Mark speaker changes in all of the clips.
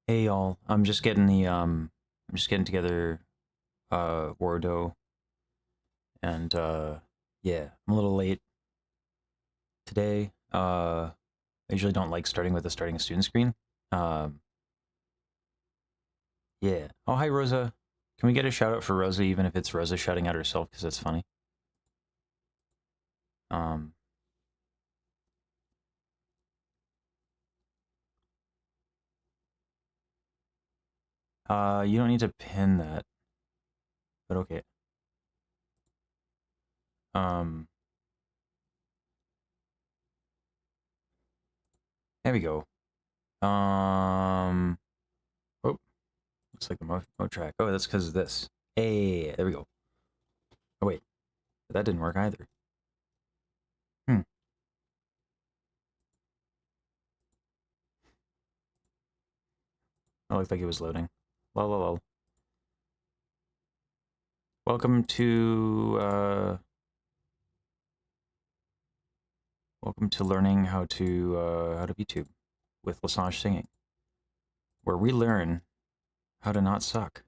Speaker 1: Hey y'all, I'm just getting together Wardo and yeah, I'm a little late today. I usually don't like starting with starting a student screen. Um yeah. Oh, hi Rosa. Can we get a shout out for Rosa even if it's Rosa shouting out herself because that's funny? Um you don't need to pin that, but okay. Um there we go. Oh, looks like the mo track. Oh, that's because of this. Hey, there we go. Oh wait, that didn't work either. Hmm. It looked like it was loading. Lol, lol, lol. Welcome to learning how to VTube with Lasange singing, where we learn how to not suck.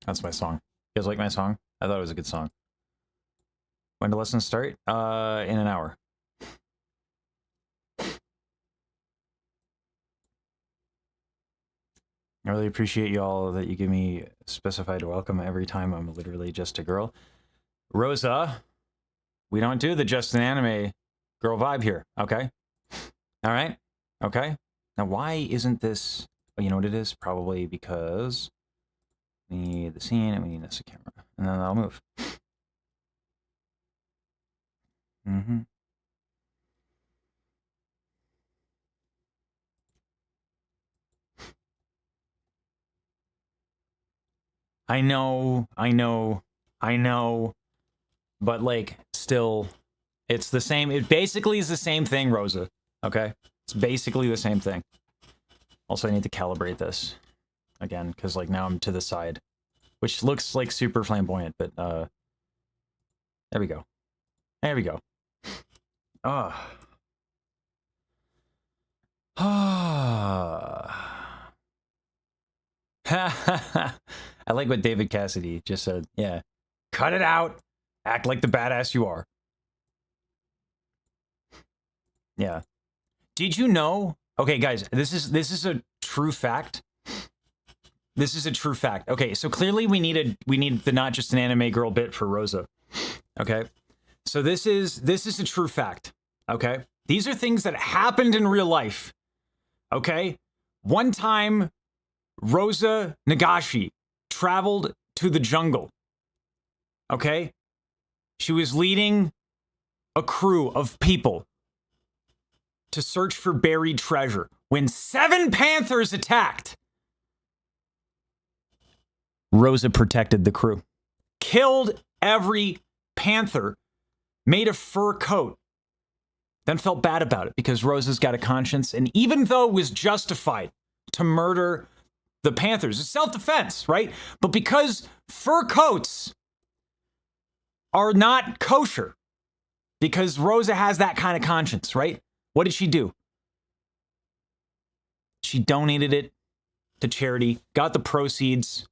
Speaker 1: That's my song. You guys like my song? I thought it was a good song. When do lessons start? In an hour. I really appreciate y'all that you give me specified welcome every time I'm literally just a girl. Rosa, we don't do the just an anime girl vibe here, okay? All right? Okay? Now, why isn't this... Oh, you know what it is? Probably because we need the scene and we need this camera. And then I'll move. Mm-hmm. I know, but like, still, it's the same. It basically is the same thing, Rosa. Okay? It's basically the same thing. Also, I need to calibrate this again, because like now I'm to the side, which looks like super flamboyant, but there we go. There we go. Ah. Ah. I like what David Cassidy just said. Yeah. Cut it out. Act like the badass you are. Yeah. Did you know? Okay, guys, this is a true fact. This is a true fact. Okay, so clearly we need the not just an anime girl bit for Rosa. Okay? So this is a true fact. Okay? These are things that happened in real life. Okay? One time Rosa Nagashi traveled to the jungle. Okay? She was leading a crew of people to search for buried treasure when 7 panthers attacked. Rosa protected the crew, killed every panther, made a fur coat, then felt bad about it because Rosa's got a conscience, and even though it was justified to murder the panthers, it's self-defense, right? But because fur coats are not kosher, because Rosa has that kind of conscience, right? What did she do? She donated it to charity, got the proceeds,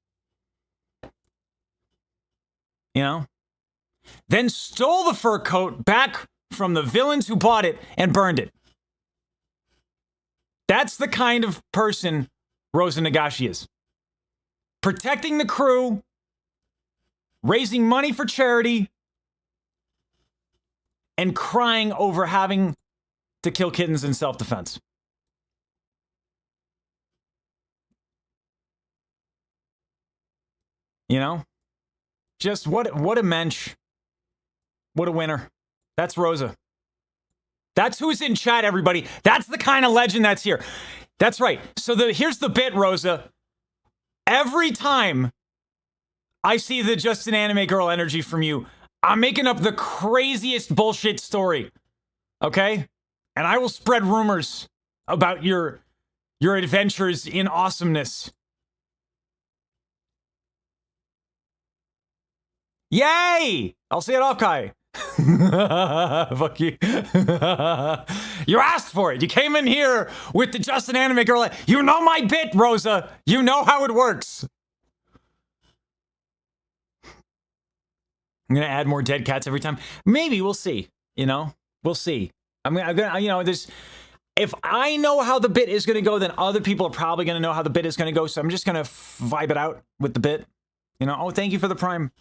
Speaker 1: you know? Then stole the fur coat back from the villains who bought it and burned it. That's the kind of person Rosa Nagashi is. Protecting the crew, raising money for charity, and crying over having to kill kittens in self-defense. You know? Just what a mensch. What a winner. That's Rosa. That's who's in chat, everybody. That's the kind of legend that's here. That's right. So here's the bit, Rosa. Every time I see the just an anime girl energy from you, I'm making up the craziest bullshit story. Okay? and I will spread rumors about your adventures in awesomeness. Yay! I'll see it off, Kai. Fuck you. You asked for it. You came in here with the Just an Anime Girl. You know my bit, Rosa. You know how it works. I'm gonna add more dead cats every time. Maybe, we'll see. You know, we'll see. I'm gonna, you know, there's. If I know how the bit is gonna go, then other people are probably gonna know how the bit is gonna go. So I'm just gonna vibe it out with the bit. You know. Oh, thank you for the prime.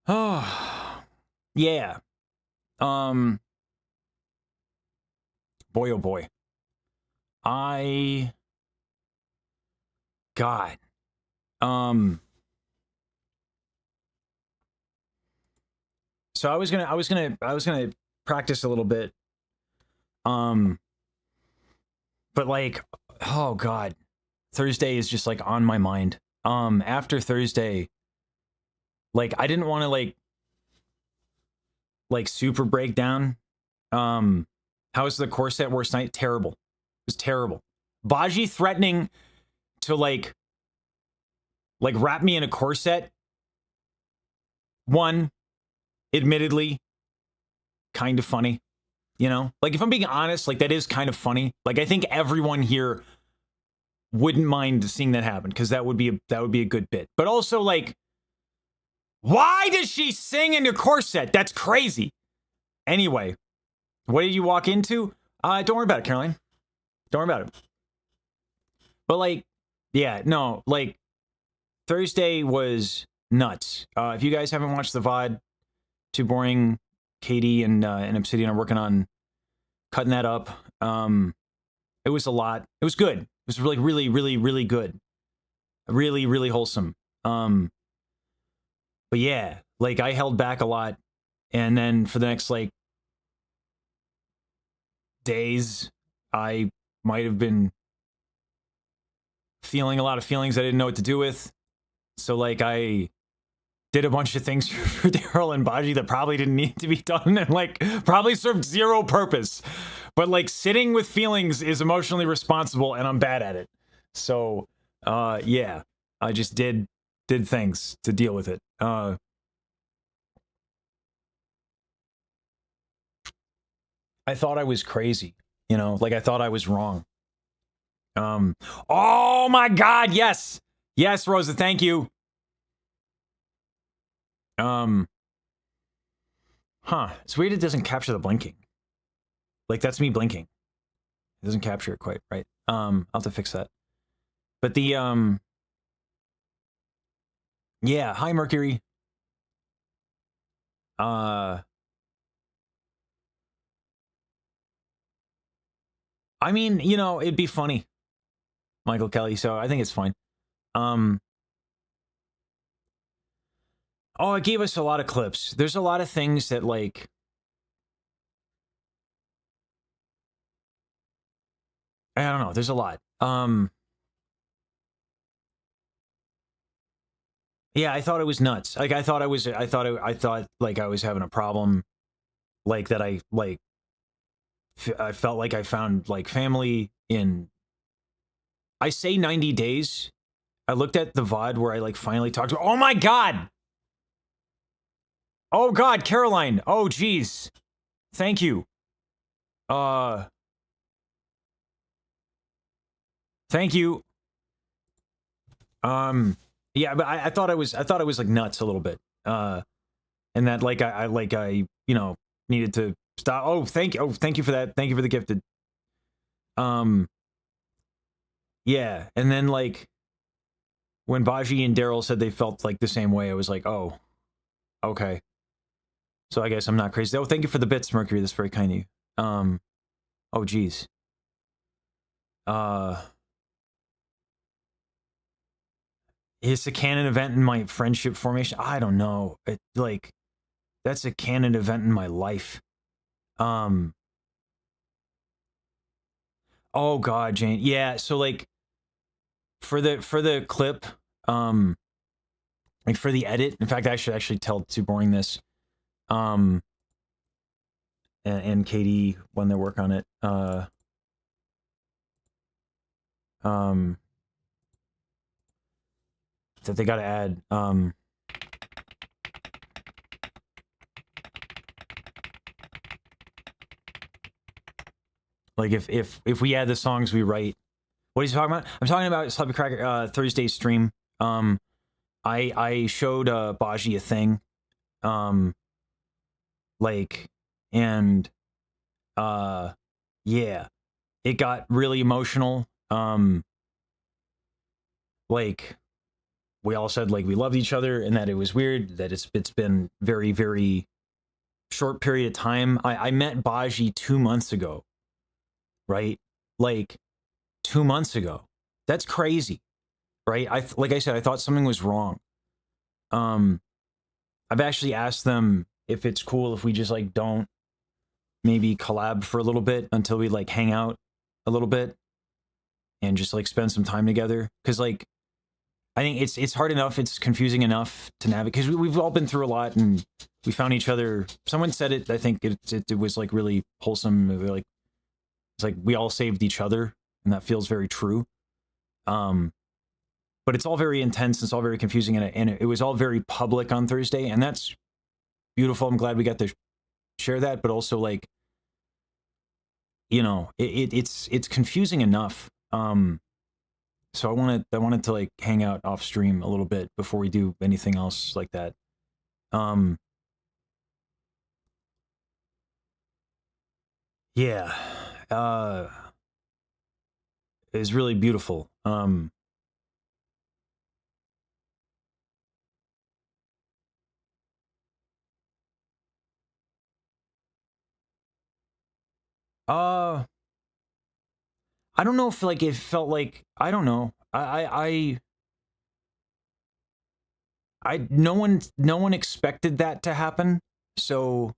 Speaker 1: Oh, yeah. Boy, oh boy. God. So I was gonna practice a little bit. But like, oh God, Thursday is just like on my mind. After Thursday, like I didn't want to like super break down. How's the corset worst night? Terrible. It was terrible. Baji threatening to like wrap me in a corset. One, admittedly, kind of funny. You know, like if I'm being honest, like that is kind of funny. Like I think everyone here wouldn't mind seeing that happen because that would be a good bit. But also like, why does she sing in a corset? That's crazy. Anyway, what did you walk into? Don't worry about it, Caroline. Don't worry about it. But like, yeah, no, like Thursday was nuts. If you guys haven't watched the VOD, Too Boring, Katie and Obsidian are working on cutting that up. It was a lot. It was good. It was really, really, really, really good. Really, really wholesome. But yeah, like I held back a lot, and then for the next like days, I might have been feeling a lot of feelings I didn't know what to do with. So like I did a bunch of things for Daryl and Baji that probably didn't need to be done and like probably served zero purpose. But like sitting with feelings is emotionally responsible and I'm bad at it. So yeah, I just did things to deal with it. I thought I was crazy, you know, like I thought I was wrong. Oh my God, yes. Yes, Rosa, thank you. It's weird it doesn't capture the blinking. Like that's me blinking. It doesn't capture it quite right. I'll have to fix that. But the yeah, hi Mercury. I mean, you know, it'd be funny, Michael Kelly, so I think it's fine. Oh, it gave us a lot of clips. There's a lot of things that, like... I don't know. There's a lot. Yeah, I thought it was nuts. Like, I thought like I was having a problem. Like, that I felt like I found, like, family in... I say 90 days. I looked at the VOD where I, like, finally talked to her. Oh, my God! Oh, God, Caroline! Oh, jeez. Thank you. Thank you. Yeah, but I thought it was like nuts a little bit. And that like I you know needed to stop. Oh, thank you for that. Thank you for the gifted. Yeah, and then like when Baji and Daryl said they felt like the same way, I was like, oh, okay. So I guess I'm not crazy. Oh, thank you for the bits, Mercury. That's very kind of you. Oh, geez. It's a canon event in my friendship formation. I don't know. It like that's a canon event in my life. Oh God, Jane. Yeah, so like for the clip, like for the edit. In fact, I should actually tell Too Boring this. and KD when they work on it. That they got to add. Like if we add the songs we write. What are you talking about? I'm talking about Sloppy Cracker Thursday stream. I showed Baji a thing. Like, and yeah, it got really emotional. Like, we all said like we loved each other and that it was weird that it's been very, very short period of time. I met Baji 2 months ago, right? Like 2 months ago. That's crazy, right? Like I said, I thought something was wrong. I've actually asked them if it's cool if we just like don't maybe collab for a little bit until we like hang out a little bit and just like spend some time together. Cause like, I think it's hard enough. It's confusing enough to navigate because we've all been through a lot and we found each other. Someone said it. I think it was like really wholesome. Like, it's like we all saved each other and that feels very true. But it's all very intense. It's all very confusing. And it was all very public on Thursday. And that's beautiful. I'm glad we got to share that. But also like, you know, it's confusing enough. So I wanted to like hang out off stream a little bit before we do anything else like that. Yeah. It was really beautiful. I don't know if like it felt like I don't know. No one expected that to happen. So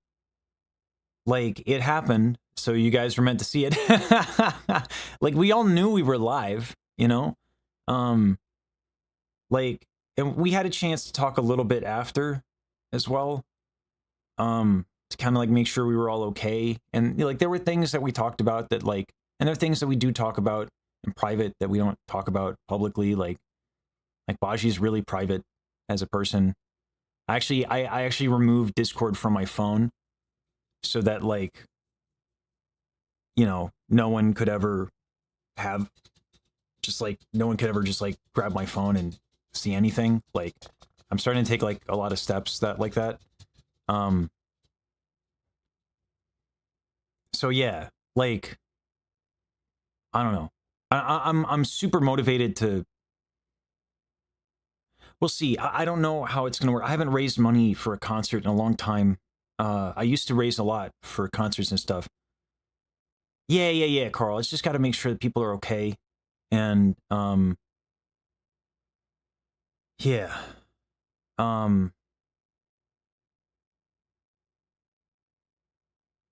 Speaker 1: like it happened. So you guys were meant to see it. Like we all knew we were live, you know? Like and we had a chance to talk a little bit after as well. To kind of like make sure we were all okay. And you know, like there were things that we talked about that like and there are things that we do talk about in private that we don't talk about publicly. Like Baji's really private as a person. I actually removed Discord from my phone so that like, you know, no one could ever have just like, no one could ever just like grab my phone and see anything. Like I'm starting to take like a lot of steps that like that. So yeah, like, I don't know. I'm super motivated to. We'll see. I don't know how it's gonna work. I haven't raised money for a concert in a long time. I used to raise a lot for concerts and stuff. Yeah, Carl. It's just got to make sure that people are okay, and yeah,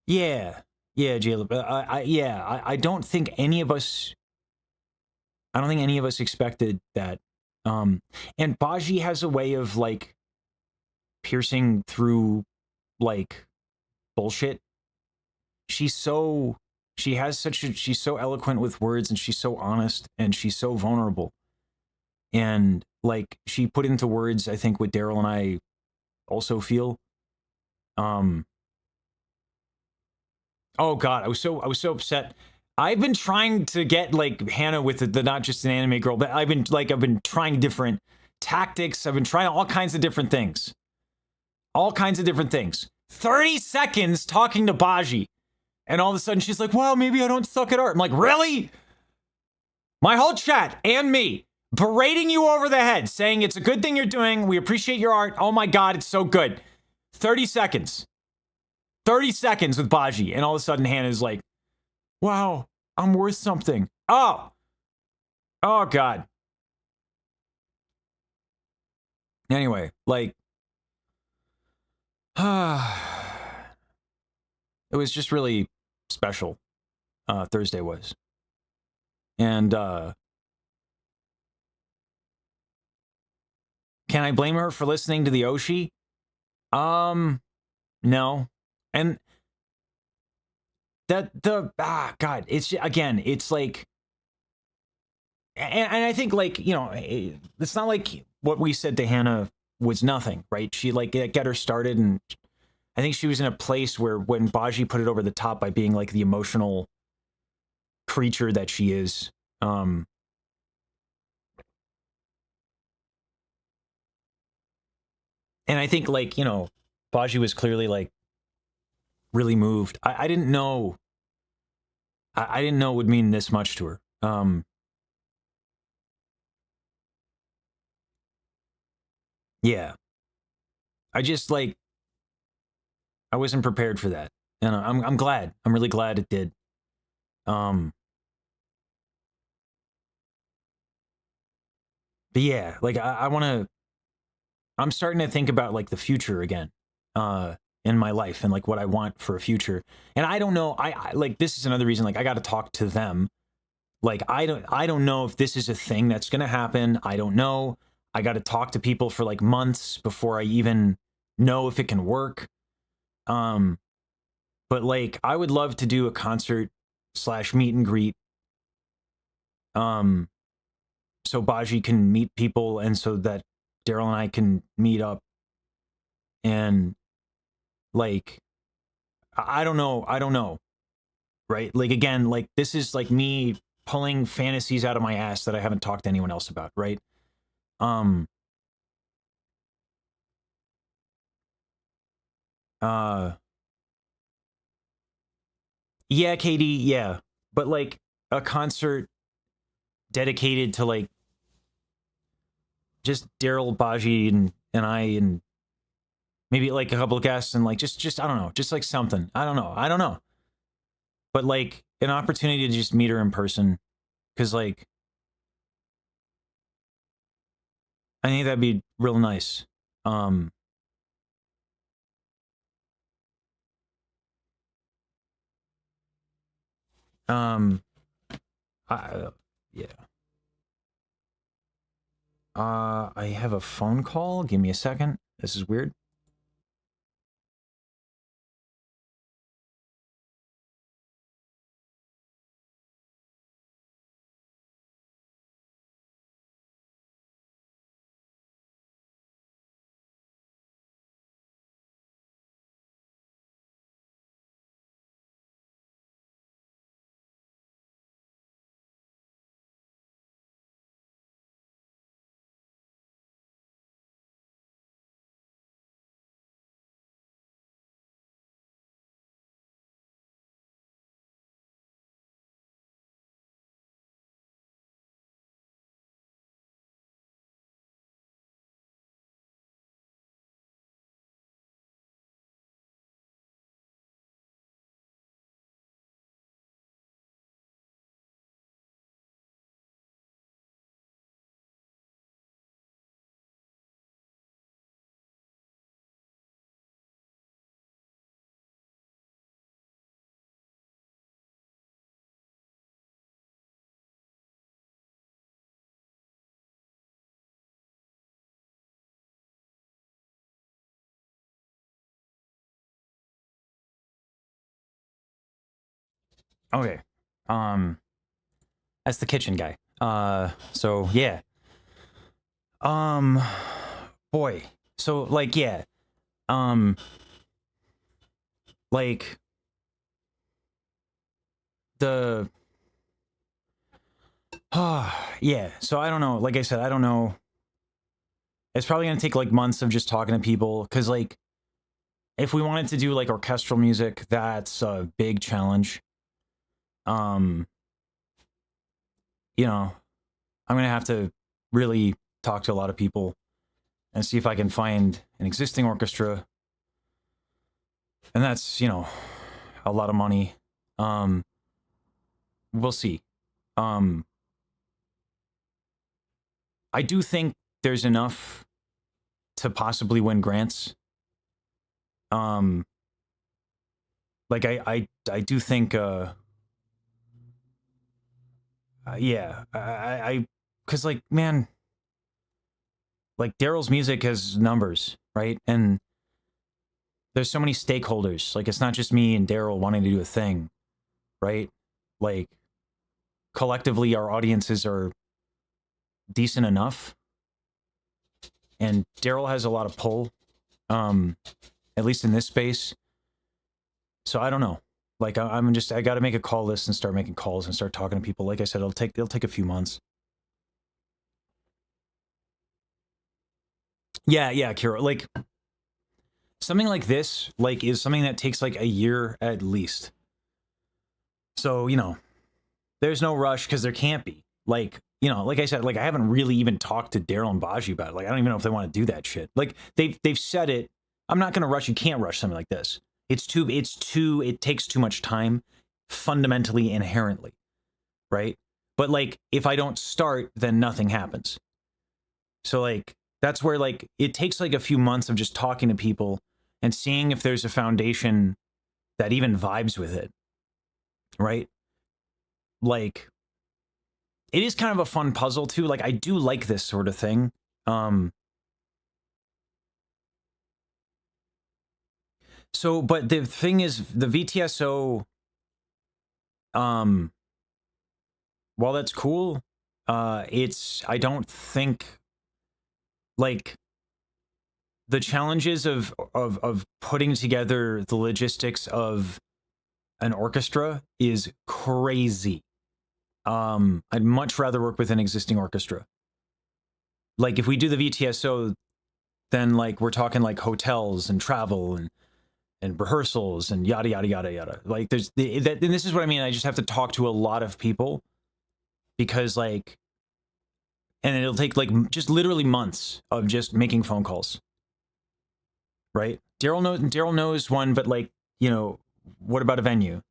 Speaker 1: yeah, Caleb. I don't think any of us. I don't think any of us expected that. And Baji has a way of like piercing through like bullshit. She's so she's so eloquent with words and she's so honest and she's so vulnerable. And like she put into words, I think what Daryl and I also feel. Oh God, I was so upset. I've been trying to get like Hannah with the not just an anime girl, but I've been trying different tactics. I've been trying all kinds of different things. All kinds of different things. 30 seconds talking to Baji. And all of a sudden she's like, well, maybe I don't suck at art. I'm like, really? My whole chat and me berating you over the head, saying it's a good thing you're doing. We appreciate your art. Oh my God, it's so good. 30 seconds. 30 seconds with Baji. And all of a sudden Hannah's like, wow, I'm worth something. Oh God. Anyway, like, it was just really special. Thursday was. And, can I blame her for listening to the Oshi? No. And God, it's again, it's like, and I think like, you know, it's not like what we said to Hannah was nothing, right? She like get her started, and I think she was in a place where when Baji put it over the top by being like the emotional creature that she is, and I think like, you know, Baji was clearly like really moved. I didn't know, I didn't know it would mean this much to her. Yeah, I just like, I wasn't prepared for that, and I'm glad. I'm really glad it did. Um, but yeah, like I want to. I'm starting to think about like the future again, in my life, and like what I want for a future. And I don't know. I like, this is another reason. Like I got to talk to them. Like I don't know if this is a thing that's gonna happen. I don't know. I got to talk to people for like months before I even know if it can work. Um, but like I would love to do a concert slash meet and greet. Um, so Baji can meet people, and so that Daryl and I can meet up, and like I don't know, right? Like again, like this is like me pulling fantasies out of my ass that I haven't talked to anyone else about, right? Um uh yeah, Katie, yeah. But like a concert dedicated to like just Daryl, Baji, and I, and maybe like a couple of guests, and like just I don't know, just like something. I don't know. But like an opportunity to just meet her in person, because like I think that'd be real nice. Um um I, yeah. I have a phone call. Give me a second. This is weird. Okay. Um, that's the kitchen guy. So yeah. Um, boy. So like yeah. Um, like the yeah. So I don't know. Like I said, I don't know. It's probably gonna take like months of just talking to people, because like if we wanted to do like orchestral music, that's a big challenge. Um, you know, I'm gonna have to really talk to a lot of people and see if I can find an existing orchestra, and that's, you know, a lot of money. Um, we'll see. Um, I do think there's enough to possibly win grants. Um, like I do think yeah, because like man, like Daryl's music has numbers, right? And there's so many stakeholders. Like it's not just me and Daryl wanting to do a thing. right? Like, collectively, our audiences are decent enough. And Daryl has a lot of pull, at least in this space. So I don't know. Like, I got to make a call list and start making calls and start talking to people. Like I said, it'll take a few months. Yeah, Kira. Like, something like this, like, is something that takes like a year at least. So, you know, there's no rush because there can't be. Like, you know, like I said, like, I haven't really even talked to Daryl and Baji about it. Like, I don't even know if they want to do that shit. Like, they've said it. I'm not going to rush. You can't rush something like this. It takes too much time, fundamentally, inherently, right? But like, if I don't start, then nothing happens. So like, that's where like, it takes like a few months of just talking to people and seeing if there's a foundation that even vibes with it, right? Like, it is kind of a fun puzzle too. Like, I do like this sort of thing. So, but the thing is, the VTSO, while that's cool, I don't think, like, the challenges of putting together the logistics of an orchestra is crazy. I'd much rather work with an existing orchestra. Like, if we do the VTSO, then like we're talking like hotels and travel and rehearsals and yada yada yada yada. Like, there's and this is what I mean. I just have to talk to a lot of people because like, and it'll take like just literally months of just making phone calls. Right? Daryl knows one, but like, you know, what about a venue?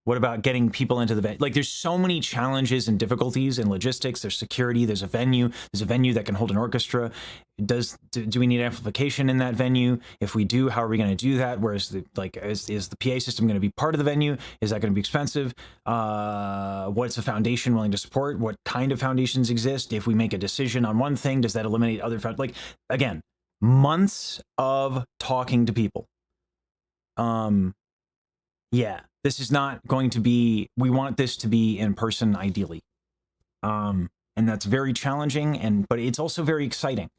Speaker 1: What about getting people into the venue? Like, there's so many challenges and difficulties in logistics. There's security. There's a venue. There's a venue that can hold an orchestra. Do we need amplification in that venue? If we do, how are we going to do that? Whereas the like, is the PA system going to be part of the venue? Is that going to be expensive? What's the foundation willing to support? What kind of foundations exist? If we make a decision on one thing, does that eliminate other like, again, months of talking to people. Yeah. This is not going to be, we want this to be in person ideally. And that's very challenging, but it's also very exciting.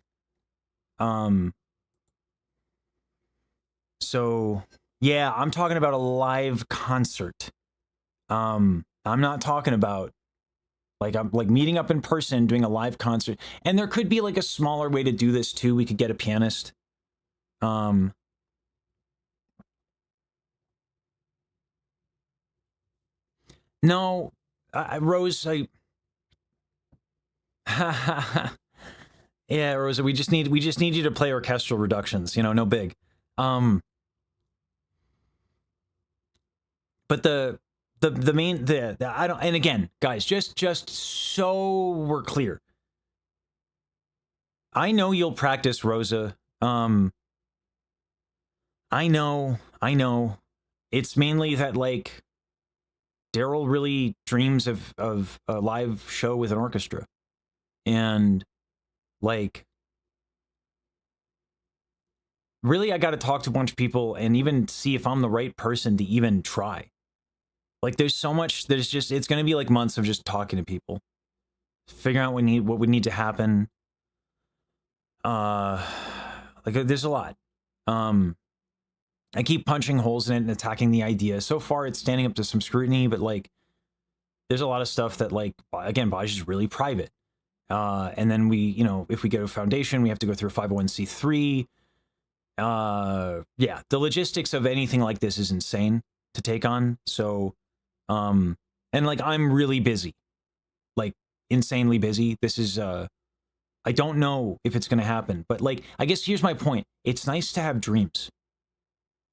Speaker 1: So yeah, I'm talking about a live concert. I'm not talking about I'm like meeting up in person, doing a live concert. And there could be like a smaller way to do this too. We could get a pianist. No, Rose, yeah, Rosa, we just need you to play orchestral reductions, you know, no big. But the main I don't, and again, guys, just so we're clear. I know you'll practice, Rosa. I know. It's mainly that like Daryl really dreams of a live show with an orchestra. And like, really, I got to talk to a bunch of people and even see if I'm the right person to even try. Like, there's so much, it's going to be like months of just talking to people, figuring out what would need to happen. Like, there's a lot. I keep punching holes in it and attacking the idea. So far, it's standing up to some scrutiny, but like, there's a lot of stuff that like, again, Baj is really private. And then we, you know, if we go to a foundation, we have to go through a 501c3. Yeah, the logistics of anything like this is insane to take on. So, and like, I'm really busy, like insanely busy. This is, I don't know if it's going to happen, but like, I guess here's my point. It's nice to have dreams.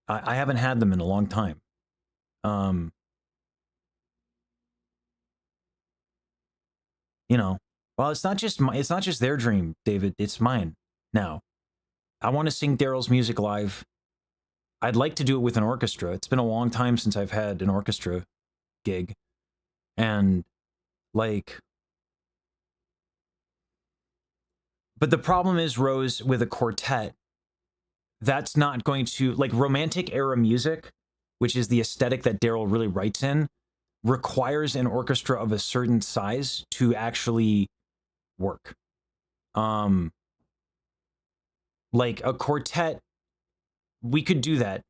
Speaker 1: I haven't had them in a long time. You know, well, it's not just their dream, David. It's mine now. I want to sing Daryl's music live. I'd like to do it with an orchestra. It's been a long time since I've had an orchestra gig. And like, but the problem is, Rose, with a quartet, that's not going to, like, romantic era music, which is the aesthetic that Daryl really writes in, requires an orchestra of a certain size to actually work. Like a quartet, we could do that,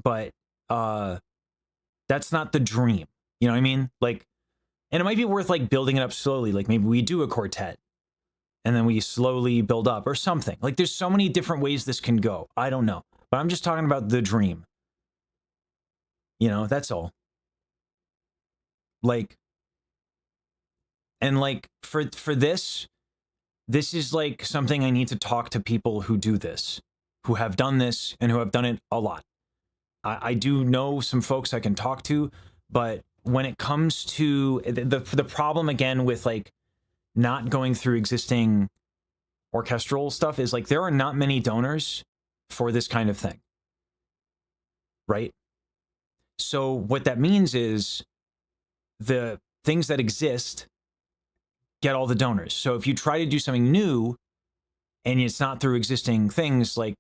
Speaker 1: but that's not the dream. You know what I mean? Like, and it might be worth like building it up slowly. Like maybe we do a quartet and then we slowly build up or something. Like there's so many different ways this can go. I don't know, but I'm just talking about the dream. You know, that's all. Like, and like for this is like something I need to talk to people who do this, who have done this and who have done it a lot. I do know some folks I can talk to, but when it comes to the problem again with like not going through existing orchestral stuff is like there are not many donors for this kind of thing, right? So what that means is the things that exist get all the donors. So if you try to do something new and it's not through existing things, like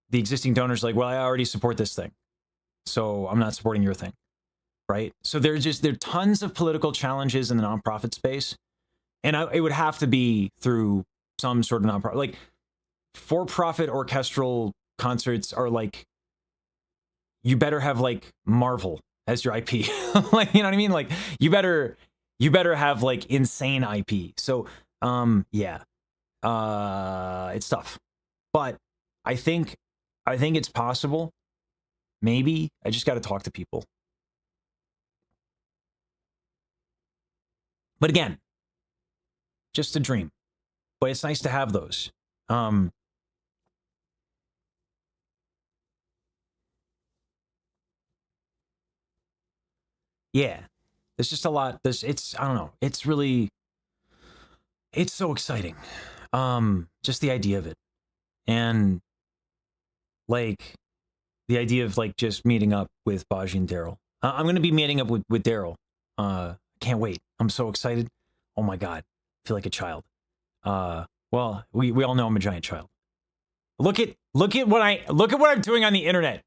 Speaker 1: the existing donors like, well, I already support this thing, so I'm not supporting your thing, right? So there are tons of political challenges in the nonprofit space, and it would have to be through some sort of nonprofit. Like for-profit orchestral concerts are like, you better have like Marvel as your IP. Like, you know what I mean? Like you better have like insane IP. So yeah, it's tough, but I think it's possible. Maybe I just got to talk to people. But again, just a dream. But it's nice to have those. Yeah, there's just a lot. I don't know. It's so exciting. Just the idea of it. And like the idea of like just meeting up with Baji and Daryl. I'm going to be meeting up with Daryl. Can't wait. I'm so excited. Oh my God. I feel like a child. Well, we all know I'm a giant child. Look at what I'm doing on the internet.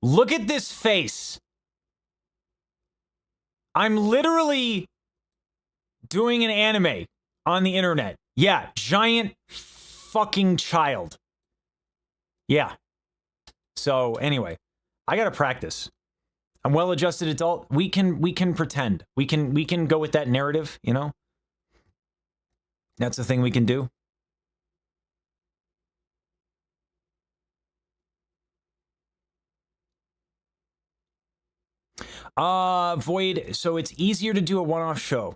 Speaker 1: Look at this face. I'm literally doing an anime on the internet. Yeah, giant fucking child. Yeah. So anyway, I gotta practice. I'm well-adjusted adult. We can pretend. We can go with that narrative, you know? That's the thing we can do. Void, so it's easier to do a one-off show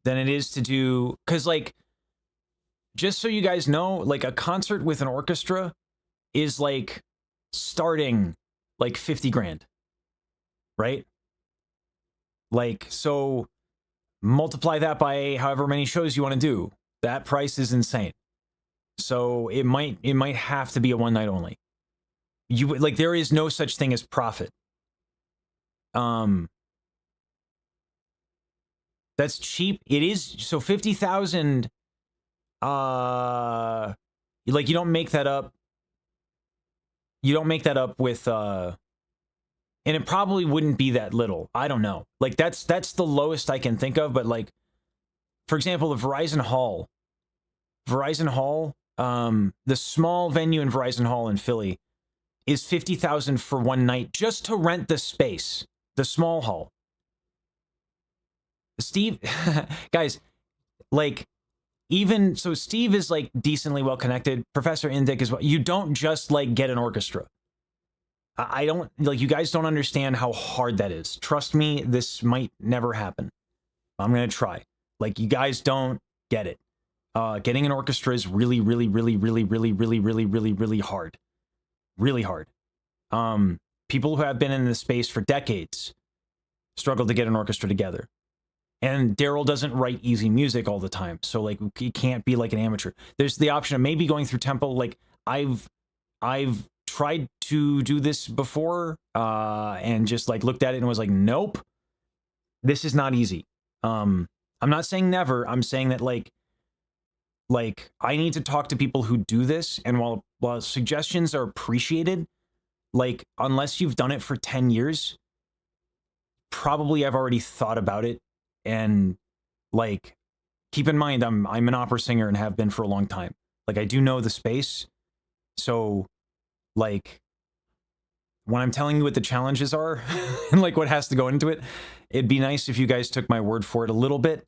Speaker 1: than it is to do, because like, just so you guys know, like a concert with an orchestra is like starting like 50 grand, right? Like, so multiply that by however many shows you want to do. That price is insane. So it might have to be a one night only. You like, there is no such thing as profit. That's cheap. It is. So 50,000, like you don't make that up. You don't make that up with, and it probably wouldn't be that little. I don't know. Like that's the lowest I can think of. But like, for example, the Verizon Hall, the small venue in Verizon Hall in Philly is 50,000 for one night just to rent the space, the small hall. Steve, guys, like, even so, Steve is like decently well connected. Professor Indick as well. You don't just like get an orchestra. I don't, like, you guys don't understand how hard that is. Trust me, this might never happen. I'm gonna try. Like, you guys don't get it. Getting an orchestra is really, really, really, really, really, really, really, really, really hard. Really hard. People who have been in this space for decades struggle to get an orchestra together. And Daryl doesn't write easy music all the time. So like, he can't be like an amateur. There's the option of maybe going through Temple. Like I've tried to do this before, and just like looked at it and was like, nope, this is not easy. I'm not saying never. I'm saying that like I need to talk to people who do this. And while suggestions are appreciated, like unless you've done it for 10 years, probably I've already thought about it, and like, keep in mind I'm an opera singer and have been for a long time. Like, I do know the space, so like, when I'm telling you what the challenges are and like what has to go into it, it'd be nice if you guys took my word for it a little bit.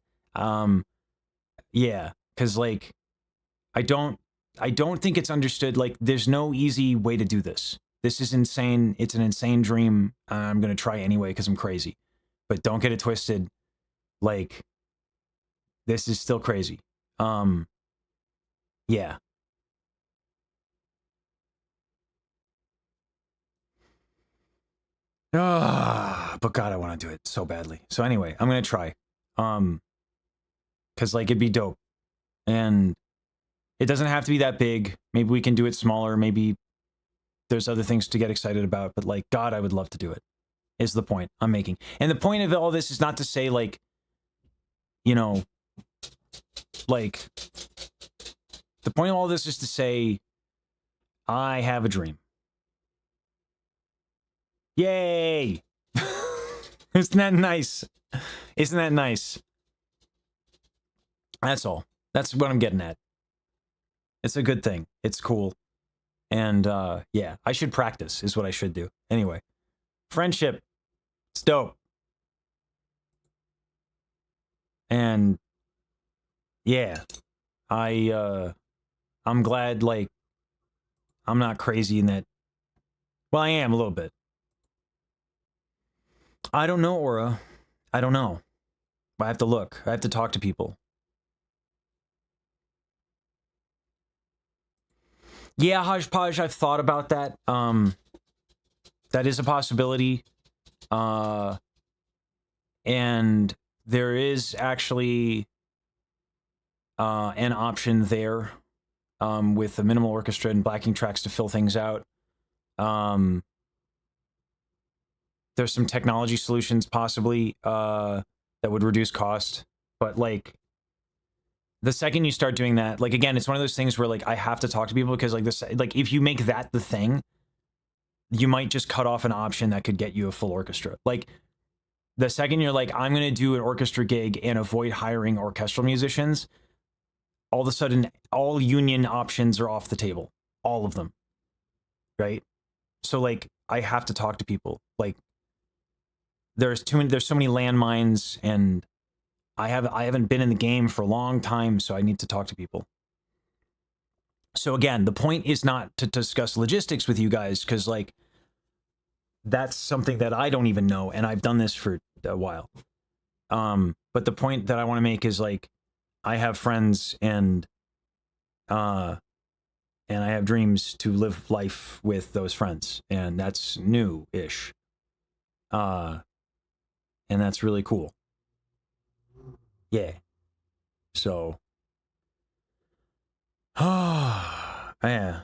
Speaker 1: Yeah, because like, I don't think it's understood. Like, there's no easy way to do this. This is insane. It's an insane dream. I'm gonna try anyway because I'm crazy. But don't get it twisted. Like, this is still crazy. Yeah. But God, I want to do it so badly. So anyway, I'm gonna try. Because like, it'd be dope. And it doesn't have to be that big. Maybe we can do it smaller. Maybe there's other things to get excited about. But like, God, I would love to do it, is the point I'm making. And the point of all this is not to say like, you know, like, the point of all this is to say, I have a dream. Yay! Isn't that nice? Isn't that nice? That's all. That's what I'm getting at. It's a good thing. It's cool. And yeah, I should practice is what I should do. Anyway, friendship. It's dope. And yeah, I'm glad, like, I'm not crazy in that. Well, I am a little bit. I don't know, Aura. I don't know. I have to look. I have to talk to people. Yeah, Hodgepodge, I've thought about that. That is a possibility. And there is actually an option there with a minimal orchestra and backing tracks to fill things out. There's some technology solutions possibly that would reduce cost, but like, the second you start doing that, like, again, it's one of those things where like, I have to talk to people because like this, like, if you make that the thing, you might just cut off an option that could get you a full orchestra. Like, the second you're like, I'm going to do an orchestra gig and avoid hiring orchestral musicians, all of a sudden, all union options are off the table. All of them. Right? So like, I have to talk to people. Like, there's so many landmines, and I haven't been in the game for a long time, so I need to talk to people. So again, the point is not to discuss logistics with you guys, because like, that's something that I don't even know, and I've done this for a while. But the point that I want to make is like, I have friends, and I have dreams to live life with those friends, and that's new-ish. And that's really cool. Yeah. So, yeah.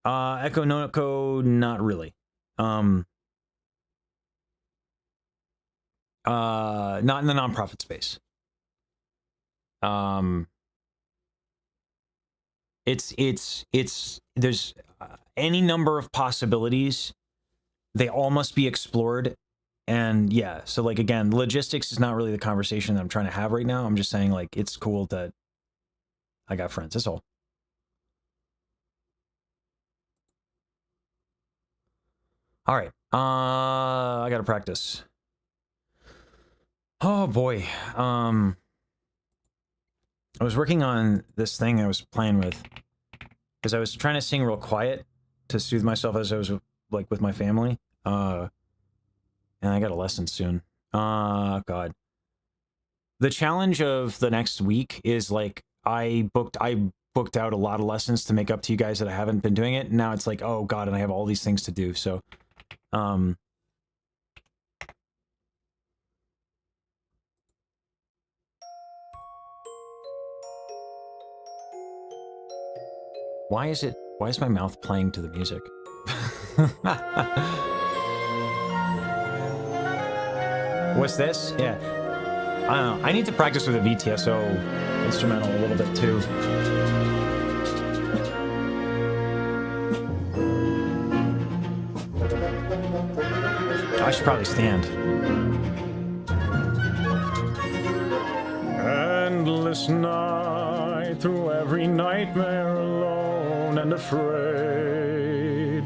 Speaker 1: Echo Noco, not really. Not in the nonprofit space. There's any number of possibilities. They all must be explored. And yeah, so like, again, logistics is not really the conversation that I'm trying to have right now. I'm just saying like, it's cool that I got friends. That's all. All right. I gotta practice. Oh boy. I was working on this thing I was playing with, because I was trying to sing real quiet to soothe myself as I was like with my family. And I got a lesson soon. God. The challenge of the next week is like, I booked out a lot of lessons to make up to you guys that I haven't been doing it. Now it's like, oh God, and I have all these things to do. So, why is my mouth playing to the music? What's this? Yeah. I don't know. I need to practice with a VTSO instrumental a little bit too. I should probably stand. Endless night, through every nightmare alone and afraid.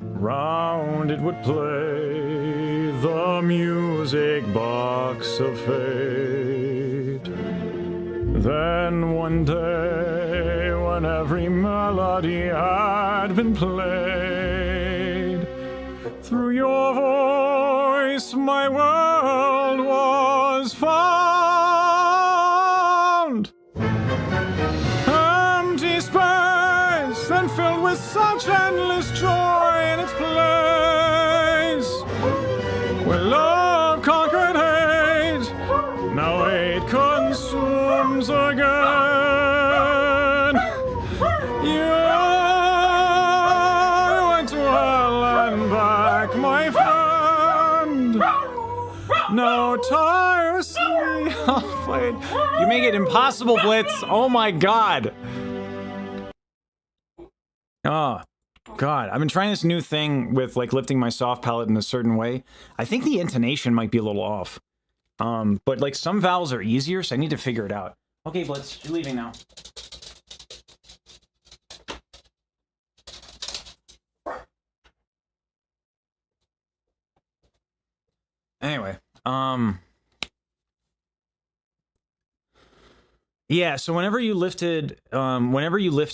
Speaker 1: Round it would play the music box of fate. Then one day, when every melody had been played, through your voice my world was found. Empty space and filled with such endless joy in its place, where love conquered hate, now hate consumes again. You went to hell and back, my friend. No tirelessly I'll fight. You make it impossible, Blitz. Oh my god. Oh god. I've been trying this new thing with like lifting my soft palate in a certain way. I think the intonation might be a little off. But like some vowels are easier, so I need to figure it out. Okay, Blitz, you're leaving now. Anyway, yeah, so whenever you lift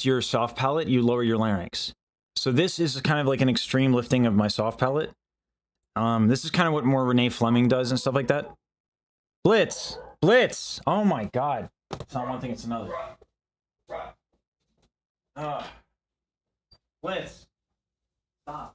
Speaker 1: your soft palate, you lower your larynx. So this is kind of like an extreme lifting of my soft palate. This is kind of what more Renee Fleming does and stuff like that. Blitz! Blitz! Oh my god. It's not one thing, it's another. Blitz! Stop.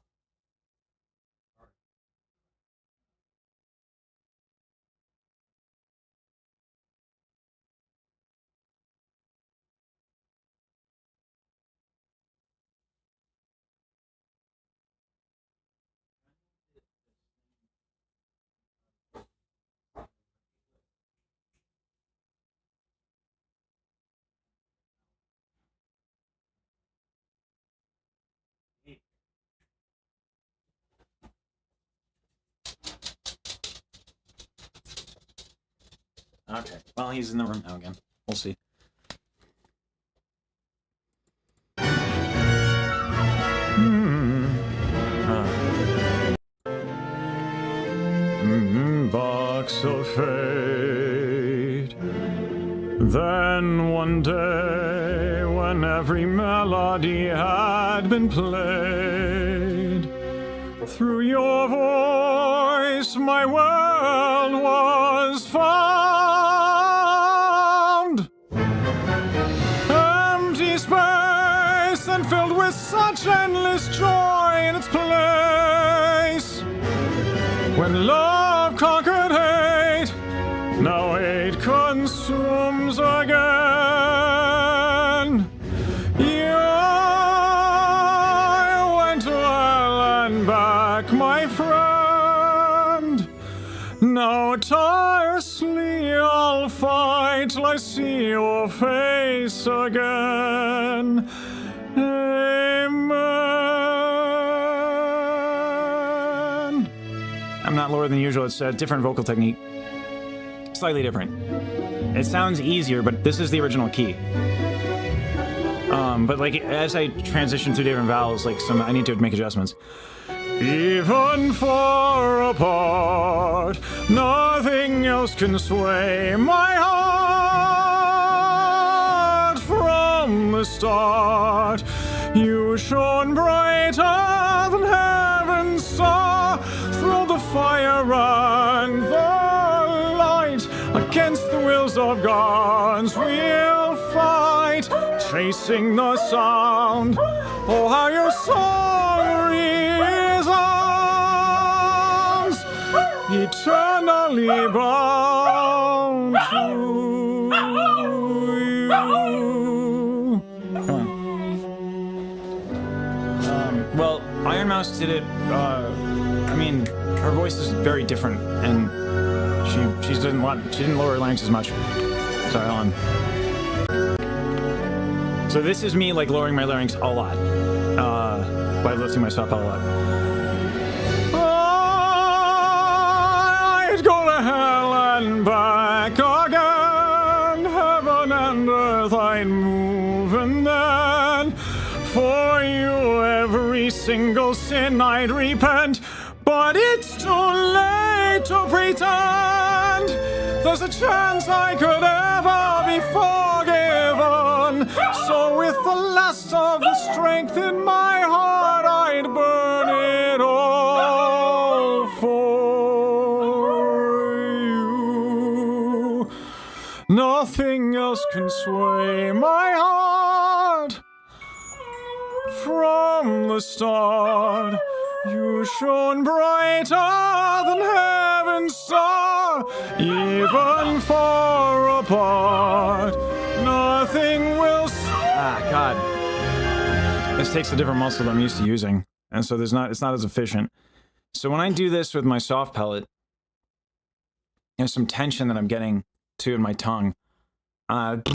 Speaker 1: Okay, well, he's in the room now again. We'll see. Box of fate. Then one day, when every melody had been played, through your voice my world was found. Empty space and filled with such endless joy in its place, when love conquered hate, now hate consumes again. You went to hell and back, my friend. Now tirelessly I'll fight till I see your face again. Amen. I'm not lower than usual. It's a different vocal technique. Slightly different. It sounds easier, but this is the original key. But like as I transition through different vowels, like I need to make adjustments. Even far apart, nothing else can sway my heart. From the start, you shone brighter than heaven saw. Through the fire and the light, against the wills of gods we'll fight, chasing the sound. Oh, how your song resounds, eternally bound to you. Come on. Well, Iron Mouse did it. I mean, her voice is very different, and she didn't lower her larynx as much. Sorry, hold on. So this is me like lowering my larynx a lot, by lifting my soft palate a lot. single sin I'd repent, but it's too late to pretend there's a chance I could ever be forgiven. So with the last of the strength in my heart, I'd burn it all for you. Nothing else can sway my heart. From the start, you shone brighter than heaven's star. Even far apart, nothing will. God. This takes a different muscle I'm used to using, and so it's not as efficient. So when I do this with my soft pellet, there's some tension that I'm getting to in my tongue. But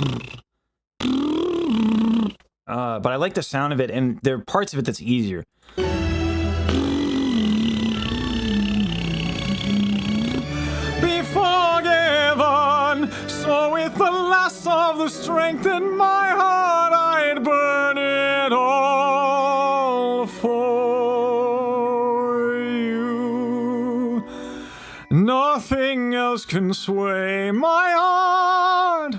Speaker 1: I like the sound of it, and there are parts of it that's easier. Be forgiven, so with the last of the strength in my heart, I'd burn it all for you. Nothing else can sway my heart.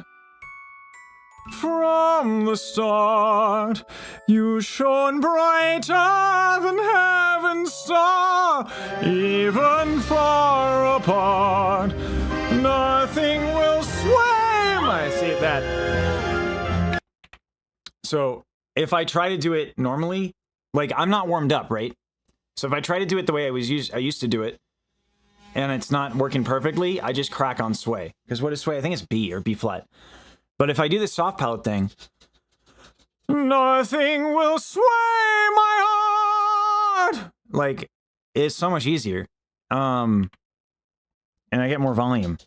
Speaker 1: From the start, you shone brighter than heaven's star. Even far apart, nothing will sway my... See that? So, if I try to do it normally, like, I'm not warmed up, right? So if I try to do it the way I used to do it, and it's not working perfectly, I just crack on sway. Because what is sway? I think it's B or B flat. But if I do the soft palette thing, nothing will sway my heart. Like, it's so much easier. And I get more volume.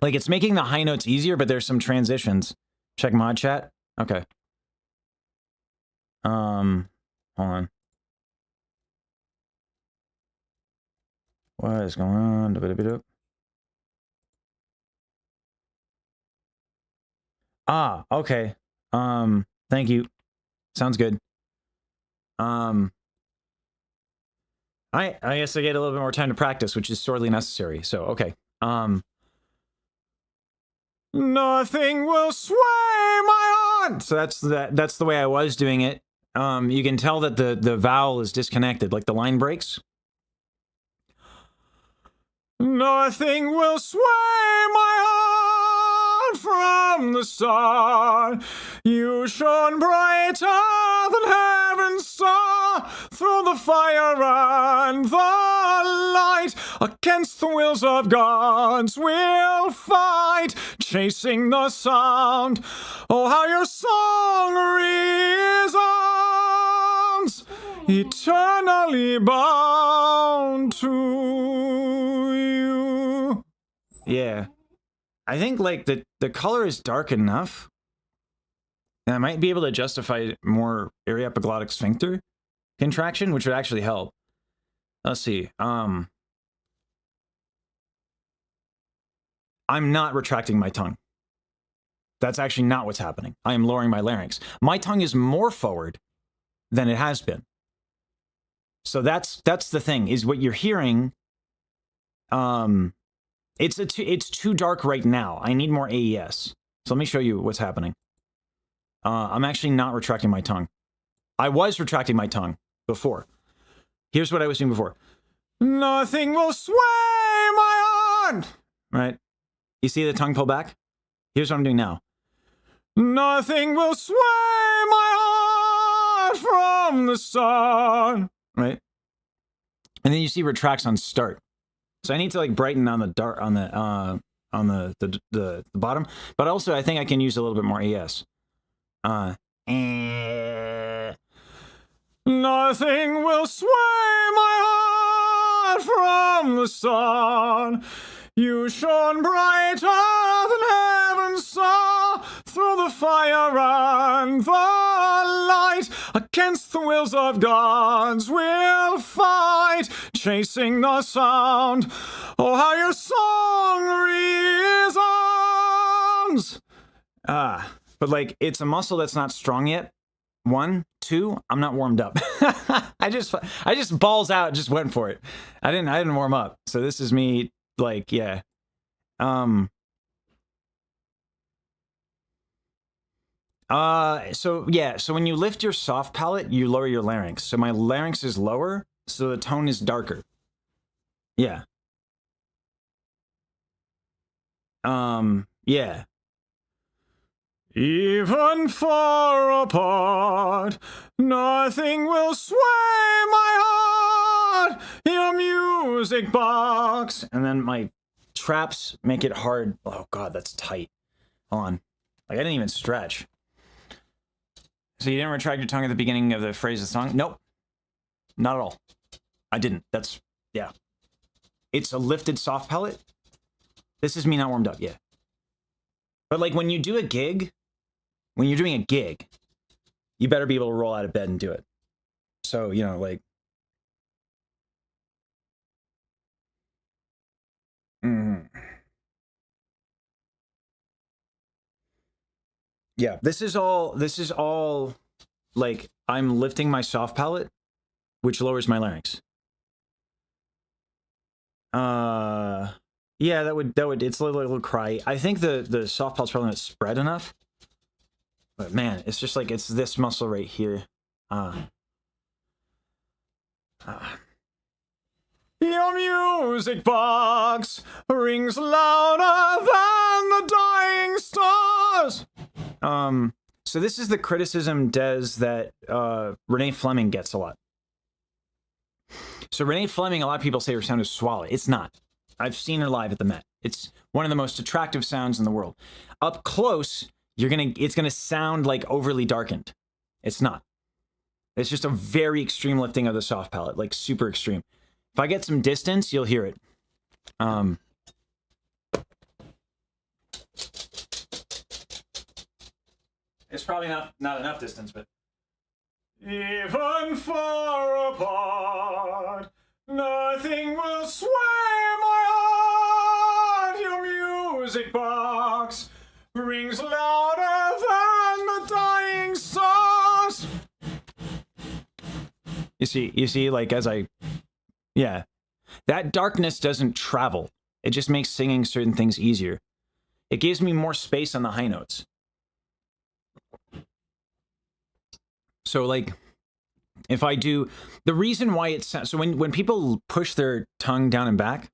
Speaker 1: Like, it's making the high notes easier, but there's some transitions. Check mod chat. Okay. Hold on. What is going on? Ah, okay. Thank you. Sounds good. I guess I get a little bit more time to practice, which is sorely necessary. So, okay. Nothing will sway my heart. So that's the way I was doing it. You can tell that the vowel is disconnected, like the line breaks. Nothing will sway my heart from the start. You shone brighter than heaven's star through the fire and the light. Against the wills of gods we'll fight, chasing the sound. Oh, how your song resounds, eternally bound to you. Yeah. I think, like, the color is dark enough, and I might be able to justify more aryepiglottic sphincter contraction, which would actually help. Let's see. I'm not retracting my tongue. That's actually not what's happening. I am lowering my larynx. My tongue is more forward than it has been. So that's the thing, is what you're hearing. It's too dark right now. I need more AES. So let me show you what's happening. I'm actually not retracting my tongue. I was retracting my tongue before. Here's what I was doing before. Nothing will sway my heart. Right? You see the tongue pull back? Here's what I'm doing now. Nothing will sway my heart from the start. Right? And then you see retracts on start. So I need to, like, brighten on the dark on the bottom, but also I think I can use a little bit more AS. Nothing will sway my heart from the start. You shone brighter than heaven's star through the fire and the light. Against the wills of gods we'll fight, chasing the sound. Oh, how your song resounds. But, like, it's a muscle that's not strong yet. 1, 2, I'm not warmed up. I just balls out, just went for it. I didn't warm up. So this is me, like, yeah. So yeah, so when you lift your soft palate, you lower your larynx. So my larynx is lower, so the tone is darker. Yeah. Yeah. Even far apart, nothing will sway my heart. Your music box. And then my traps make it hard. Oh god, that's tight. Hold on. Like I didn't even stretch. So you didn't retract your tongue at the beginning of the phrase of the song? Nope. Not at all. I didn't. That's, yeah. It's a lifted soft palate. This is me not warmed up, yeah. But like when you do a gig, when you're doing a gig, you better be able to roll out of bed and do it. So, you know, like... Yeah, this is all, like, I'm lifting my soft palate, which lowers my larynx. Yeah, that would, it's a little cry. I think the soft palate's probably not spread enough. But man, it's just like, it's this muscle right here. Your music box rings louder than the dying stars. So this is the criticism, Des, that Renee Fleming gets a lot. So Renee Fleming, a lot of people say her sound is swally. It's not. I've seen her live at the Met. It's one of the most attractive sounds in the world. Up close, it's gonna sound like overly darkened. It's not. It's just a very extreme lifting of the soft palate, like super extreme. If I get some distance, you'll hear it. It's probably not enough distance, but... Even far apart, nothing will sway my heart. Your music box rings louder than the dying stars. You see, like, as I... Yeah. That darkness doesn't travel. It just makes singing certain things easier. It gives me more space on the high notes. So, like, if I do... The reason why it's... So when people push their tongue down and back,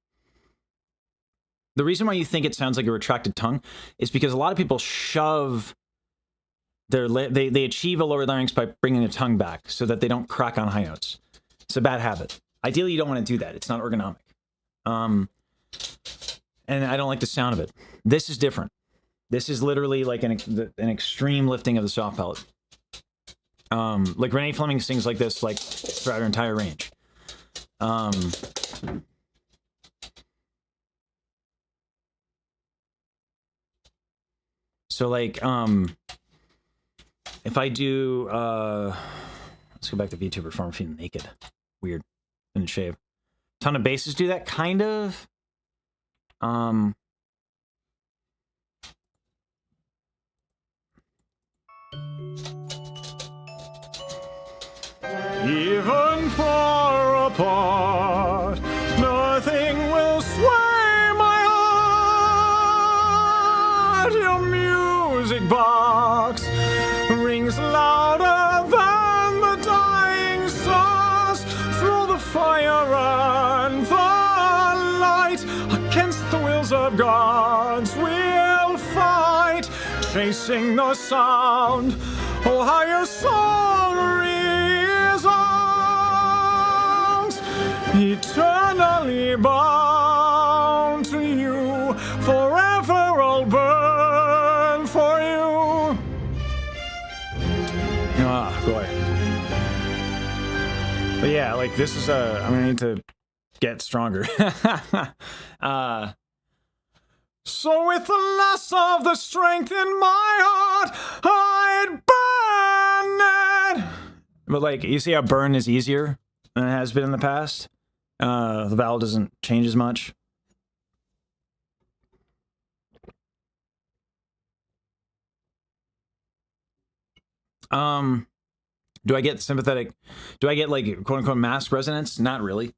Speaker 1: the reason why you think it sounds like a retracted tongue is because a lot of people shove their... They achieve a lower larynx by bringing the tongue back so that they don't crack on high notes. It's a bad habit. Ideally, you don't want to do that. It's not ergonomic. And I don't like the sound of it. This is different. This is literally like an extreme lifting of the soft palate. Like Renee Fleming sings like this, like, throughout her entire range. So, like, if I do, let's go back to VTuber Farm feeling naked. Weird. Didn't shave. Ton of basses do that, kind of. Even far apart, nothing will sway my heart. Your music box rings louder than the dying stars. Through the fire and the light, against the wills of gods we'll fight, chasing the sound. Oh, how your song resounds, eternally bound to you, forever I'll burn for you. Ah, boy. But yeah, like, this is I'm gonna need to get stronger. So with the loss of the strength in my heart, I'd burn it. But, like, you see how burn is easier than it has been in the past? The vowel doesn't change as much. Do I get sympathetic? Do I get like quote unquote mask resonance? Not really.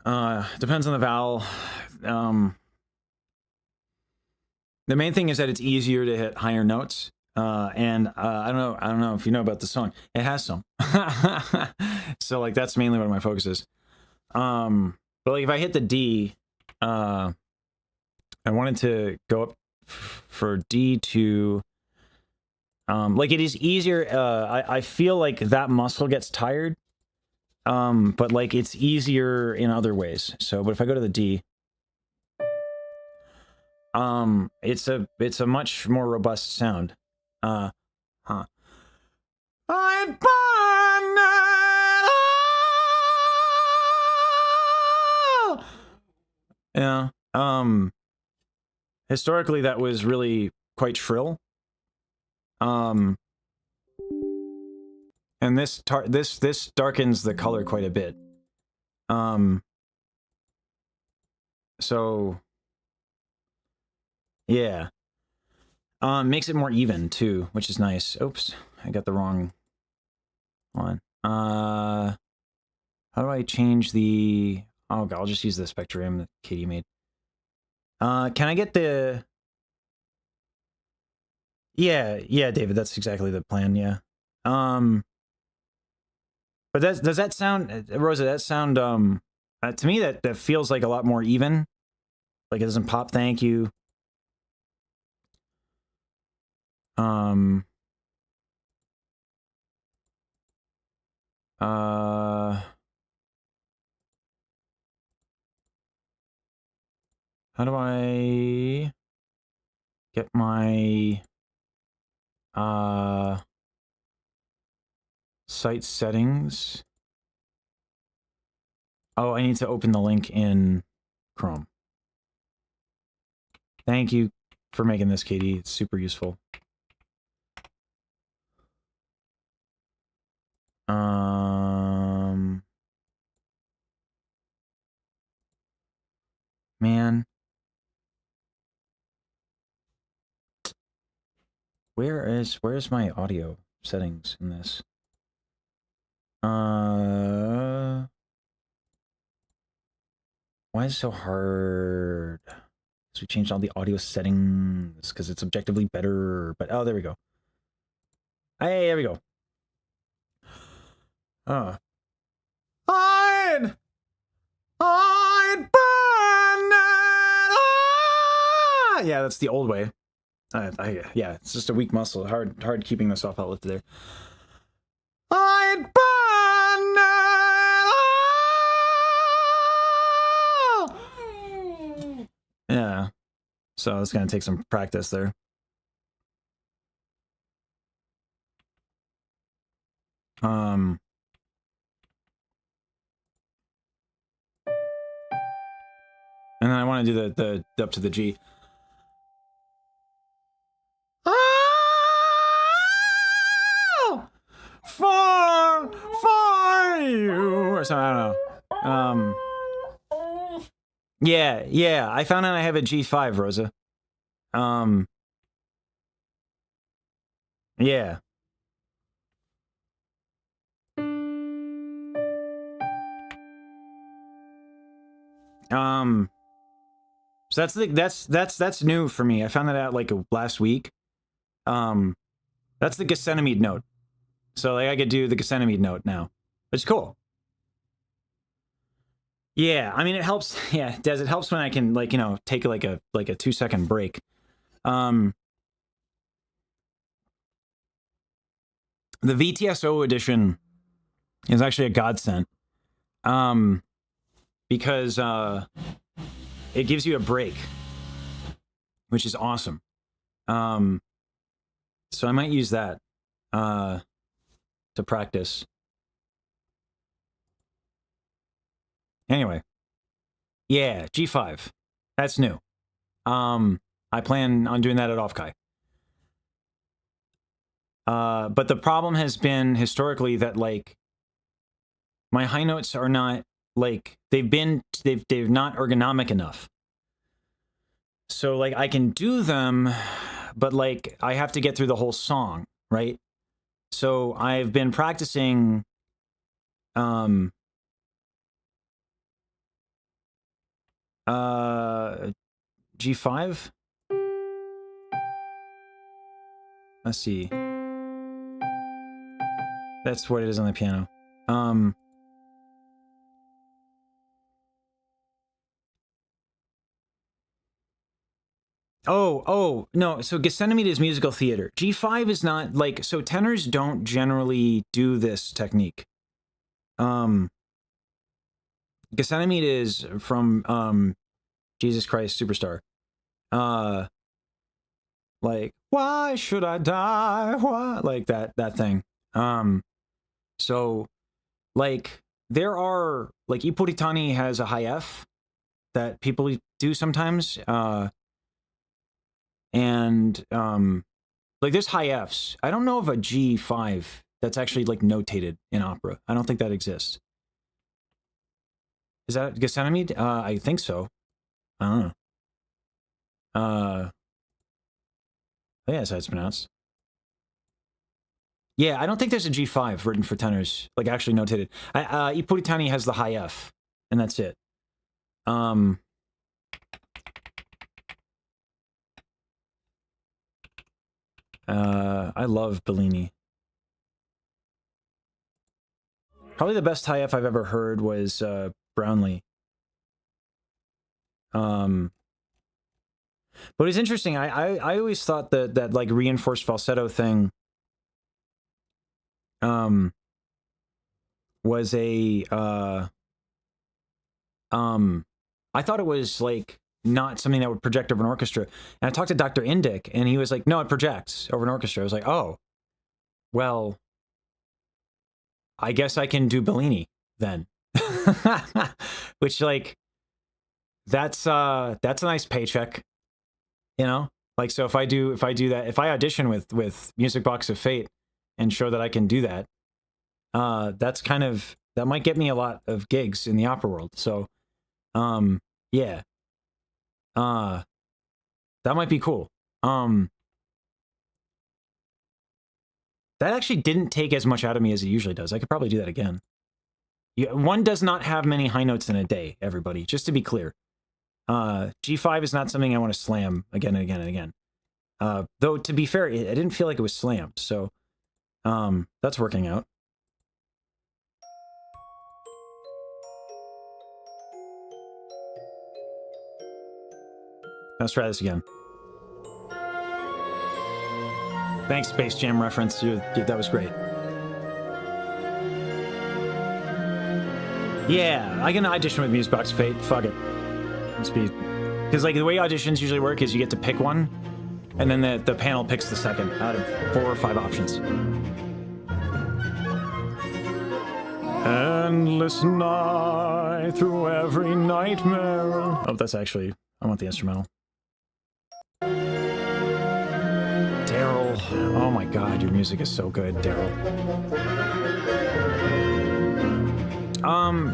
Speaker 1: Depends on the vowel. The main thing is that it's easier to hit higher notes. And I don't know if you know about the song. It has some. So like that's mainly what my focus is. But like if I hit the D, I wanted to go up for D to like it is easier. I feel like that muscle gets tired. But like it's easier in other ways. So but if I go to the D, it's a much more robust sound. Huh. I'd burn it all. Yeah. Historically that was really quite shrill. And this darkens the color quite a bit. So yeah. Makes it more even too, which is nice. Oops, I got the wrong one. How do I change the? Oh god, I'll just use the spectrum that Katie made. Can I get the? Yeah, David, that's exactly the plan. Yeah. But does that sound, Rosa? That sound to me that feels like a lot more even. Like it doesn't pop. Thank you. How do I get my site settings? Oh, I need to open the link in Chrome. Thank you for making this, Katie. It's super useful. Man. Where's my audio settings in this? Why is it so hard? So we changed all the audio settings because it's objectively better, but oh, there we go. Hey, there we go. I'd burn it. Yeah, that's the old way. Yeah, it's just a weak muscle. Hard keeping the soft outlet there. I'd burn it. Yeah. So it's gonna take some practice there. And then I want to do the up to the G. For you or something, I don't know. Yeah, I found out I have a G5, Rosa. Yeah. So that's new for me. I found that out like last week. That's the Gethsemane note. So like I could do the Gethsemane note now. It's cool. Yeah, I mean it helps. Yeah, it does. It helps when I can like, you know, take like a 2-second break. The VTSO edition is actually a godsend. Because it gives you a break, which is awesome. So I might use that to practice. Anyway, yeah, G5. That's new. I plan on doing that at Offkai. But the problem has been historically that like my high notes are not like they've not ergonomic enough. So like I can do them, but like I have to get through the whole song, right? So I've been practicing G5. Let's see. That's what it is on the piano. Oh, no. So Gethsemane is musical theater. G5 is not like, so tenors don't generally do this technique. Gethsemane is from Jesus Christ Superstar. Like, why should I die? Why? Like that thing. So like there are, like, I Puritani has a high F that people do sometimes. And like there's high Fs. I don't know of a G5 that's actually like notated in opera. I don't think that exists. Is that Gethsemane? I think so. I don't know. Yeah, that's how it's pronounced. Yeah, I don't think there's a G5 written for tenors, like actually notated. I Puritani has the high F, and that's it. I love Bellini. Probably the best high F I've ever heard was Brownlee. But it's interesting. I always thought that like reinforced falsetto thing was a I thought it was like not something that would project over an orchestra. And I talked to Dr. Indick, and he was like, no, it projects over an orchestra. I was like, oh, well, I guess I can do Bellini then. Which, like, that's a nice paycheck, you know? Like, so if I do that, if I audition with Music Box of Fate and show that I can do that, that's kind of, that might get me a lot of gigs in the opera world. So, yeah. That might be cool. That actually didn't take as much out of me as it usually does. I could probably do that again. One does not have many high notes in a day, everybody, just to be clear. G5 is not something I want to slam again and again and again. Though, to be fair, I didn't feel like it was slammed, so that's working out. Let's try this again. Thanks, Space Jam reference. That was great. Yeah, I can audition with Music Box of Fate. Fuck it. Let's be... Because, like, the way auditions usually work is you get to pick one, and then the panel picks the second out of 4 or 5 options. Endless night through every nightmare. Oh, that's actually... I want the instrumental. Daryl. Oh my god, your music is so good, Daryl.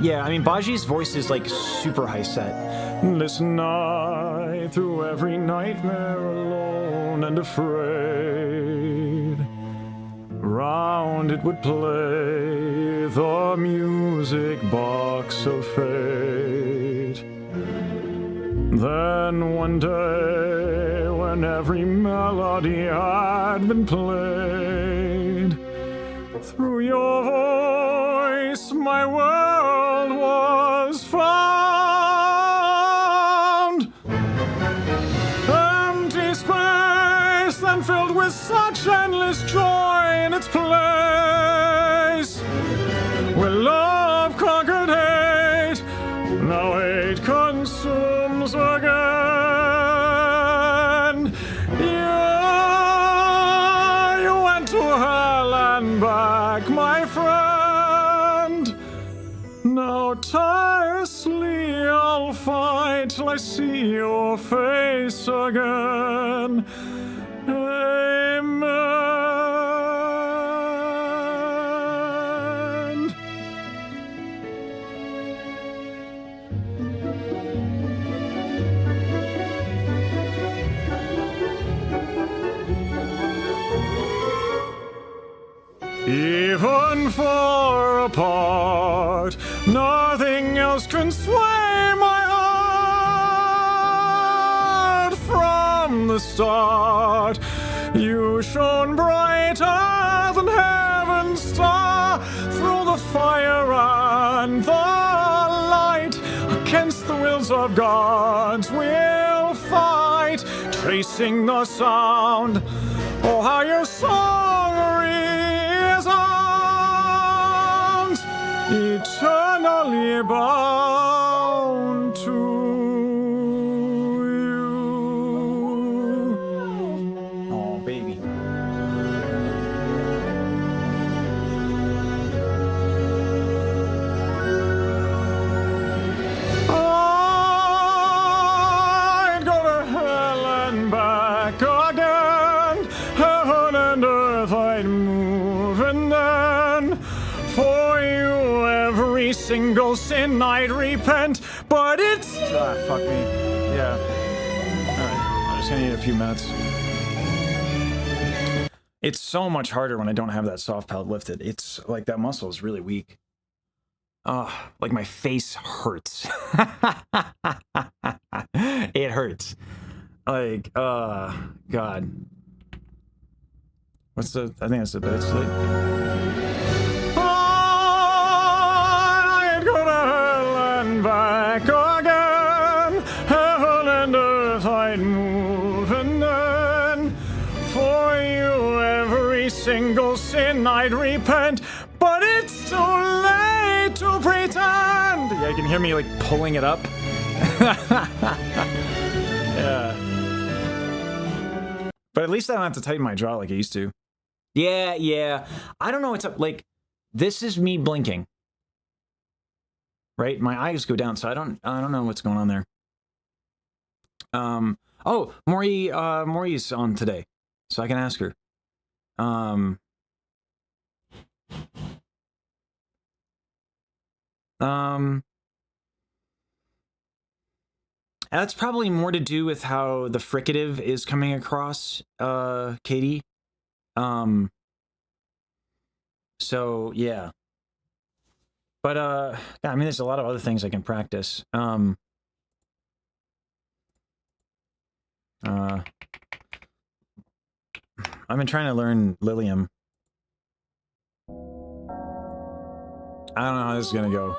Speaker 1: Yeah, I mean, Baji's voice is, like, super high set. Listen I through every nightmare alone and afraid. Round it would play the music box of fate. Then one day, when every melody had been played, through your voice my world was found. Empty space, then filled with such endless joy in its place, where love conquered hate, now hate consumes again. You went to hell and back, my friend. Now tirelessly I'll fight till I see your face again. Amen. far apart. Nothing else can sway my heart. From the start, you shone brighter than heaven's star. Through the fire and the light, against the wills of gods we'll fight, tracing the sound. Oh, how your song resounds, eternally bound to you. Oh, baby. I'd go to hell and back again. Heaven and earth I'd move, and then for you every single sin I'd repent. But it's fuck me. Yeah. Alright. I'm just gonna need a few minutes. It's so much harder when I don't have that soft palate lifted. It's like that muscle is really weak. Like my face hurts. It hurts. Like, God. What's the, I think that's the best sleep. I'd go to hell and back again. Heaven and earth I'd move, and then for you every single sin I'd repent. But it's too late to pretend. Yeah, you can hear me like pulling it up. Yeah. But at least I don't have to tighten my jaw like I used to. Yeah. I don't know what's up. Like, this is me blinking. Right? My eyes go down, so I don't know what's going on there. Oh, Maury's on today, so I can ask her. That's probably more to do with how the fricative is coming across, Katie. So yeah. But yeah, I mean, there's a lot of other things I can practice. I've been trying to learn Lilium. I don't know how this is gonna go.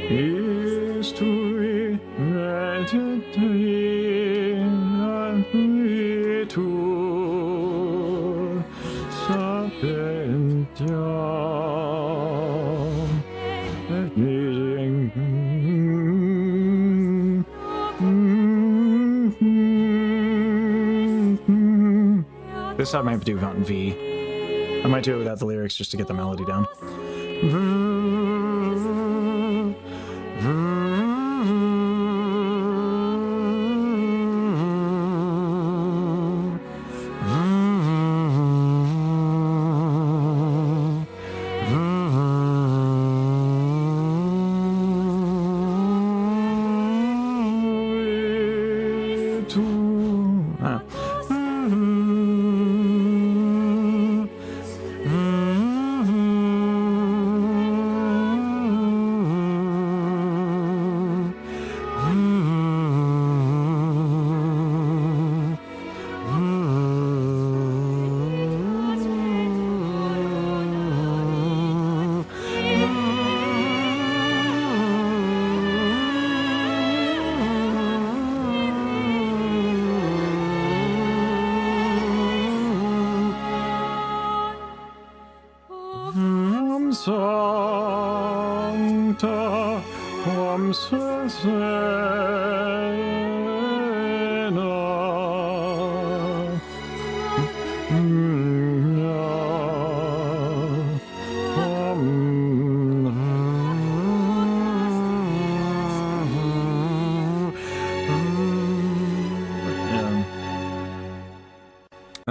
Speaker 1: History, this I might do Fountain V. I might do it without the lyrics just to get the melody down.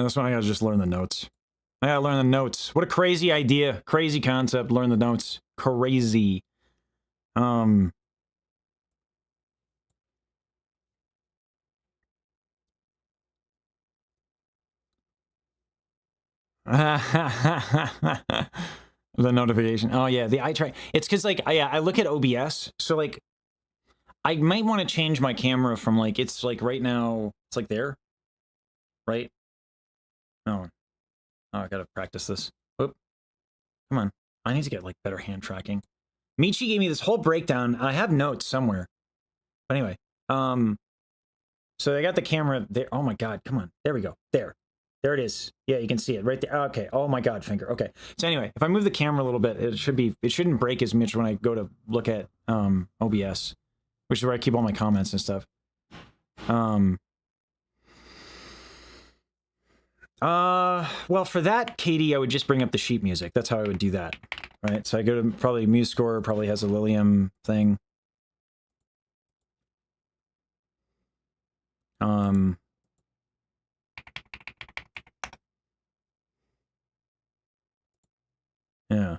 Speaker 1: This one I gotta just learn the notes. I gotta learn the notes. What a crazy idea. Crazy concept. Learn the notes. Crazy. The notification. Oh yeah, the eye track. It's because like I look at OBS, so like I might want to change my camera from like it's like right now it's like there, right? No, oh I gotta practice this. Whoop, come on! I need to get like better hand tracking. Michi gave me this whole breakdown. I have notes somewhere, but anyway, so I got the camera there. Oh my god, come on! There we go. There it is. Yeah, you can see it right there. Okay. Oh my god, finger. Okay. So anyway, if I move the camera a little bit, it shouldn't break as much when I go to look at OBS, which is where I keep all my comments and stuff. Well, for that, Katie, I would just bring up the sheet music. That's how I would do that. Right? So I go to probably MuseScore, probably has a Lilium thing. Yeah.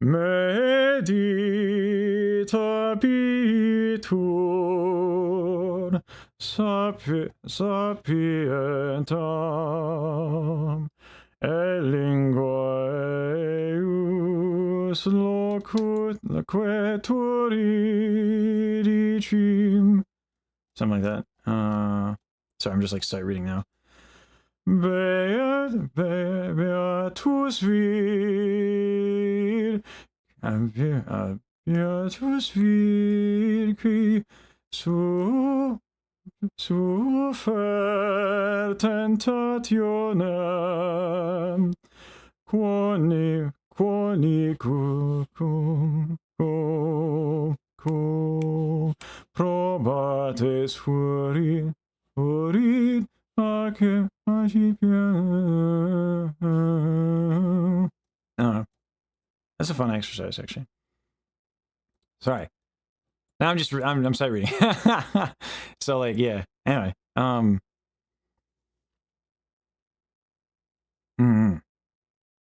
Speaker 1: Meditabitur sapientam elingueus loqueturi dicim. Something like that. Sorry, I'm just like start reading now. Beatus vir, beatus vir, qui suffer tentationem, quonicucum probates furit, that's a fun exercise, actually. Sorry. Now I'm sight reading. So like, yeah. Anyway,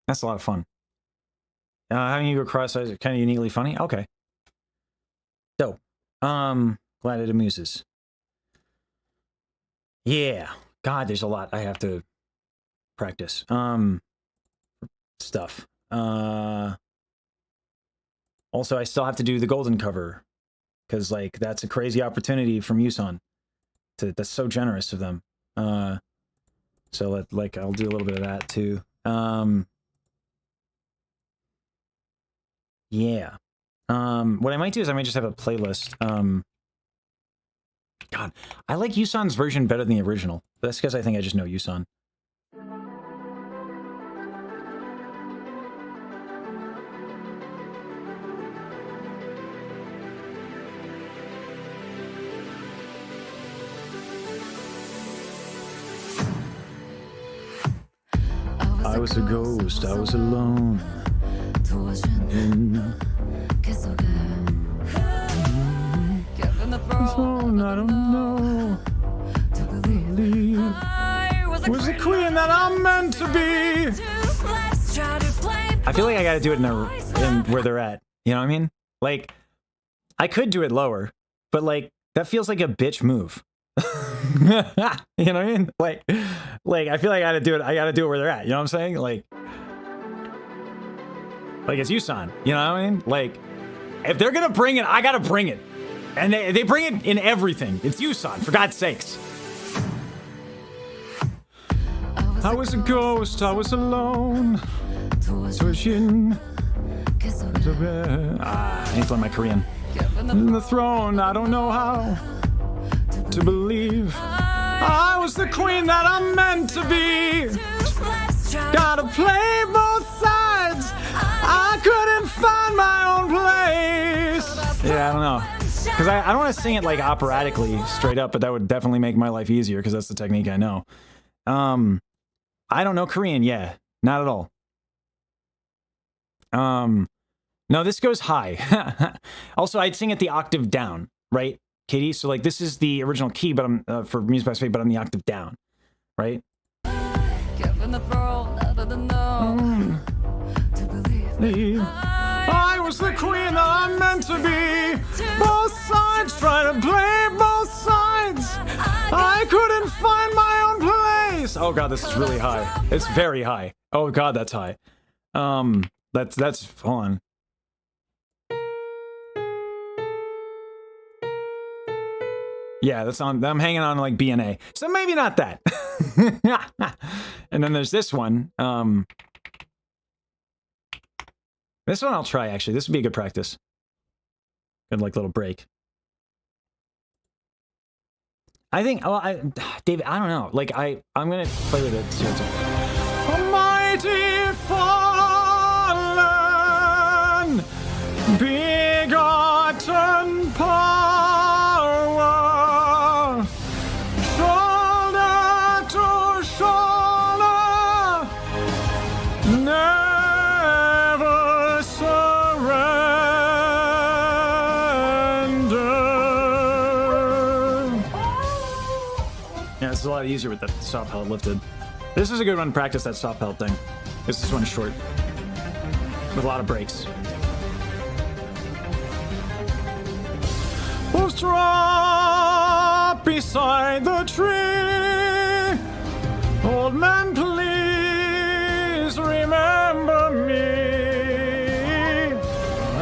Speaker 1: that's a lot of fun. Having you go cross-eyes is kind of uniquely funny. Okay. Dope. Glad it amuses. Yeah. God, there's a lot I have to practice. Stuff. Also, I still have to do the golden cover because, like, that's a crazy opportunity from Yusan. That's so generous of them. So, I'll do a little bit of that too. Yeah. What I might do is I might just have a playlist. God, I like Yusan's version better than the original. That's because I think I just know Yusan. I was a ghost, I was alone. I don't know. Was the queen that I'm meant to be? I feel like I gotta do it in where they're at. You know what I mean? Like, I could do it lower, but like that feels like a bitch move. You know what I mean? Like I feel like I gotta do it. I gotta do it where they're at. You know what I'm saying? Like it's Yusan. You know what I mean? Like, if they're gonna bring it, I gotta bring it. And they bring it in everything. It's Yusan, for God's sakes. I was a ghost, I was alone. Swishing. I need to learn my Korean. In the throne, I don't know how to believe. I was the queen that I'm meant to be. Gotta play both sides. I couldn't find my own place. Yeah, I don't know. Because I don't want to sing it like operatically straight up, but that would definitely make my life easier because that's the technique I know. I don't know Korean. Yeah, not at all. No, this goes high. Also, I'd sing it the octave down, right, Katie? So like this is the original key, but I'm for Music by Fate, but I'm the octave down, right? Given the throne, I don't know. I was the queen that I'm meant to be. Both sides try to play both sides. I couldn't find my own place. this? Oh god, this is really high. It's very high. Oh god, that's high. That's hold on. Yeah, that's on. I'm hanging on like B and A. So maybe not that. And then there's this one. This one I'll try actually. This would be a good practice. Good like little break. I think. Oh, David. I don't know. Like I'm gonna play with it. See what's up. Almighty fallen, begotten power, shoulder to shoulder, never surrender. Yeah, it's a lot easier with the soft pellet lifted. This is a good one to practice that soft pellet thing. This one's short, with a lot of breaks. We'll drop beside the tree. Old man, please remember me. I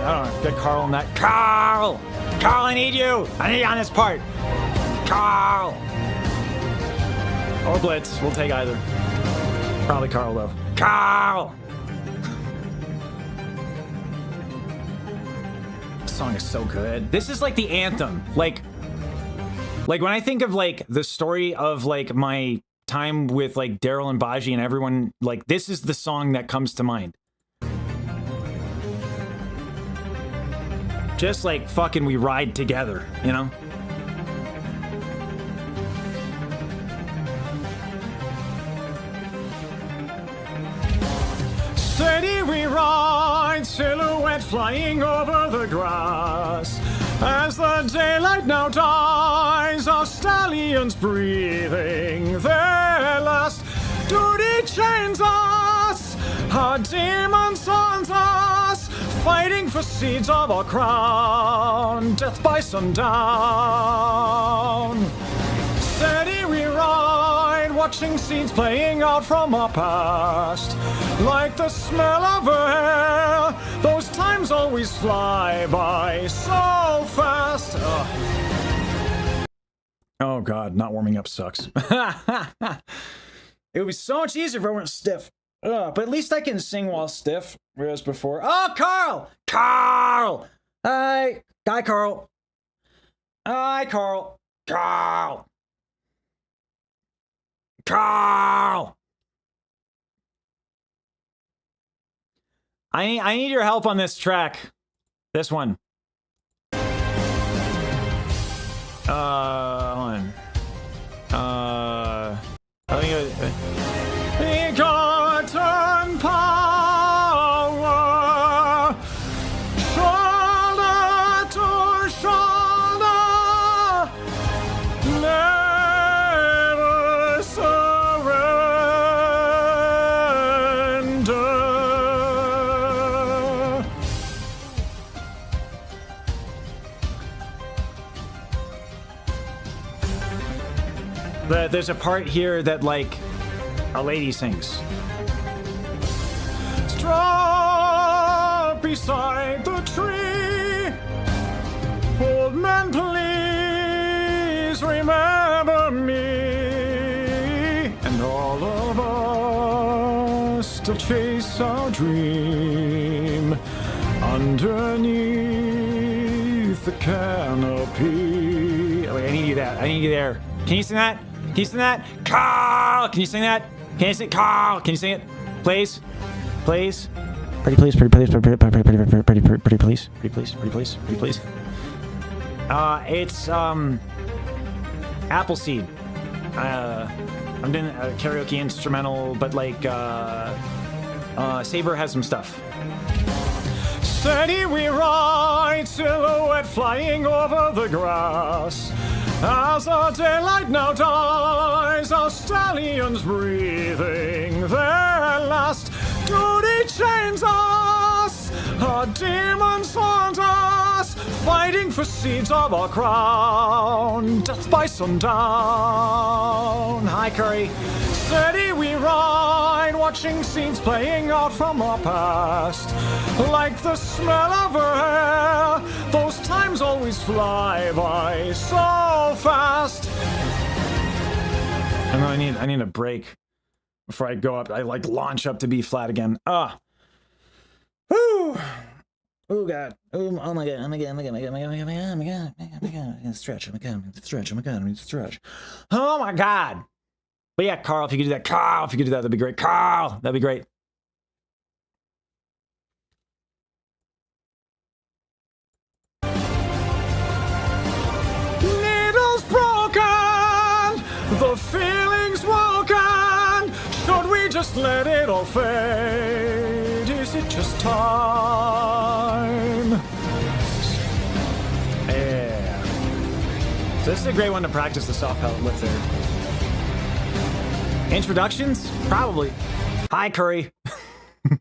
Speaker 1: don't know, get Carl on that. Carl! Carl, I need you! I need you on this part. Carl! Or Blitz, we'll take either. Probably Carl though. Carl! This song is so good. This is like the anthem. Like when I think of like the story of like my time with like Daryl and Baji and everyone, like this is the song that comes to mind. Just like fucking we ride together, you know? Steady we ride, silhouette flying over the grass. As the daylight now dies, our stallions breathing their last. Duty chains us, our demons haunt us, fighting for seeds of our crown, death by sundown. Steady we ride, watching seeds playing out from our past. Like the smell of air, those times always fly by so fast. Oh god, not warming up sucks. It would be so much easier if I weren't stiff. But at least I can sing while stiff, whereas before... Oh, Carl! Carl! Hi, Carl. Hi, Carl. Carl! Carl! I need your help on this track. This one. Hold on. I think it was... Begotten power, shoulder to shoulder, never surrender. There's a part here that, like, a lady sings. Straw beside the tree. Old man, please remember me. And all of us to chase our dream underneath the canopy. Oh, wait, I need you that. I need you there. Can you sing that? Can you sing that? Carl! Can you sing that? Can you sing Carl? Can you sing it? Please? Please? Pretty please, pretty please, pretty please, pretty please, pretty please, pretty please. It's Appleseed. I'm doing a karaoke instrumental, but like Saber has some stuff. Steady we ride, silhouette flying over the grass. As the daylight now dies, our stallions breathing their last. Duty chains us, our demons haunt us, fight fighting for seeds of our crown. Death by sundown. Hi, Curry. Steady we ride, watching scenes playing out from our past. Like the smell of her hair, those times always fly by so fast. And then I need a break before I go up. I like launch up to B flat again. Whoo! Oh god. Oh my god. Oh my god. Oh my god. Oh my god. Oh my god. Oh my god. Oh my god. Oh my god. I'm gonna stretch. Oh my god. I'm gonna stretch. Oh my god. I'm gonna stretch. Oh my god. But yeah, Carl, if you could do that. Carl, if you could do that, that'd be great. Carl, that'd be great. Needles broken, the feelings woken. Should we just let it all fade? Is it just time? Yeah. So this is a great one to practice the soft pellet lift there. Introductions? Probably. Hi, Curry.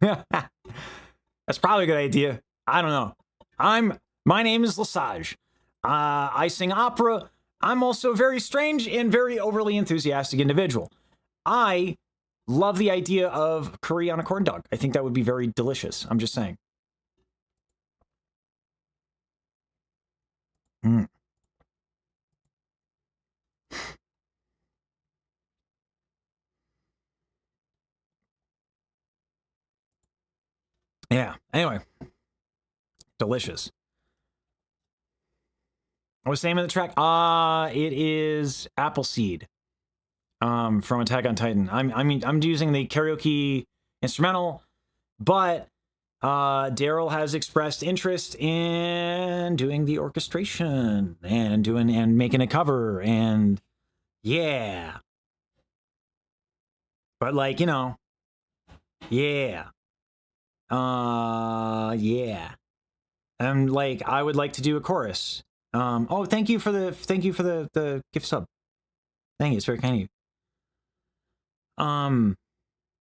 Speaker 1: That's probably a good idea. I don't know. My name is Lesage. I sing opera. I'm also a very strange and very overly enthusiastic individual. I love the idea of curry on a corn dog. I think that would be very delicious. I'm just saying. Yeah, anyway. Delicious. What's the name of the track? It is Appleseed. From Attack on Titan. I'm using the karaoke instrumental, but Daryl has expressed interest in doing the orchestration and making a cover, and yeah. But like, you know, yeah. Yeah. And like, I would like to do a chorus. Oh, thank you for the gift sub. Thank you, it's very kind of you.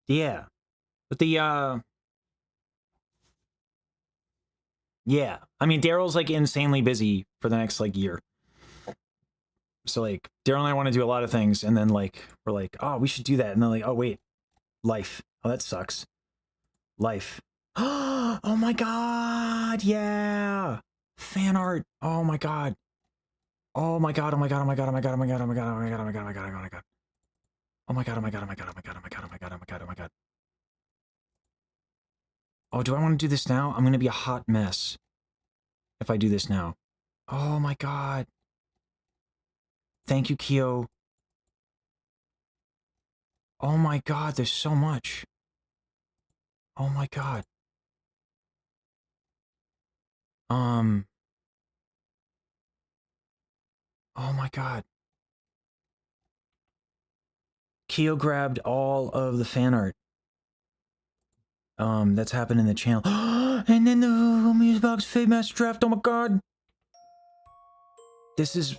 Speaker 1: Yeah. But the yeah. I mean, Daryl's like insanely busy for the next like year. So like Daryl and I want to do a lot of things, and then like we're like, oh, we should do that, and then like, oh wait, life. Oh, that sucks. Life. Oh my god, yeah. Fan art. Oh my god. Oh my god, oh my god, oh my god, oh my god, oh my god, oh my god, oh my god, oh my god, oh my god, oh my god. Oh my god, oh my god, oh my god, oh my god, oh my god, oh my god, oh my god, oh my god. Oh, do I want to do this now? I'm gonna be a hot mess if I do this now. Oh my god. Thank you, Kyo. Oh my god, there's so much. Oh my god. Oh my god. Kyo grabbed all of the fan art. That's happened in the channel. And then the music box Fade Master Draft. Oh my god. This is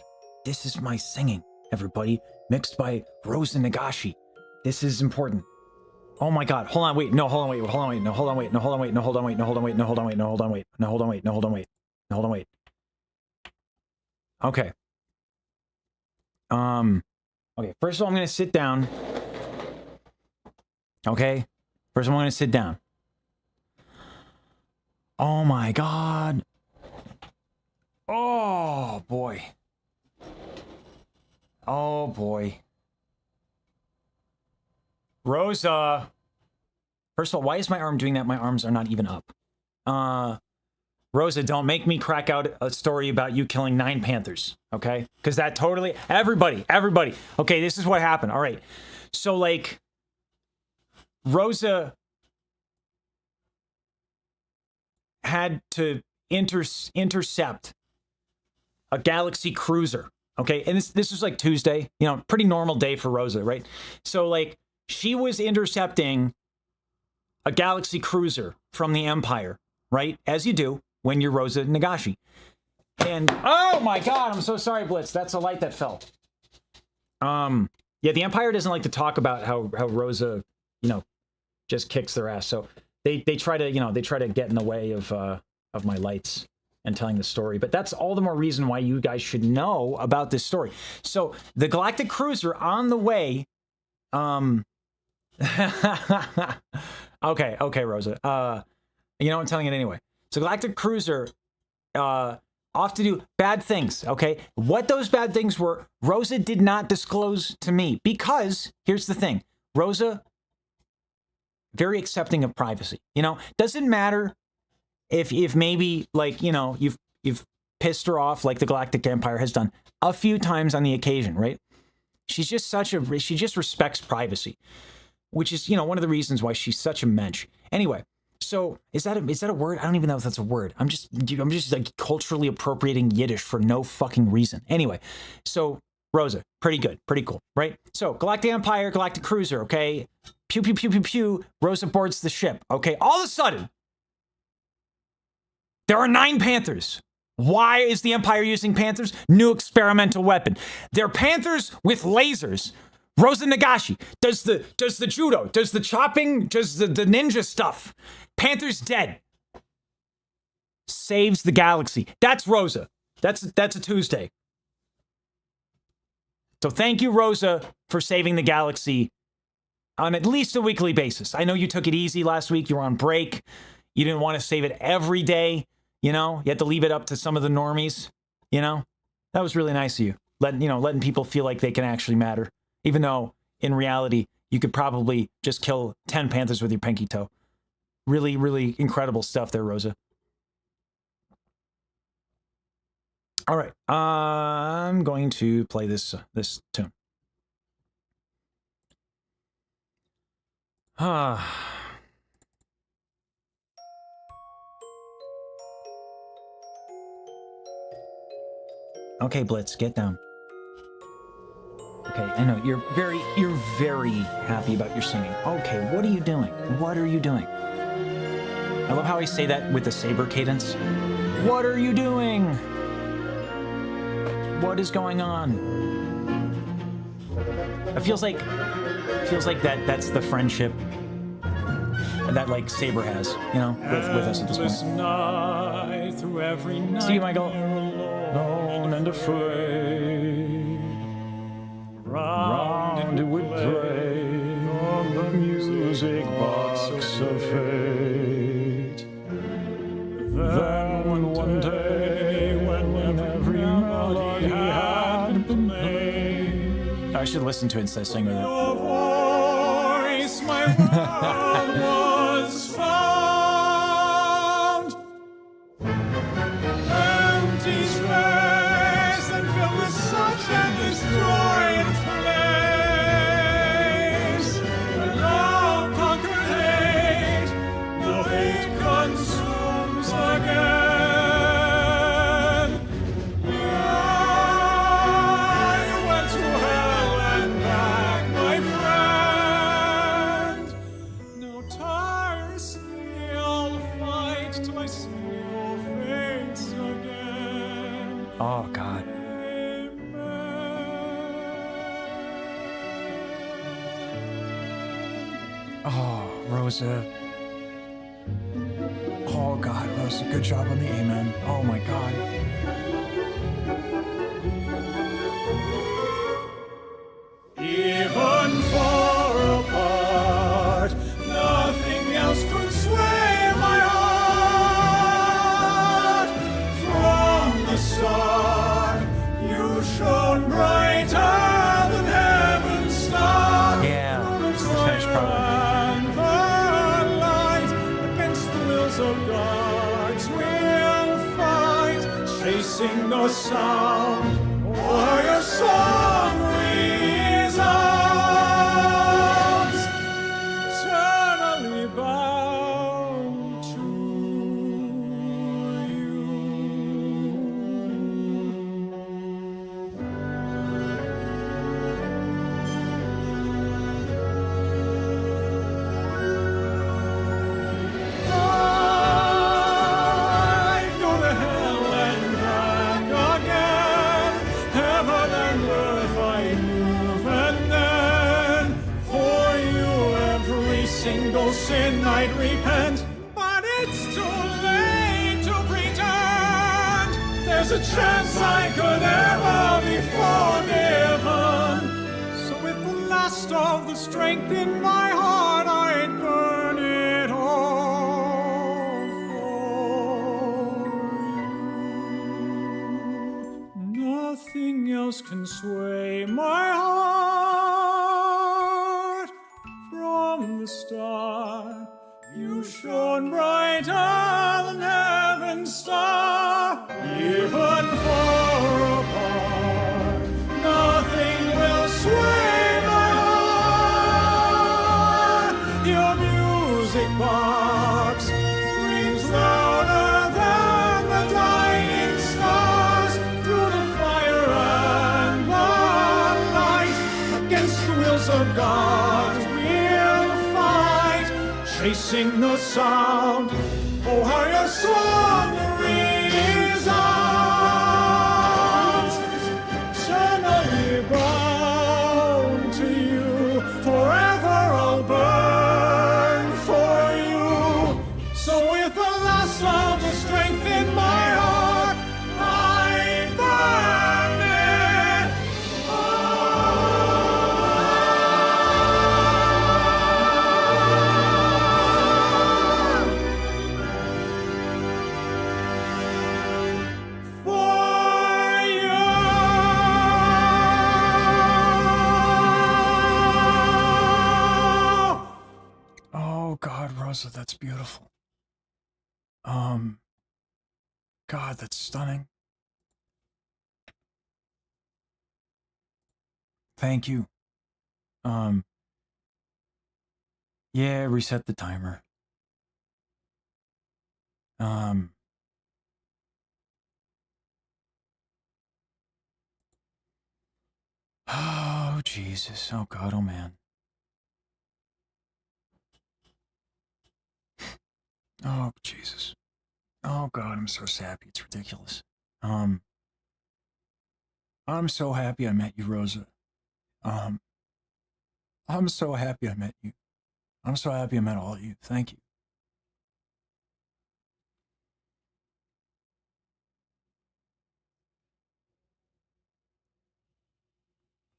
Speaker 1: my singing, everybody. Mixed by Rosa Nagashi. This is important. Oh my god. Hold on, wait. No, hold on, wait. Hold on, wait. No, hold on, wait. No, hold on, wait. No, hold on, wait. No, hold on, wait. No, hold on, wait. No, hold on, wait. No, hold on, wait. No, hold on, wait. No, hold on, wait. Okay. Okay. First of all, I'm gonna sit down. Okay. First, I'm gonna sit down. Oh my god. Oh boy. Oh boy. Rosa. First of all, why is my arm doing that? My arms are not even up. Rosa, don't make me crack out a story about you killing 9 panthers, okay? Because that totally... Everybody. Okay, this is what happened. All right. So, like, Rosa had to intercept a Galaxy cruiser, okay? And this was, like, Tuesday. You know, pretty normal day for Rosa, right? So, like, she was intercepting a Galaxy cruiser from the Empire, right? As you do when you're Rosa Nagashi. And, oh my god, I'm so sorry, Blitz. That's a light that fell. Yeah, the Empire doesn't like to talk about how Rosa, you know, just kicks their ass. So they try to, you know, they try to get in the way of my lights and telling the story. But that's all the more reason why you guys should know about this story. So the Galactic Cruiser on the way. Okay, Rosa. You know, I'm telling it anyway. So Galactic Cruiser off to do bad things, okay? What those bad things were, Rosa did not disclose to me because, here's the thing, Rosa, very accepting of privacy. You know, doesn't matter if maybe, like, you know, you've pissed her off like the Galactic Empire has done a few times on the occasion, right? She's just she just respects privacy, which is, you know, one of the reasons why she's such a mensch. Anyway, so is that a word? I don't even know if that's a word. I'm just like culturally appropriating Yiddish for no fucking reason. Anyway, so Rosa, pretty good, pretty cool, right? So Galactic Empire, Galactic Cruiser, okay? Pew, pew, pew, pew, pew. Rosa boards the ship, okay? All of a sudden, there are 9 Panthers. Why is the Empire using Panthers? New experimental weapon. They're Panthers with lasers. Rosa Nagashi does the judo, does the chopping, does the ninja stuff. Panther's dead. Saves the galaxy. That's Rosa. That's a Tuesday. So thank you, Rosa, for saving the galaxy on at least a weekly basis. I know you took it easy last week. You were on break. You didn't want to save it every day. You know, you had to leave it up to some of the normies. You know, that was really nice of you. Letting people feel like they can actually matter. Even though, in reality, you could probably just kill 10 Panthers with your pinky toe. Really, really incredible stuff there, Rosa. All right, I'm going to play this tune. Okay, Blitz, get down. Okay, I know you're very happy about your singing. Okay, what are you doing? What are you doing? I love how I say that with the saber cadence. What are you doing? What is going on? It feels like that's the friendship that like Saber has, you know, with us at this point. Night, through every night, see you, Michael. Alone and afraid. Round it would play on the music box of fate. Then one day, when every melody had been made, I should listen to it instead of sing with it. Your voice, my world was found. Empty space and filled with such a destroyed place. When love conquered hate, now hate consumes again. I went to hell and back, my friend. Now tirelessly I'll fight till I see your face again. Oh, God. Oh, Rosa. Oh, God, Rosa, good job on the amen. Oh, my God. Even far apart, nothing else could sway my heart. From the start, you shone brighter than heaven's star. Yeah, this is the finished product. Of gods will fight, chasing the sound, or your song resounds, eternally bound to you. Sin I'd repent, but it's too late to pretend.
Speaker 2: there's a chance I could ever be forgiven. So with the last of the strength in my heart, I'd burn it all for you. Nothing else can sway my heart. From the start, you shone brighter than heaven's star. Even far apart, nothing will sway my heart. Your music box rings louder than the dying stars. Through the fire and the light, against the wills of God, we'll fight, chasing the sound. Oh, how your song resounds. Eternally bound to you, forever I'll burn for you. So with the last of the strength in my heart, I burn it for you.
Speaker 1: Oh God, Rosa, that's beautiful. God, that's stunning. Thank you. Yeah, reset the timer. Oh Jesus. Oh God, oh man. Oh Jesus. Oh God, I'm so happy. It's ridiculous. I'm so happy I met you, Rosa. I'm so happy I met you. I'm so happy I met all of you. Thank you.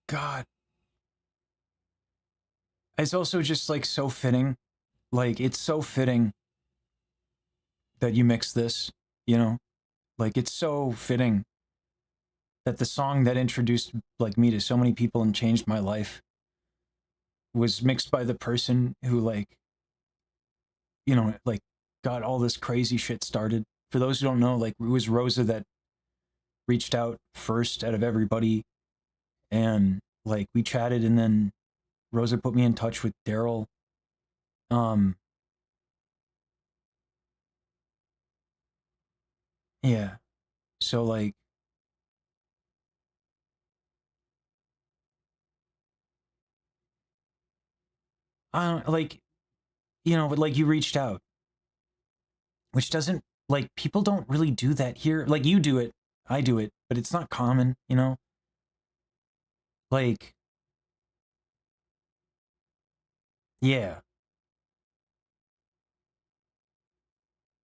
Speaker 1: God. It's also just like so fitting. Like it's so fitting that you mix this, you know? Like it's so fitting that the song that introduced like me to so many people and changed my life was mixed by the person who like, you know, like got all this crazy shit started. For those who don't know, like it was Rosa that reached out first out of everybody, and like we chatted, and then Rosa put me in touch with Daryl. Yeah. So like I don't like, you know, but like you reached out, which doesn't like people don't really do that here. Like you do it, I do it, but it's not common, you know? Like yeah.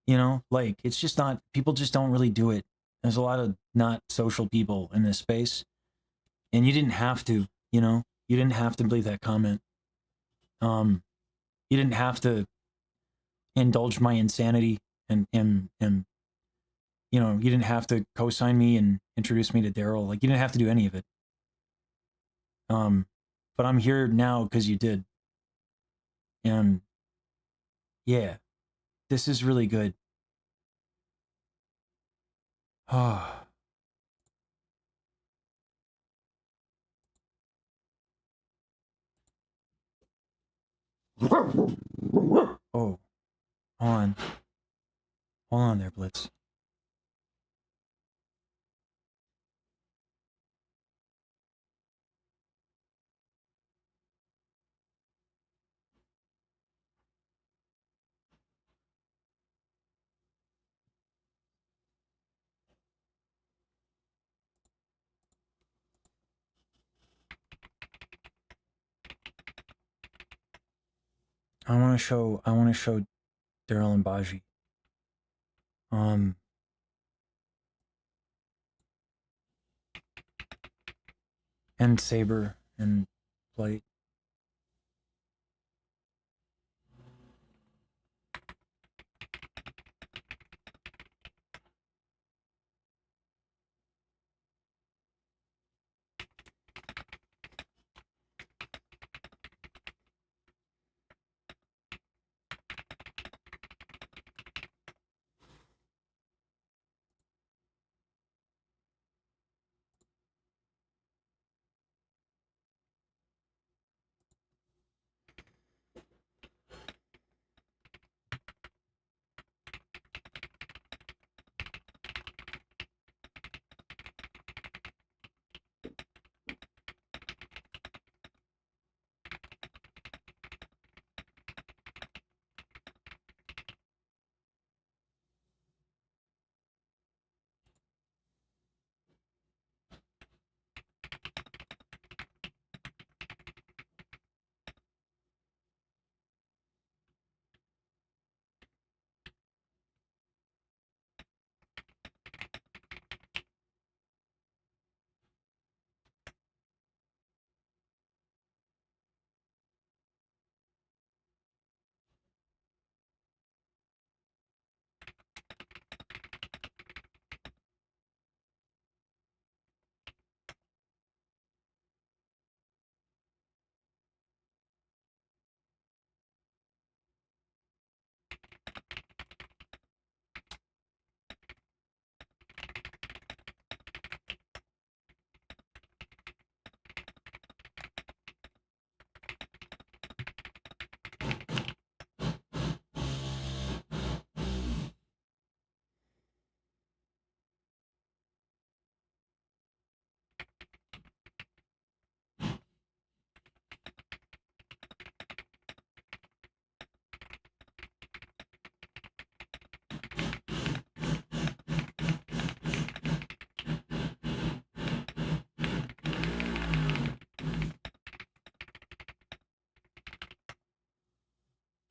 Speaker 1: You know, like it's just not, people just don't really do it. There's a lot of not social people in this space, and you didn't have to, you know, you didn't have to leave that comment. You didn't have to indulge my insanity and you know, you didn't have to co-sign me and introduce me to Daryl. Like you didn't have to do any of it. But I'm here now because you did. And yeah, this is really good. Oh. Oh, hold on. Hold on there, Blitz. I want to show Daryl and Baji. And saber and plate.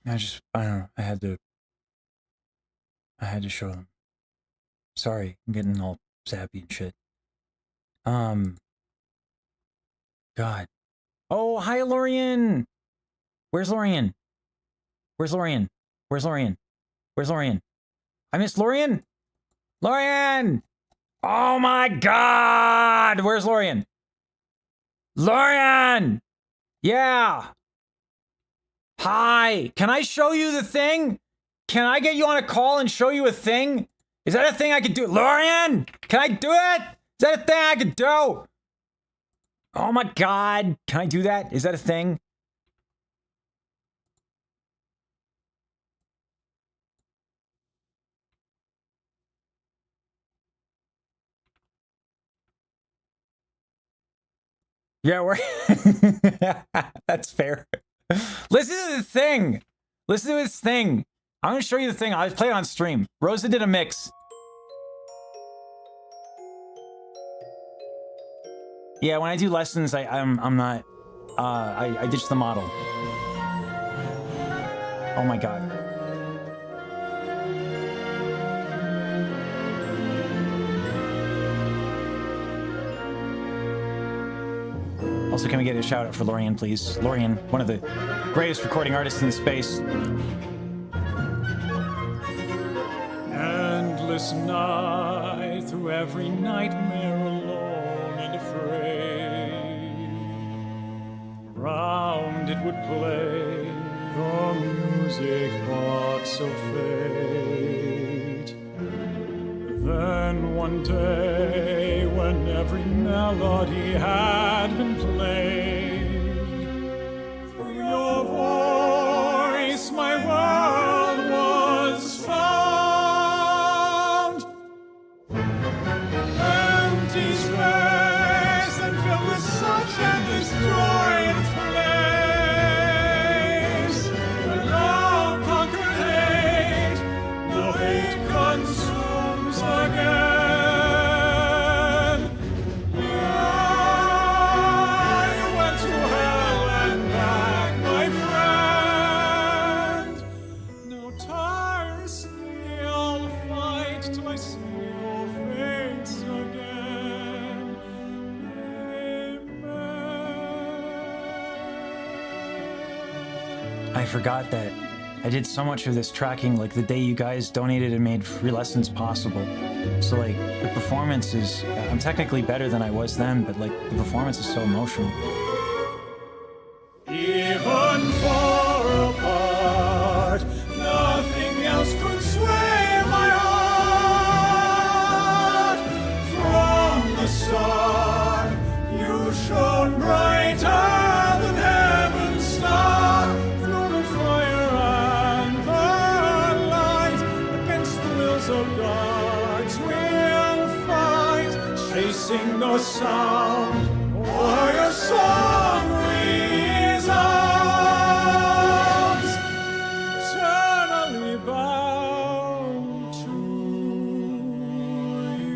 Speaker 1: I don't know, I had to show them. Sorry, I'm getting all sappy and shit. God. Oh, hi, Lorian! Where's Lorian? Where's Lorian? Where's Lorian? Where's Lorian? I missed Lorian? Lorian! Oh my God! Where's Lorian? Lorian! Yeah! Hi! Can I show you the thing? Can I get you on a call and show you a thing? Is that a thing I could do? Lorian! Can I do it? Is that a thing I could do? Oh my God! Can I do that? Is that a thing? Yeah, we're... That's fair. Listen to the thing. Listen to this thing. I'm going to show you the thing. I'll play it on stream. Rosa did a mix. Yeah, when I do lessons, I'm not... I ditch the model. Oh my God. Also, can we get a shout out for Lorian, please? Lorian, one of the greatest recording artists in the space.
Speaker 2: Endless night through every nightmare alone and afraid. Round it would play the music box of fate. Then one day, when every melody had been played, through your voice my world was found. Empty space and filled with such endless joy in its place. When love conquered hate, no hate consumes again. Amen.
Speaker 1: I forgot that I did so much of this tracking, like the day you guys donated and made free lessons possible. So like the performance is, I'm technically better than I was then, but like the performance is so emotional.
Speaker 2: Even far apart, nothing else could sway my heart. From the start, you shone brighter than heaven's star. Through the fire and the light, against the wills of gods we'll fight, chasing the sound. Oh, your song resounds, eternally bound to you.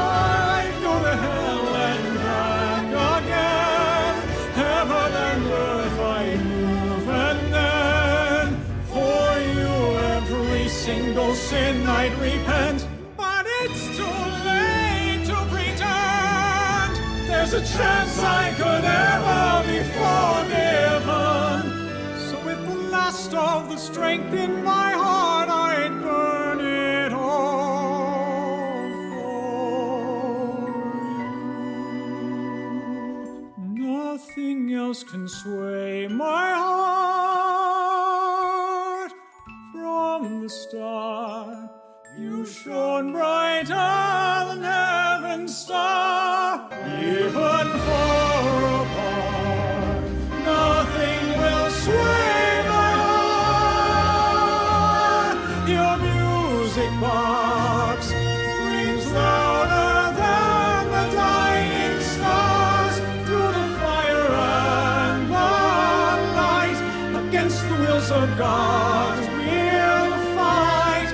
Speaker 2: I go to hell and back again, heaven and earth I move, and then for you every single sin I'd repent. But it's too late to pretend there's a chance I could ever be forgiven. So with the last of the strength in my heart, I'd burn it all for you. Nothing else can sway my heart. From the start, you shone brighter than heaven's star. Even far apart, nothing will sway my heart. Your music box rings louder than the dying stars. Through the fire and the light, against the wills of God we'll fight,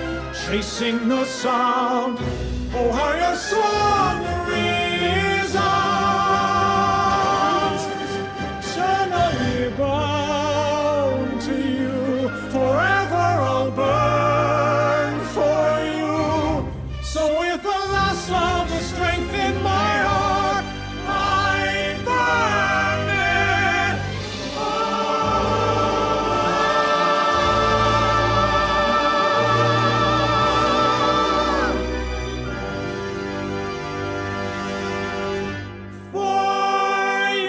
Speaker 2: chasing the sound. Oh, how your song resounds, eternally bound to you. Forever I'll burn for you. So with the last of the strength in my heart, I burn it for you.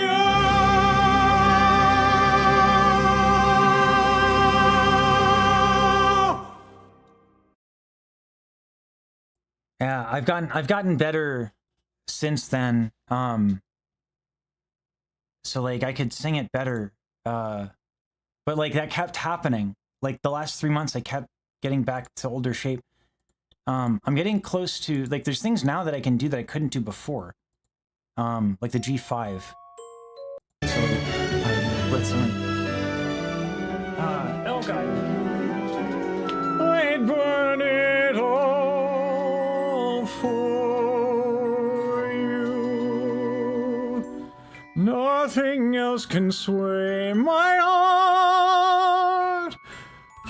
Speaker 1: Yeah, I've gotten better since then. So like I could sing it better. But like that kept happening. Like the last 3 months, I kept getting back to older shape. I'm getting close to, like, there's things now that I can do that I couldn't do before. Like the G5. So let's oh god. I'd burn it all for you. Nothing else can sway my heart.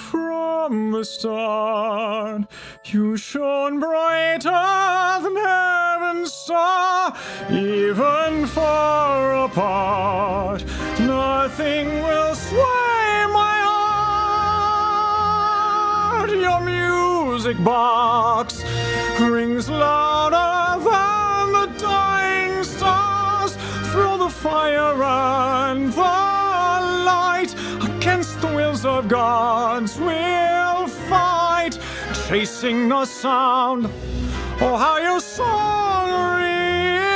Speaker 1: From the start, you shone brighter than heaven's star. Even far apart, nothing will sway my heart. Your music box rings louder than the dying stars. Through the fire and the light, against the wills of gods we'll fight, chasing the sound. Oh, how your song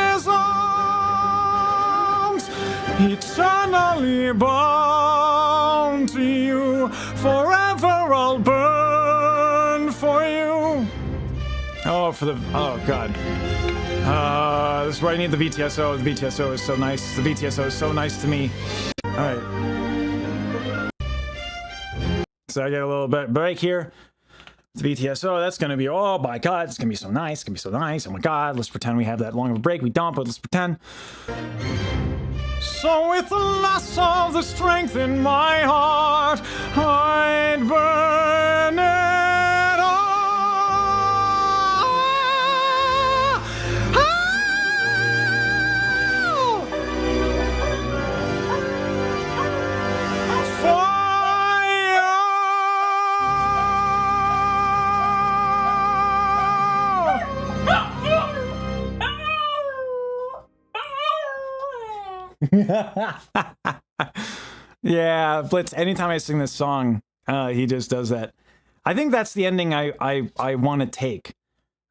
Speaker 1: resounds, eternally bound to you. Forever I'll burn for you. Oh, oh god. This is where I need the VTSO. The VTSO is so nice. The VTSO is so nice to me. Alright. So I get a little bit break here. The VTSO, that's gonna be, oh my god, it's gonna be so nice, it's gonna be so nice. Oh my god, let's pretend we have that long of a break. We don't, but let's pretend.
Speaker 2: So with the loss of the strength in my heart, I'd burn it
Speaker 1: Yeah, Blitz, anytime I sing this song, he just does that. I think that's the ending I want to take.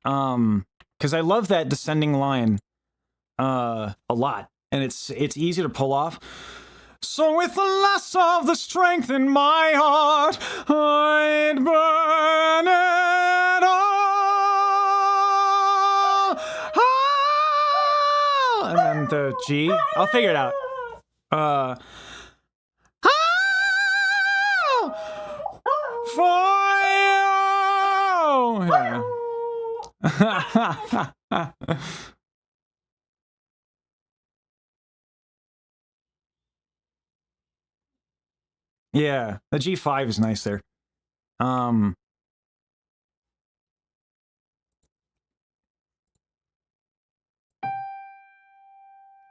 Speaker 1: Because I love that descending line a lot, and it's easy to pull off.
Speaker 2: So with the loss of the strength in my heart, I'd burn it all.
Speaker 1: And then the G, I'll figure it out. Yeah. Yeah, the G5 is nice there.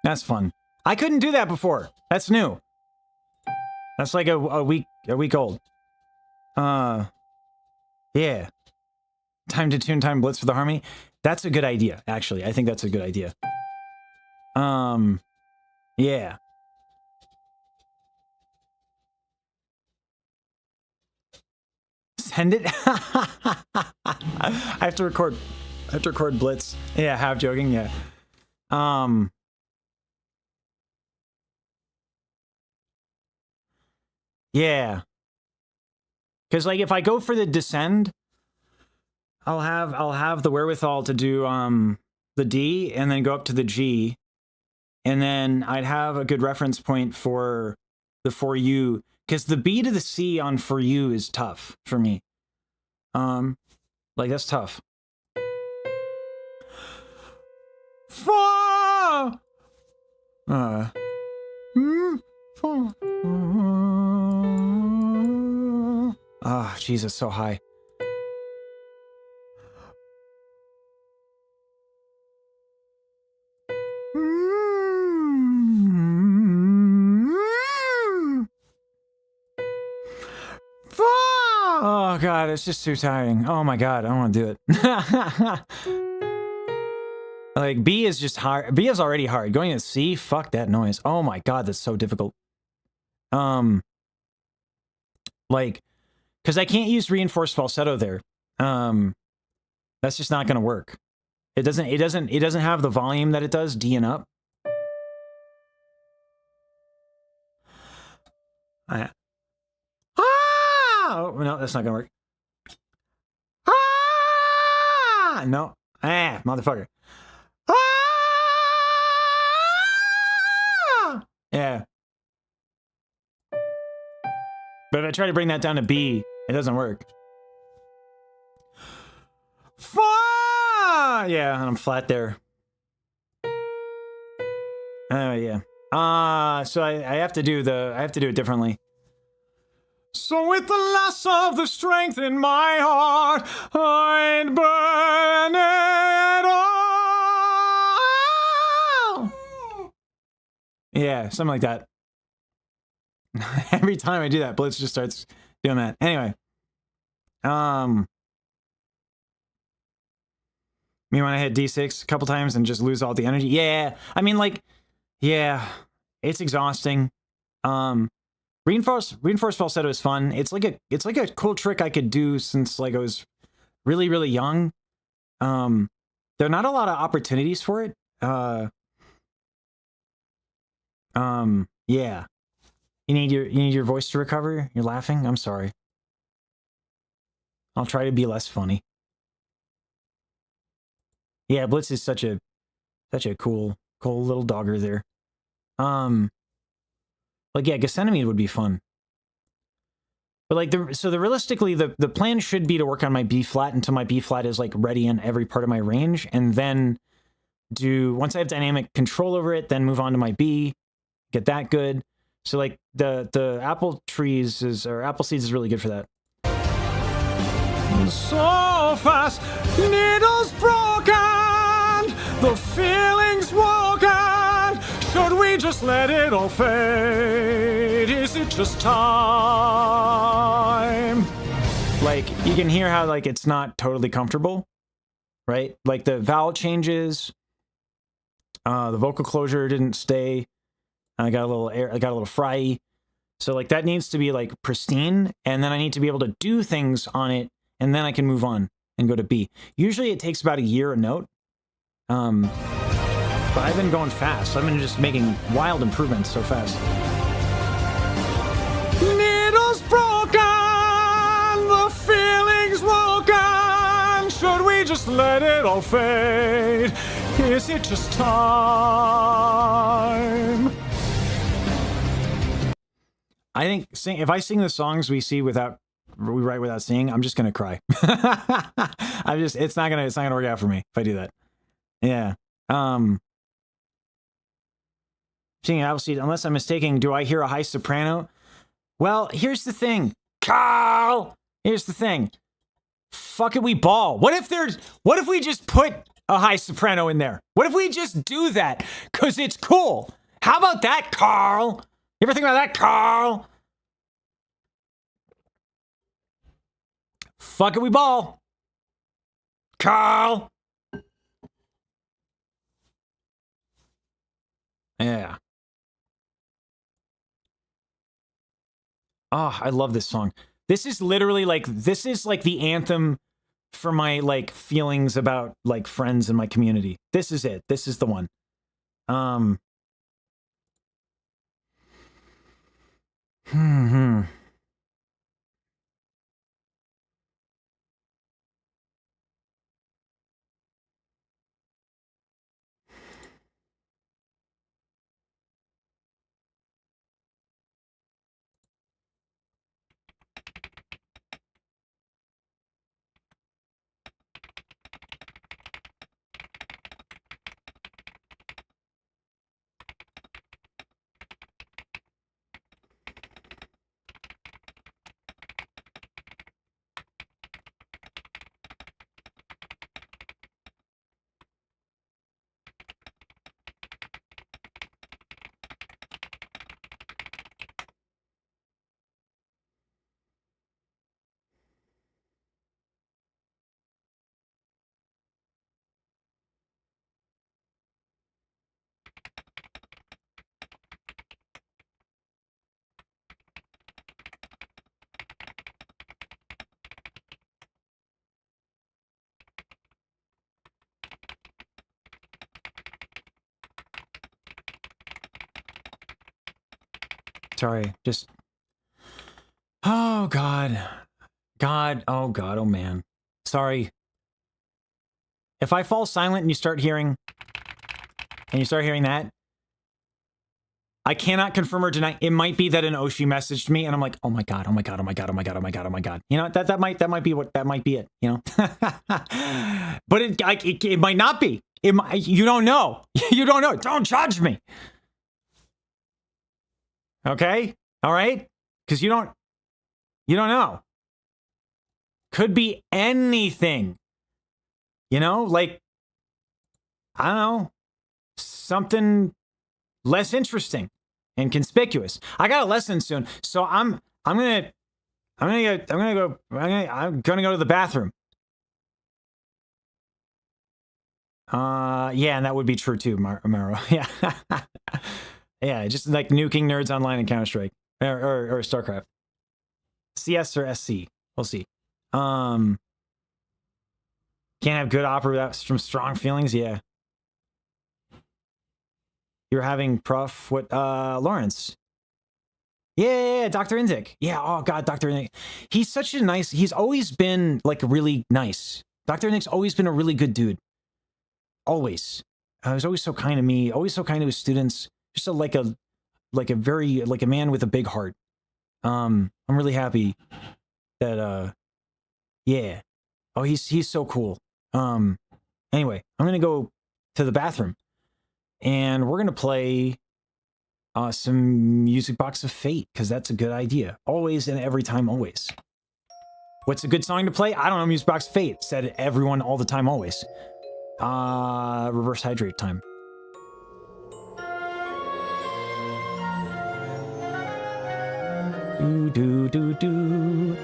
Speaker 1: That's fun. I couldn't do that before. That's new. That's like a week old. Yeah. Time to tune, time blitz for the harmony. That's a good idea, actually. I think that's a good idea. Yeah. Send it. I have to record blitz. Yeah, half joking, yeah. Yeah. Because like if I go for the descend, I'll have the wherewithal to do the D and then go up to the G, and then I'd have a good reference point for the For You, because the B to the C on For You is tough for me. Like that's tough. Oh, Jesus, so high. Oh God, it's just too tiring. Oh my God, I don't want to do it. Like B is just hard. B is already hard. Going to C, fuck that noise. Oh my God, that's so difficult. Like, because I can't use reinforced falsetto there. That's just not gonna work. It doesn't have the volume that it does D and up. Oh, no, that's not gonna work. No. Motherfucker. Yeah. But if I try to bring that down to B, it doesn't work. Yeah, and I'm flat there. Yeah. So I have to do it differently.
Speaker 2: So with the loss of the strength in my heart, I'd burn it all.
Speaker 1: Yeah, something like that. Every time I do that, Blitz just starts doing that. Anyway. Me when I hit D6 a couple times and just lose all the energy. Yeah. I mean, like, yeah, it's exhausting. Reinforced falsetto is fun. It's like a cool trick I could do since like I was really, really young. There are not a lot of opportunities for it. Yeah. You need your voice to recover? You're laughing? I'm sorry. I'll try to be less funny. Yeah, Blitz is such a cool little dogger there. Like yeah, Gethsemane would be fun. But like realistically the plan should be to work on my B flat until my B flat is like ready in every part of my range, and then once I have dynamic control over it, then move on to my B, get that good. So like the apple trees or apple seeds is really good for that.
Speaker 2: So fast, needles broken, the feelings woken. Should we just let it all fade? Is it just time?
Speaker 1: Like you can hear how like it's not totally comfortable, right? Like the vowel changes, the vocal closure didn't stay. I got a little air, I got a little fry. So like that needs to be like pristine, and then I need to be able to do things on it, and then I can move on and go to B. Usually it takes about a year a note. But I've been going fast. I've been just making wild improvements so fast.
Speaker 2: Needles broken, the feelings woken. Should we just let it all fade? Is it just time?
Speaker 1: I think if I sing the songs we write without singing, I'm just gonna cry. It's not gonna work out for me if I do that. Yeah. Singing Appleseed, unless I'm mistaken, do I hear a high soprano? Well, here's the thing, Carl. Here's the thing. Fuck it, we ball. What if we just put a high soprano in there? What if we just do that? Cause it's cool. How about that, Carl? You ever think about that, Carl? Fuck it, we ball. Carl. Yeah. Oh, I love this song. This is literally like, this is like the anthem for my like feelings about like friends in my community. This is it. This is the one. Sorry, just... Oh, God. God, oh, man. Sorry. If I fall silent and you start hearing that, I cannot confirm or deny. It might be that an Oshi messaged me and I'm like, oh my God, oh my God, oh my God, oh my God, oh my God, oh my God. You know, that might be it, you know? But it might not be. You don't know. You don't know. Don't judge me. Okay? All right? Because you don't know. Could be anything. You know, like, I don't know, something less interesting and conspicuous. I got a lesson soon, so I'm gonna go to the bathroom. Yeah, and that would be true too, Amaro. Yeah. Yeah, just like nuking nerds online in Counter-Strike or StarCraft. CS or SC. We'll see. Can't have good opera without some strong feelings. Yeah. You're having prof. What? Lawrence. Yeah, Dr. Inzik. Yeah. Oh God, Dr. Inzik. He's such a nice. He's always been like really nice. Dr. Inzik's always been a really good dude. Always. He was always so kind to me. Always so kind to his students. Just like a man with a big heart. I'm really happy that yeah. Oh, he's so cool. Anyway, I'm gonna go to the bathroom, and we're gonna play Some Music Box of Fate, because that's a good idea. Always and every time, always. What's a good song to play? I don't know, Music Box of Fate. Said everyone all the time, always. Reverse hydrate time. Do, do, do, do.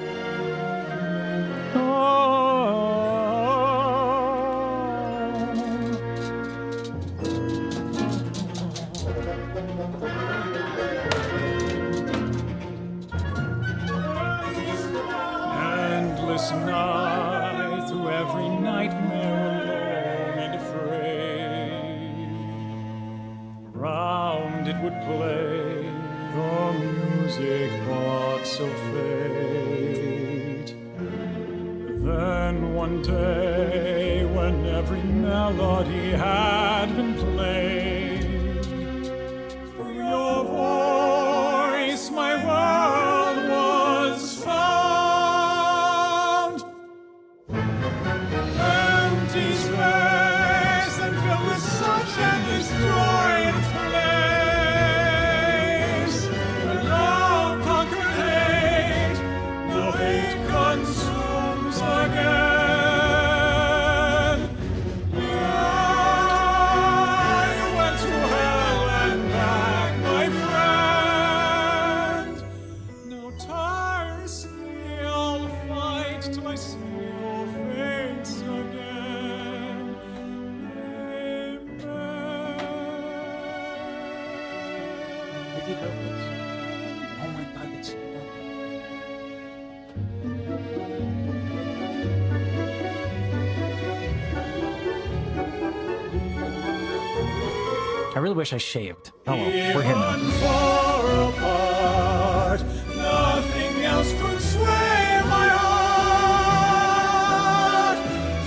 Speaker 2: Endless night through every nightmare alone and afraid. Round it would play the music box of fate. Then one day, when every melody had been played, through your voice my world was found. Empty space and filled with such endless joy and place. When love conquered hate, now hate consumes again. Yeah, you went to hell and back, my friend. Now tirelessly I'll fight till I see your face again.
Speaker 1: Oh my god, it's... I really wish I shaved. Oh well, we're here now.
Speaker 2: Even far apart, nothing else could sway my heart.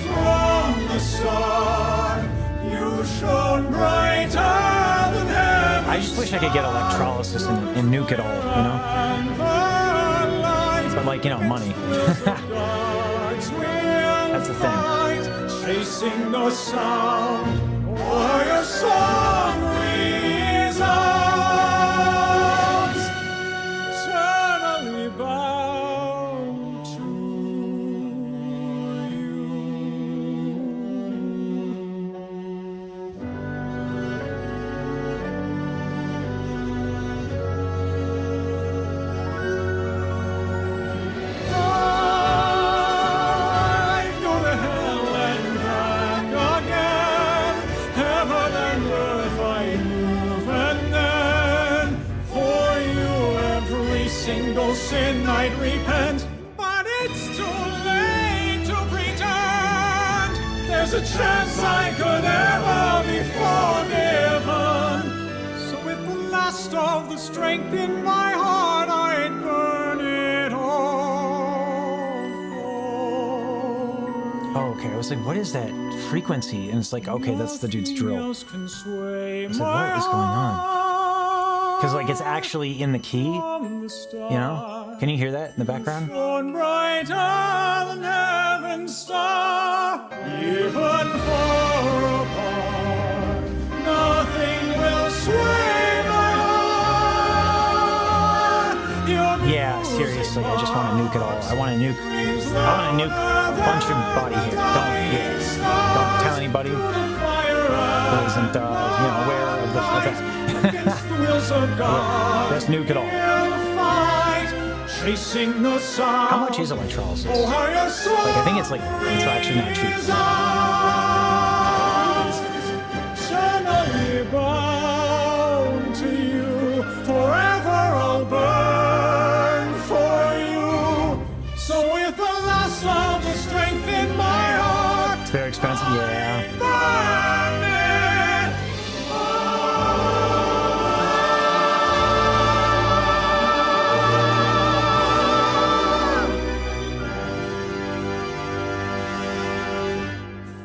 Speaker 2: From the start, you shone brighter than heaven.
Speaker 1: I just wish I could get electrolysis and nuke it all, you know? But like, you know, money. That's the thing.
Speaker 2: Chasing the sound, or your song resounds, eternally bound to you. I go to hell and back again, heaven and earth I move, and then for you every single sin I'd repent. But it's too late to pretend there's a chance I could ever be forgiven. So with the last of the strength in my heart, I'd burn it all for.
Speaker 1: Oh, okay. I was like, what is that frequency? And it's like, okay, that's the dude's drill. I was like, what is going on? Because like it's actually in the key, you know? Can you hear that in the background?
Speaker 2: Shone brighter than heaven's star, even far apart. Nothing will sway my heart.
Speaker 1: Yeah, seriously, I just want to nuke it all. I want to nuke a bunch of body hair. Don't tell anybody who isn't, aware of the effect. Let's nuke it all. How much is electrolysis? Like, I think it's actually not cheap.
Speaker 2: Eternally bound to you, forever I'll burn for you. So with the last of the strength in my heart,
Speaker 1: It's very expensive, yeah.
Speaker 2: burn it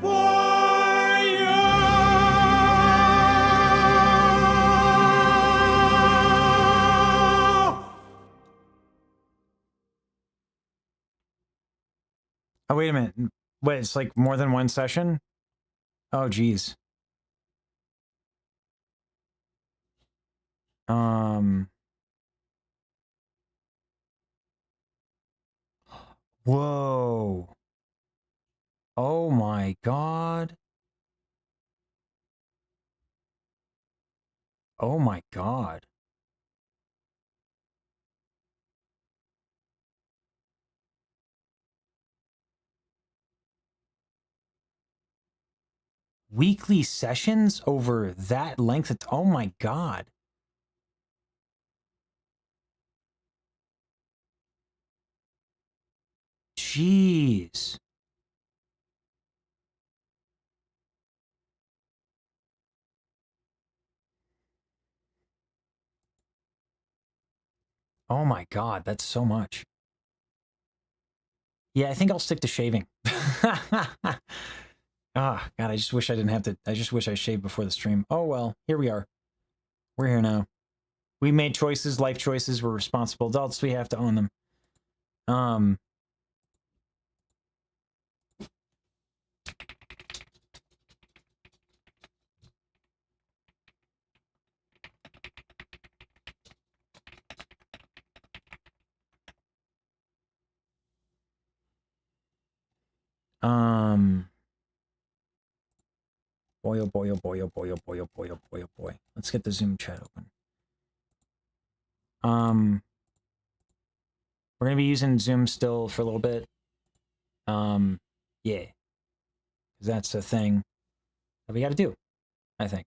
Speaker 2: for you.
Speaker 1: Oh, wait a minute. Wait, it's like more than one session? Oh, geez. Whoa. Oh my God. Oh my God. Weekly sessions over that length of oh my God. Jeez. Oh my God, that's so much. Yeah, I think I'll stick to shaving. Ah, God, I just wish I didn't have to. I just wish I shaved before the stream. Oh well, here we are. We're here now. We made choices, life choices. We're responsible adults. We have to own them. Boy, oh boy, oh boy, oh boy, oh boy, oh boy, oh boy, oh boy. Let's get the Zoom chat open. We're gonna be using Zoom still for a little bit. Yeah, because that's a thing that we got to do, I think.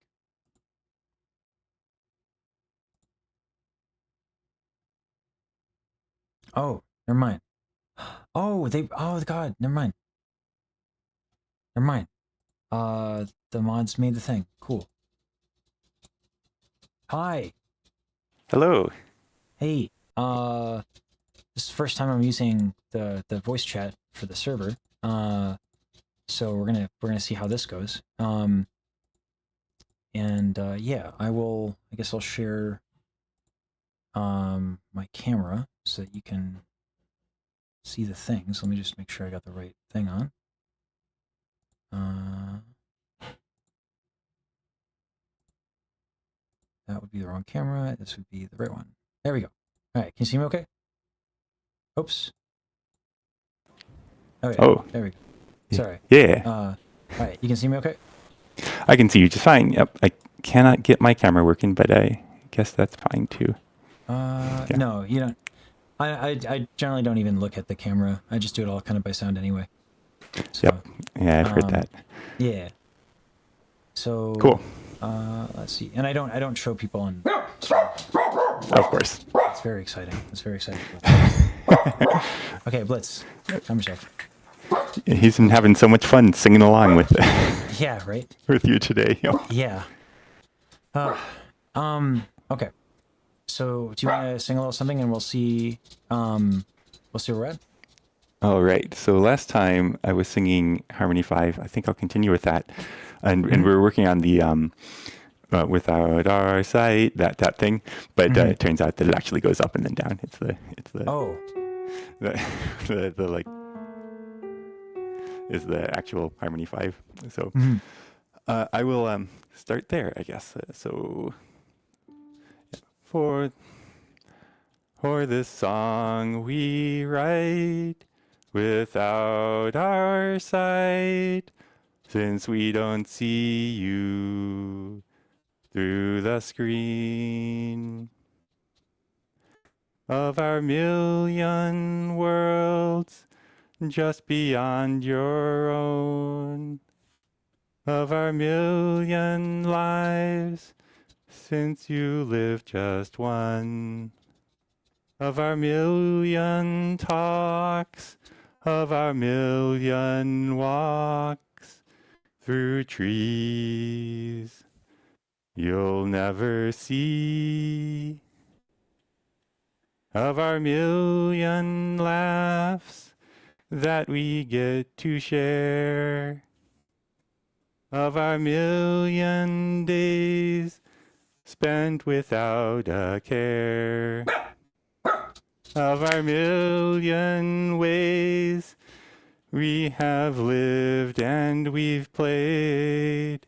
Speaker 1: Oh, never mind. Oh, oh God, never mind. Never mind. The mods made the thing. Cool. Hi.
Speaker 3: Hello.
Speaker 1: Hey. This is the first time I'm using the voice chat for the server. So we're gonna see how this goes. Yeah, I guess I'll share my camera so that you can see the things. Let me just make sure I got the right thing on. That would be the wrong camera. This would be the right one. There we go. All right, can you see me okay? Oops. Okay,
Speaker 3: Oh.
Speaker 1: there we go. Sorry.
Speaker 3: Yeah.
Speaker 1: All right, you can see me okay?
Speaker 3: I can see you just fine. Yep. I cannot get my camera working, but I guess that's fine too.
Speaker 1: Yeah. No, you don't. I generally don't even look at the camera. I just do it all kind of by sound anyway. So,
Speaker 3: yep. Yeah, I've heard that.
Speaker 1: Yeah. So
Speaker 3: cool.
Speaker 1: Let's see. And I don't show people on.
Speaker 3: Of course.
Speaker 1: It's very exciting. It's very exciting. Okay, Blitz, calm yourself.
Speaker 3: He's been having so much fun singing along with
Speaker 1: yeah, right.
Speaker 3: with you today.
Speaker 1: Yeah. Okay. So, do you want to sing a little something, and we'll see where we're at?
Speaker 3: All right. So last time I was singing Harmony 5. I think I'll continue with that, and we're working on the without our sight that thing. But it turns out that it actually goes up and then down. It's the the like is the actual Harmony 5. So I will start there, I guess. So for this song we write without our sight, since we don't see you through the screen of our million worlds just beyond your own, of our million lives since you live just one, of our million talks, of our million walks through trees you'll never see, of our million laughs that we get to share, of our million days spent without a care, of our million ways we have lived and we've played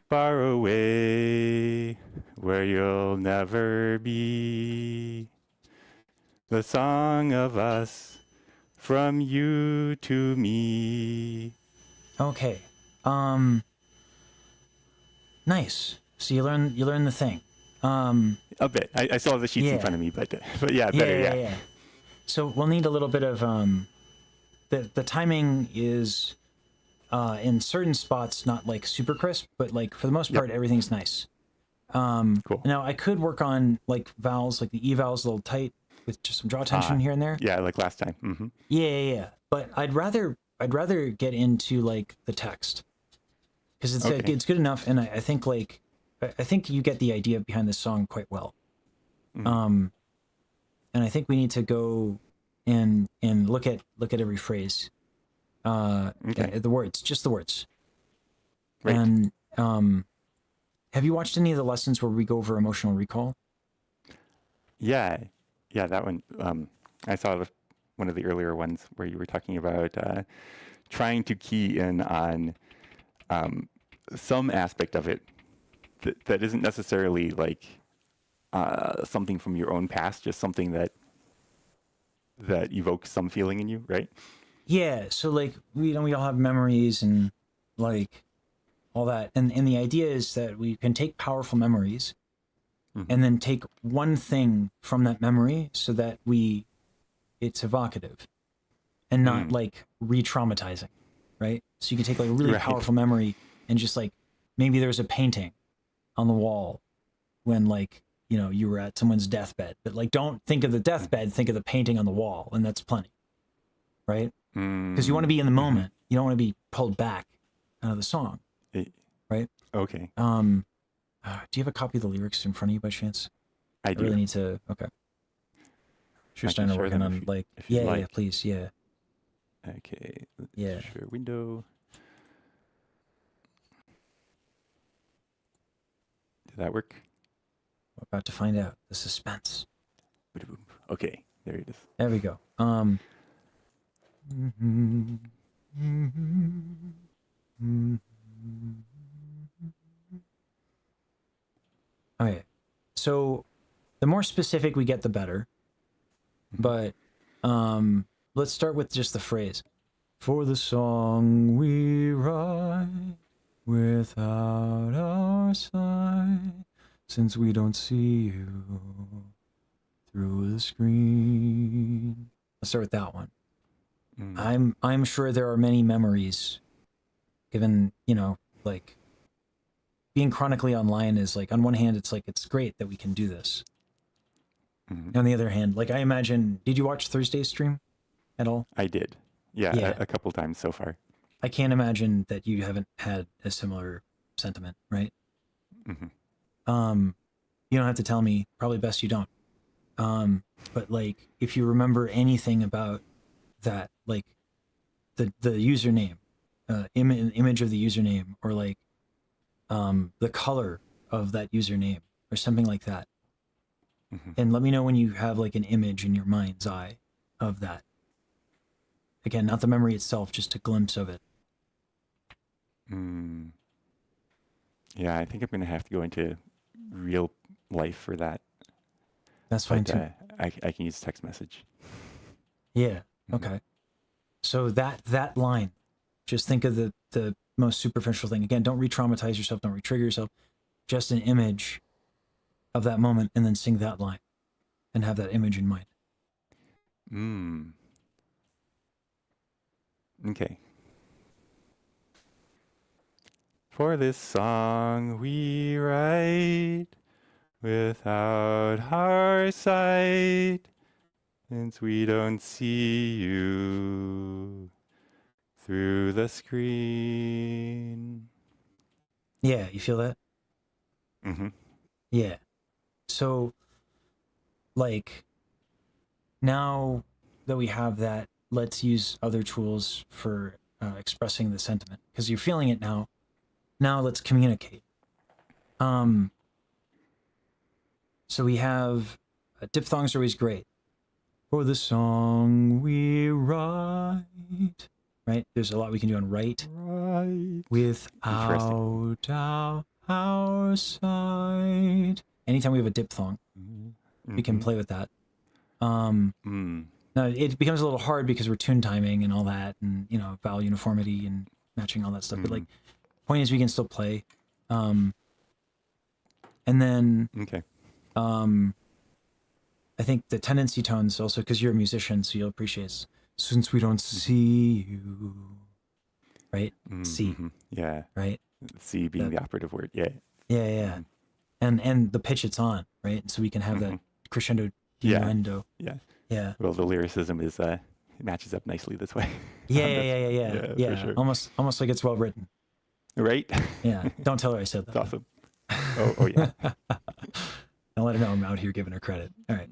Speaker 3: far away where you'll never be. The song of us, from you to me.
Speaker 1: Okay. Nice. So you learn the thing.
Speaker 3: A bit. I still have the sheets in
Speaker 1: Yeah.
Speaker 3: front of me, but yeah, better. Yeah.
Speaker 1: So we'll need a little bit of the timing is in certain spots not like super crisp, but like for the most part everything's nice.
Speaker 3: Cool.
Speaker 1: Now I could work on like vowels, like the E vowels a little tight with just some jaw tension here and there.
Speaker 3: Yeah, like last time. Mm-hmm.
Speaker 1: Yeah. But I'd rather get into like the text because it's good enough, and I think like I think you get the idea behind this song quite well.
Speaker 3: Mm-hmm.
Speaker 1: And I think we need to go and look at every phrase, the words, just the words.
Speaker 3: Right.
Speaker 1: And have you watched any of the lessons where we go over emotional recall?
Speaker 3: Yeah, that one. I saw one of the earlier ones where you were talking about trying to key in on some aspect of it that isn't necessarily like something from your own past, just something that evokes some feeling in you, right?
Speaker 1: Yeah. So like we all have memories and like all that, and the idea is that we can take powerful memories and then take one thing from that memory so that it's evocative and not like re-traumatizing, right? So you can take like a really powerful memory and just like maybe there's a painting on the wall when like you were at someone's deathbed, but like don't think of the deathbed, think of the painting on the wall, and that's plenty, right? Because you want to be in the moment, you don't want to be pulled back out of the song, right?
Speaker 3: Okay.
Speaker 1: Do you have a copy of the lyrics in front of you by chance?
Speaker 3: I do.
Speaker 1: really need to. Okay. Sure, Steiner working on like. Yeah, please, yeah.
Speaker 3: Okay.
Speaker 1: Yeah.
Speaker 3: Share window. Did that work?
Speaker 1: We're about to find out. The suspense.
Speaker 3: Okay, there it is.
Speaker 1: There we go. Okay. So the more specific we get, the better. But let's start with just the phrase. For the song we write without our sight, since we don't see you through the screen. Let's start with that one. I'm sure there are many memories, given, like being chronically online is like, on one hand, it's like, it's great that we can do this. On the other hand, like I imagine, did you watch Thursday's stream at all?
Speaker 3: I did. Yeah. A couple times so far.
Speaker 1: I can't imagine that you haven't had a similar sentiment, right? You don't have to tell me, probably best you don't. But like, if you remember anything about that, like the username, image of the username, or like the color of that username or something like that. And let me know when you have like an image in your mind's eye of that. Again, not the memory itself, just a glimpse of it.
Speaker 3: Yeah, I think I'm going to have to go into real life for that.
Speaker 1: That's fine too.
Speaker 3: I can use text message.
Speaker 1: Yeah. Okay. So that line, just think of the most superficial thing. Again, don't re-traumatize yourself. Don't re-trigger yourself. Just an image of that moment, and then sing that line and have that image in mind.
Speaker 3: Okay. For this song we write without our sight, since we don't see you through the screen.
Speaker 1: Yeah, you feel that? Yeah. So, like, now that we have that, let's use other tools for expressing the sentiment, because you're feeling it now. Now let's communicate. So we have diphthongs are always great. For the song we write, right? There's a lot we can do on write.
Speaker 3: Right.
Speaker 1: Without our side. Anytime we have a diphthong, we can play with that. Now it becomes a little hard because we're tune timing and all that, and you know, vowel uniformity and matching all that stuff. But like, point is, we can still play. And then
Speaker 3: Okay.
Speaker 1: I think the tendency tones also, because you're a musician, so you'll appreciate it. Since we don't see you, right? See,
Speaker 3: Yeah.
Speaker 1: right?
Speaker 3: C being the operative word. Yeah.
Speaker 1: Yeah. And the pitch it's on, right? So we can have that crescendo, diminuendo.
Speaker 3: Yeah. Well, the lyricism is it matches up nicely this way.
Speaker 1: Yeah.
Speaker 3: For sure.
Speaker 1: Almost like it's well written.
Speaker 3: Right?
Speaker 1: Yeah. Don't tell her I said that.
Speaker 3: It's awesome. Oh yeah.
Speaker 1: Don't let her know I'm out here giving her credit. All right.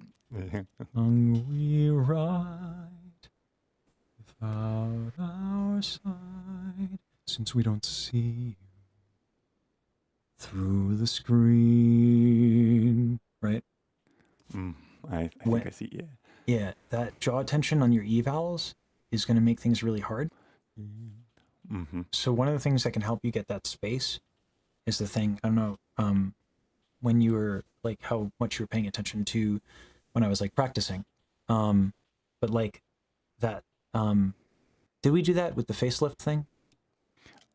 Speaker 1: Long we ride without our side, since we don't see you through the screen. Right?
Speaker 3: I think I see. Yeah.
Speaker 1: Yeah, that jaw tension on your E vowels is going to make things really hard. So one of the things that can help you get that space is the thing, I don't know, when you were like how much you were paying attention to when I was like practicing. But like that, did we do that with the facelift thing?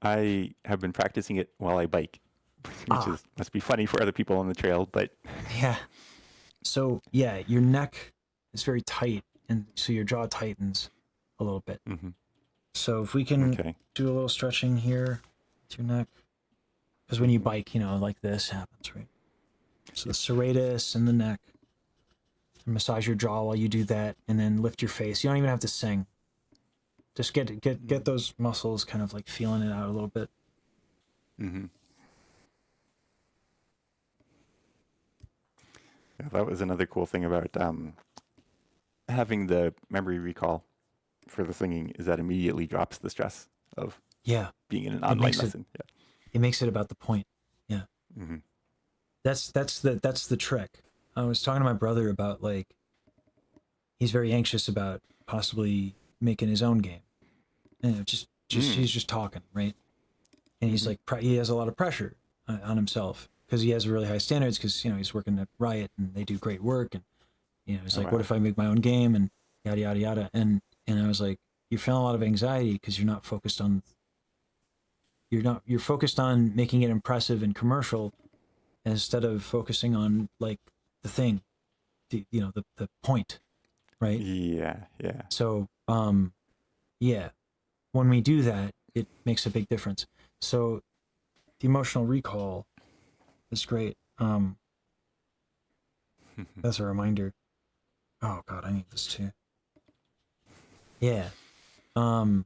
Speaker 3: I have been practicing it while I bike, which must be funny for other people on the trail, but
Speaker 1: Yeah. So yeah, your neck is very tight, and so your jaw tightens a little bit. So if we can do a little stretching here to your neck, because when you bike, you know, like this happens, right? So the serratus and the neck. Massage your jaw while you do that, and then lift your face. You don't even have to sing. Just get those muscles kind of like feeling it out a little bit.
Speaker 3: Yeah, that was another cool thing about having the memory recall for the singing is that immediately drops the stress of being in an online lesson.
Speaker 1: It makes it about the point. Yeah. That's the trick. I was talking to my brother about like he's very anxious about possibly making his own game, and he's just talking, right? And he's like he has a lot of pressure on himself because he has really high standards because you know he's working at Riot and they do great work, and you know he's like, what if I make my own game and yada yada yada, and I was like, you're feeling a lot of anxiety because you're focused on making it impressive and commercial instead of focusing on like the thing, the point, right?
Speaker 3: Yeah.
Speaker 1: So when we do that, it makes a big difference. So the emotional recall is great. That's a reminder. Oh God, I need this too. Yeah. And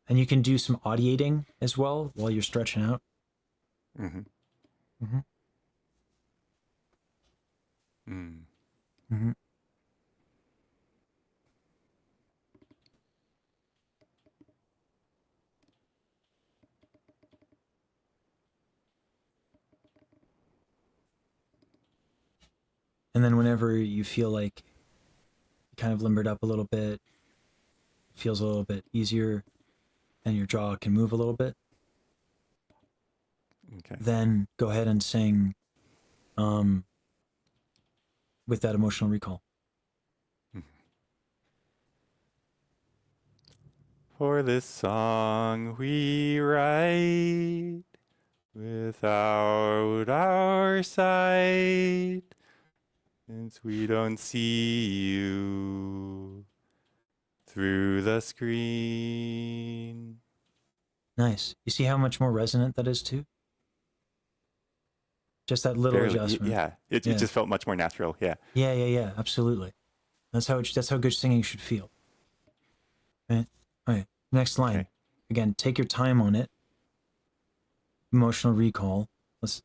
Speaker 1: you can do some audiating as well while you're stretching out. And then whenever you feel like you kind of limbered up a little bit, feels a little bit easier, and your jaw can move a little bit, then go ahead and sing with that emotional recall.
Speaker 3: For this song we write without our sight, since we don't see you through the screen.
Speaker 1: Nice. You see how much more resonant that is too? Just that little adjustment.
Speaker 3: Yeah. It just felt much more natural. Yeah.
Speaker 1: Yeah. Absolutely. That's how good singing should feel. Right. All right. Next line.
Speaker 3: Okay.
Speaker 1: Again, take your time on it. Emotional recall. Let's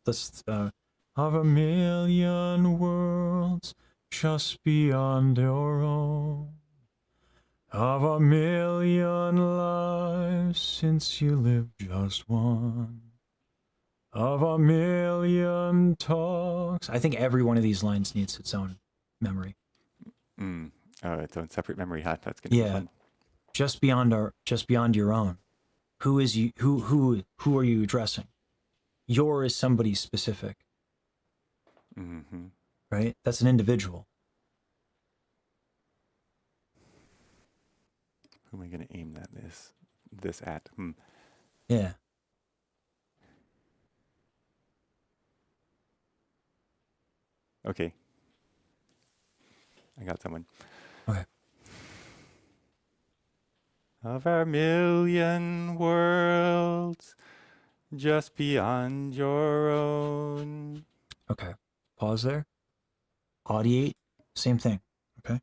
Speaker 1: of a million worlds just beyond your own. Of a million lives since you lived just one. Of a million talks. I think every one of these lines needs its own memory.
Speaker 3: Oh, its own separate memory. That's gonna be fun.
Speaker 1: Just beyond your own. who is you? Who are you addressing? Your is somebody specific,
Speaker 3: Mm-hmm.
Speaker 1: right? That's an individual.
Speaker 3: Who am I going to aim this at?
Speaker 1: Yeah.
Speaker 3: Okay. I got someone.
Speaker 1: Okay.
Speaker 3: Of our million worlds, just beyond your own.
Speaker 1: Okay. Pause there. Audiate. Same thing. Okay.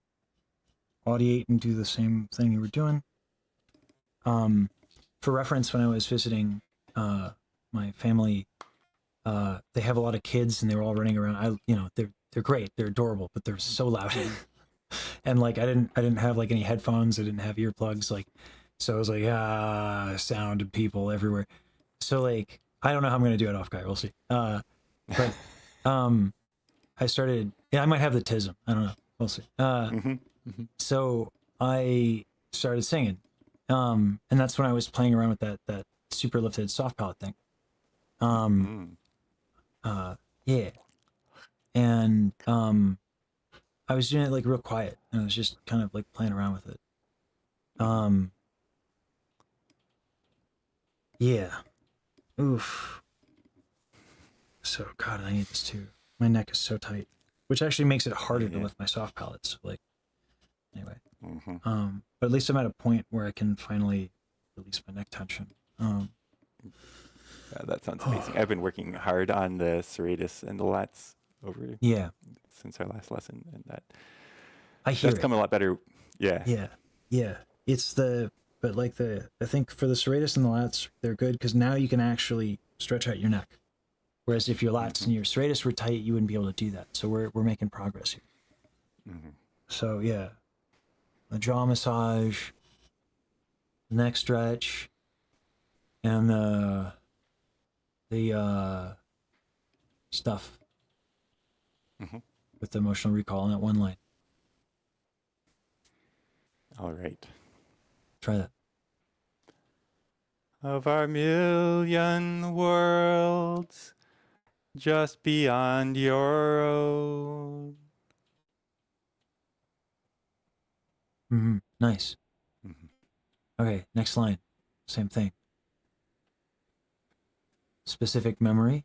Speaker 1: Audiate and do the same thing you were doing. For reference, when I was visiting my family, they have a lot of kids and they were all running around. They're great, they're adorable, but they're so loud. And like I didn't have like any headphones, I didn't have earplugs, like so I was like sound and people everywhere. So like I don't know how I'm gonna do it off guy, we'll see. But I started I might have the tism. I don't know. We'll see. So I started singing. And that's when I was playing around with that super lifted soft palette thing. Yeah. And I was doing it like real quiet and I was just kind of like playing around with it. Yeah. Oof. So God, I need this too. My neck is so tight, which actually makes it harder to lift my soft palette. So like, anyway. But at least I'm at a point where I can finally release my neck tension.
Speaker 3: Yeah, that sounds amazing. I've been working hard on the serratus and the lats since our last lesson, and that's come a lot better. Yeah.
Speaker 1: It's I think for the serratus and the lats, they're good because now you can actually stretch out your neck. Whereas if your lats and your serratus were tight, you wouldn't be able to do that. So we're making progress here. So yeah, the jaw massage, neck stretch, and the stuff with the emotional recall in that one line.
Speaker 3: All right.
Speaker 1: Try that.
Speaker 3: Of our million worlds, just beyond your own.
Speaker 1: Nice. Okay, next line. Same thing. Specific memory.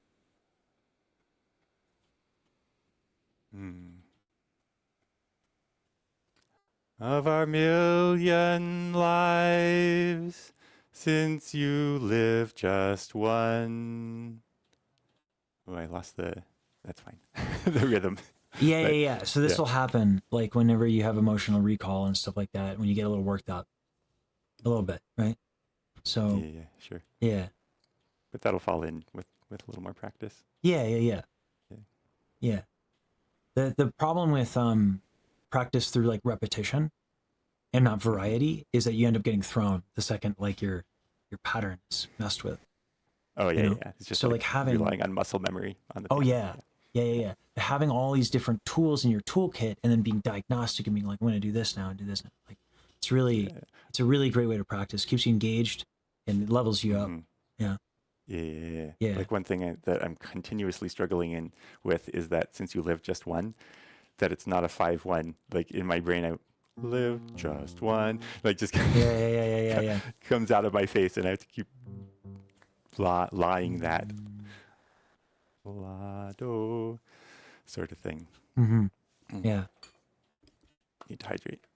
Speaker 3: Of our million lives, since you live just one. Oh, I lost that's fine. The rhythm.
Speaker 1: Yeah. So this will happen like whenever you have emotional recall and stuff like that, when you get a little worked up. A little bit, right? So
Speaker 3: Yeah, sure.
Speaker 1: Yeah.
Speaker 3: But that'll fall in with a little more practice.
Speaker 1: Yeah. The problem with practice through like repetition and not variety is that you end up getting thrown the second like your pattern is messed with.
Speaker 3: Oh yeah. It's just
Speaker 1: so like having
Speaker 3: relying on muscle memory on the
Speaker 1: piano. Yeah. Having all these different tools in your toolkit and then being diagnostic and being like, I'm gonna do this now and do this now. Like it's a really great way to practice. Keeps you engaged and it levels you up.
Speaker 3: Yeah. Like one thing that I'm continuously struggling with is that since you live just one, that it's not a 5-1. Like in my brain, I live just one. Like just comes out of my face, and I have to keep lying that lado sort of thing.
Speaker 1: Yeah.
Speaker 3: Need to hydrate.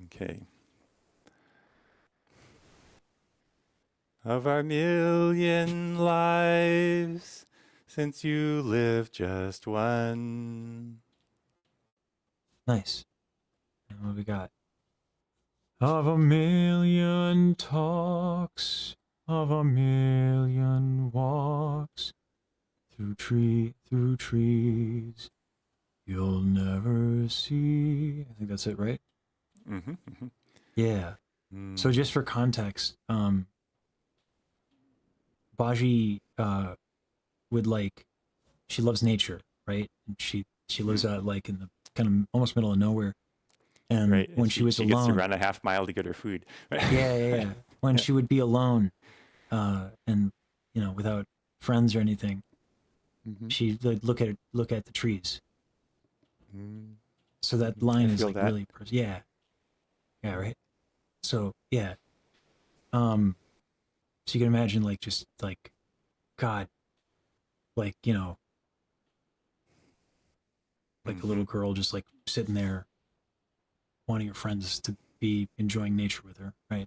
Speaker 3: Okay. Of our million lives, since you live just one.
Speaker 1: Nice. And what we got? Of a million talks, of a million walks, through trees, you'll never see. I think that's it, right? Yeah. So just for context, Baji would like, she loves nature, right? And she lives out like in the kind of almost middle of nowhere. And
Speaker 3: Right.
Speaker 1: when she was
Speaker 3: she gets to
Speaker 1: alone,
Speaker 3: run a half mile to get her food.
Speaker 1: yeah. When she would be alone, and without friends or anything, she would look at the trees. So that line
Speaker 3: I
Speaker 1: is
Speaker 3: feel
Speaker 1: like
Speaker 3: that.
Speaker 1: really, yeah, right. So yeah, so you can imagine like just like God, like like a little girl just like sitting there wanting her friends to be enjoying nature with her, right?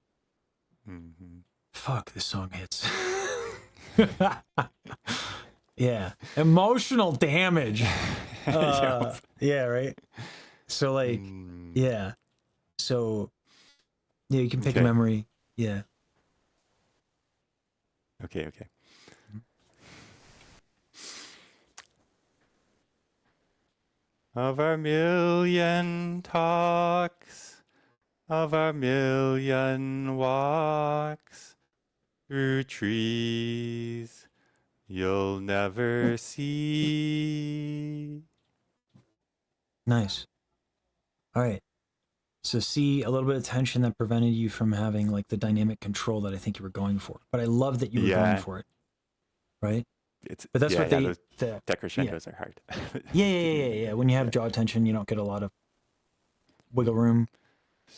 Speaker 1: Fuck, this song hits. Yeah, emotional damage. Yeah, right. So like, yeah. So yeah, you can pick a
Speaker 3: Okay.
Speaker 1: memory. Yeah.
Speaker 3: Okay. Of our million talks, of our million walks through trees you'll never see.
Speaker 1: Nice. All right. So see a little bit of tension that prevented you from having like the dynamic control that I think you were going for. But I love that you were going
Speaker 3: Yeah,
Speaker 1: for it. Right?
Speaker 3: it's
Speaker 1: But that's what they
Speaker 3: those
Speaker 1: the yeah.
Speaker 3: decrescendos are hard.
Speaker 1: Yeah. When you have jaw tension, you don't get a lot of wiggle room.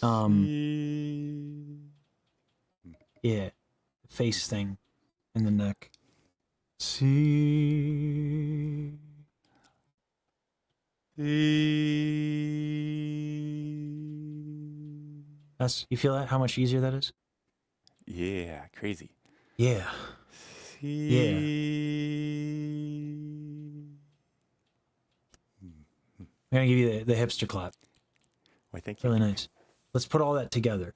Speaker 3: See.
Speaker 1: Yeah. Face thing in the neck. See. That's you feel that how much easier that is?
Speaker 3: Yeah, crazy.
Speaker 1: Yeah.
Speaker 3: See.
Speaker 1: I'm gonna give you the hipster clap.
Speaker 3: Why, thank you.
Speaker 1: Really nice. Let's put all that together.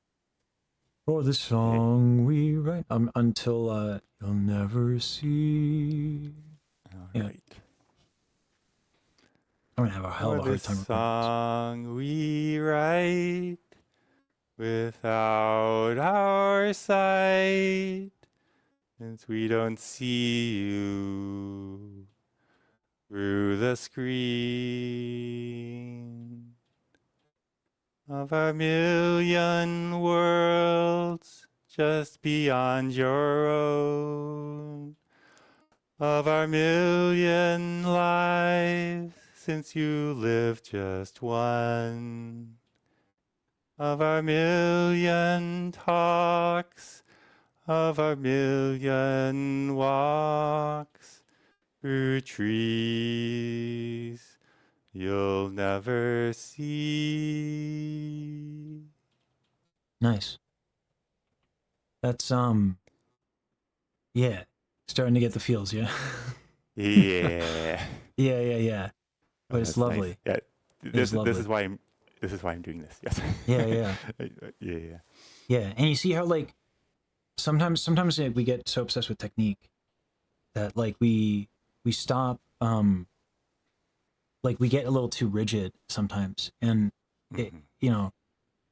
Speaker 1: For the song we write until you'll never see.
Speaker 3: All
Speaker 1: Yeah.
Speaker 3: right.
Speaker 1: I'm gonna have a hell of a hard time
Speaker 3: For the
Speaker 1: recording
Speaker 3: song we write without our sight, since we don't see you through the screen of our million worlds just beyond your own, of our million lives since you lived just one, of our million talks, of our million walks through trees you'll never see.
Speaker 1: Nice. That's yeah. Starting to get the feels, yeah.
Speaker 3: Yeah.
Speaker 1: Yeah. But it's
Speaker 3: That's
Speaker 1: lovely.
Speaker 3: nice. Yeah.
Speaker 1: It's lovely.
Speaker 3: This is why I'm doing this. Yes.
Speaker 1: Yeah.
Speaker 3: Yeah.
Speaker 1: Yeah. And you see how like sometimes like, we get so obsessed with technique that like we stop like we get a little too rigid sometimes. And it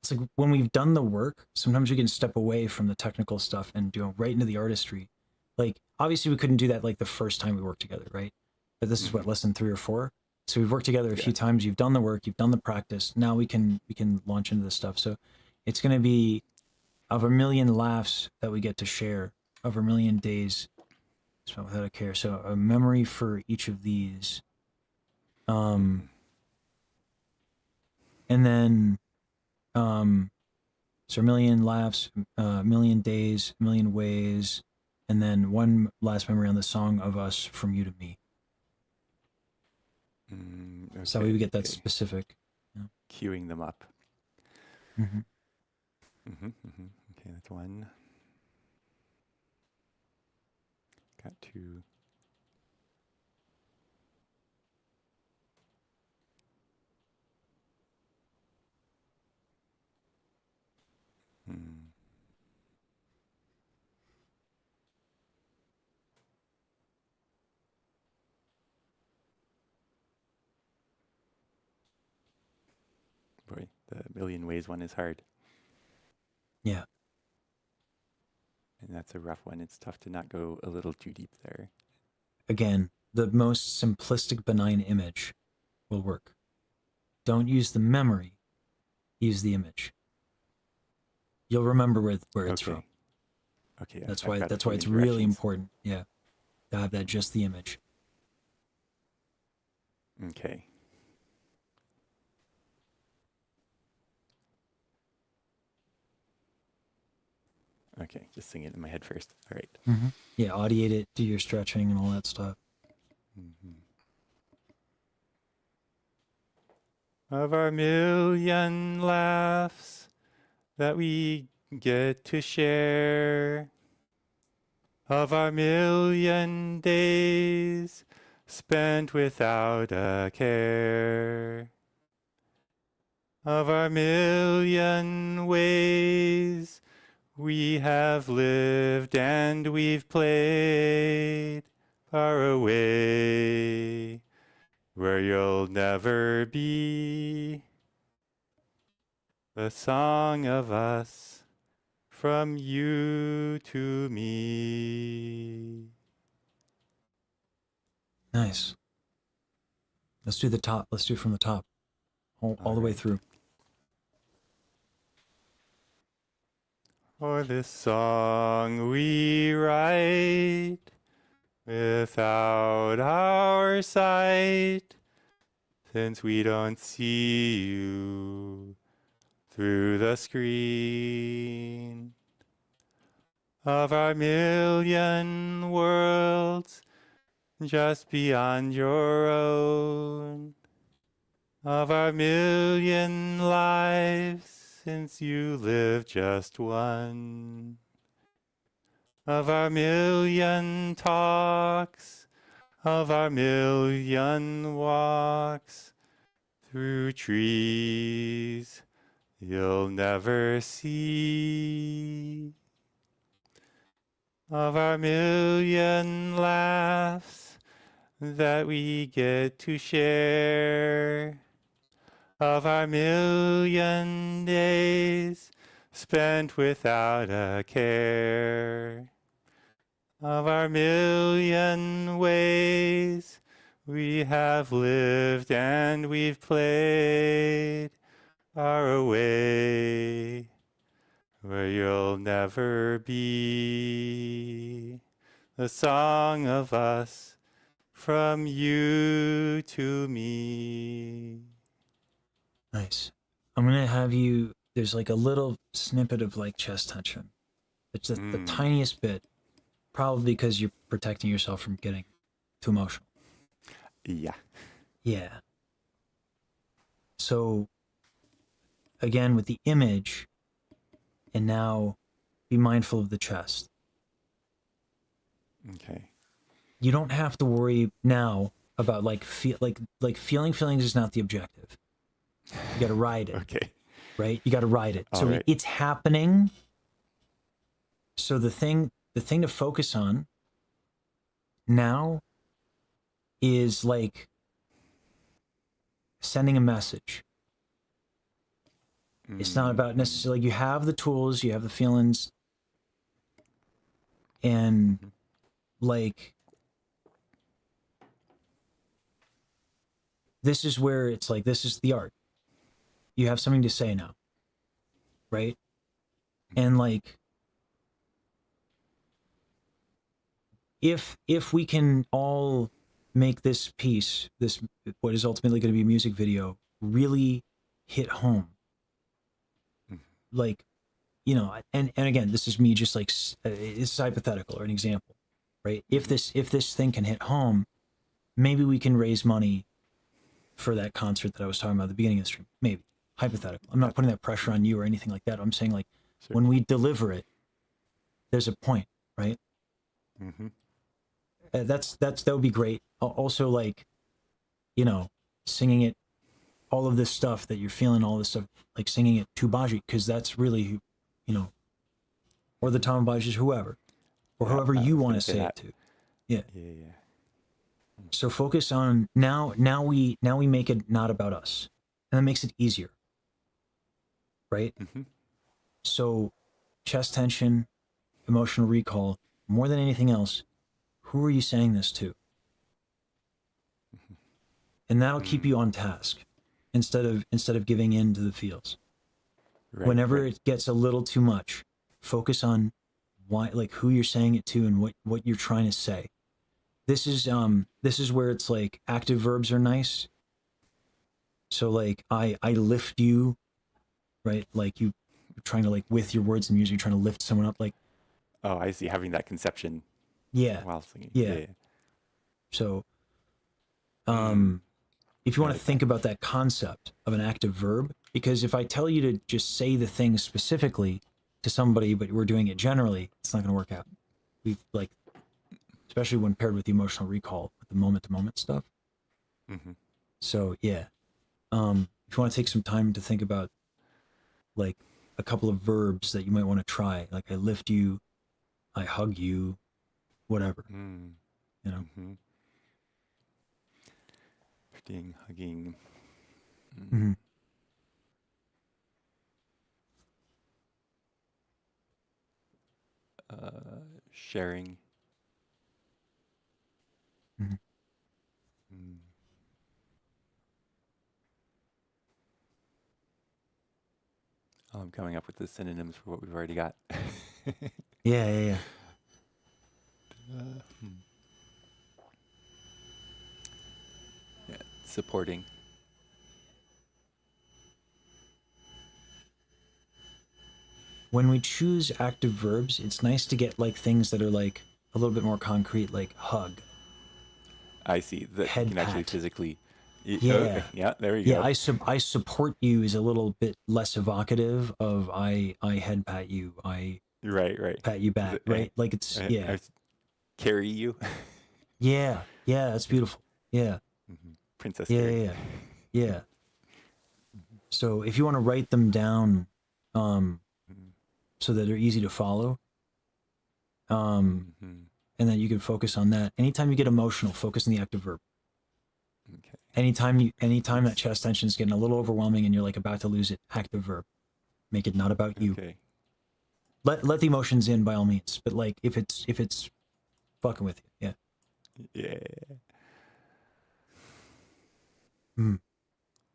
Speaker 1: it's like when we've done the work, sometimes we can step away from the technical stuff and go right into the artistry. Like obviously we couldn't do that like the first time we worked together, right? But this is what lesson 3 or 4. So we've worked together a few times. You've done the work, you've done the practice. Now we can launch into this stuff. So it's going to be of a million laughs that we get to share, of a million days spent without a care. So a memory for each of these. And then so a million laughs, a million days, a million ways, and then one last memory on the song of us from you to me.
Speaker 3: Okay,
Speaker 1: So we get that specific. Yeah.
Speaker 3: Queuing them up.
Speaker 1: Mm-hmm.
Speaker 3: Okay, that's one. Got 2. Boy, the million ways one is hard.
Speaker 1: Yeah.
Speaker 3: And that's a rough one. It's tough to not go a little too deep there.
Speaker 1: Again, the most simplistic, benign image will work. Don't use the memory. use the image. You'll remember where it's
Speaker 3: Okay.
Speaker 1: from.
Speaker 3: Okay.
Speaker 1: That's
Speaker 3: I've
Speaker 1: why
Speaker 3: got a
Speaker 1: that's why
Speaker 3: few
Speaker 1: it's really
Speaker 3: directions.
Speaker 1: important. Yeah, to have that just the image.
Speaker 3: Okay. Okay. Just sing it in my head first. All right.
Speaker 1: Yeah, audiate it, do your stretching and all that stuff.
Speaker 3: Of our million laughs that we get to share, of our million days spent without a care, of our million ways we have lived and we've played far away, where you'll never be. The song of us from you to me.
Speaker 1: Nice. Let's do the top. Let's do it from the top, all the way
Speaker 3: right.
Speaker 1: through.
Speaker 3: For this song we write without our sight, since we don't see you through the screen. Of our million worlds just beyond your own, of our million lives since you lived just one, of our million talks, of our million walks through trees you'll never see, of our million laughs that we get to share, of our million days spent without a care, of our million ways we have lived and we've played far away, where you'll never be. The song of us from you to me.
Speaker 1: Nice. I'm gonna have you. There's like a little snippet of like chest tension. It's the tiniest bit, probably because you're protecting yourself from getting too emotional.
Speaker 3: Yeah.
Speaker 1: Yeah. So again, with the image, and now be mindful of the chest.
Speaker 3: Okay.
Speaker 1: You don't have to worry now about like feeling feelings is not the objective. You got to ride it.
Speaker 3: Okay.
Speaker 1: Right? You got to ride it.
Speaker 3: All
Speaker 1: So
Speaker 3: right.
Speaker 1: it's happening. So the thing to focus on now is like sending a message. It's not about necessarily, you have the tools, you have the feelings, and like this is where it's like, this is the art. You have something to say now, right? And like, if we can all make this piece, this what is ultimately going to be a music video, really hit home, like, you know, and again, this is me just like it's hypothetical or an example, right? If this thing can hit home, maybe we can raise money for that concert that I was talking about at the beginning of the stream. Maybe hypothetical. I'm not putting that pressure on you or anything like that. I'm saying like when we deliver it, there's a point, right? That would be great. Also, like, you know, singing it, all of this stuff that you're feeling, all this stuff, like singing it to Baji, because that's really, you know, or the Tom Bajis, whoever, or whoever you want to say it to. Yeah.
Speaker 3: Yeah.
Speaker 1: So focus on now we make it not about us, and that makes it easier, right? So chest tension, emotional recall, more than anything else, who are you saying this to? And that'll keep you on task instead of giving in to the feels.
Speaker 3: Right,
Speaker 1: Whenever
Speaker 3: right.
Speaker 1: it gets a little too much, focus on why, like who you're saying it to and what you're trying to say. This is where it's like active verbs are nice. So like I lift you, right? Like you're trying to like with your words and music, you're trying to lift someone up. Like
Speaker 3: Oh, I see. Having that conception
Speaker 1: yeah,
Speaker 3: while singing.
Speaker 1: yeah.
Speaker 3: Yeah.
Speaker 1: So
Speaker 3: Mm,
Speaker 1: if you
Speaker 3: I
Speaker 1: want to
Speaker 3: like that.
Speaker 1: think about that concept of an active verb, because if I tell you to just say the thing specifically to somebody, but we're doing it generally, it's not going to work out. We like, especially when paired with the emotional recall, with the moment to moment stuff.
Speaker 3: Hmm.
Speaker 1: So yeah, if you want to take some time to think about like a couple of verbs that you might want to try, like I lift you, I hug you, whatever,
Speaker 3: Mm,
Speaker 1: you know.
Speaker 3: hmm. Lifting, hugging.
Speaker 1: Mm-hmm.
Speaker 3: Sharing.
Speaker 1: Mm-hmm.
Speaker 3: Mm. Oh, I'm coming up with the synonyms for what we've already got.
Speaker 1: Yeah, yeah, yeah.
Speaker 3: Yeah. Supporting.
Speaker 1: When we choose active verbs, it's nice to get like things that are like a little bit more concrete, like hug,
Speaker 3: I see that you
Speaker 1: head
Speaker 3: can actually
Speaker 1: pat.
Speaker 3: physically. Okay.
Speaker 1: Yeah.
Speaker 3: Yeah. There we
Speaker 1: Yeah,
Speaker 3: go.
Speaker 1: I support you is a little bit less evocative of I head pat you, I
Speaker 3: Right. Right.
Speaker 1: pat you back, right? Like it's yeah.
Speaker 3: I carry you.
Speaker 1: Yeah. Yeah, that's beautiful. Yeah.
Speaker 3: Hmm. Princess
Speaker 1: Yeah,
Speaker 3: Carrie.
Speaker 1: yeah, yeah. Yeah. So if you want to write them down um so that they're easy to follow, um
Speaker 3: Mm-hmm.
Speaker 1: and then you can focus on that. Anytime you get emotional, focus on the active verb.
Speaker 3: Okay.
Speaker 1: Anytime that chest tension is getting a little overwhelming and you're like about to lose it, active verb. Make it not about you.
Speaker 3: Okay.
Speaker 1: Let the emotions in by all means, but like if it's fucking with you, yeah.
Speaker 3: Yeah.
Speaker 1: Mm.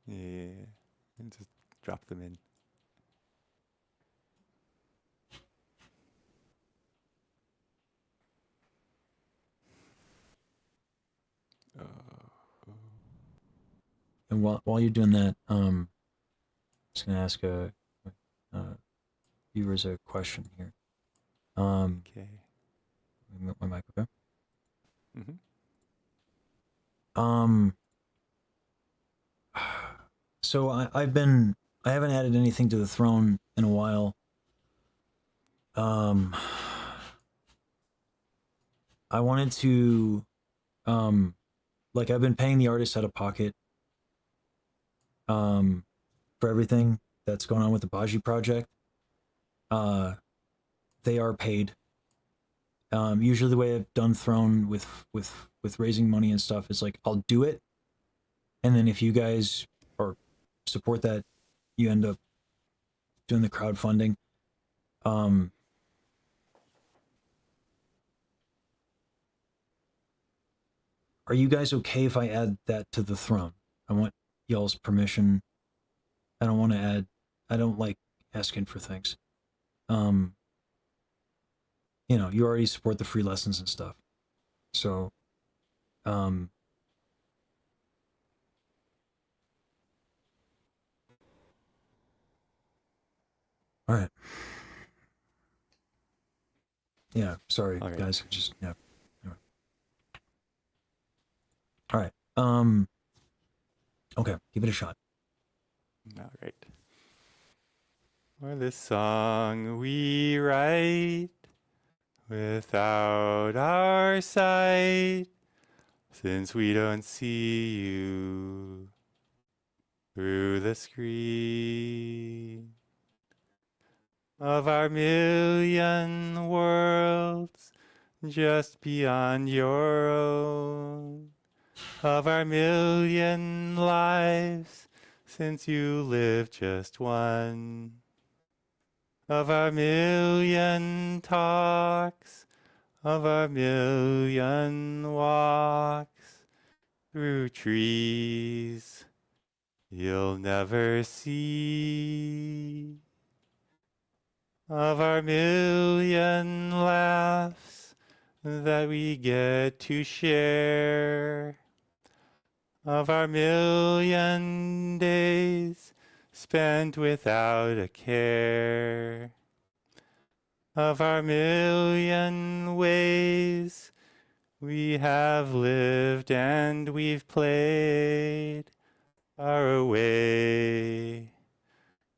Speaker 3: Yeah. And just drop them in.
Speaker 1: And while you're doing that, just gonna ask uh viewers a question here.
Speaker 3: Okay.
Speaker 1: Let me mute my mic, okay?
Speaker 3: Mm-hmm.
Speaker 1: Um, so I haven't added anything to the throne in a while. Um, I wanted to, like I've been paying the artists out of pocket, um, for everything that's going on with the Baji project. Uh, they are paid. Usually the way I've done throne with raising money and stuff is like I'll do it, and then if you guys or support that, you end up doing the crowdfunding. Um, are you guys okay if I add that to the throne? I want y'all's permission. I don't want to add. I don't like asking for things. Um, you already support the free lessons and stuff. So, um, all right. Yeah, sorry
Speaker 3: All right.
Speaker 1: guys. Just yeah. Anyway. All right. Okay, give it a shot.
Speaker 3: All right. For this song we write without our sight, since we don't see you through the screen of our million worlds just beyond your own, of our million lives since you live just one, of our million talks, of our million walks through trees you'll never see. of our million laughs that we get to share, of our million days spent without a care, of our million ways we have lived and we've played far away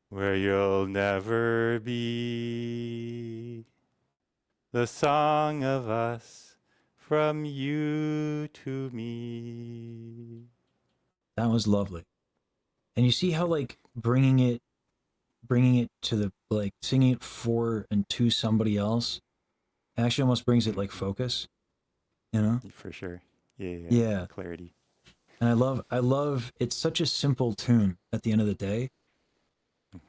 Speaker 3: where you'll never be. The song of us from you to me.
Speaker 1: That was lovely. And you see how like bringing it to the like singing it for and to somebody else actually almost brings it like focus, you know?
Speaker 3: For sure. Yeah.
Speaker 1: Yeah.
Speaker 3: Clarity.
Speaker 1: And I love it's such a simple tune at the end of the day.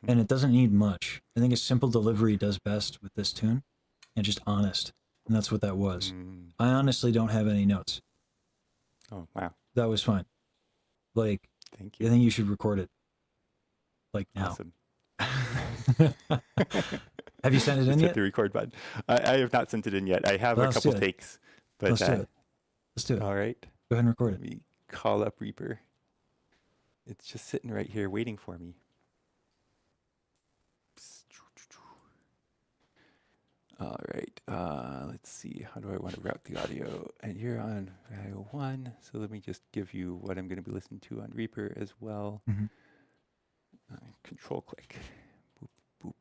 Speaker 1: And it doesn't need much. I think a simple delivery does best with this tune and just honest. And that's what that was. I honestly don't have any notes.
Speaker 3: Oh, wow.
Speaker 1: That was fine. Like,
Speaker 3: Thank
Speaker 1: I
Speaker 3: you.
Speaker 1: think you should record it. Like now.
Speaker 3: Awesome.
Speaker 1: Have you sent it in
Speaker 3: Just hit
Speaker 1: yet?
Speaker 3: the record button. I have not sent it in yet. I have
Speaker 1: Well,
Speaker 3: a
Speaker 1: let's
Speaker 3: couple
Speaker 1: do it.
Speaker 3: takes. But
Speaker 1: Let's do it. Let's do it.
Speaker 3: all right.
Speaker 1: Go ahead and record
Speaker 3: Let
Speaker 1: it.
Speaker 3: me call up Reaper. It's just sitting right here waiting for me. All right. Let's see. How do I want to route the audio? And you're on value 1. So let me just give you what I'm going to be listening to on Reaper as well. Control click. Boop, boop.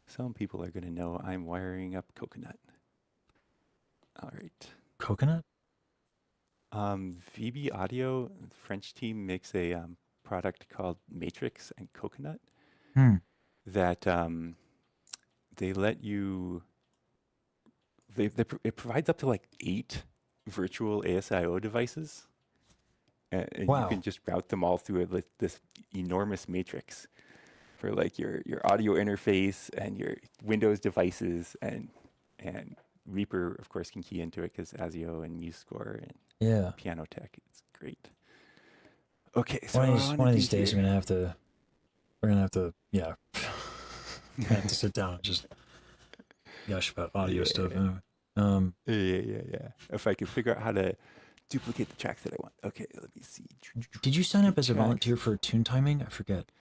Speaker 3: Some people are going to know I'm wiring up Coconut. All right.
Speaker 1: Coconut?
Speaker 3: VB Audio, the French team, makes a product called Matrix and Coconut that they let you. It provides up to like 8 virtual ASIO devices, and
Speaker 1: Wow.
Speaker 3: you can just route them all through this enormous matrix for like your audio interface and your Windows devices, and Reaper, of course, can key into it because ASIO and MuseScore and
Speaker 1: Yeah.
Speaker 3: Piano Tech. It's great. Okay, so
Speaker 1: One of these days we're gonna have to yeah. I have to sit down and just gush about audio stuff. Anyway.
Speaker 3: Yeah. If I could figure out how to duplicate the tracks that I want. Okay, let me see.
Speaker 1: Did you sign up as a
Speaker 3: Tracks.
Speaker 1: volunteer for tune timing? I forget.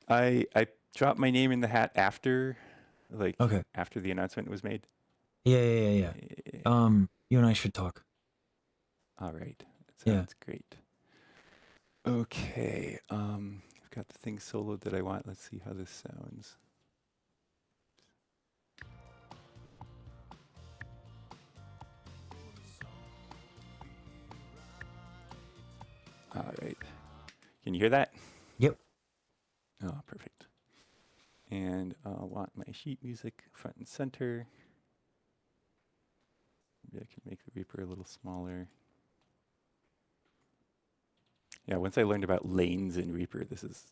Speaker 3: I dropped my name in the hat after,
Speaker 1: Okay.
Speaker 3: after the announcement was made.
Speaker 1: Yeah. You and I should talk.
Speaker 3: All right, that
Speaker 1: Yeah.
Speaker 3: sounds great. Okay, I've got the thing soloed that I want. Let's see how this sounds. All right, can you hear that?
Speaker 1: Yep.
Speaker 3: Oh, perfect. And I'll want my sheet music front and center. Maybe I can make the Reaper a little smaller. Yeah, once I learned about lanes in Reaper, this has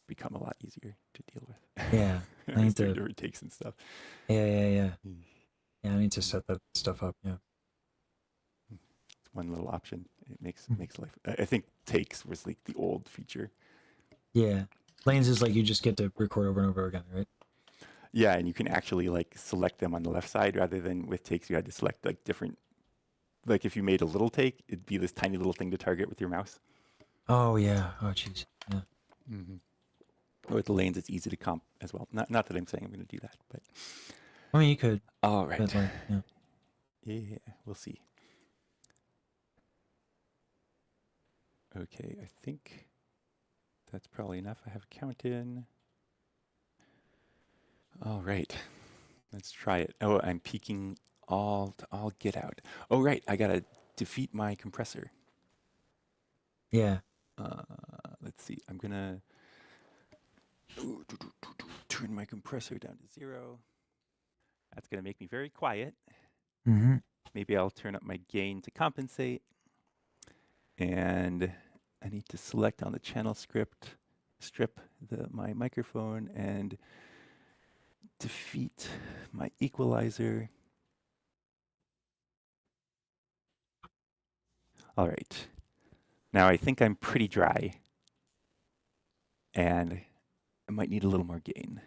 Speaker 3: become a lot easier to deal with.
Speaker 1: Yeah. I need to.
Speaker 3: Different takes and stuff.
Speaker 1: Yeah. Yeah, I need to set that stuff up. Yeah.
Speaker 3: It's one little option. It makes life. I think takes was like the old feature.
Speaker 1: Yeah. Lanes is like you just get to record over and over again, right?
Speaker 3: Yeah, and you can actually like select them on the left side rather than with takes you had to select like different. Like if you made a little take, it'd be this tiny little thing to target with your mouse.
Speaker 1: Oh yeah. Oh jeez. Yeah.
Speaker 3: With the lanes, it's easy to comp as well. Not that I'm saying I'm going to do that, but
Speaker 1: I mean, you could.
Speaker 3: all right.
Speaker 1: But like, yeah.
Speaker 3: Yeah, we'll see. Okay, I think that's probably enough. I have a count in. All right, let's try it. Oh, I'm peaking all get out. Oh, right, I gotta defeat my compressor.
Speaker 1: Yeah.
Speaker 3: Let's see, I'm gonna turn my compressor down to 0. That's gonna make me very quiet. Maybe I'll turn up my gain to compensate. And I need to select on the channel strip my microphone and defeat my equalizer. All right. Now I think I'm pretty dry. And I might need a little more gain.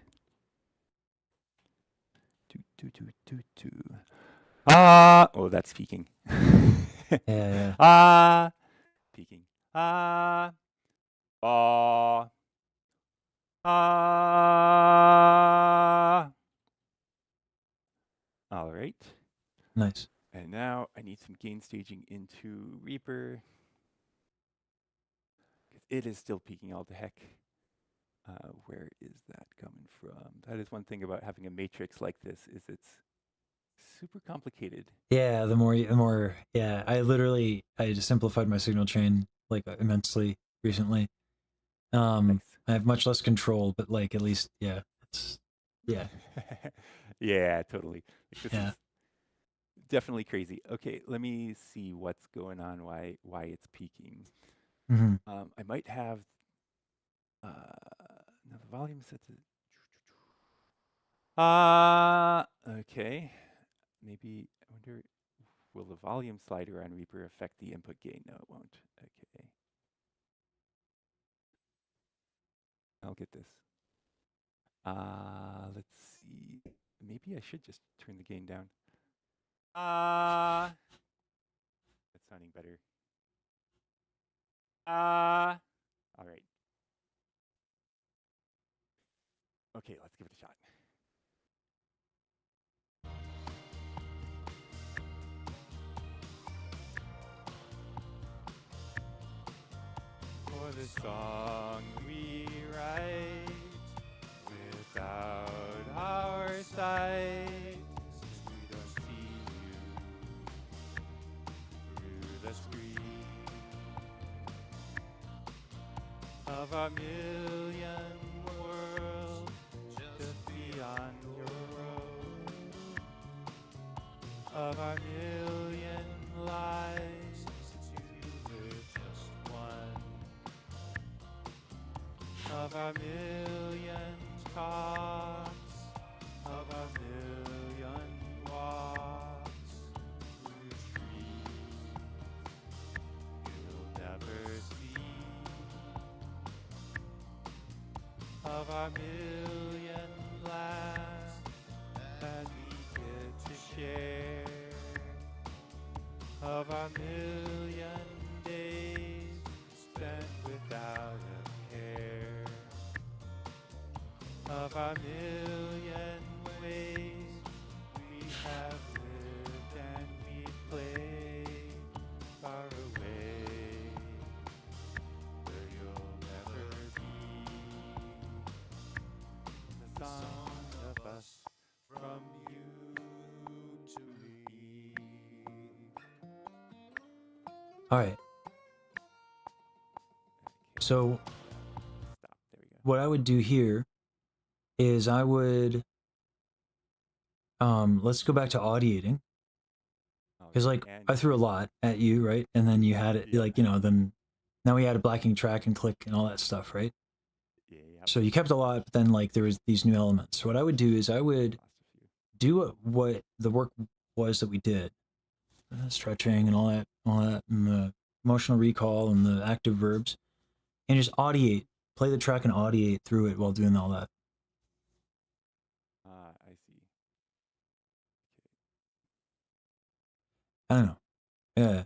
Speaker 3: Oh, that's peaking.
Speaker 1: Yeah.
Speaker 3: Peaking. Ah. All right.
Speaker 1: Nice.
Speaker 3: And now I need some gain staging into Reaper. It is still peaking all the heck. Where is that coming from? That is one thing about having a matrix like this, is it's super complicated.
Speaker 1: Yeah, the more, yeah, I just simplified my signal chain like immensely recently.
Speaker 3: Nice.
Speaker 1: I have much less control, but like at least, yeah, yeah.
Speaker 3: Yeah, totally. Like, this
Speaker 1: Yeah.
Speaker 3: is definitely crazy. Okay, let me see what's going on, why it's peaking.
Speaker 1: Mm-hmm.
Speaker 3: I might have now the volume set to okay. Maybe I wonder, will the volume slider on Reaper affect the input gain? No, it won't. Okay. I'll get this. Let's see. Maybe I should just turn the gain down. That's sounding better. All right. Okay, let's give it a shot. For the song we write without our sight, we don't see you through the screen of our million worlds just beyond your road, of our million lives you live just one, of our million talks, of our million walks through trees you'll never see, of our million laughs that we get to share, of our million days spent without a care, of our million ways we have lived and we've played far away, where you'll never be. The song of us from you to me.
Speaker 1: All right. So
Speaker 3: Stop. There we go.
Speaker 1: what I would do here is I would let's go back to audiating, because like
Speaker 3: And
Speaker 1: I threw a lot at you, right? And then you had it
Speaker 3: Yeah.
Speaker 1: like, then now we had a blacking track and click and all that stuff, right?
Speaker 3: yeah.
Speaker 1: So you kept a lot, but then like there was these new elements. So what I would do is I would
Speaker 3: Lost a few.
Speaker 1: do what the work was that we did, stretching and all that, and the emotional recall and the active verbs, and just audiate, play the track and audiate through it while doing all that.
Speaker 3: I see.
Speaker 1: I don't know. Yeah.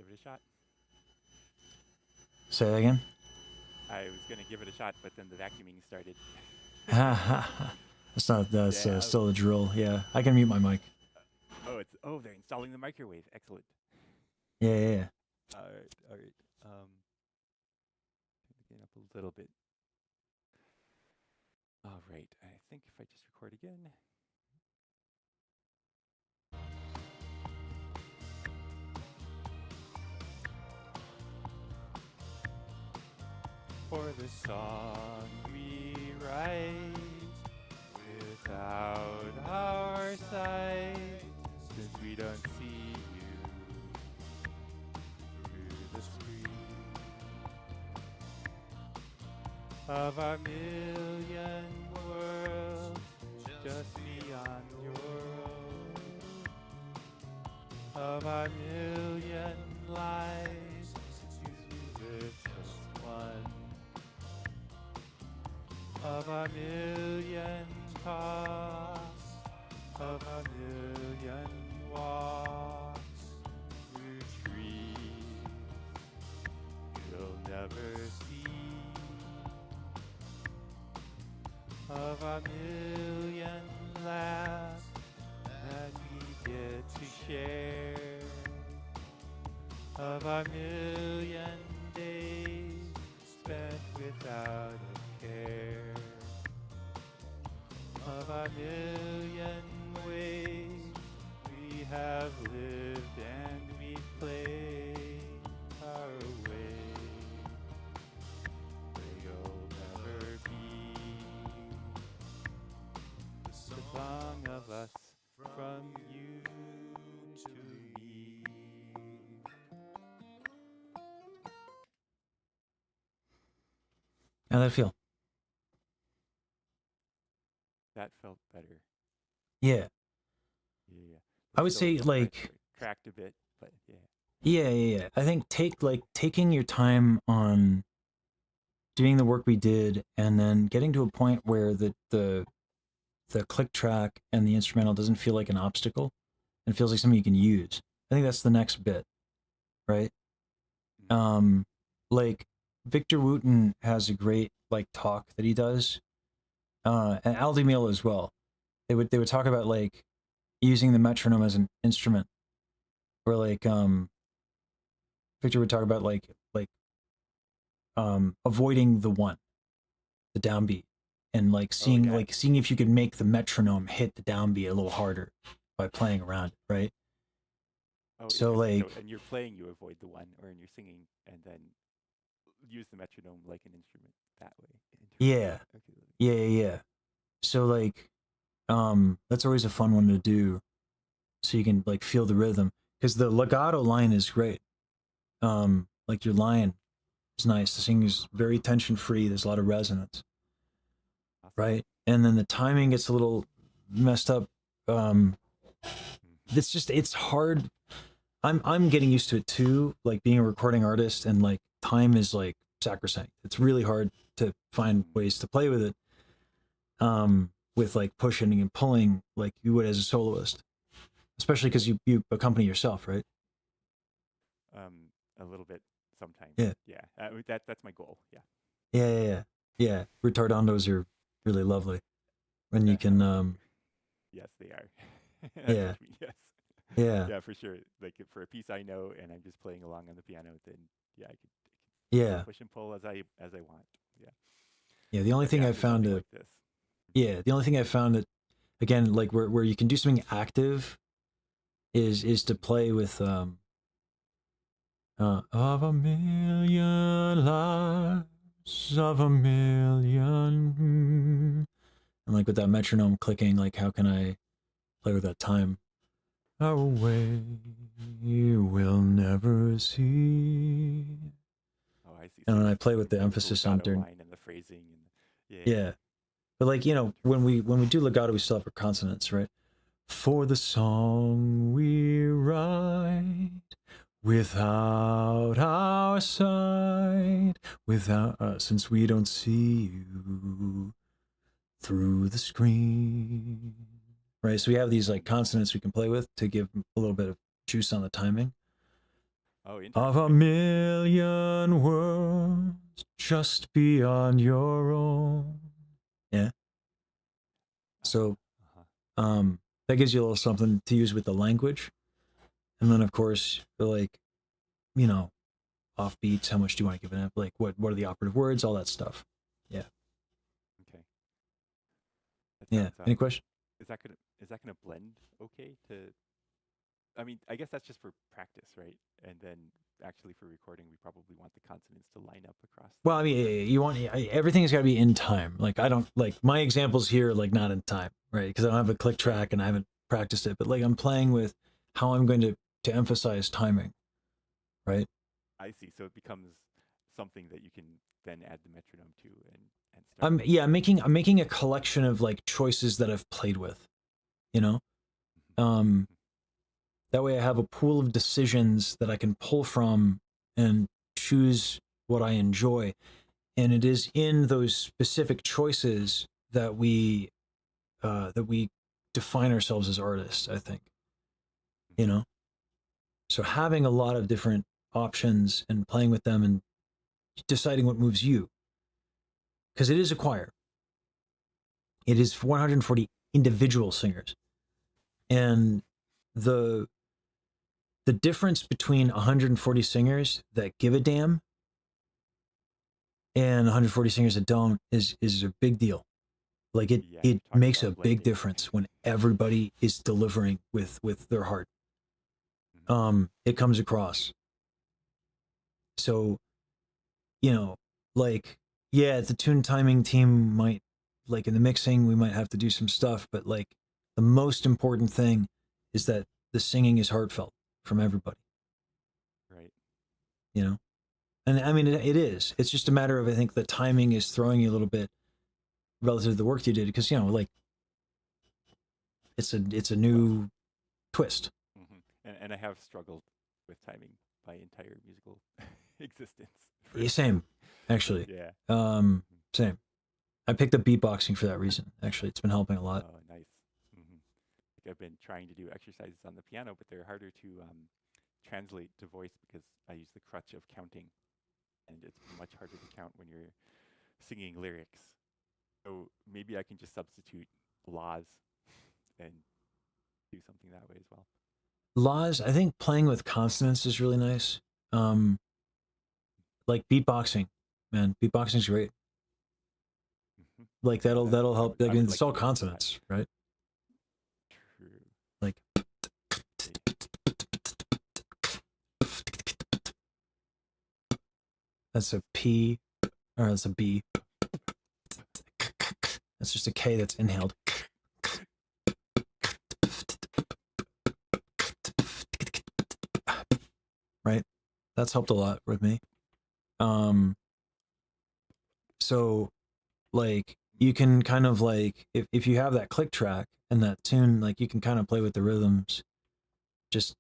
Speaker 3: Give it a shot.
Speaker 1: Say that again.
Speaker 3: I was gonna give it a shot, but then the vacuuming started.
Speaker 1: That's
Speaker 3: Yeah.
Speaker 1: still a drill. Yeah, I can mute my mic.
Speaker 3: They're installing the microwave. Excellent.
Speaker 1: Yeah.
Speaker 3: All right. Turn the gain up a little bit. All right. I think if I just record again. For the song we write without our sight, since we don't see you through the screen of our million worlds, just beyond your own, of our million lives, you live just one. Of a million talks, of a million walks through trees you'll never see, of a million laughs that we get to share, of a million days spent without a care, of a million ways we have lived and we've played our way, where you'll never be the song of us from you to me.
Speaker 1: How'd that feel?
Speaker 3: That felt better.
Speaker 1: Yeah.
Speaker 3: Yeah.
Speaker 1: I would say like
Speaker 3: cracked a bit, but yeah.
Speaker 1: Yeah. I think taking your time on doing the work we did, and then getting to a point where the click track and the instrumental doesn't feel like an obstacle and feels like something you can use. I think that's the next bit, right? Like Victor Wooten has a great like talk that he does, and Aldi Meal as well. They would talk about like using the metronome as an instrument, or like Victor would talk about like avoiding the downbeat, and like seeing if you could make the metronome hit the downbeat a little harder by playing around it, right? So like,
Speaker 3: and you're playing, you avoid the one, or you're singing and then use the metronome like an instrument that way.
Speaker 1: Yeah. So like, that's always a fun one to do, so you can like feel the rhythm, because the legato line is great. Like your line is nice. The singing is very tension free. There's a lot of resonance, right? And then the timing gets a little messed up. It's hard. I'm getting used to it too, like being a recording artist, and like time is like sacrosanct. It's really hard to find ways to play with it, with like pushing and pulling like you would as a soloist, especially because you accompany yourself, right?
Speaker 3: A little bit sometimes.
Speaker 1: Yeah.
Speaker 3: That's my goal.
Speaker 1: Yeah. Retardandos are really lovely when you can.
Speaker 3: Yes, they are.
Speaker 1: Yeah.
Speaker 3: Yes.
Speaker 1: Yeah.
Speaker 3: Yeah, for sure. Like for a piece I know and I'm just playing along on the piano, then I could push and pull as I want. Yeah.
Speaker 1: Yeah. The only thing I found
Speaker 3: like this.
Speaker 1: the only thing I found that, again, like where you can do something active is to play with of a million lives, of a million, and like with that metronome clicking, like how can I play with that time? Our way you will never see.
Speaker 3: Oh, I see.
Speaker 1: And when I play with the emphasis on turn,
Speaker 3: line and the phrasing and
Speaker 1: yeah. But like, you know, when we do legato, we still have our consonants, right? For the song we write without our sight, since we don't see you through the screen, right? So we have these like consonants we can play with to give a little bit of juice on the timing.
Speaker 3: Oh,
Speaker 1: of a
Speaker 3: interesting.
Speaker 1: million worlds just beyond your own. Yeah. So
Speaker 3: Uh-huh.
Speaker 1: that gives you a little something to use with the language. And then of course, like, you know, off beats, how much do you want to give it? Like what are the operative words, all that stuff. Yeah.
Speaker 3: Okay. That
Speaker 1: Yeah.
Speaker 3: sounds
Speaker 1: Any question?
Speaker 3: is that gonna blend okay to I mean, I guess that's just for practice, right? And then actually for recording, we probably want the consonants to line up across
Speaker 1: Well, I
Speaker 3: the
Speaker 1: mean, you want everything's got to be in time. Like I don't like my examples here, like not in time, right? Because I don't have a click
Speaker 3: right.
Speaker 1: track and I haven't practiced it. But like I'm playing with how I'm going to emphasize timing, right?
Speaker 3: I see. So it becomes something that you can then add the metronome to and start.
Speaker 1: I'm making a collection of like choices that I've played with, you know.
Speaker 3: Mhm,
Speaker 1: Um,
Speaker 3: mhm.
Speaker 1: that way I have a pool of decisions that I can pull from and choose what I enjoy. And it is in those specific choices that we define ourselves as artists, I think, you
Speaker 3: Mhm.
Speaker 1: know? So having a lot of different options and playing with them and deciding what moves you, because it is a choir. It is 140 individual singers. And the the difference between 140 singers that give a damn and 140 singers that don't is a big deal. Like
Speaker 3: Yeah,
Speaker 1: it
Speaker 3: you're talking
Speaker 1: makes a
Speaker 3: about
Speaker 1: big
Speaker 3: blending.
Speaker 1: difference when everybody is delivering with their heart.
Speaker 3: Mhm.
Speaker 1: It comes across. So, you know, like, yeah, the tune timing team might, like, in the mixing, we might have to do some stuff, but like, the most important thing is that the singing is heartfelt from everybody,
Speaker 3: Right.
Speaker 1: you know? And I mean, it is. It's just a matter of, I think, the timing is throwing you a little bit relative to the work you did, because, you know, like, it's a
Speaker 3: Well,
Speaker 1: new twist.
Speaker 3: and I have struggled with timing my entire musical existence for
Speaker 1: Yeah,
Speaker 3: sure.
Speaker 1: same, actually.
Speaker 3: Yeah. Mhm.
Speaker 1: Same. I picked up beatboxing for that reason. Actually, it's been helping a lot.
Speaker 3: Oh, nice. Hmm. Like I've been trying to do exercises on the piano, but they're harder to translate to voice because I use the crutch of counting, and it's much harder to count when you're singing lyrics. So maybe I can just substitute laws and do something that way as well.
Speaker 1: Laws, I think playing with consonants is really nice. Um, like beatboxing, man, beatboxing's great.
Speaker 3: Hmm.
Speaker 1: Like
Speaker 3: Yeah,
Speaker 1: that'll
Speaker 3: I
Speaker 1: help.
Speaker 3: would
Speaker 1: I
Speaker 3: I
Speaker 1: mean,
Speaker 3: would
Speaker 1: it's
Speaker 3: like to
Speaker 1: all
Speaker 3: work on that.
Speaker 1: consonants, right?
Speaker 3: True.
Speaker 1: Like
Speaker 3: Right.
Speaker 1: that's a P or that's a B. That's just a K that's inhaled, right? That's helped a lot with me. Um, so like you can kind of like if you have that click track and that tune, like you can kind of play with the rhythms, just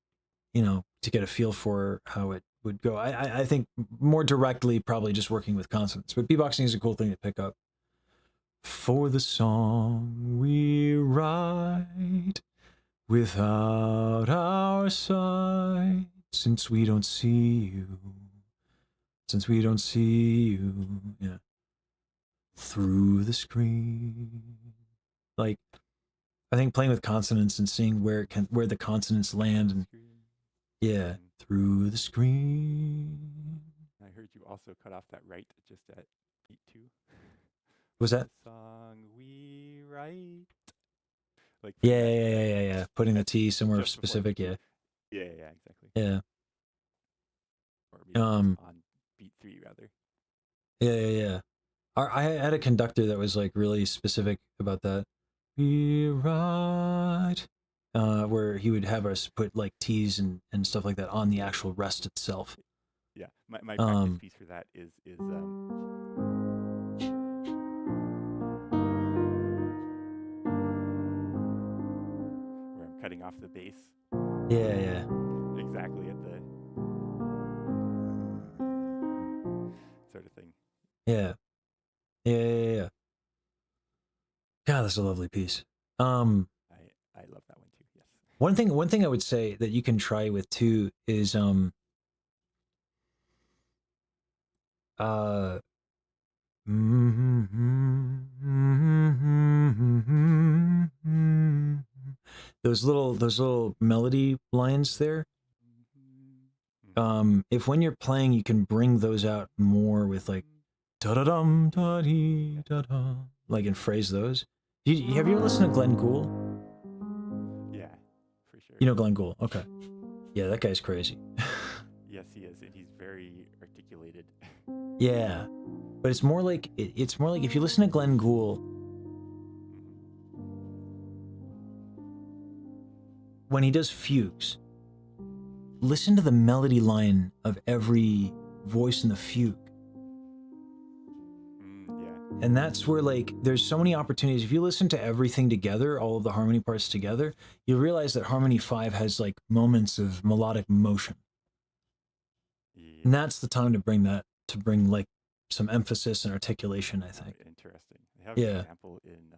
Speaker 1: to get a feel for how it would go. I think more directly probably just working with consonants, but beatboxing is a cool thing to pick up. For the song we write without our sight, since we don't see you, yeah, through the screen. Like I think playing with consonants and seeing where the consonants
Speaker 3: Through
Speaker 1: land
Speaker 3: the
Speaker 1: and
Speaker 3: screen.
Speaker 1: yeah,
Speaker 3: Hmm.
Speaker 1: through the screen.
Speaker 3: I heard you also cut off that right just at beat two.
Speaker 1: Was
Speaker 3: For
Speaker 1: that?
Speaker 3: the song we write. Like putting
Speaker 1: Yeah,
Speaker 3: that
Speaker 1: yeah, yeah, yeah, yeah. Putting the
Speaker 3: at
Speaker 1: T somewhere
Speaker 3: just before beat
Speaker 1: specific.
Speaker 3: two.
Speaker 1: Yeah,
Speaker 3: Yeah, yeah, exactly.
Speaker 1: yeah,
Speaker 3: Or maybe just
Speaker 1: um,
Speaker 3: on beat three rather.
Speaker 1: yeah, yeah, yeah. I had a conductor that was like really specific about that. We right, where he would have us put like T's and stuff like that on the actual rest itself.
Speaker 3: Yeah, my practice
Speaker 1: Um,
Speaker 3: piece for that is where I'm cutting off the bass
Speaker 1: yeah, yeah,
Speaker 3: exactly at the sort of thing.
Speaker 1: yeah, yeah, yeah, yeah. God, that's a lovely piece. Um,
Speaker 3: I love that one too. Yes.
Speaker 1: one thing I would say that you can try with too is uh those little melody lines there. If when you're playing you can bring those out more with like da da dum da dee da da, like and phrase those. Have you ever listened to Glenn Gould?
Speaker 3: Yeah, for sure.
Speaker 1: You know Glenn Gould? Okay. Yeah, that guy's crazy.
Speaker 3: Yes, he is, and he's very articulated.
Speaker 1: Yeah, but it's more like it's more like if you listen to Glenn Gould, when he does fugues, listen to the melody line of every voice in the fugue.
Speaker 3: Yeah.
Speaker 1: And that's where, like, there's so many opportunities. If you listen to everything together, all of the harmony parts together, you realize that Harmony 5 has, like, moments of melodic motion.
Speaker 3: Yeah.
Speaker 1: And that's the time to bring, like, some emphasis and articulation, I think.
Speaker 3: Interesting. I have
Speaker 1: Yeah.
Speaker 3: an example in,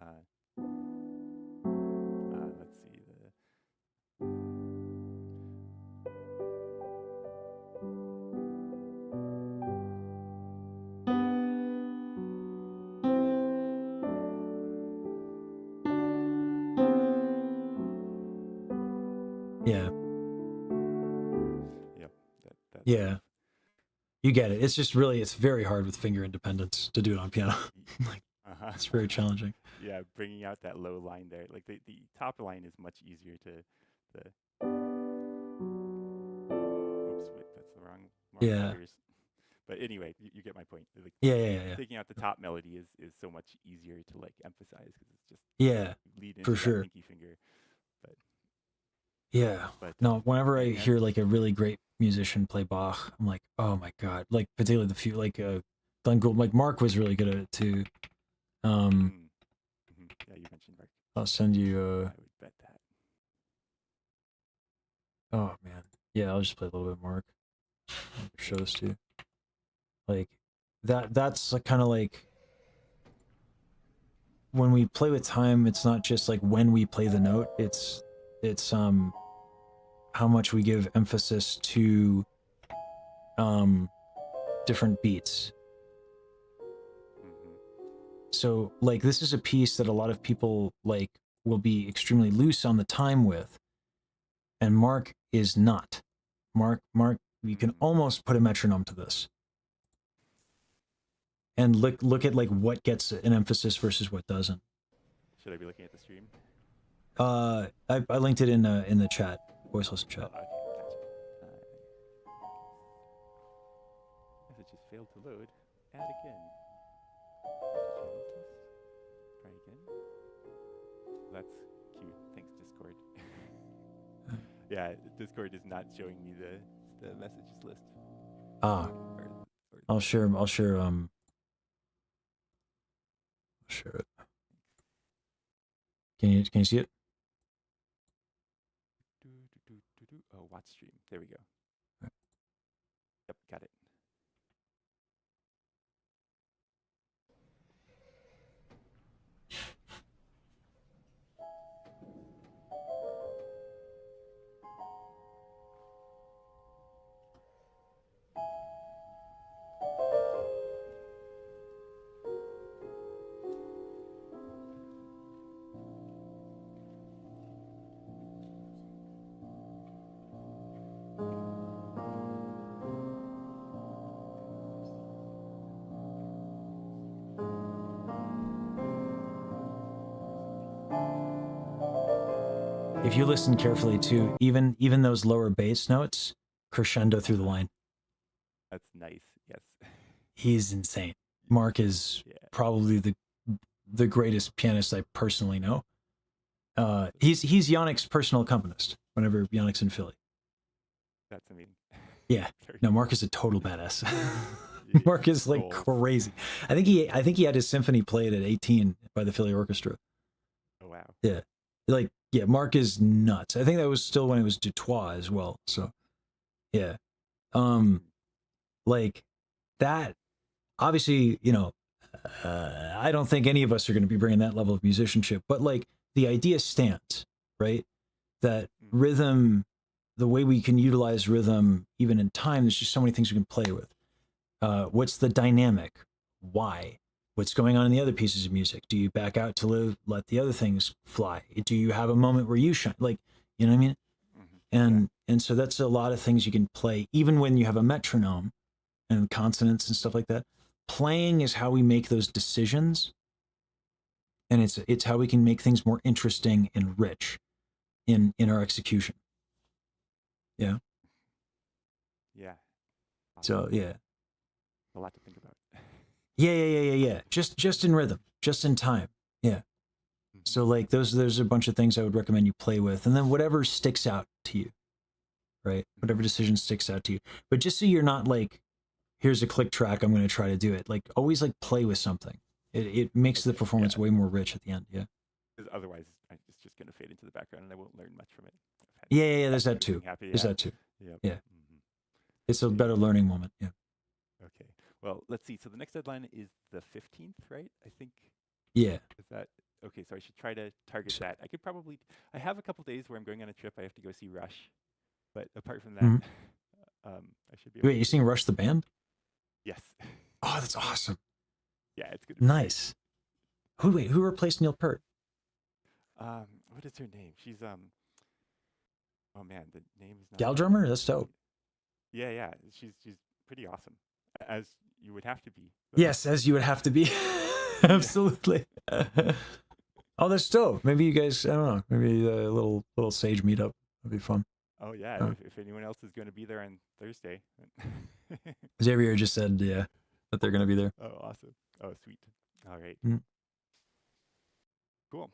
Speaker 3: let's see,
Speaker 1: Yeah.
Speaker 3: Yep. That's
Speaker 1: Yeah. You get it. It's just really, it's very hard with finger independence to do it on piano. Like, it's very challenging.
Speaker 3: Yeah, bringing out that low line there. Like the top line is much easier to oops, wait, that's the wrong
Speaker 1: Yeah.
Speaker 3: letters. But anyway, you get my point. Like,
Speaker 1: Yeah.
Speaker 3: taking out the top melody is so much easier to like emphasize because it's just
Speaker 1: Yeah,
Speaker 3: lead into
Speaker 1: for
Speaker 3: that
Speaker 1: sure.
Speaker 3: pinky finger.
Speaker 1: Yeah.
Speaker 3: But
Speaker 1: No, whenever I
Speaker 3: yeah.
Speaker 1: hear like a really great musician play Bach, I'm like, oh my God. Like particularly the few, like Glenn Gould, like Mark was really good at it too.
Speaker 3: Yeah, you mentioned Mark.
Speaker 1: I'll send you
Speaker 3: I would bet that.
Speaker 1: oh man. Yeah, I'll just play a little bit, Mark. I'll show this to you. Like that's like kind of like when we play with time, it's not just like when we play the note, it's how much we give emphasis to different beats. So like this is a piece that a lot of people like will be extremely loose on the time with, and Mark is not. Mark, you can almost put a metronome to this, and look at like what gets an emphasis versus what doesn't.
Speaker 3: Should I be looking at the stream?
Speaker 1: I linked it in the chat, voice lesson chat.
Speaker 3: Oh, okay, gotcha. Messages failed to load. Add again. Try again. That's cute. Thanks, Discord. Yeah, Discord is not showing me the messages list.
Speaker 1: Ah, I'll share it. Can you see it?
Speaker 3: Oh, watch stream. There we go. Yep, got it.
Speaker 1: If you listen carefully too, even those lower bass notes crescendo through the line.
Speaker 3: That's nice. Yes.
Speaker 1: He's insane. Mark is probably the greatest pianist I personally know. He's Yannick's personal accompanist whenever Yannick's in Philly.
Speaker 3: That's amazing.
Speaker 1: Yeah. No, Mark is a total badass. Mark is like crazy. I think he had his symphony played at 18 by the Philly Orchestra.
Speaker 3: Oh wow.
Speaker 1: Yeah. Like, yeah, Mark is nuts. I think that was still when it was Dutoit as well. So, yeah. Like that, obviously, you know, I don't think any of us are going to be bringing that level of musicianship, but like the idea stands, right? That rhythm, the way we can utilize rhythm, even in time, there's just so many things we can play with. What's the dynamic? Why? What's going on in the other pieces of music? Do you back out to let the other things fly? Do you have a moment where you shine? Like, you know what I mean? And so that's a lot of things you can play, even when you have a metronome and consonants and stuff like that. Playing is how we make those decisions, and it's how we can make things more interesting and rich in our execution. Yeah.
Speaker 3: Yeah.
Speaker 1: So yeah.
Speaker 3: A lot to think about.
Speaker 1: Yeah. Just in rhythm, just in time. Yeah. So like those are a bunch of things I would recommend you play with, and then whatever sticks out to you, right? Whatever decision sticks out to you. But just so you're not like, here's a click track, I'm going to try to do it. Like always, like play with something. It makes the performance way more rich at the end. Yeah.
Speaker 3: Because otherwise, it's just going to fade into the background, and I won't learn much from it.
Speaker 1: Yeah. There's that too. There's that too.
Speaker 3: Yep.
Speaker 1: Yeah. It's a better learning moment. Yeah.
Speaker 3: Okay. Well, let's see. So the next deadline is the 15th, right? I think.
Speaker 1: Yeah.
Speaker 3: Is that okay? So I should try to target that. I could probably. I have a couple days where I'm going on a trip. I have to go see Rush, but apart from that, I should be.
Speaker 1: Wait, you seeing Rush the band?
Speaker 3: Yes.
Speaker 1: Oh, that's awesome.
Speaker 3: Yeah, it's good.
Speaker 1: Nice. Who replaced Neil Peart?
Speaker 3: What is her name? She's Oh man, the name is not.
Speaker 1: Gal drummer? That's dope.
Speaker 3: Yeah. She's pretty awesome, as you would have to be.
Speaker 1: Yes, as you would have to be. Absolutely. Oh, that's dope. Maybe you guys, I don't know, maybe a little Sage meetup would be fun.
Speaker 3: Oh yeah, if anyone else is going to be there on Thursday.
Speaker 1: Xavier just said, yeah, that they're going to be there.
Speaker 3: Oh, awesome. Oh, sweet. All right. Cool.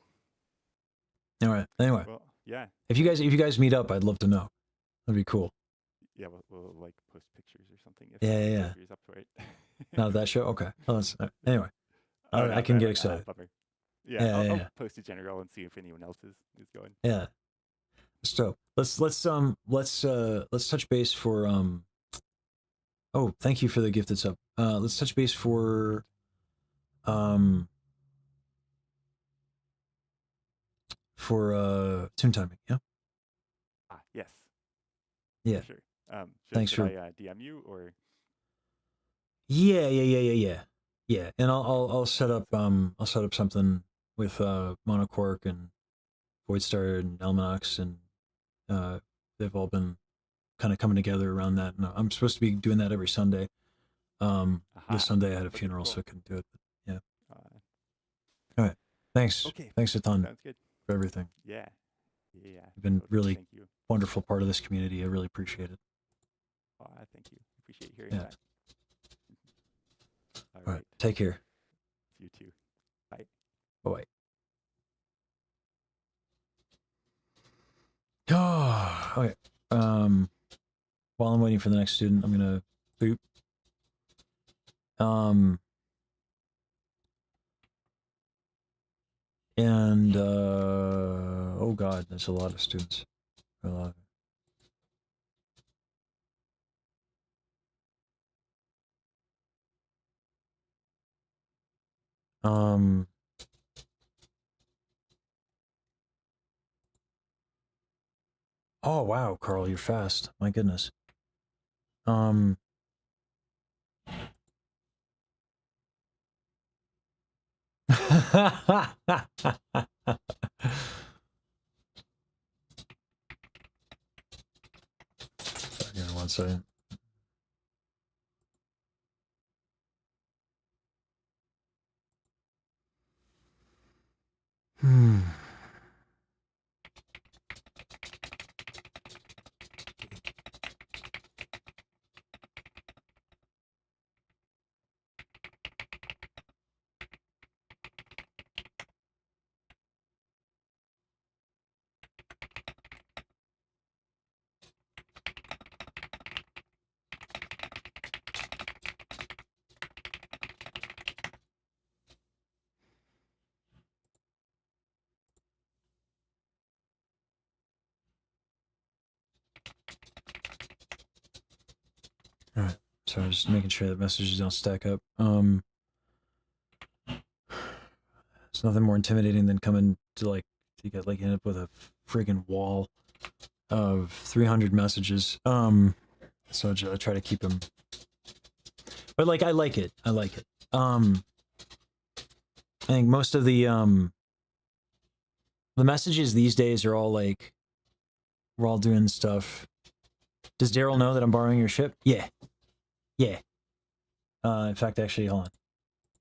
Speaker 1: All right. Anyway.
Speaker 3: Well, yeah.
Speaker 1: If you guys meet up, I'd love to know. That'd be cool.
Speaker 3: Yeah, we'll like post pictures or something. If
Speaker 1: Yeah.
Speaker 3: Up for it.
Speaker 1: Not that show. Okay. Well, anyway, I can get excited.
Speaker 3: Yeah, I'll post to general and see if anyone else is going.
Speaker 1: Yeah. So let's touch base for Oh, thank you for the gifted sub. Let's touch base for tune timing. Yeah.
Speaker 3: Yes.
Speaker 1: Yeah.
Speaker 3: Sure.
Speaker 1: Thanks
Speaker 3: should
Speaker 1: for
Speaker 3: I DM you or?
Speaker 1: Yeah. And I'll set up something with Monocork and Voidstar and Almanax, and they've all been kind of coming together around that. And I'm supposed to be doing that every Sunday. This Sunday I had a funeral, so I couldn't do it. But yeah. All right. Thanks.
Speaker 3: Okay.
Speaker 1: Thanks a ton.
Speaker 3: Sounds good.
Speaker 1: For everything.
Speaker 3: Yeah.
Speaker 1: You've been
Speaker 3: totally.
Speaker 1: really
Speaker 3: Thank you.
Speaker 1: wonderful part of this community. I really appreciate it.
Speaker 3: Thank you. Appreciate hearing that.
Speaker 1: All right. Take care.
Speaker 3: You too. Bye.
Speaker 1: Bye. Oh, okay. While I'm waiting for the next student, I'm gonna boop. And oh god, there's a lot of students. A lot. Oh wow, Carl, you're fast. My goodness. Sorry, 1 second. All right, so I'm just making sure that messages don't stack up. It's nothing more intimidating than coming to get end up with a friggin' wall of 300 messages. So I try to keep them. But like, I like it. I like it. I think most of the messages these days are all like, we're all doing stuff. Does Daryl know that I'm borrowing your ship? Yeah. Yeah. In fact, actually, hold on.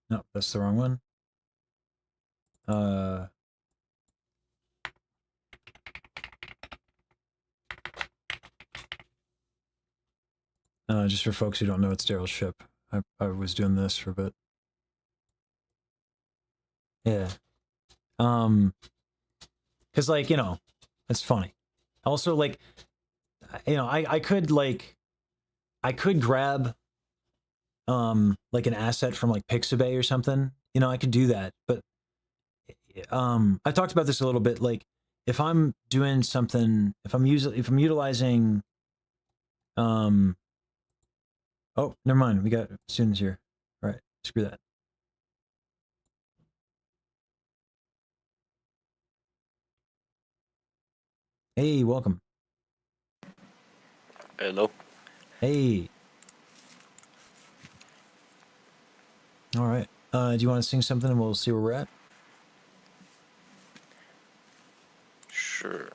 Speaker 1: No, that's the wrong one. Just for folks who don't know, it's Daryl's ship. I was doing this for a bit. Yeah. Because, like, you know, it's funny. Also, like, you know, I could grab, like an asset from, like, Pixabay or something. You know, I could do that. But, I've talked about this a little bit. Like, if I'm doing something, if I'm utilizing, oh, never mind. We got students here. All right. Screw that. Hey, welcome.
Speaker 4: Hello.
Speaker 1: Hey. All right. Do you want to sing something and we'll see where we're at?
Speaker 4: Sure.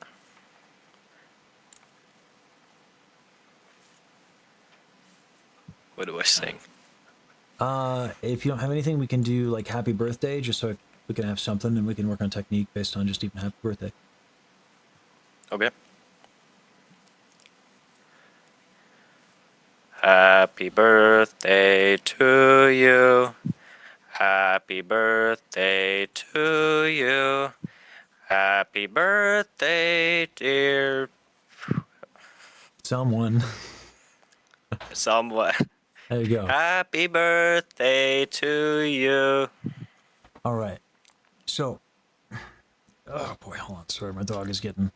Speaker 4: What do I sing?
Speaker 1: If you don't have anything, we can do like happy birthday, just so we can have something and we can work on technique based on just even happy birthday.
Speaker 4: Okay. Happy birthday to you. Happy birthday to you. Happy birthday, dear
Speaker 1: Someone.
Speaker 4: someone.
Speaker 1: There you go.
Speaker 4: Happy birthday to you.
Speaker 1: All right. So, oh boy, hold on. Sorry, my dog is getting.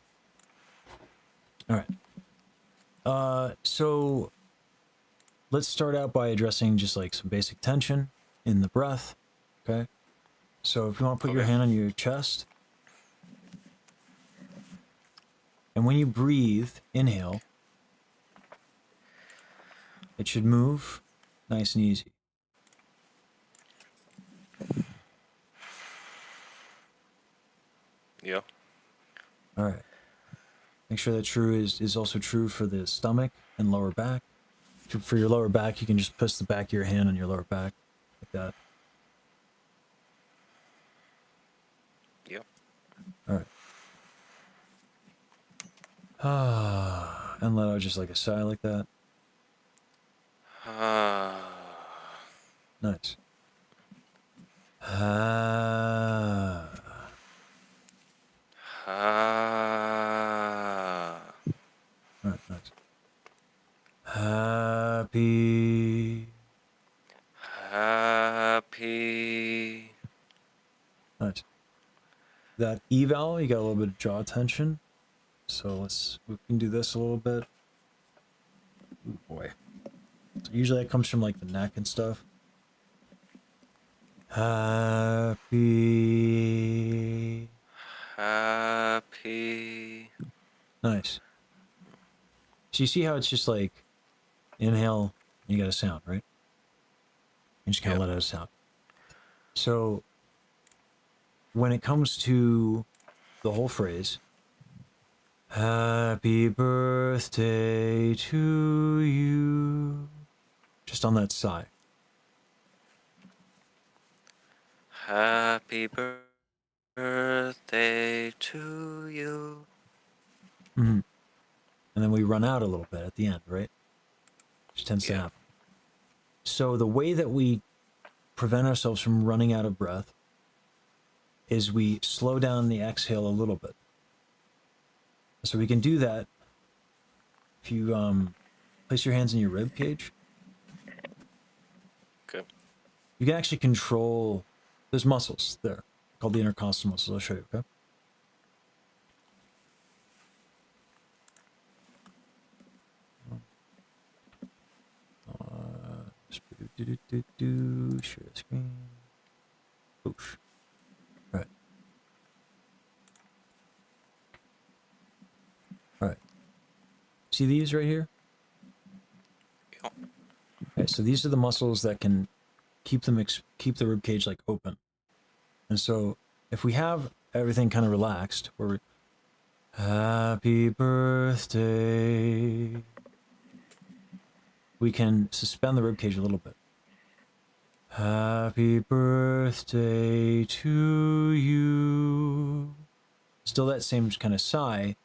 Speaker 1: All right. So let's start out by addressing just like some basic tension in the breath. Okay. So if you want to put your
Speaker 4: Okay.
Speaker 1: hand on your chest, and when you breathe, inhale, it should move nice and easy.
Speaker 4: Yeah.
Speaker 1: All right. Make sure that true is also true for the stomach and lower back. For your lower back, you can just push the back of your hand on your lower back like that.
Speaker 4: Yeah.
Speaker 1: All right. And let out just like a sigh like that. Nice. All right, nice. Happy.
Speaker 4: Happy.
Speaker 1: Nice. That eval, you got a little bit of jaw tension. So we can do this a little bit. Ooh, boy. So usually that comes from like the neck and stuff. Happy.
Speaker 4: Happy.
Speaker 1: Nice. So you see how it's just like inhale, you got a sound, right? You just kind of
Speaker 4: Yep.
Speaker 1: let out a sound. So when it comes to the whole phrase, happy birthday to you, just on that sigh.
Speaker 4: Happy birthday to you.
Speaker 1: Mm-hmm. And then we run out a little bit at the end, right? Which tends to
Speaker 4: Yeah.
Speaker 1: happen. So the way that we prevent ourselves from running out of breath is we slow down the exhale a little bit. So we can do that if you place your hands in your rib cage.
Speaker 4: Okay.
Speaker 1: You can actually control, there's muscles there called the intercostal muscles. I'll show you, okay? Share the screen. Boosh. All right. All right. See these right here?
Speaker 4: Yeah.
Speaker 1: Okay, right? So these are the muscles that can keep keep the rib cage like open. And so if we have everything kind of relaxed, where we, happy birthday, we can suspend the rib cage a little bit. Happy birthday to you. Still that same kind of sigh,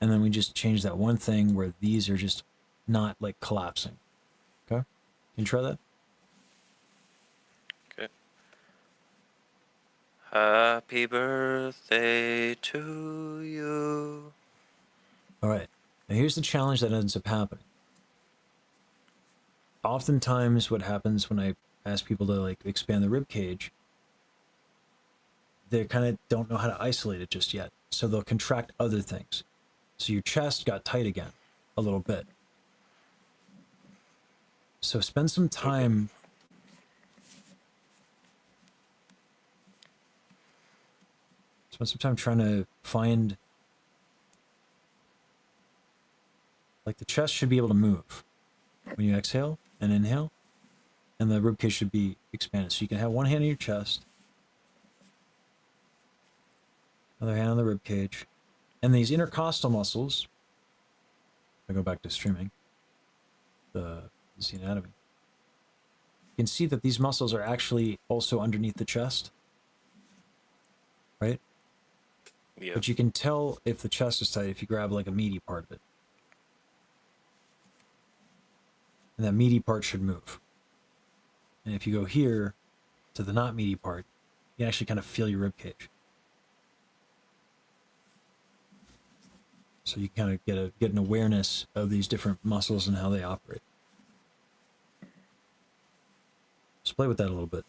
Speaker 1: and then we just change that one thing where these are just not like collapsing. Okay? Can you try that?
Speaker 4: Okay. Happy birthday to you.
Speaker 1: All right. Now here's the challenge that ends up happening. Oftentimes what happens when I ask people to like expand the rib cage, they kind of don't know how to isolate it just yet. So they'll contract other things. So your chest got tight again a little bit. So spend some time trying to find, like, the chest should be able to move when you exhale and inhale, and the ribcage should be expanded. So you can have one hand on your chest, other hand on the ribcage, and these intercostal muscles. I go back to streaming the anatomy. You can see that these muscles are actually also underneath the chest, right?
Speaker 4: Yeah.
Speaker 1: But you can tell if the chest is tight if you grab like a meaty part of it. And that meaty part should move. And if you go here to the not meaty part, you can actually kind of feel your rib cage. So you kind of get an awareness of these different muscles and how they operate. Just play with that a little bit.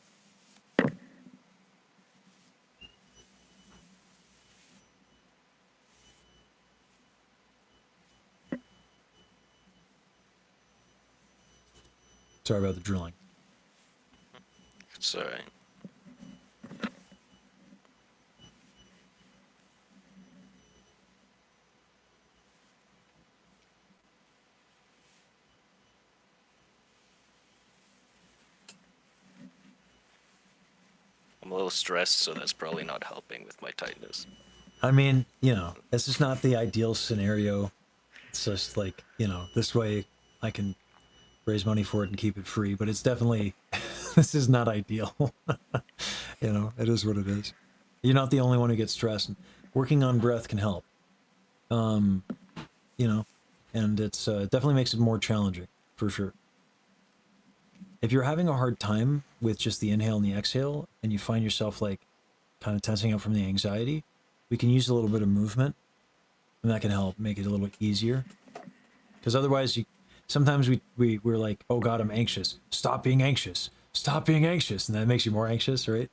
Speaker 1: Sorry about the drilling.
Speaker 4: It's alright. I'm a little stressed, so that's probably not helping with my tightness.
Speaker 1: I mean, you know, this is not the ideal scenario. It's just like, you know, this way I can raise money for it and keep it free, but it's definitely, this is not ideal. You know, it is what it is. You're not the only one who gets stressed. Working on breath can help. You know, and it's definitely makes it more challenging, for sure. If you're having a hard time with just the inhale and the exhale, and you find yourself like kind of tensing up from the anxiety, we can use a little bit of movement, and that can help make it a little bit easier. Because otherwise, sometimes we're like, oh God, I'm anxious. Stop being anxious. Stop being anxious. And that makes you more anxious, right?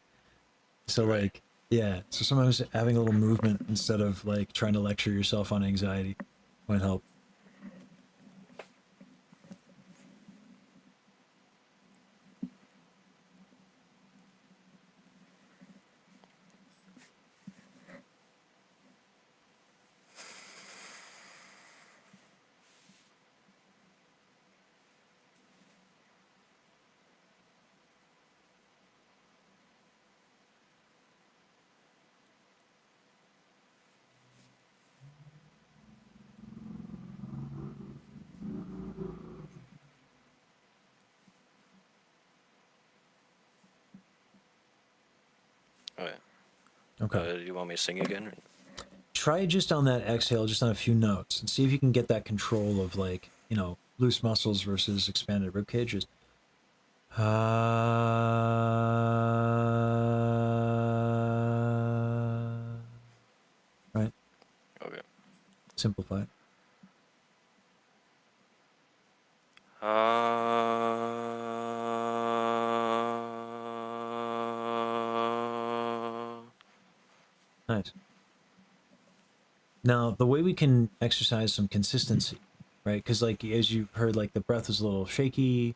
Speaker 1: So like, yeah. So sometimes having a little movement instead of like trying to lecture yourself on anxiety might help.
Speaker 4: Alright.
Speaker 1: Okay.
Speaker 4: You want me to sing again?
Speaker 1: Try just on that exhale, just on a few notes, and see if you can get that control of like, you know, loose muscles versus expanded rib cages. Right?
Speaker 4: Okay.
Speaker 1: Simplify it. Nice. Now, the way we can exercise some consistency, right? Because like, as you heard, like the breath was a little shaky,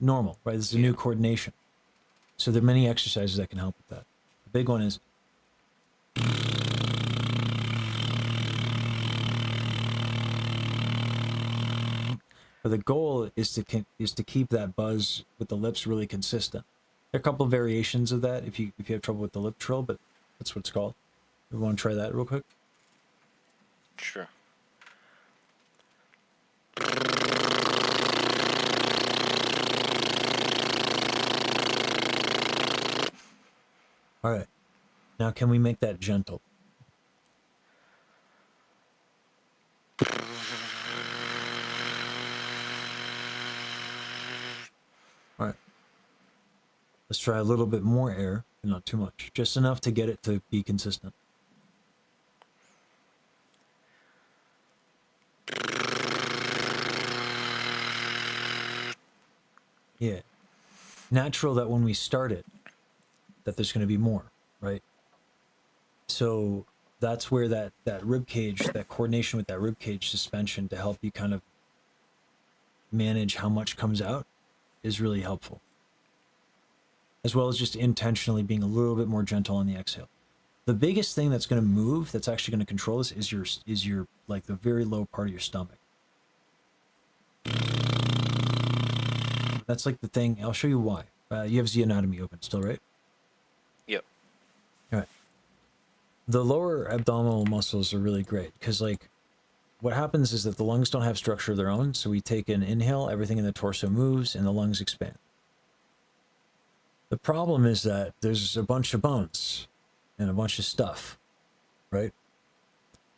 Speaker 1: normal, right? This is a new coordination. So there are many exercises that can help with that. The big one is But the goal is to keep that buzz with the lips really consistent. There are a couple of variations of that if you have trouble with the lip trill, but that's what it's called. We want to try that real quick.
Speaker 4: Sure.
Speaker 1: All right. Now, can we make that gentle? All right. Let's try a little bit more air, and not too much. Just enough to get it to be consistent. Yeah. Natural that when we start it, that there's going to be more, right? So that's where that rib cage, that coordination with that rib cage suspension to help you kind of manage how much comes out is really helpful. As well as just intentionally being a little bit more gentle on the exhale. The biggest thing that's going to move, that's actually going to control this, is your like the very low part of your stomach. That's like the thing. I'll show you why. You have Z Anatomy open still, right?
Speaker 4: Yep.
Speaker 1: All right. The lower abdominal muscles are really great because, like, what happens is that the lungs don't have structure of their own. So we take an inhale, everything in the torso moves, and the lungs expand. The problem is that there's a bunch of bones and a bunch of stuff, right?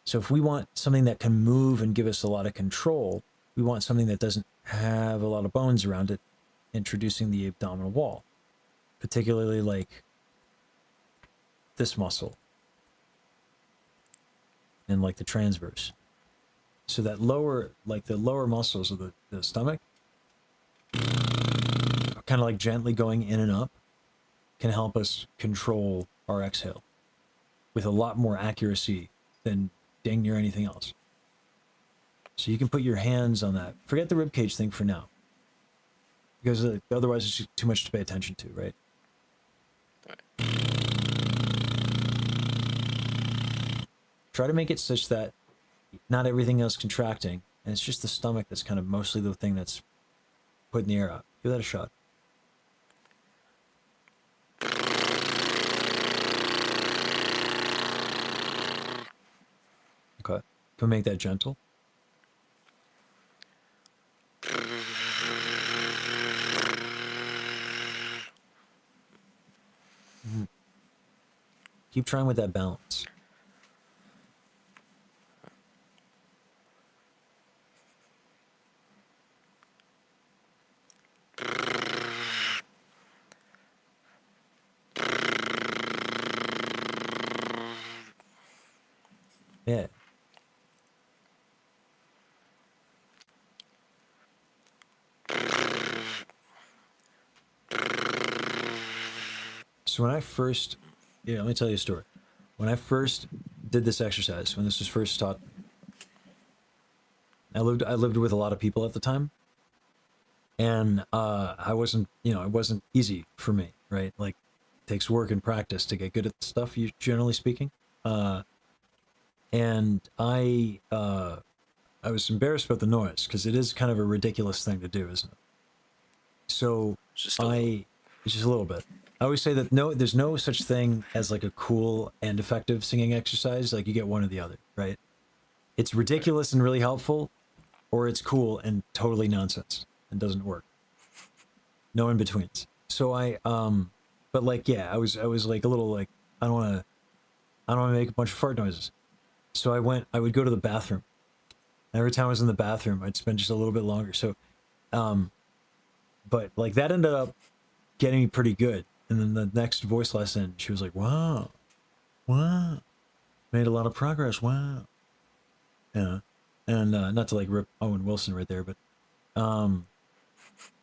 Speaker 1: So if we want something that can move and give us a lot of control, we want something that doesn't have a lot of bones around it, introducing the abdominal wall, particularly like this muscle and like the transverse. So that lower, like the lower muscles of the stomach, kind of like gently going in and up, can help us control our exhale with a lot more accuracy than dang near anything else. So you can put your hands on that. Forget the ribcage thing for now, because otherwise it's just too much to pay attention to, right? Try to make it such that not everything else contracting, and it's just the stomach that's kind of mostly the thing that's putting the air out. Give that a shot. Okay. Can we make that gentle? Keep trying with that balance. Yeah. So when I first, let me tell you a story. When I first did this exercise, when this was first taught, I lived with a lot of people at the time, and I wasn't, it wasn't easy for me, right? Like, it takes work and practice to get good at stuff, generally speaking. And I was embarrassed about the noise because it is kind of a ridiculous thing to do, isn't it? So it's just a little bit. I always say that there's no such thing as like a cool and effective singing exercise. Like, you get one or the other, right? It's ridiculous and really helpful, or it's cool and totally nonsense and doesn't work. No in betweens. So but like, yeah, I was like a little like, I don't want to make a bunch of fart noises. So I would go to the bathroom. And every time I was in the bathroom, I'd spend just a little bit longer. So, but like that ended up getting me pretty good. And then the next voice lesson, she was like, wow, made a lot of progress. Wow. Yeah. And, not to like rip Owen Wilson right there, but,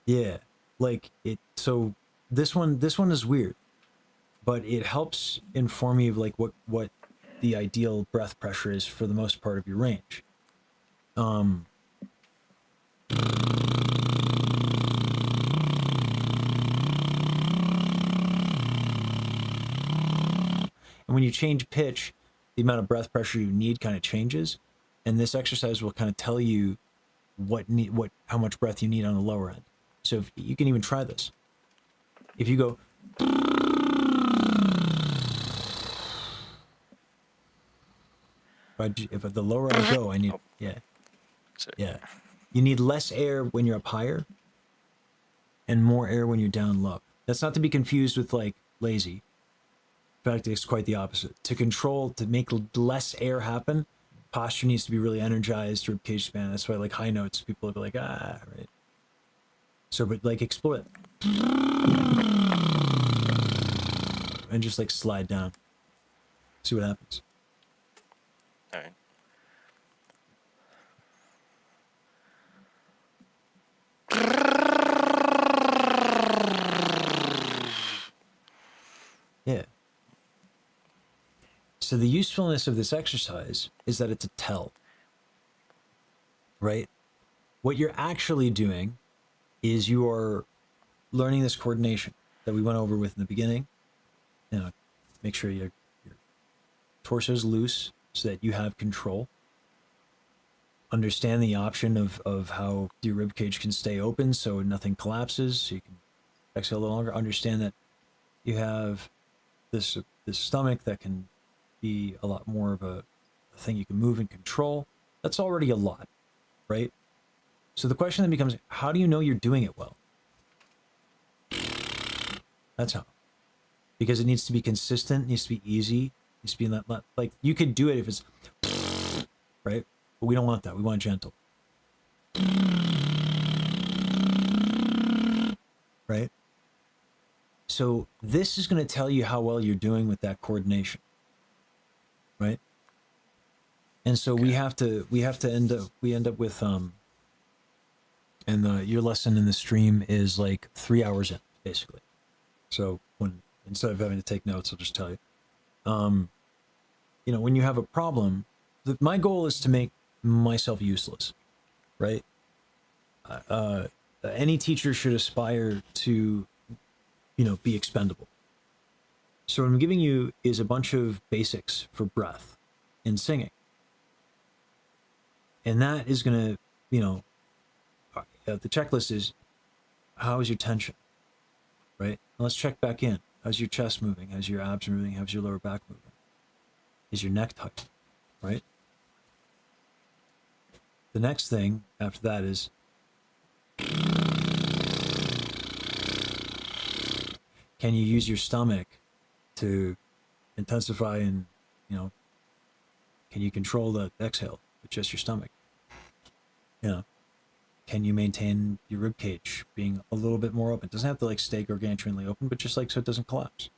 Speaker 1: yeah, like so this one is weird, but it helps inform you of like what the ideal breath pressure is for the most part of your range. And when you change pitch, the amount of breath pressure you need kind of changes. And this exercise will kind of tell you how much breath you need on the lower end. So if you can even try this. If you go, if at the lower I go, I need, yeah, yeah. You need less air when you're up higher and more air when you're down low. That's not to be confused with like lazy. In fact, it's quite the opposite. To make less air happen, posture needs to be really energized, rib cage span. That's why like high notes, people will be like, ah, right. So, but like explore it. And just like slide down. See what happens.
Speaker 4: All right.
Speaker 1: Yeah. So the usefulness of this exercise is that it's a tell, right? What you're actually doing is you are learning this coordination that we went over with in the beginning. You know, make sure your torso is loose so that you have control. Understand the option of how your rib cage can stay open so nothing collapses, so you can exhale a little longer. Understand that you have this stomach that can be a lot more of a thing you can move and control. That's already a lot, right? So the question then becomes, how do you know you're doing it well? That's how. Because it needs to be consistent, needs to be easy, needs to be in that, like, you could do it if it's, right? But we don't want that. We want gentle. Right? So this is going to tell you how well you're doing with that coordination. Right? And so we have to end up with and your lesson in the stream is like 3 hours in, basically. So instead of having to take notes, I'll just tell you. You know, when you have a problem, my goal is to make myself useless, right? Any teacher should aspire to, you know, be expendable. So what I'm giving you is a bunch of basics for breath in singing. And that is going to, you know, the checklist is, how is your tension, right? Let's check back in. How's your chest moving? How's your abs moving? How's your lower back moving? Is your neck tight, right? The next thing after that is, can you use your stomach to intensify and, you know, can you control the exhale with just your stomach? You know, can you maintain your rib cage being a little bit more open? It doesn't have to like stay gargantuanly open, but just like so it doesn't collapse.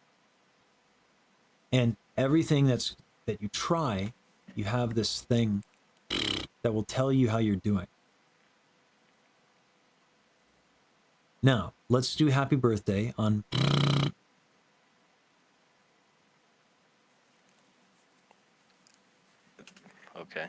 Speaker 1: And everything that you try, you have this thing that will tell you how you're doing. Now, let's do happy birthday on.
Speaker 4: Okay.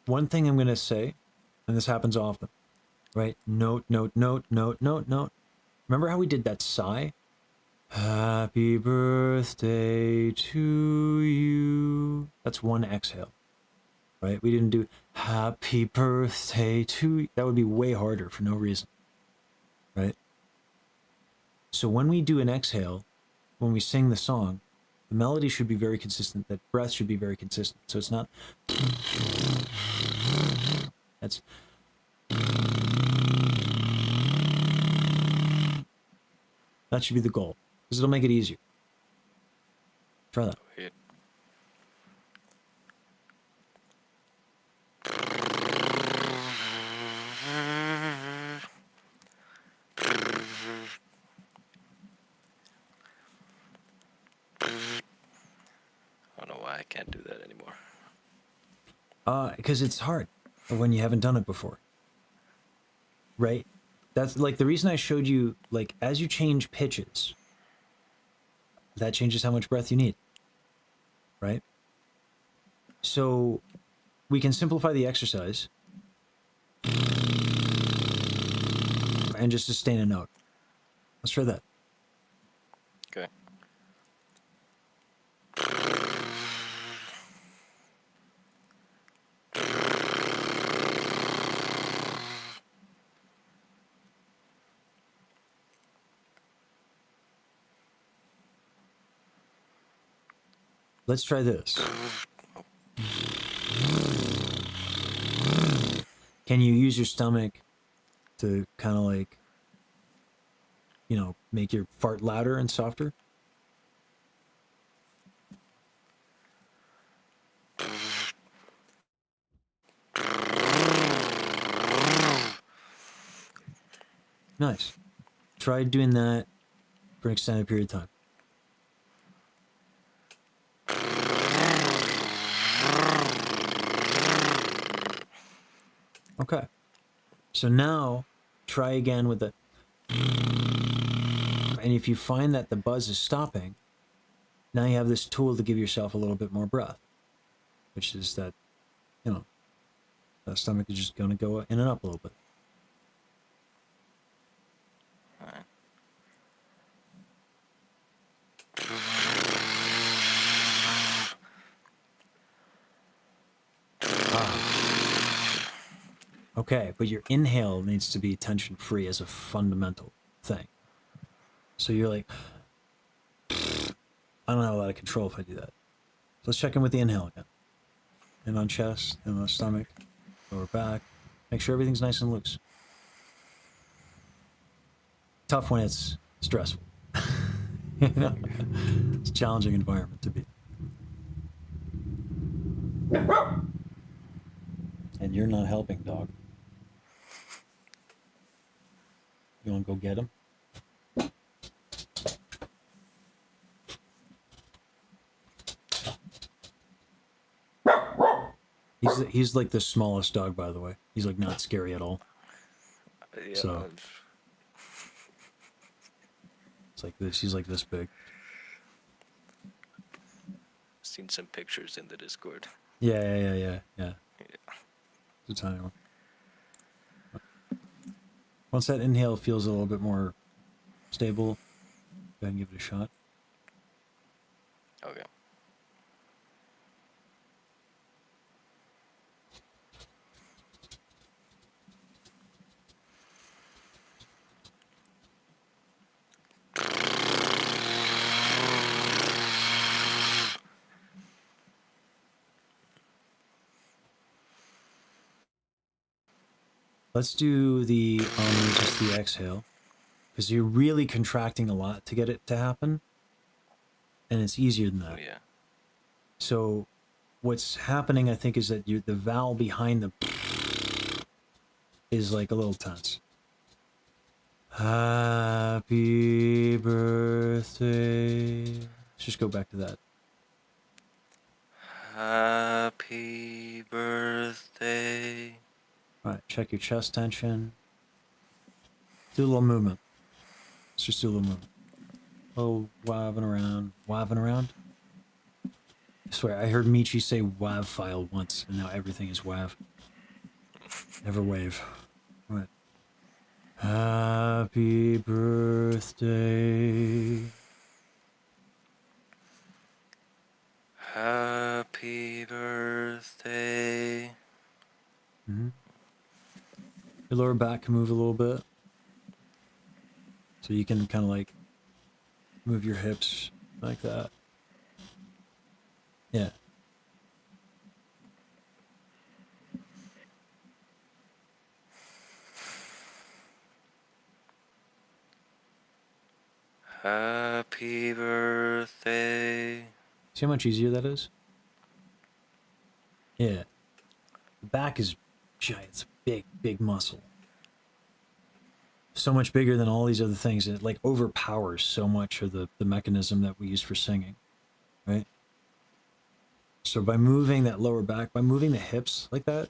Speaker 1: One thing I'm going to say, and this happens often, right? Note, note, note, note, note, note. Remember how we did that sigh? Happy birthday to you. That's one exhale, right? We didn't do happy birthday to you. That would be way harder for no reason, right? So when we do an exhale, when we sing the song, the melody should be very consistent. That breath should be very consistent. So it's not. That's. That should be the goal, because it'll make it easier. Try that.
Speaker 4: Weird. I don't know why I can't do that anymore.
Speaker 1: Because it's hard when you haven't done it before, right? That's like the reason I showed you, like, as you change pitches, that changes how much breath you need, right? So we can simplify the exercise and just sustain a note. Let's try that.
Speaker 4: Okay.
Speaker 1: Let's try this. Can you use your stomach to kind of like, you know, make your fart louder and softer? Nice. Try doing that for an extended period of time. Okay. So now try again with the, and if you find that the buzz is stopping, now you have this tool to give yourself a little bit more breath, which is that, you know, that stomach is just going to go in and up a little bit.
Speaker 4: Alright.
Speaker 1: Okay, but your inhale needs to be tension free as a fundamental thing. So you're like, I don't have a lot of control if I do that. So let's check in with the inhale again. In on chest, in on stomach, lower back. Make sure everything's nice and loose. Tough when it's stressful. You know? It's a challenging environment to be. And you're not helping, dog. You want to go get him? He's like the smallest dog, by the way. He's like not scary at all.
Speaker 4: Yeah,
Speaker 1: So it's like this. He's like this big.
Speaker 4: seen some pictures in the Discord.
Speaker 1: Yeah. It's a tiny one. Once that inhale feels a little bit more stable, go ahead and give it a shot.
Speaker 4: Okay.
Speaker 1: Let's do the just the exhale, because you're really contracting a lot to get it to happen, and it's easier than that.
Speaker 4: Oh, yeah.
Speaker 1: So, what's happening, I think, is that the vowel behind the is like a little tense. Happy birthday. Let's just go back to that.
Speaker 4: Happy birthday.
Speaker 1: All right, check your chest tension. Do a little movement. Let's just do a little movement. Oh, waving around. I swear, I heard Michi say WAV file once, and now everything is WAV. Never wave. All right. Happy birthday.
Speaker 4: Happy birthday.
Speaker 1: Mm-hmm. Your lower back can move a little bit. So you can kind of like move your hips like that. Yeah.
Speaker 4: Happy birthday.
Speaker 1: See how much easier that is? Yeah. The back is giant. It's a big muscle. So much bigger than all these other things. And it like overpowers so much of the mechanism that we use for singing. Right? So by moving that lower back, by moving the hips like that,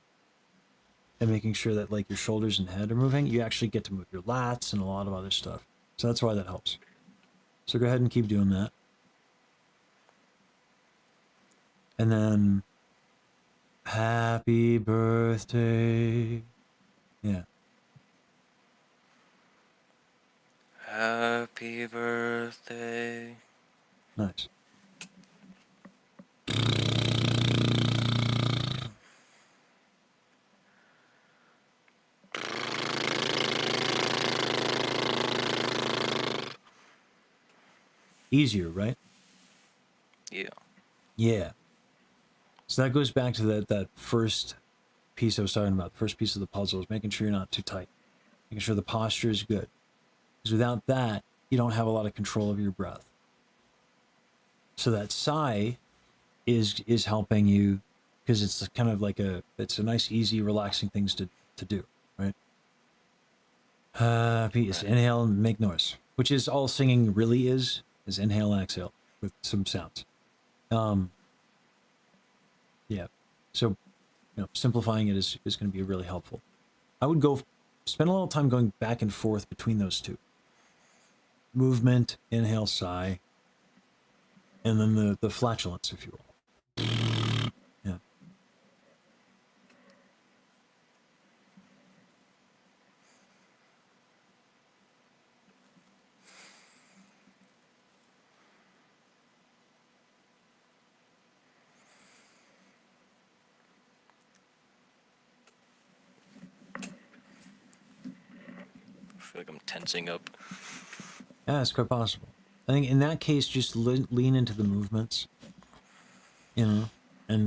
Speaker 1: and making sure that like your shoulders and head are moving, you actually get to move your lats and a lot of other stuff. So that's why that helps. So go ahead and keep doing that. And then happy birthday. Yeah.
Speaker 4: Happy birthday.
Speaker 1: Nice. Easier, right?
Speaker 4: Yeah.
Speaker 1: Yeah. So that goes back to that first piece I was talking about. The first piece of the puzzle is making sure you're not too tight. Making sure the posture is good. Because without that, you don't have a lot of control over your breath. So that sigh is helping you, because it's kind of like it's a nice, easy, relaxing things to do, right? Peace. Inhale and make noise, which is all singing really is inhale and exhale with some sounds. Yeah. So, simplifying it is going to be really helpful. I would spend a little time going back and forth between those two. Movement, inhale, sigh, and then the flatulence, if you will. Yeah.
Speaker 4: I feel like I'm tensing up.
Speaker 1: Yeah, it's quite possible. I think in that case, just lean into the movements, and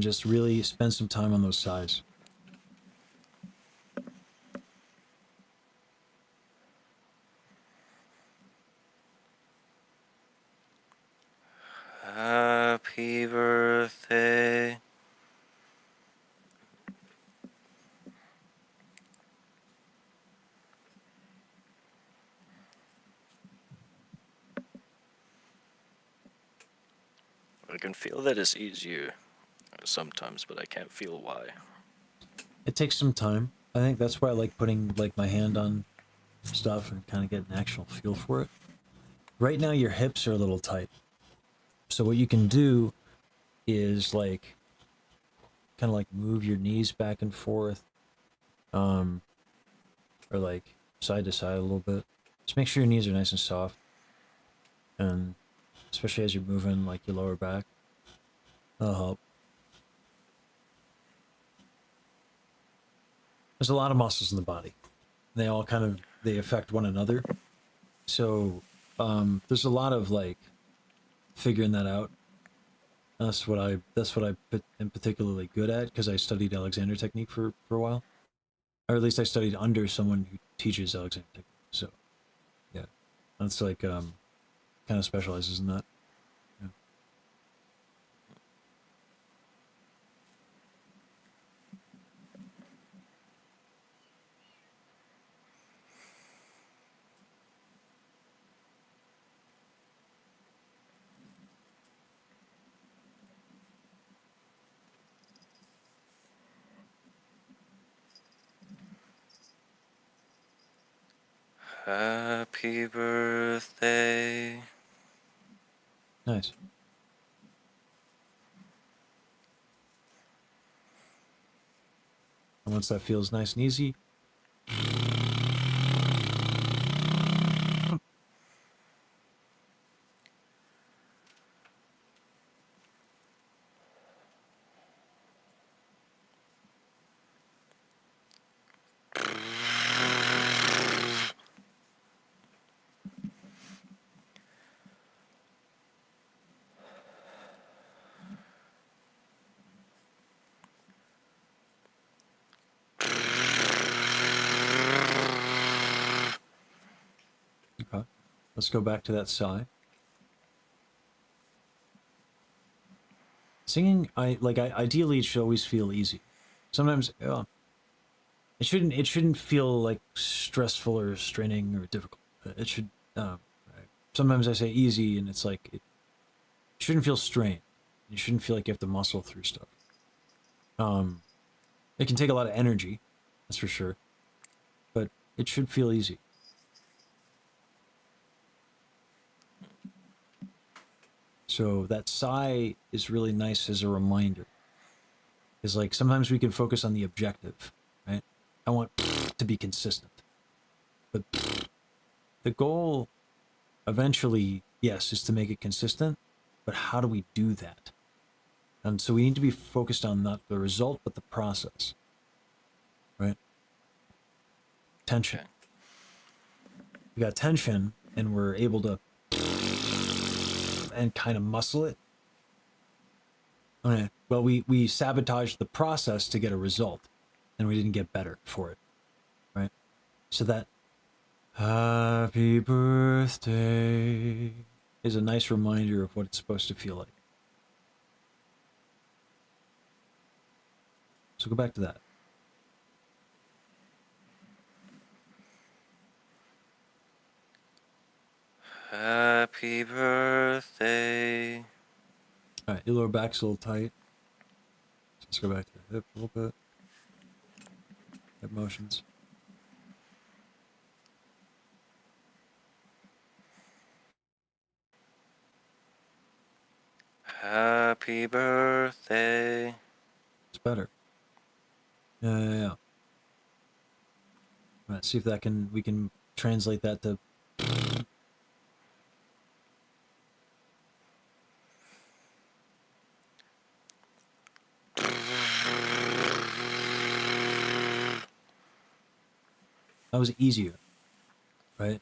Speaker 1: just really spend some time on those sides.
Speaker 4: Happy birthday. I can feel that it's easier sometimes, but I can't feel why.
Speaker 1: It takes some time. I think that's why I like putting like my hand on stuff and kind of get an actual feel for it. Right now, your hips are a little tight. So what you can do is like kind of like move your knees back and forth, or like side to side a little bit. Just make sure your knees are nice and soft, and especially as you're moving like your lower back, that'll help. There's a lot of muscles in the body. They all they affect one another. So there's a lot of like figuring that out. That's what I am particularly good at, because I studied Alexander technique for a while, or at least I studied under someone who teaches Alexander technique. So yeah, that's like kind of specializes in that. Yeah.
Speaker 4: Happy birthday.
Speaker 1: Nice. And once that feels nice and easy, okay. Let's go back to that sigh. Singing, ideally it should always feel easy. Sometimes it shouldn't feel like stressful or straining or difficult. It should. Sometimes I say easy, and it's like it shouldn't feel strained. You shouldn't feel like you have to muscle through stuff. It can take a lot of energy, That's for sure. But it should feel easy. So that sigh is really nice as a reminder. Because like sometimes we can focus on the objective, right? I want to be consistent. But the goal eventually, yes, is to make it consistent. But how do we do that? And so we need to be focused on not the result, but the process. Right? Tension.
Speaker 4: Okay.
Speaker 1: We got tension and we're able to and kind of muscle it. Okay. Well, we sabotaged the process to get a result and we didn't get better for it. Right? So that happy birthday is a nice reminder of what it's supposed to feel like. So go back to that.
Speaker 4: Happy birthday.
Speaker 1: All right, your lower back's a little tight. So let's go back to the hip a little bit. Hip motions.
Speaker 4: Happy birthday.
Speaker 1: It's better. Yeah. All right, see if we can translate that to. That was easier, right?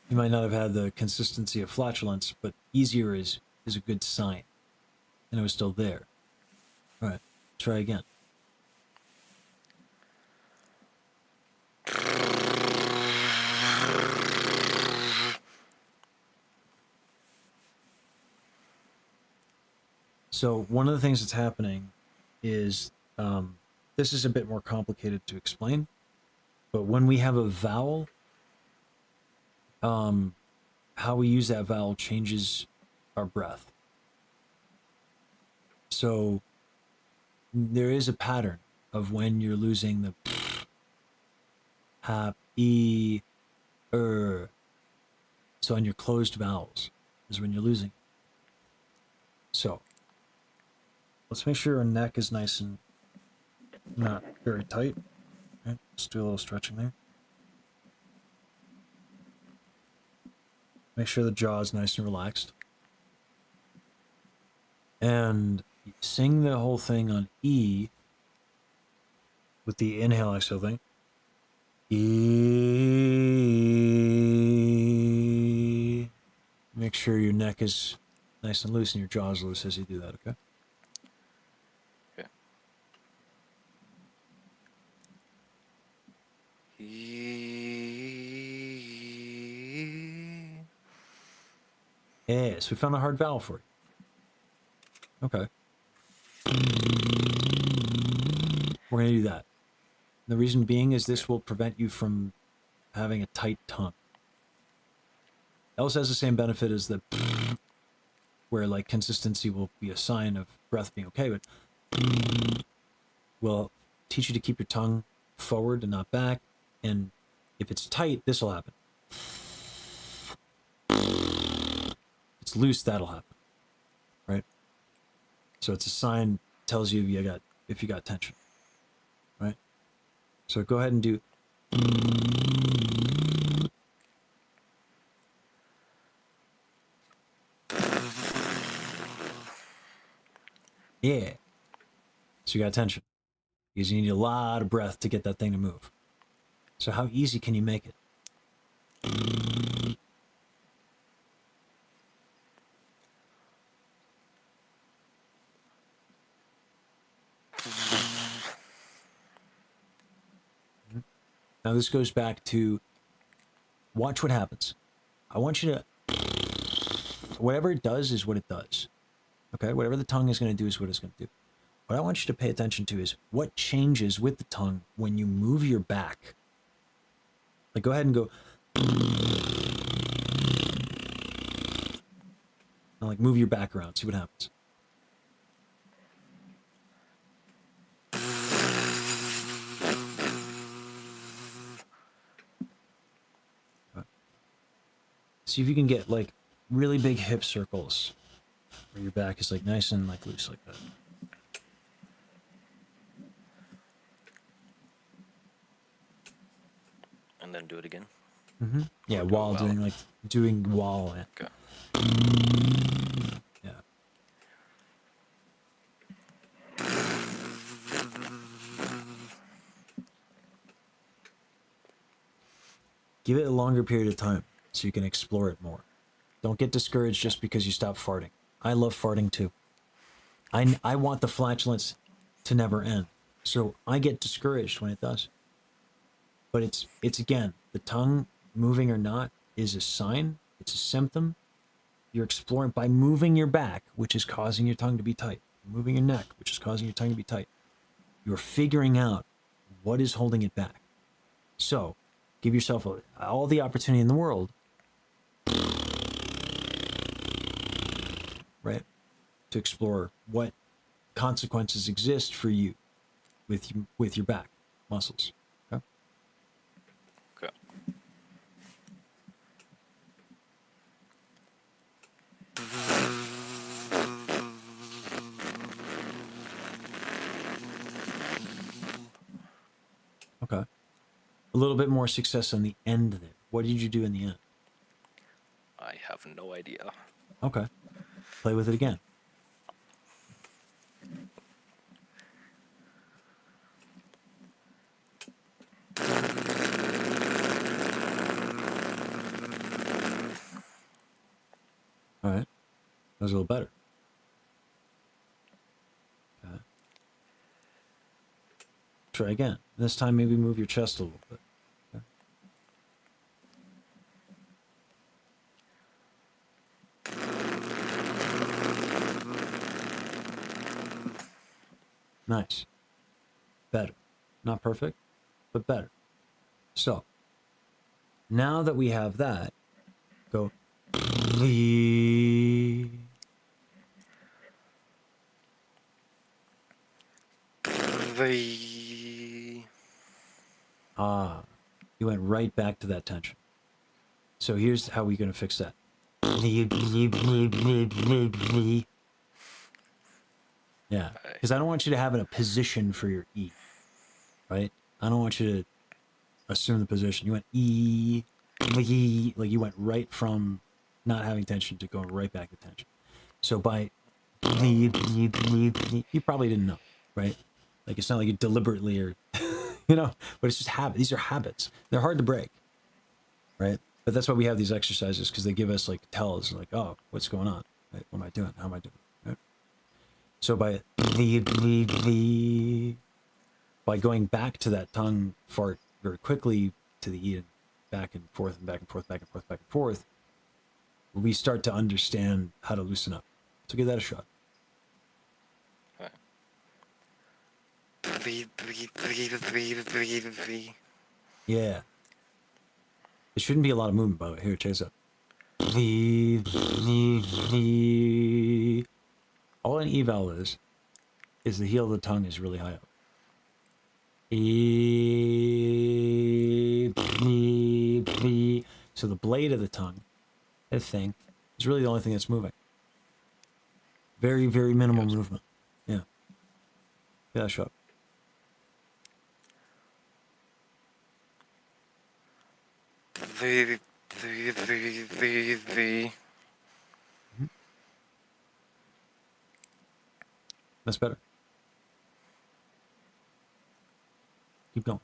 Speaker 1: You might not have had the consistency of flatulence, but easier is a good sign. And it was still there. All right, try again. So one of the things that's happening is this is a bit more complicated to explain, but when we have a vowel, how we use that vowel changes our breath. So there is a pattern of when you're losing the happy, so on your closed vowels is when you're losing. So let's make sure our neck is nice and not very tight. Right, let's do a little stretching there. Make sure the jaw is nice and relaxed. And sing the whole thing on E with the inhale exhale thing. E. Make sure your neck is nice and loose and your jaw is loose as you do that, okay?
Speaker 4: Okay.
Speaker 1: Yes, we found a hard vowel for it. Okay. We're going to do that. The reason being is this will prevent you from having a tight tongue. It also has the same benefit as the where like consistency will be a sign of breath being okay, but will teach you to keep your tongue forward and not back. And if it's tight, this will happen. If it's loose, that'll happen. Right? So it's a sign, tells you if you got tension. Right? So go ahead and do. Yeah. So you got tension. Because you need a lot of breath to get that thing to move. So how easy can you make it? Now this goes back to watch what happens. I want you to, whatever it does is what it does. Okay, whatever the tongue is going to do is what it's going to do. What I want you to pay attention to is what changes with the tongue when you move your back. Like go ahead and go. Now like move your back around, see what happens. See if you can get like really big hip circles where your back is like nice and like loose like that.
Speaker 4: And then do it again.
Speaker 1: Yeah,
Speaker 4: Or do it
Speaker 1: while doing wall.
Speaker 4: Okay.
Speaker 1: Yeah. Give it a longer period of time so you can explore it more. Don't get discouraged just because you stop farting. I love farting too. I want the flatulence to never end. So I get discouraged when it does. But it's again, the tongue moving or not is a sign, it's a symptom. You're exploring by moving your back, which is causing your tongue to be tight. Moving your neck, which is causing your tongue to be tight. You're figuring out what is holding it back. So, give yourself all the opportunity in the world, right, to explore what consequences exist for you with your back muscles. Okay.
Speaker 4: Okay.
Speaker 1: Okay. A little bit more success on the end there. What did you do in the end?
Speaker 4: I have no idea.
Speaker 1: Okay. Play with it again. All right. That was a little better. Okay. Try again. This time maybe move your chest a little bit. Okay. Nice. Better. Not perfect, but better. So, now that we have that, go. Ah, you went right back to that tension. So here's how we're going to fix that. Yeah, because I don't want you to have a position for your E, right? I don't want you to assume the position. You went E, like you went right from not having tension to going right back to tension. So by you probably didn't know, right? Like it's not like you deliberately or but it's just habit. These are habits. They're hard to break, right? But that's why we have these exercises, because they give us like tells, like, oh, what's going on? Right? What am I doing? How am I doing? Right? So by going back to that tongue fart very quickly to the E and back and forth and back and forth, back and forth, back and forth, we start to understand how to loosen up. So give that a shot. Yeah. It shouldn't be a lot of movement, by the way. Here, chase up. All an eval is the heel of the tongue is really high up. So the blade of the tongue, that thing, is really the only thing that's moving. Very, very minimal movement. Yeah. Yeah, shut up. That's better. Keep going.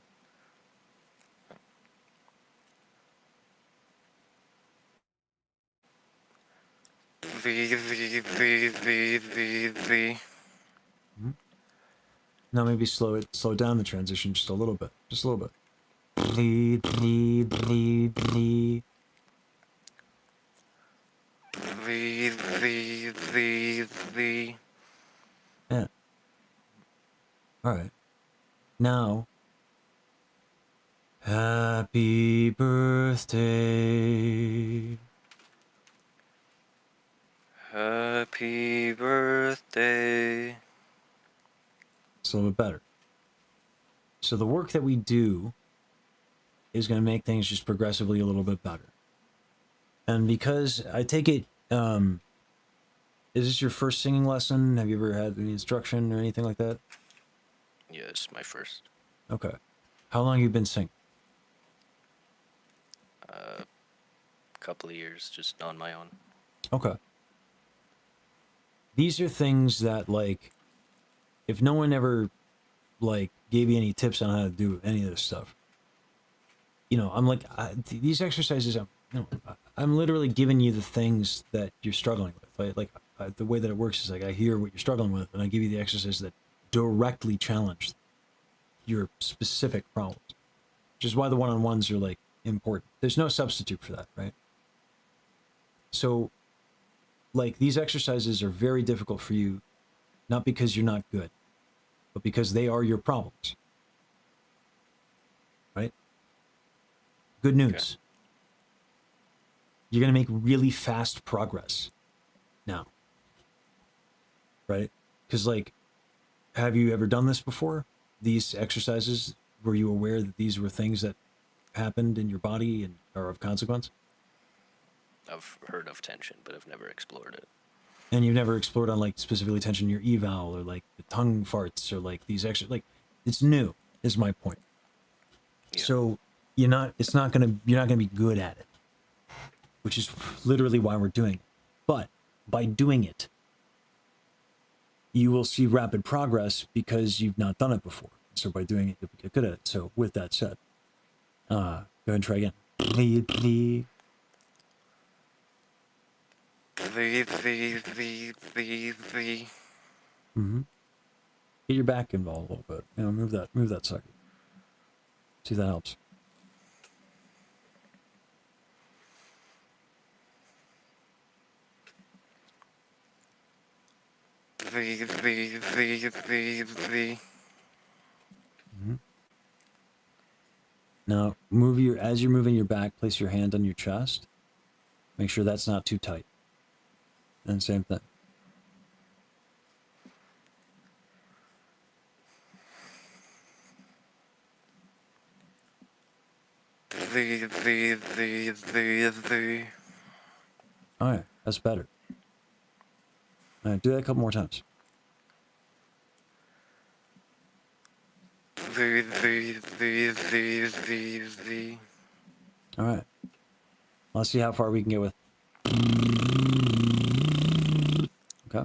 Speaker 1: Now maybe slow down the transition just a little bit. Just a little bit. Yeah. All right. Now, happy birthday.
Speaker 4: Happy birthday.
Speaker 1: It's a little bit better. So the work that we do is going to make things just progressively a little bit better. And because I take it, is this your first singing lesson? Have you ever had any instruction or anything like that?
Speaker 4: Yes, my first.
Speaker 1: Okay. How long have you been singing?
Speaker 4: Couple of years just on my own.
Speaker 1: Okay. These are things that, like, if no one ever, like, gave you any tips on how to do any of this stuff, you know, I'm like, these exercises, I'm literally giving you the things that you're struggling with. The way that it works is, like, I hear what you're struggling with, and I give you the exercises that directly challenge your specific problems, which is why the one-on-ones are, like, important. There's no substitute for that, right? So, like, these exercises are very difficult for you, not because you're not good, but because they are your problems. Right? Good news.
Speaker 4: Okay.
Speaker 1: You're going to make really fast progress now. Right? Because, like, have you ever done this before? These exercises, were you aware that these were things that happened in your body and are of consequence?
Speaker 4: I've heard of tension, but I've never explored it.
Speaker 1: And you've never explored on, like, specifically tension in your eval, or, like, the tongue farts, or, like, these extra, like, it's new is my point.
Speaker 4: Yeah.
Speaker 1: So you're not gonna be good at it, which is literally why we're doing it. But by doing it, you will see rapid progress because you've not done it before. So by doing it, you'll get good at it. So with that said, go ahead and try again. Please. Mm-hmm. Get your back involved a little bit. You know, move that sucker. See if that helps. Mm-hmm. Now, as you're moving your back, place your hand on your chest. Make sure that's not too tight. And same thing. All right, that's better. All right, do that a couple more times. All right. Let's see how far we can get with. Okay.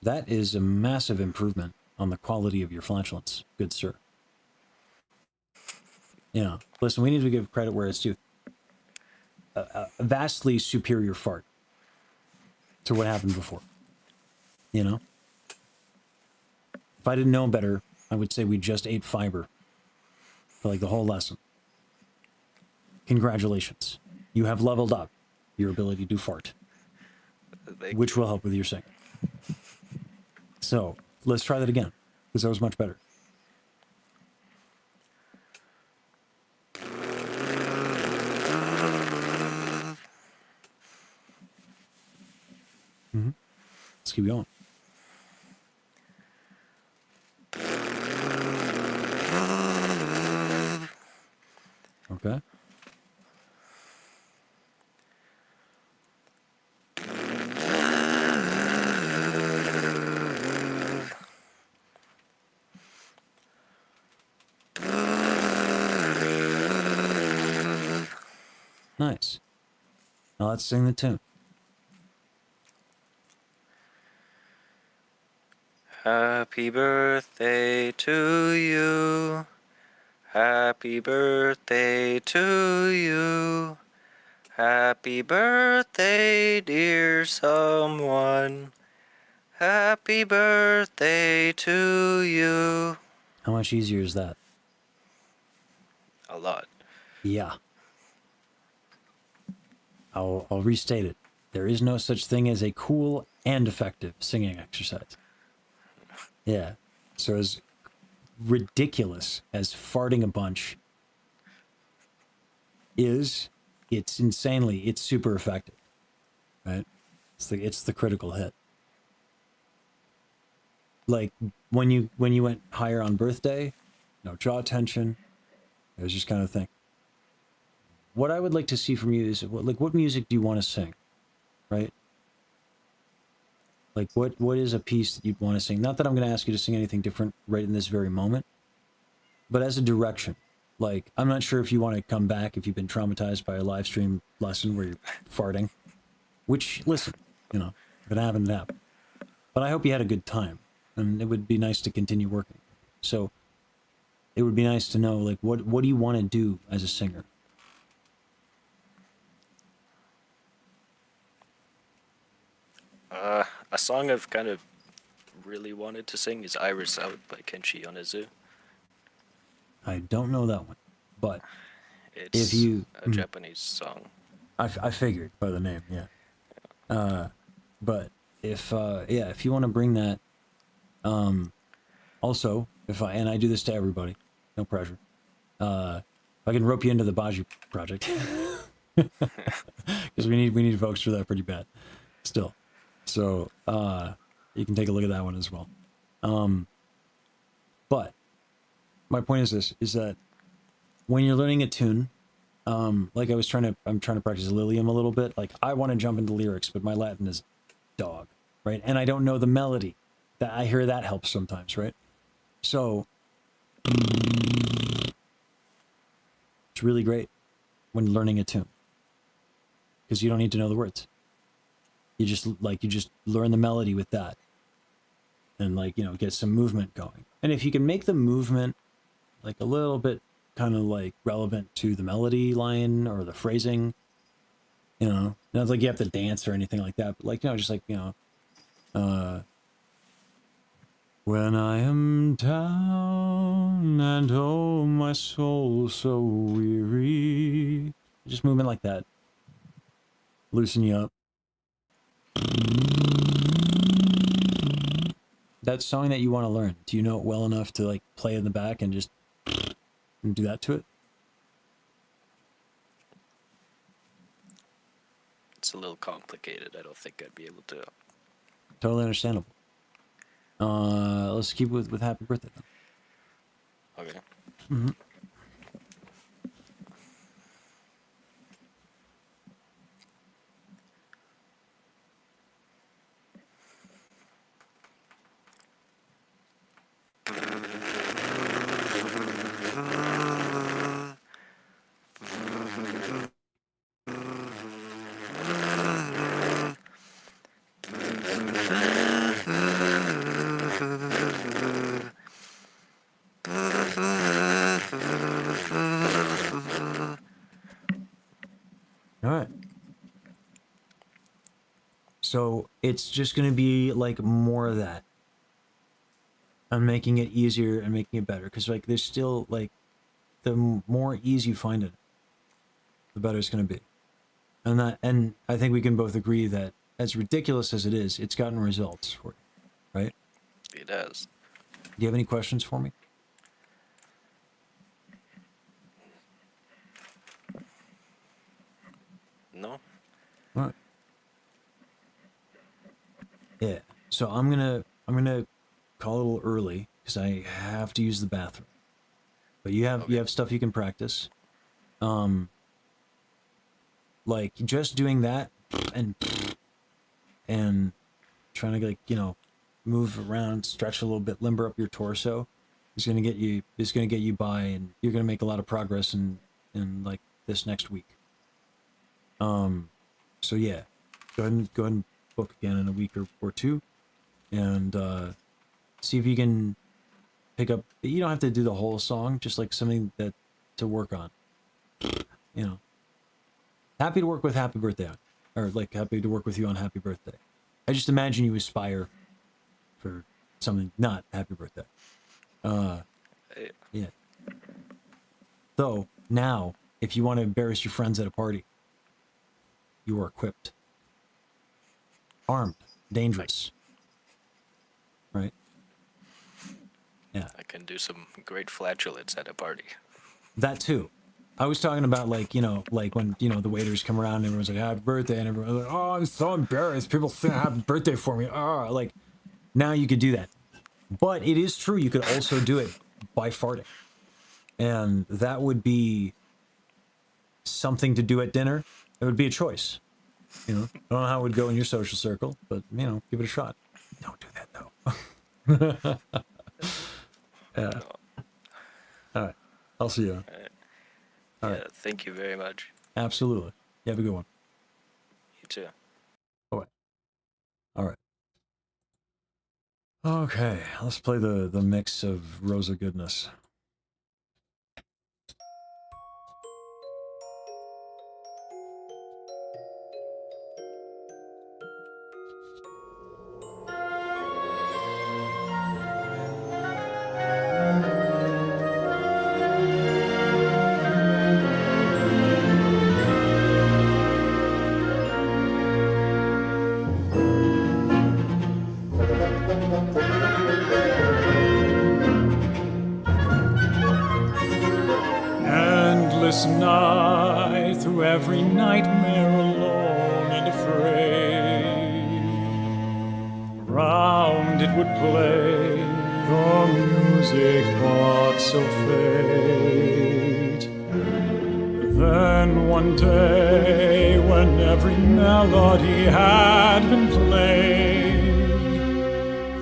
Speaker 1: That is a massive improvement on the quality of your flatulence, good sir. You know, listen, we need to give credit where it's due. A vastly superior fart to what happened before. You know? If I didn't know better, I would say we just ate fiber for, like, the whole lesson. Congratulations. You have leveled up your ability to fart, which will help with your singing. So, let's try that again, because that was much better. Mm-hmm. Let's keep going. Okay. Nice. Now let's sing the tune.
Speaker 4: Happy birthday to you. Happy birthday to you. Happy birthday, dear someone. Happy birthday to you.
Speaker 1: How much easier is that?
Speaker 4: A lot.
Speaker 1: Yeah. I'll restate it. There is no such thing as a cool and effective singing exercise. Yeah. So as ridiculous as farting a bunch is, it's super effective. Right? It's the critical hit. like when you went higher on birthday, no draw attention. It was just kind of thing. What I would like to see from you is what music do you want to sing, right? Like what is a piece that you'd want to sing? Not that I'm going to ask you to sing anything different right in this very moment, but as a direction. Like, I'm not sure if you want to come back if you've been traumatized by a live stream lesson where you're farting, which, listen, you know, if it happened, it happened. But I hope you had a good time, and it would be nice to continue working. So it would be nice to know, like, what do you want to do as a singer?
Speaker 4: A song I've kind of really wanted to sing is Iris Out by Kenshi Yonezu.
Speaker 1: I don't know that one, but
Speaker 4: It's
Speaker 1: if you...
Speaker 4: a Japanese song.
Speaker 1: I figured by the name, yeah. But if you want to bring that, also, and I do this to everybody, no pressure. If I can rope you into the Bajiru project, because we need folks for that pretty bad, still. So you can take a look at that one as well. But my point is this: is that when you're learning a tune, like I'm trying to practice Lilium a little bit. Like I want to jump into lyrics, but my Latin is dog, right? And I don't know the melody. That I hear that helps sometimes, right? So it's really great when learning a tune because you don't need to know the words. You just learn the melody with that, and get some movement going. And if you can make the movement like a little bit kind of like relevant to the melody line or the phrasing, not like you have to dance or anything like that, but just like when I am down and oh my soul so weary, just movement like that, loosen you up. That song that you want to learn, do you know it well enough to like play in the back and just do that to it?
Speaker 4: It's a little complicated. I don't think I'd be able to.
Speaker 1: Totally understandable. Let's keep with Happy Birthday then.
Speaker 4: Okay.
Speaker 1: Mm-hmm. All right. So it's just going to be like more of that. I'm making it easier and making it better because like there's still like the more ease you find it, the better it's going to be. And I think we can both agree that as ridiculous as it is, it's gotten results for you, right?
Speaker 4: It has.
Speaker 1: Do you have any questions for me?
Speaker 4: No.
Speaker 1: All right. Yeah. So I'm gonna call a little early because I have to use the bathroom. But you have stuff you can practice. Like just doing that and trying to move around, stretch a little bit, limber up your torso is gonna get you by, and you're gonna make a lot of progress in like this next week. So yeah, go ahead and book again in a week or two, and see if you can pick up. You don't have to do the whole song, just like something that to work on. Happy to work with Happy Birthday on, or like happy to work with you on Happy Birthday. I just imagine you aspire for something not Happy Birthday. Yeah. So now, if you want to embarrass your friends at a party, you are equipped, armed, dangerous, right? Yeah.
Speaker 4: I can do some great flatulence at a party.
Speaker 1: That too. I was talking about like when the waiters come around and everyone's like happy birthday and everyone's like, oh, I'm so embarrassed, people sing happy birthday for me. Oh, like now you could do that. But it is true, you could also do it by farting. And that would be something to do at dinner. It would be a choice. You know, I don't know how it would go in your social circle, but, you know, give it a shot. Don't do that, though. Yeah. All right. I'll see you. All right.
Speaker 4: Thank you very much.
Speaker 1: Absolutely. You have a good one.
Speaker 4: You too.
Speaker 1: Bye-bye. All right. Okay, let's play the mix of Rosa goodness.
Speaker 2: Endless night through every nightmare alone and afraid. Round it would play the music box of fate. Then one day, when every melody had been played,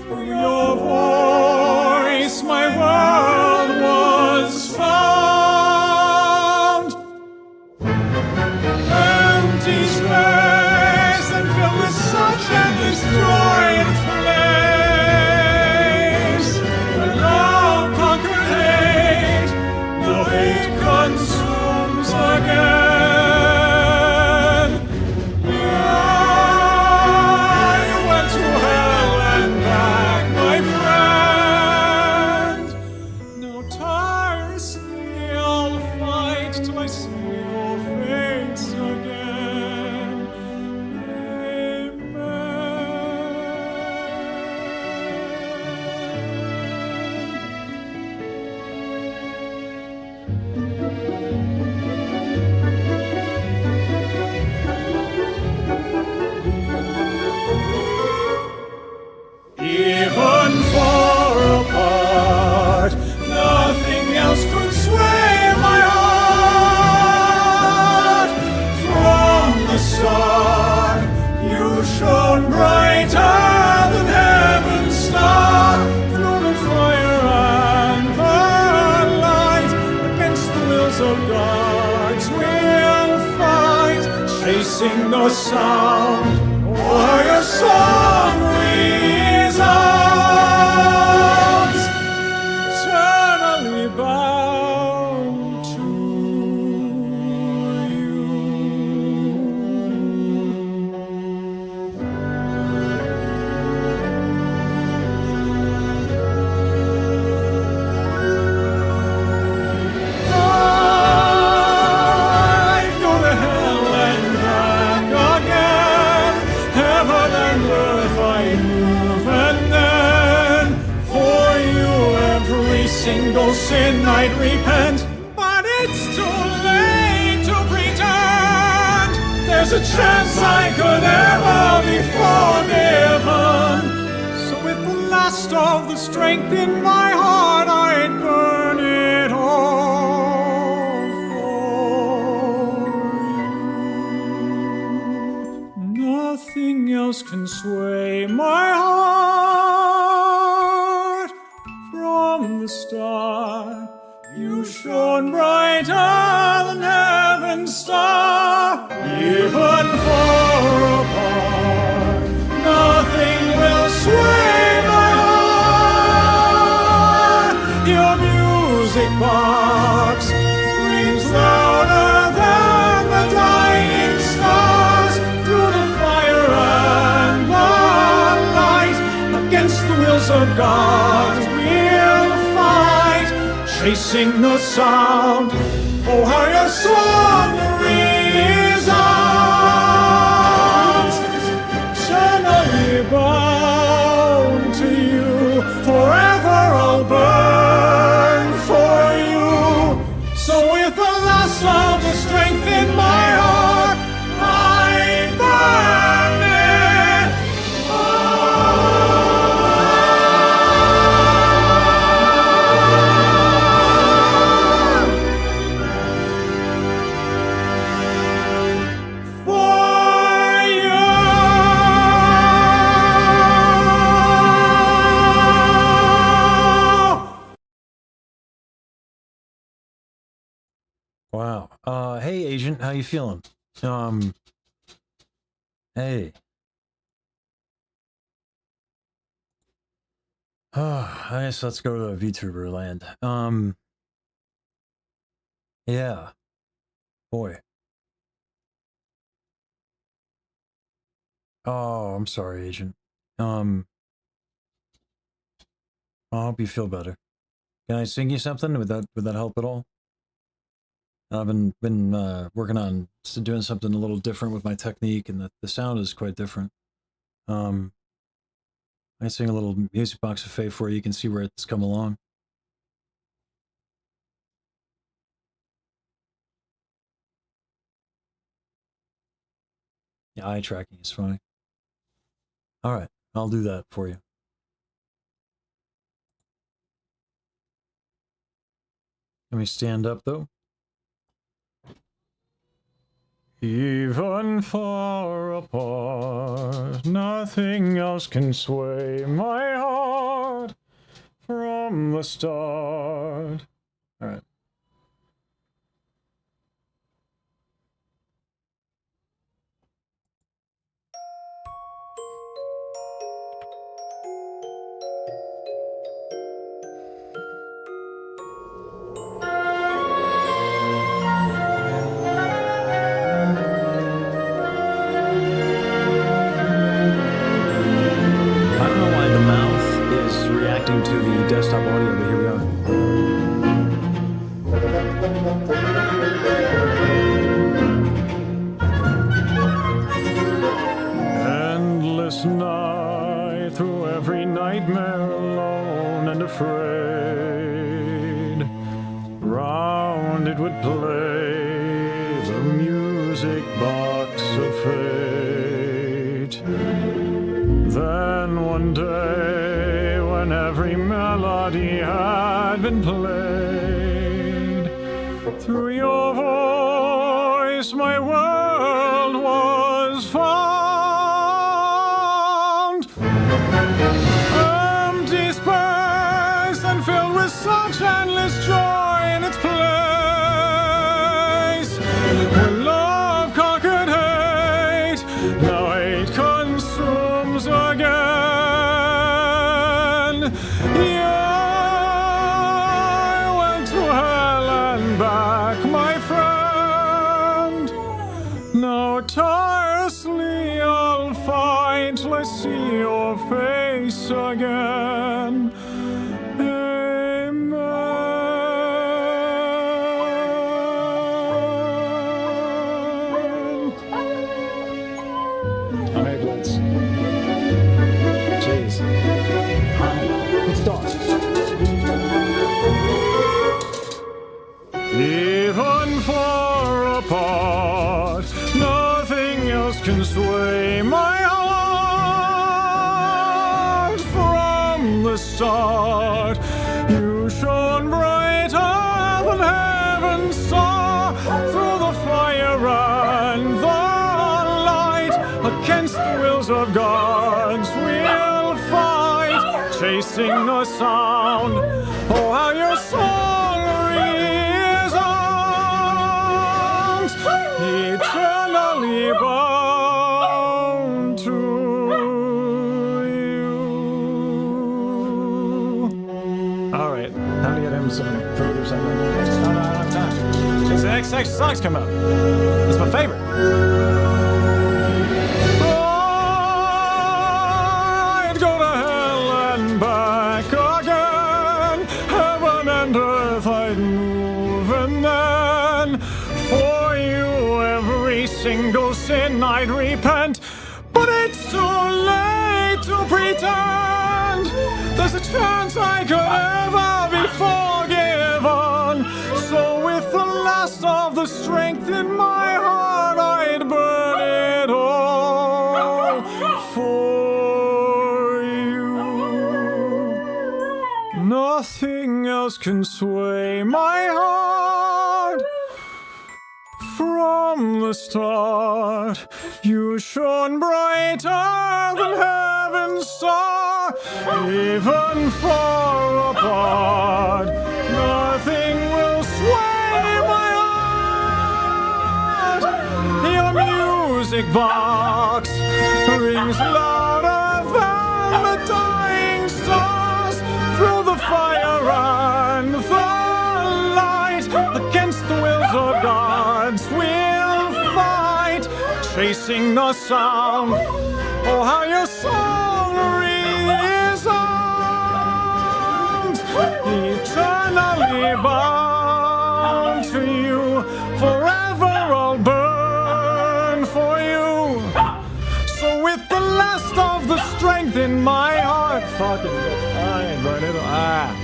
Speaker 2: through your voice my world was found. Empty space and filled with such endless joy and place. Where love conquered hate, the hate consumes again. Yeah, you went to hell and back, my friend. Now tirelessly I'll fight till I see your face again. Even far apart, nothing else could sway my heart. From the start, you shone brighter than heaven's star. Through the fire and the light, against the wills of gods we'll fight, chasing the sound while your song resounds, eternally bound to you. I go to hell and back again, heaven and earth I move, and then for you every single sin I'd repent. But it's too late to pretend there's a chance I could ever be forgiven. So with the last of the strength in my heart, I'd burn it all for you. Nothing else can sway my heart. From the start, you shone brighter than heaven's star. Even far apart, nothing will sway my heart. Your music box screams louder than the dying stars. Through the fire and the light, against the wills of God we'll fight, chasing the sound. Oh, how your song resounds, eternally bound to you. Forever I'll burn for you. So with the last of the strength in my heart, I burn it all.
Speaker 1: Wow. Hey, Agent, how you feeling? Hey. I guess let's go to VTuber land. Yeah. Boy. Oh, I'm sorry, Agent. I hope you feel better. Can I sing you something? Would that help at all? I've been working on doing something a little different with my technique, and the sound is quite different. I sing a little music box of faith for you. You can see where it's come along. Yeah, eye tracking is funny. All right, I'll do that for you. Let me stand up though. Even far apart, nothing else can sway my heart from the start. All right. To the desktop audio, but here we are. Endless night, through every nightmare, alone and afraid. Round it would play the music box of fate. Then one day, when every melody had been played, through your voice my world was found. Empty space and filled with such endless joy in its place. When love conquered hate, now hate consumes again. Tirelessly I'll fight till I see your face again. Amen. Alright, let's. Jeez. Let's start. Even far apart, nothing else can sway my heart. From the start, you shone brighter than heaven's star. Through the fire and the light, against the wills of gods we'll fight, chasing a sound. Oh, how your song resounds, eternally bound to you. All right, time to get him some food or something. Just not enough time. Since the next song's come out, it's my favorite. I'd go to hell and back again, heaven and earth I'd move, and then for you every single sin I'd repent. But it's too late to pretend there's a chance I could ever be forgiven. So with the last of the strength in my heart, I'd burn it all for you. Nothing else can sway my heart. From the start, you shone brighter than heaven's star. Even far apart, nothing will sway my heart.
Speaker 2: music box rings louder than the dying stars through the fire and the light. Against the wills of gods we'll fight, chasing the sound. Oh, how your song resounds, eternally bound to you. Forever I'll burn for you. So with the last of the strength in my heart, fucking I ain't burn it. All right.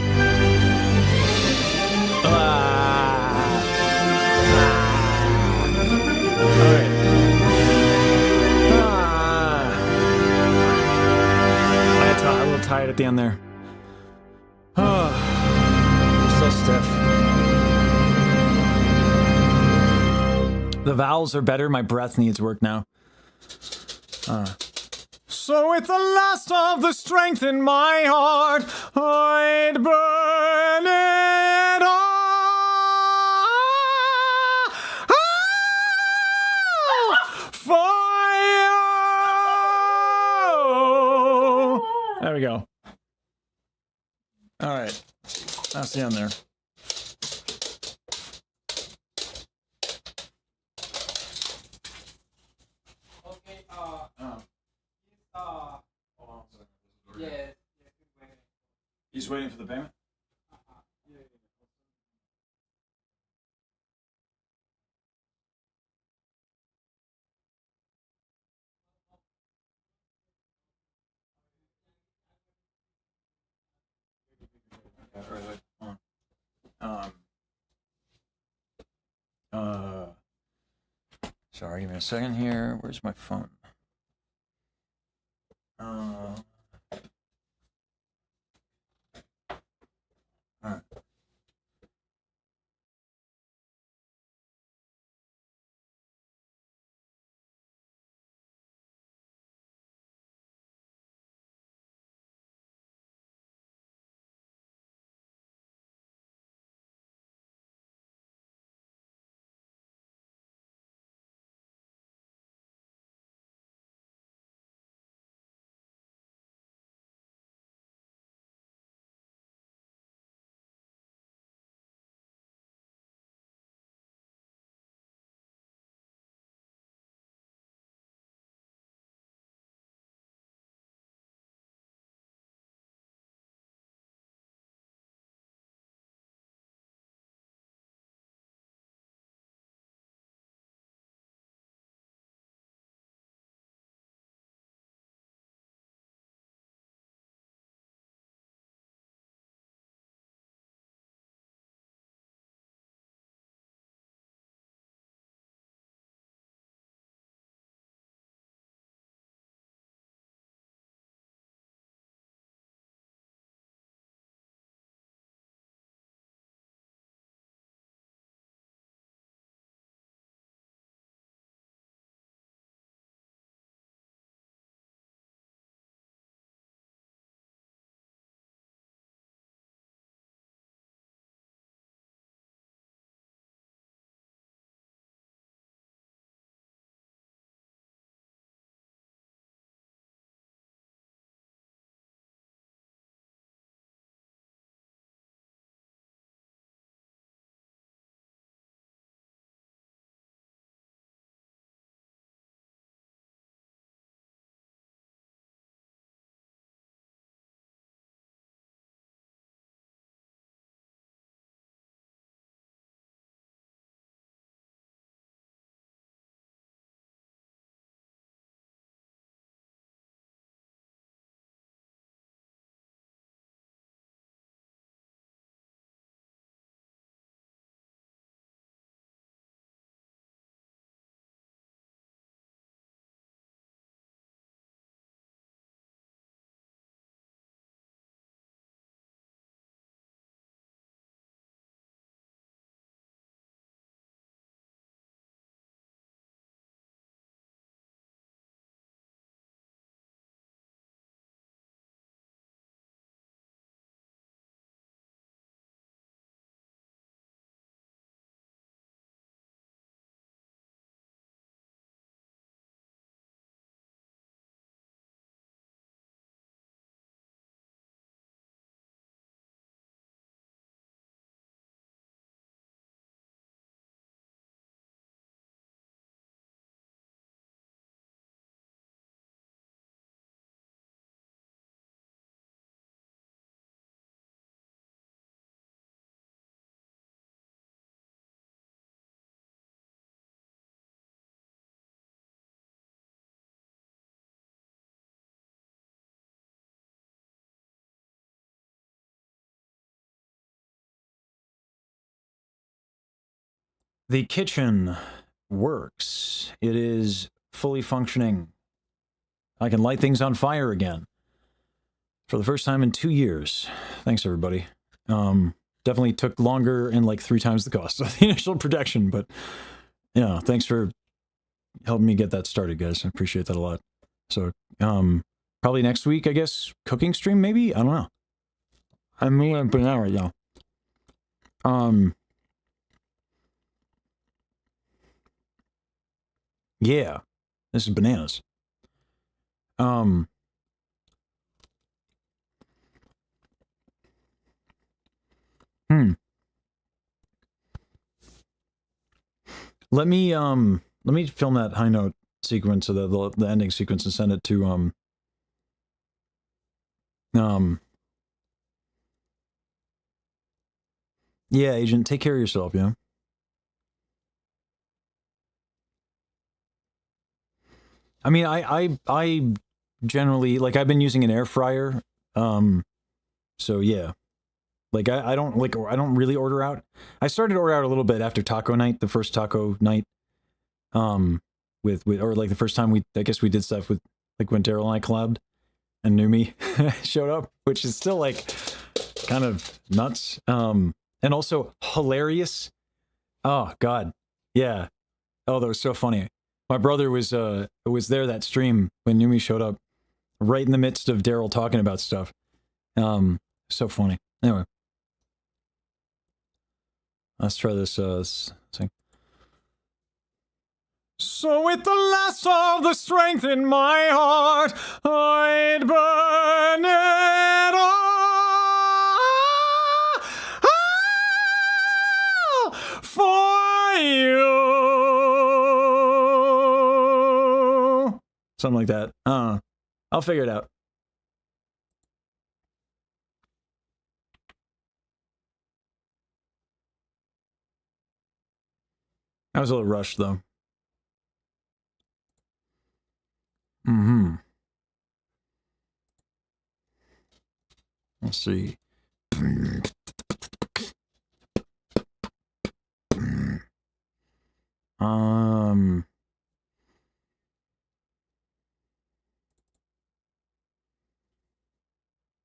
Speaker 2: A little tired at the end there. Oh, so stiff. The vowels are better. My breath needs work now. So with the last of the strength in my heart, I'd burn it all. Fire! There we go. All right. That's the end there.
Speaker 5: Okay, yes,
Speaker 1: He's waiting for the payment? Sorry, give me a second here. Where's my phone? The kitchen works. It is fully functioning. I can light things on fire again. For the first time in 2 years. Thanks, everybody. Definitely took longer and like 3 times the cost of the initial production, but yeah, thanks for helping me get that started, guys. I appreciate that a lot. So, probably next week, I guess, cooking stream, maybe? I don't know. I'm moving up now right now. Yeah, this is bananas. Let me film that high note sequence, or the ending sequence, and send it to yeah, Agent, take care of yourself, yeah. I mean, I generally, like, I've been using an air fryer, so yeah. Like, I don't really order out. I started to order out a little bit after taco night, the first taco night, with or like the first time I guess we did stuff with, like, when Daryl and I collabed, and Numi showed up, which is still, like, kind of nuts, and also hilarious. Oh, God. Yeah. Oh, that was so funny. My brother was there that stream when Numi showed up, right in the midst of Daryl talking about stuff. So funny. Anyway. Let's try this thing.
Speaker 2: So with the last of the strength in my heart, I'd burn it all for you.
Speaker 1: Something like that. I'll figure it out. I was a little rushed, though. Let's see.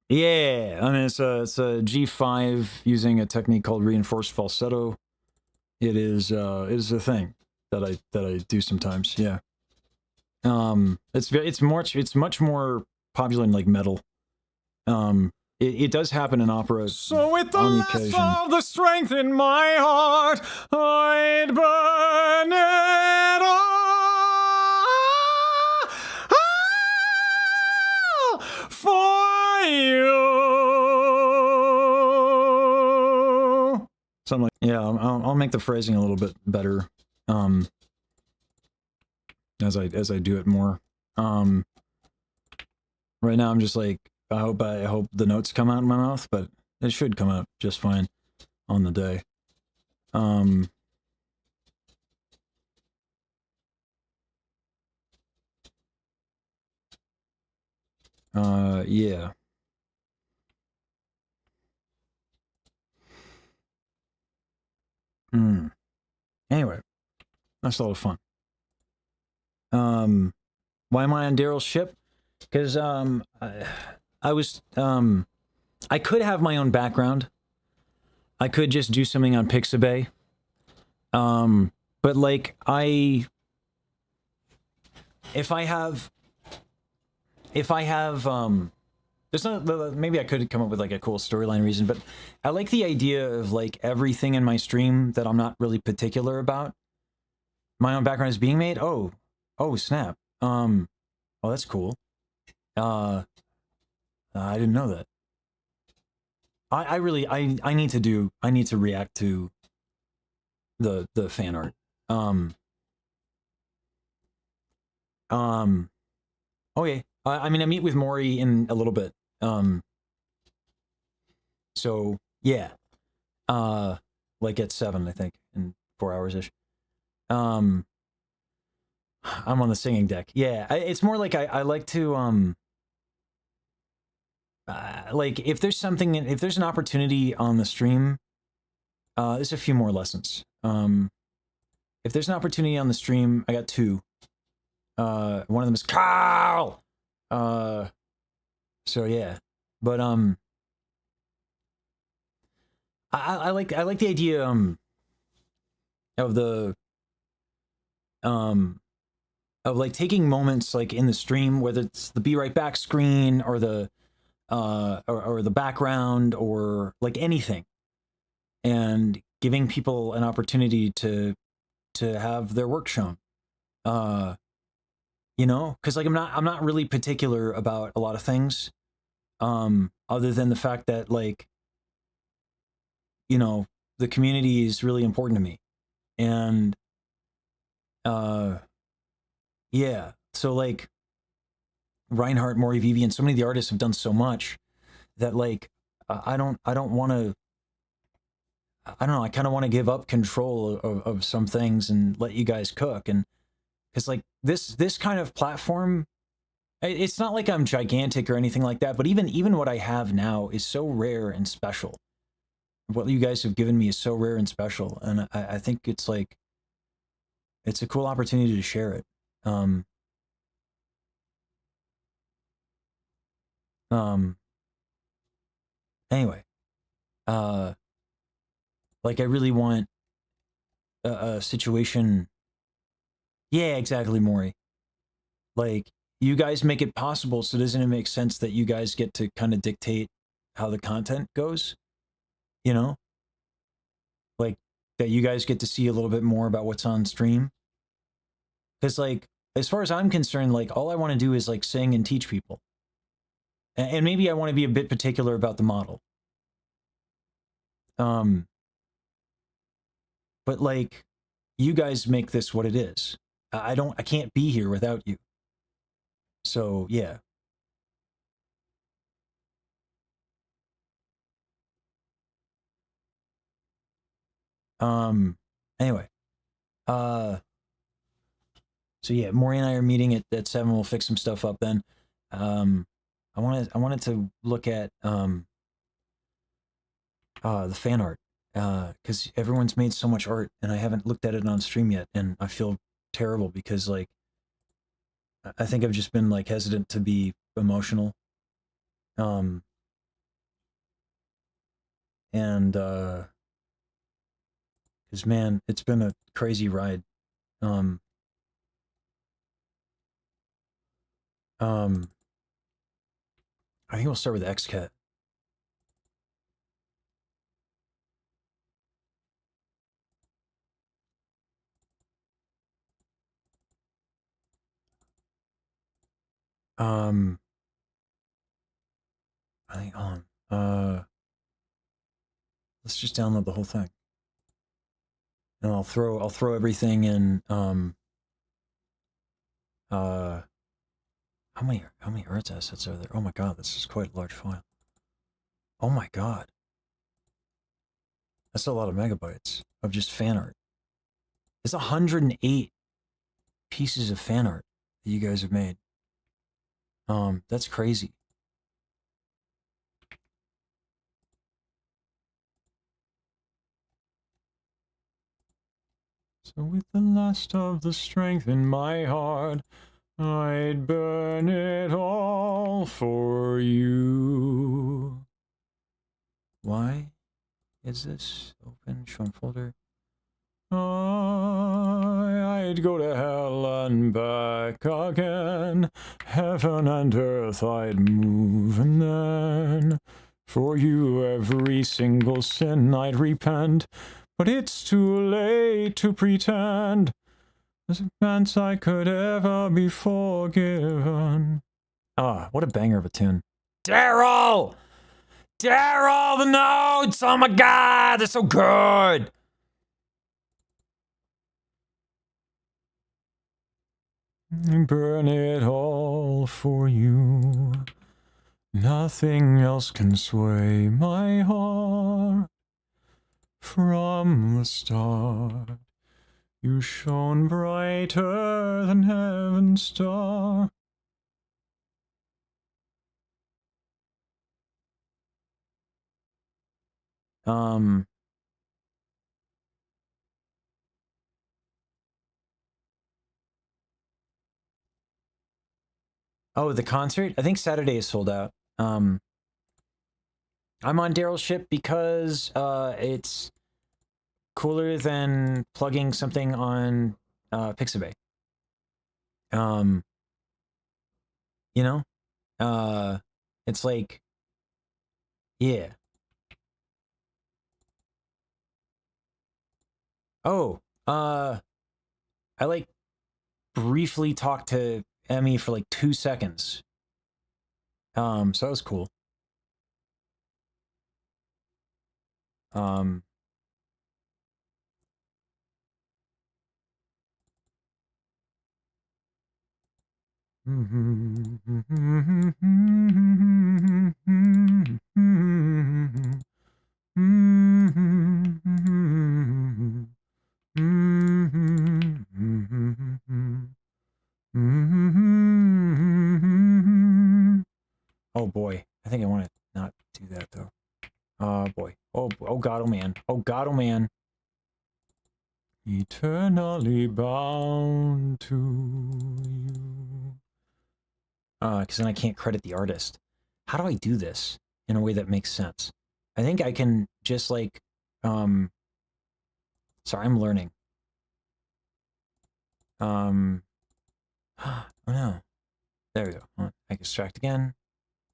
Speaker 1: Yeah, I mean, it's a G5 using a technique called reinforced falsetto. It is a thing that I do sometimes. Yeah. It's much more popular in, like, metal. It does happen in opera.
Speaker 2: So with the last of the strength in my heart, I'd burn it all for you.
Speaker 1: Something like, yeah. I'll make the phrasing a little bit better. As I do it more. Right now I'm just like, I hope the notes come out in my mouth, but it should come out just fine on the day. Yeah. Anyway, that's a lot of fun. Why am I on Daryl's ship? Because I could have my own background. I could just do something on Pixabay. But, like, if I have there's not, maybe I could come up with, like, a cool storyline reason, but I like the idea of, like, everything in my stream that I'm not really particular about, my own background is being made. Oh snap. Oh, that's cool. I didn't know that. I really need to react to the fan art. Okay. I mean, I meet with Maury in a little bit. So yeah. Like at 7, I think, in 4 hours-ish. I'm on the singing deck. Yeah, it's more like I like to like, if there's an opportunity on the stream, there's a few more lessons. if there's an opportunity on the stream, I got two. One of them is Carl. So yeah, but I like the idea of the of like taking moments like in the stream, whether it's the be right back screen or the or the background or like anything, and giving people an opportunity to have their work shown. You know, because like I'm not really particular about a lot of things, other than the fact that, like, you know, the community is really important to me, and yeah, so like Reinhardt, Maury Vivi, and so many of the artists have done so much that, like, I don't want to. I don't know. I kind of want to give up control of some things and let you guys cook. And because like this kind of platform, it's not like I'm gigantic or anything like that. But even what I have now is so rare and special. What you guys have given me is so rare and special, and I think it's like it's a cool opportunity to share it. Anyway, like I really want a situation. Yeah, exactly, Maury. Like, you guys make it possible, so doesn't it make sense that you guys get to kind of dictate how the content goes? You know? Like, that you guys get to see a little bit more about what's on stream? Because, like, as far as I'm concerned, like, all I want to do is, like, sing and teach people. And maybe I want to be a bit particular about the model. But, like, you guys make this what it is. I can't be here without you. So, yeah. Anyway. So yeah, Maury and I are meeting at 7. We'll fix some stuff up then. I wanted to look at the fan art, because everyone's made so much art and I haven't looked at it on stream yet, and I feel terrible because, like, I think I've just been, like, hesitant to be emotional. And because, man, it's been a crazy ride. I think we'll start with XCat. I think, hold on. Let's just download the whole thing. And I'll throw everything in, how many Earth assets are there? Oh my god, this is quite a large file. Oh my god. That's a lot of megabytes of just fan art. It's 108 pieces of fan art that you guys have made. That's crazy. So with the last of the strength in my heart, I'd burn it all for you. Why is this open? Show folder. I'd go to hell and back again. Heaven and earth I'd move, and then for you every single sin I'd repent. But it's too late to pretend as if I could ever be forgiven. Ah, what a banger of a tune. Daryl! Daryl, the notes! Oh my god, they're so good! Burn it all for you. Nothing else can sway my heart. From the start, you shone brighter than heaven's star. Oh, the concert? I think Saturday is sold out. I'm on Daryl's ship because it's cooler than plugging something on Pixabay. You know? It's like, yeah. Oh, I like briefly talked to Emmy for like 2 seconds. So that was cool. Oh boy, I think I want to not do that though. Oh boy. Oh god, oh man. Oh god, oh man. Eternally bound to you. Because then I can't credit the artist. How do I do this in a way that makes sense? I think I can just like, sorry, I'm learning. Oh no. There we go. I can extract again.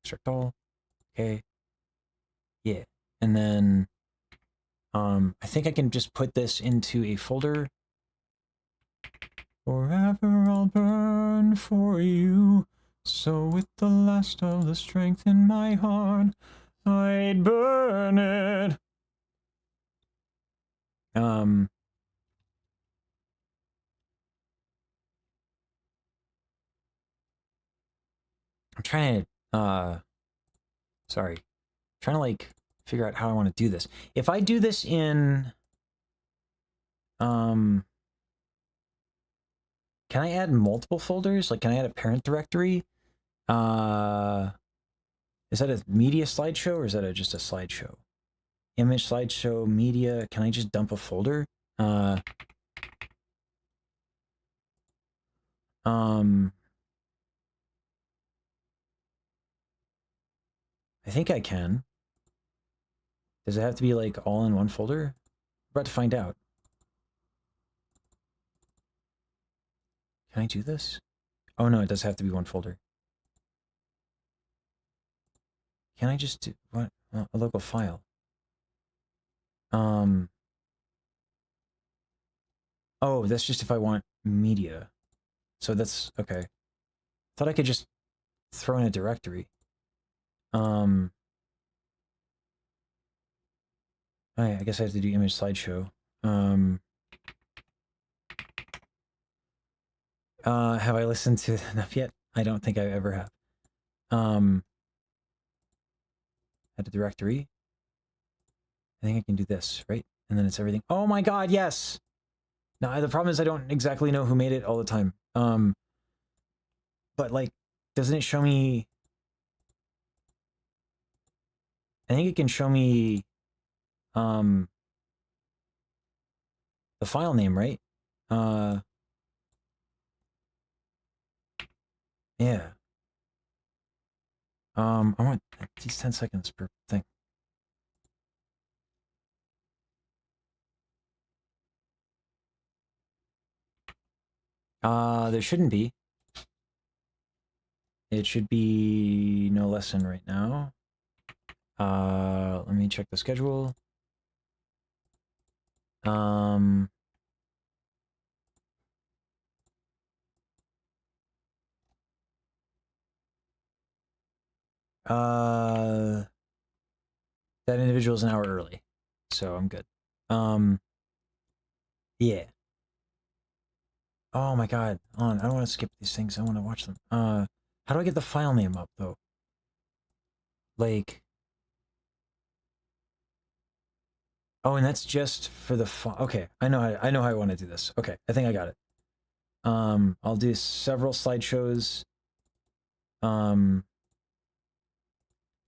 Speaker 1: Extract all. Okay. Yeah. And then, I think I can just put this into a folder. Forever I'll burn for you. So with the last of the strength in my heart, I'd burn it. I'm trying to, sorry. Trying to like figure out how I want to do this. If I do this in, can I add multiple folders? Like, can I add a parent directory? Is that a media slideshow or is that just a slideshow? Image slideshow, media. Can I just dump a folder? I think I can. Does it have to be like all in one folder? We're about to find out. Can I do this? Oh no, it does have to be one folder. Can I just do what? A local file. Oh, that's just if I want media. So that's okay. Thought I could just throw in a directory. I guess I have to do image slideshow. Have I listened to enough yet? I don't think I ever have. Add a directory. I think I can do this, right? And then it's everything. Oh my god, yes! Now, the problem is I don't exactly know who made it all the time. But like, doesn't it show me... I think it can show me, the file name, right? Yeah. I want these 10 seconds per thing. There shouldn't be. It should be no lesson right now. Let me check the schedule. That individual is an hour early, so I'm good. Yeah. Oh my god, I don't want to skip these things. I want to watch them. How do I get the file name up though? Like, oh, and that's just for the okay. I know how I want to do this. Okay, I think I got it. I'll do several slideshows.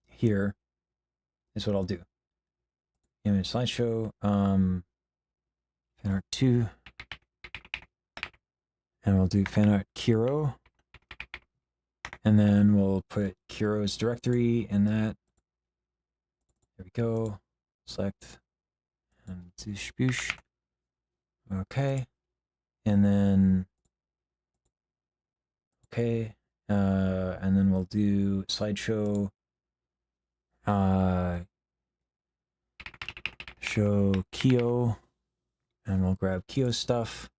Speaker 1: Here is what I'll do. Image slideshow. Fan art 2. And we'll do fan art Kiro. And then we'll put Kiro's directory in that. There we go. Select and spoosh. Okay. And then okay. And then we'll do slideshow. Show Kyo. And we'll grab Kyo's stuff.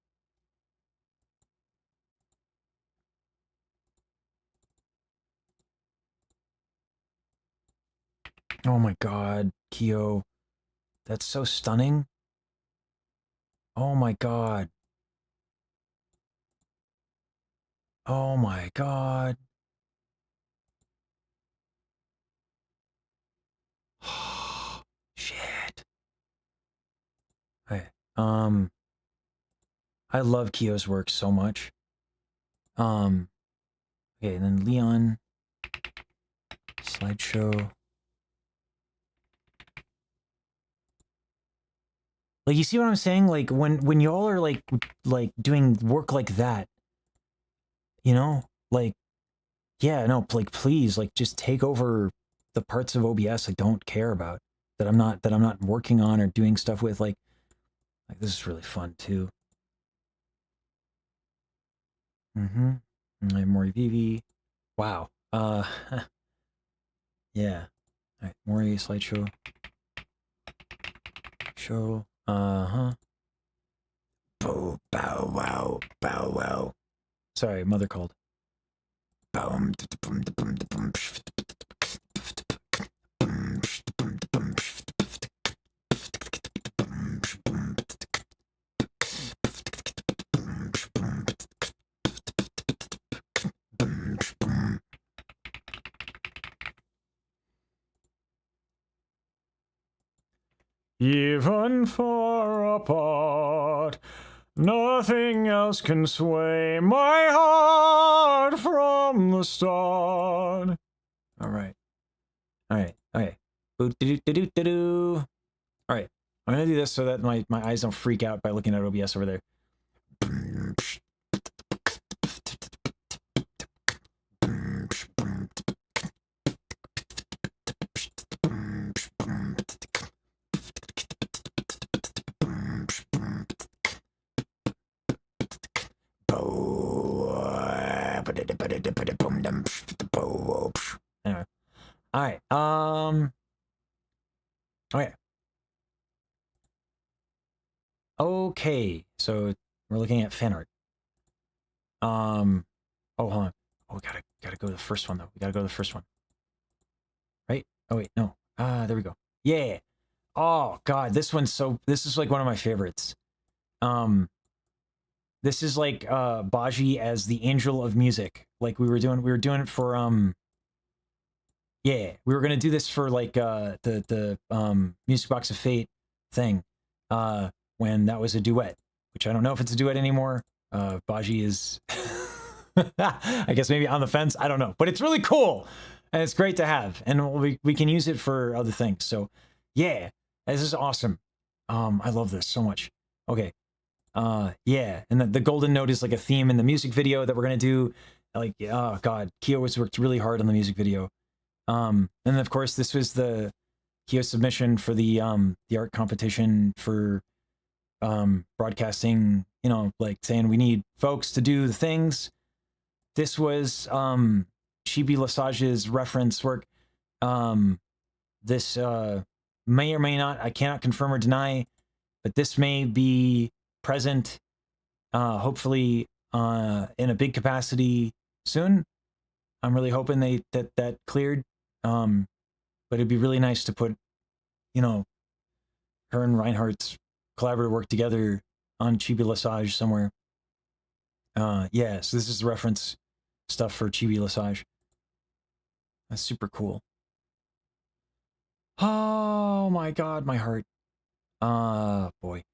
Speaker 1: Oh my god, Kyo. That's so stunning. Oh my god. Oh my god. Shit. Okay. I love Kyo's work so much. Okay, and then Leon. Slideshow. Like, you see what I'm saying? Like, when y'all are like doing work like that, you know, like, yeah, no, like, please, like, just take over the parts of OBS I don't care about, that I'm not working on or doing stuff with. Like this is really fun too. Mm-hmm. I have Mori Vivi. Wow. Yeah. All right, Mori slideshow. Show. Uh-huh. Bow, bow, wow, bow, wow. Sorry, mother called. Boom, boom, boom, boom. Even far apart, nothing else can sway my heart from the start. All right. Okay. Boo-doo-doo-doo-doo-doo. All right. I'm gonna do this so that my eyes don't freak out by looking at OBS over there. Anyway. All right. Okay. Okay. So we're looking at fan art. Oh, hold on. Oh, we gotta go to the first one though. We gotta go to the first one. Right? Oh wait, no. There we go. Yeah. Oh god, this is like one of my favorites. This is like Baji as the angel of music. Like we were doing it for yeah, we were gonna do this for like the Music Box of Fate thing. When that was a duet, which I don't know if it's a duet anymore. Baji is I guess maybe on the fence. I don't know, but it's really cool and it's great to have, and we can use it for other things. So yeah, this is awesome. I love this so much. Okay. Yeah, and the golden note is like a theme in the music video that we're gonna do. Like, oh god, Kyo has worked really hard on the music video. And then of course this was the Kyo submission for the art competition for broadcasting, you know, like saying we need folks to do the things. This was Chibi Lesage's reference work. This may or may not, I cannot confirm or deny, but this may be present hopefully in a big capacity soon. I'm really hoping that cleared. But it'd be really nice to put, you know, her and Reinhardt's collaborative work together on Chibi Lesage somewhere. Yeah, so this is the reference stuff for Chibi Lesage. That's super cool. Oh my god, my heart. Boy.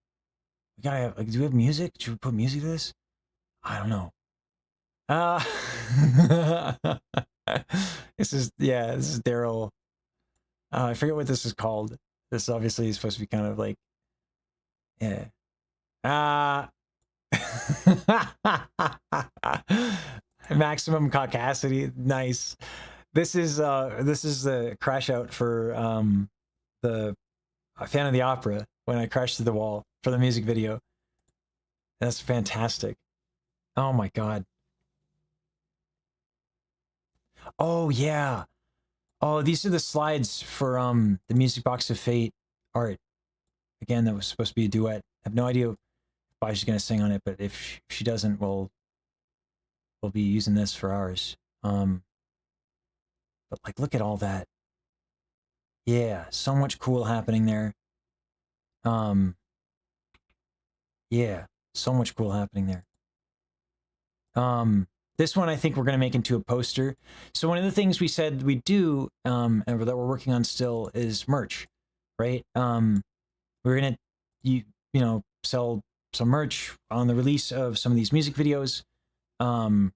Speaker 1: We gotta have, like, do we have music? Should we put music to this? I don't know. This is Daryl. I forget what this is called. This obviously is supposed to be kind of like, yeah. Maximum caucasity. Nice. This is the crash out for the Fan of the Opera when I crashed through the wall for the music video. That's fantastic. Oh my god. Oh yeah. Oh, these are the slides for the Music Box of Fate art. Again, that was supposed to be a duet. I have no idea if she's gonna sing on it, but if she doesn't, we'll be using this for ours. But like, look at all that. Yeah, so much cool happening there. Yeah, so much cool happening there. This one I think we're gonna make into a poster. So one of the things we said we'd do, and that we're working on still, is merch, right? We're gonna, you know, sell some merch on the release of some of these music videos. And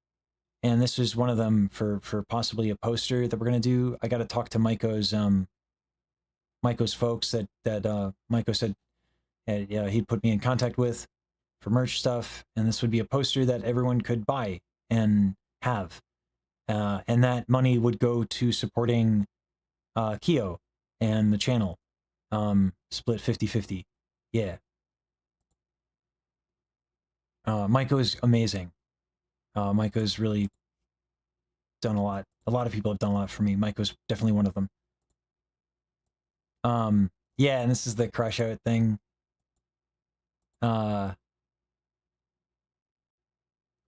Speaker 1: this is one of them for possibly a poster that we're gonna do. I got to talk to Maiko's folks that Maiko said he'd put me in contact with for merch stuff, and this would be a poster that everyone could buy and have, and that money would go to supporting Kyo and the channel, split 50-50. Yeah. Maiko's amazing. Maiko's really done a lot. A lot of people have done a lot for me. Maiko's definitely one of them. Yeah, and this is the crash out thing.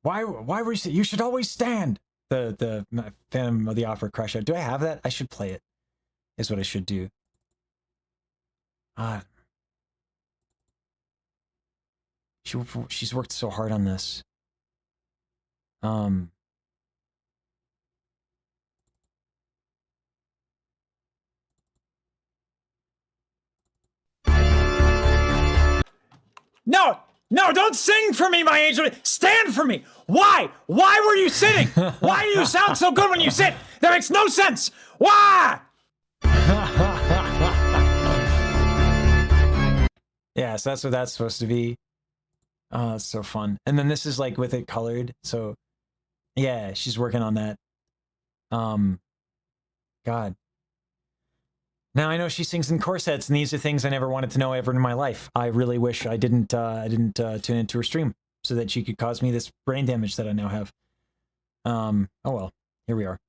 Speaker 1: Why were you should always stand. The Phantom of the Opera crash out. Do I have that? I should play it. Is what I should do. She's worked so hard on this. No, don't sing for me, my angel. Stand for me. Why? Why were you sitting? Why do you sound so good when you sit? That makes no sense. Why? Yeah, so that's what that's supposed to be. Oh, it's so fun. And then this is like with it colored. So yeah, she's working on that. God. Now I know she sings in corsets, and these are things I never wanted to know ever in my life. I really wish I didn't tune into her stream so that she could cause me this brain damage that I now have. Oh well, here we are.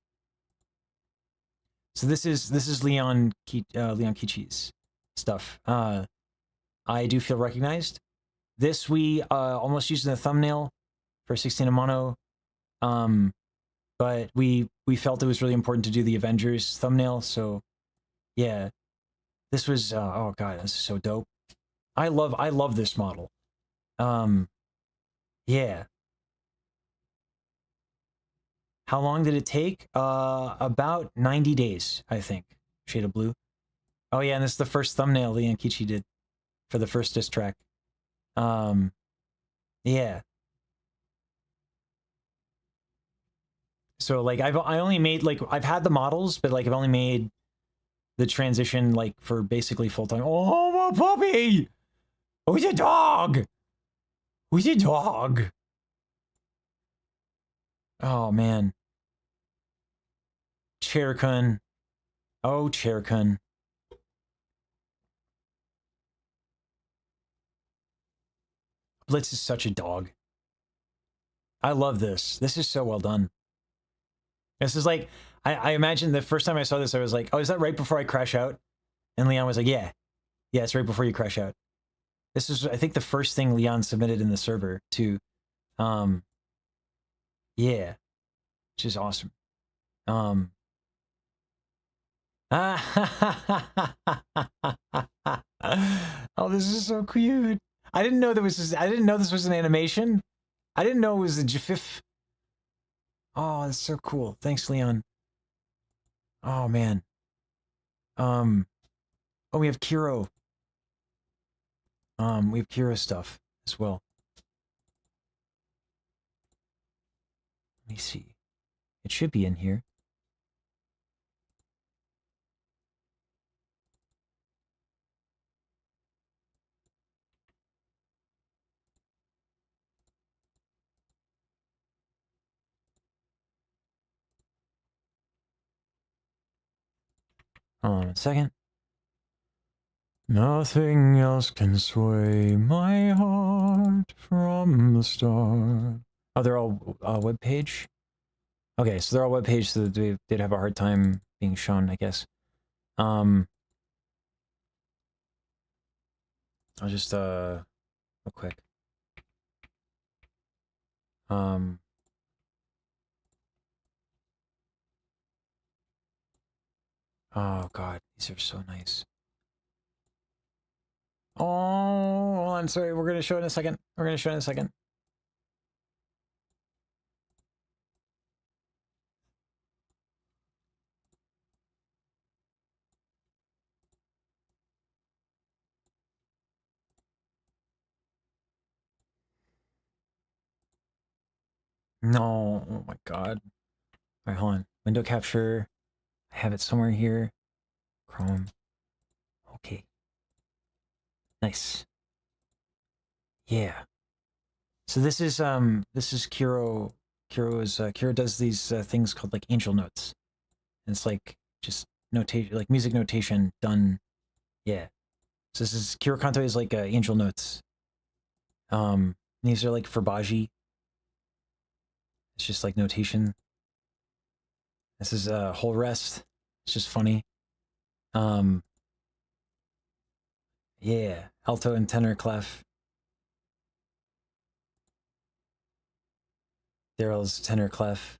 Speaker 1: So this is Leon Kichi's stuff. I do feel recognized. This we almost used in the thumbnail for 16 Mono, but we felt it was really important to do the Avengers thumbnail, so yeah, this was oh god, this is so dope. I love this model. Yeah. How long did it take? About 90 days, I think. Shade of Blue. Oh yeah, and this is the first thumbnail Leon Kichi did for the first diss track. Yeah. So like I only made like I've had the models, but like I've only made the transition like for basically full time. Oh, my puppy! Who's a dog? Who's a dog? Oh man. Chairkun. Oh, Chairkun. Blitz is such a dog. I love this. This is so well done. This is like, I imagine the first time I saw this, I was like, oh, is that right before I crash out? And Leon was like, yeah. Yeah, it's right before you crash out. This is, I think, the first thing Leon submitted in the server to, yeah, which is awesome. Oh, this is so cute. I didn't know this was an animation. I didn't know it was a GIF. Oh, that's so cool. Thanks, Leon. Oh man. Oh, we have Kiro. We have Kiro stuff as well. Let me see. It should be in here. Hold on a second. Nothing else can sway my heart from the start. Oh, they're all web page? Okay, so they're all web page, so they did have a hard time being shown, I guess. I'll just, real quick. Oh god, these are so nice. Oh, hold on, sorry, we're gonna show it in a second. We're gonna show it in a second. No, oh my god. Alright, hold on. Window capture. I have it somewhere here. Chrome. Okay. Nice. Yeah. So this is Kiro. Kiro does these things called like angel notes. And it's like just notation, like music notation done. Yeah. So this is Kiro Kanto is like angel notes. These are like for Baji. It's just like notation. This is whole rest. It's just funny. Yeah, alto and tenor clef. Daryl's tenor clef.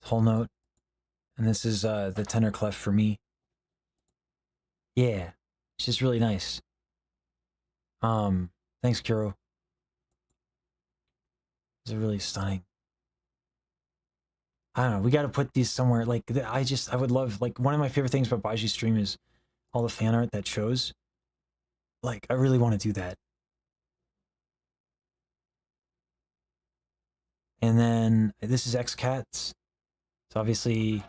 Speaker 1: Whole note. And this is the tenor clef for me. Yeah, it's just really nice. Thanks, Kuro. These are really stunning. I don't know, we gotta put these somewhere. Like, I would love, like, one of my favorite things about Baji's stream is all the fan art that shows. Like, I really want to do that. And then, this is XCats. So obviously,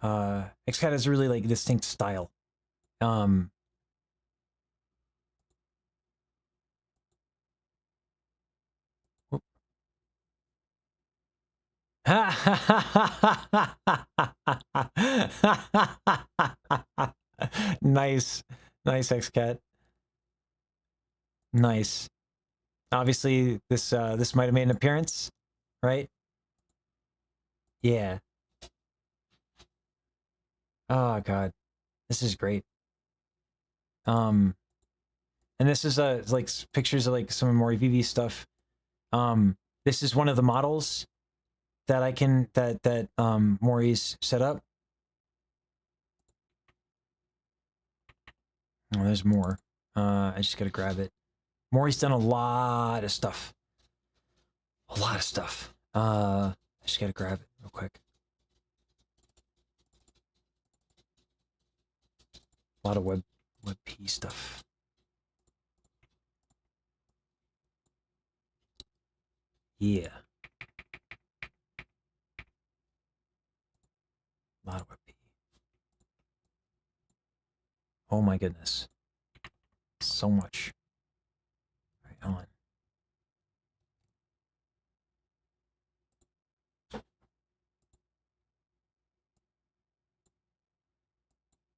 Speaker 1: XCat has a really, like, distinct style. Nice. Nice, XCat. Nice. Obviously, this might have made an appearance, right? Yeah. Oh god. This is great. And this is like pictures of like some of Mori VV stuff. This is one of the models that I can that Mori's set up. Oh, there's more. I just gotta grab it. Maury's done a lot of stuff. A lot of stuff. I just gotta grab it real quick. A lot of WebP stuff. Yeah. A lot of WebP. Oh my goodness. So much. All right, hold on.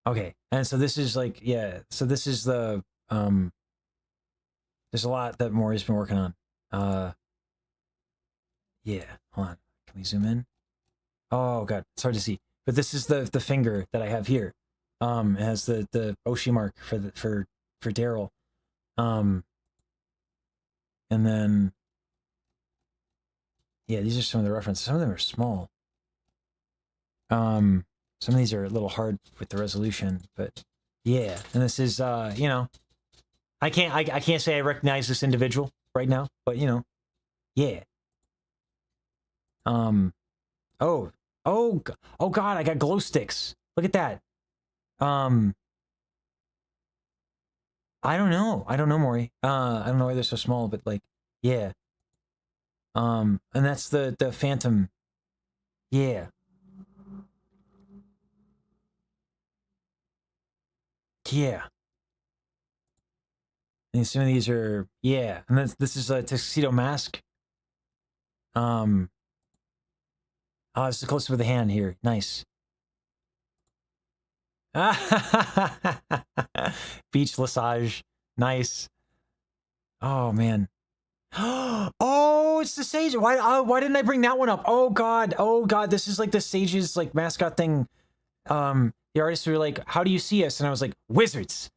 Speaker 1: Okay, and so this is like, yeah, so this is the, there's a lot that Maury's been working on. Yeah, hold on. Can we zoom in? Oh god, it's hard to see. But this is the finger that I have here. It has the Oshi mark for Daryl. And then yeah, these are some of the references. Some of them are small. Some of these are a little hard with the resolution, but yeah. And this is you know, I can't say I recognize this individual right now, but you know, yeah. Oh god, I got glow sticks. Look at that. I don't know, Maury. I don't know why they're so small, but like, yeah. And that's the Phantom. Yeah. Yeah. And some of these are, yeah. And this is a Tuxedo Mask. Oh, this is close with the hand here. Nice. Beach massage. Nice. Oh man. Oh, it's the sage. Why didn't I bring that one up? Oh god. Oh god. This is like the sage's like mascot thing. The artists were like, "How do you see us?" And I was like, "Wizards.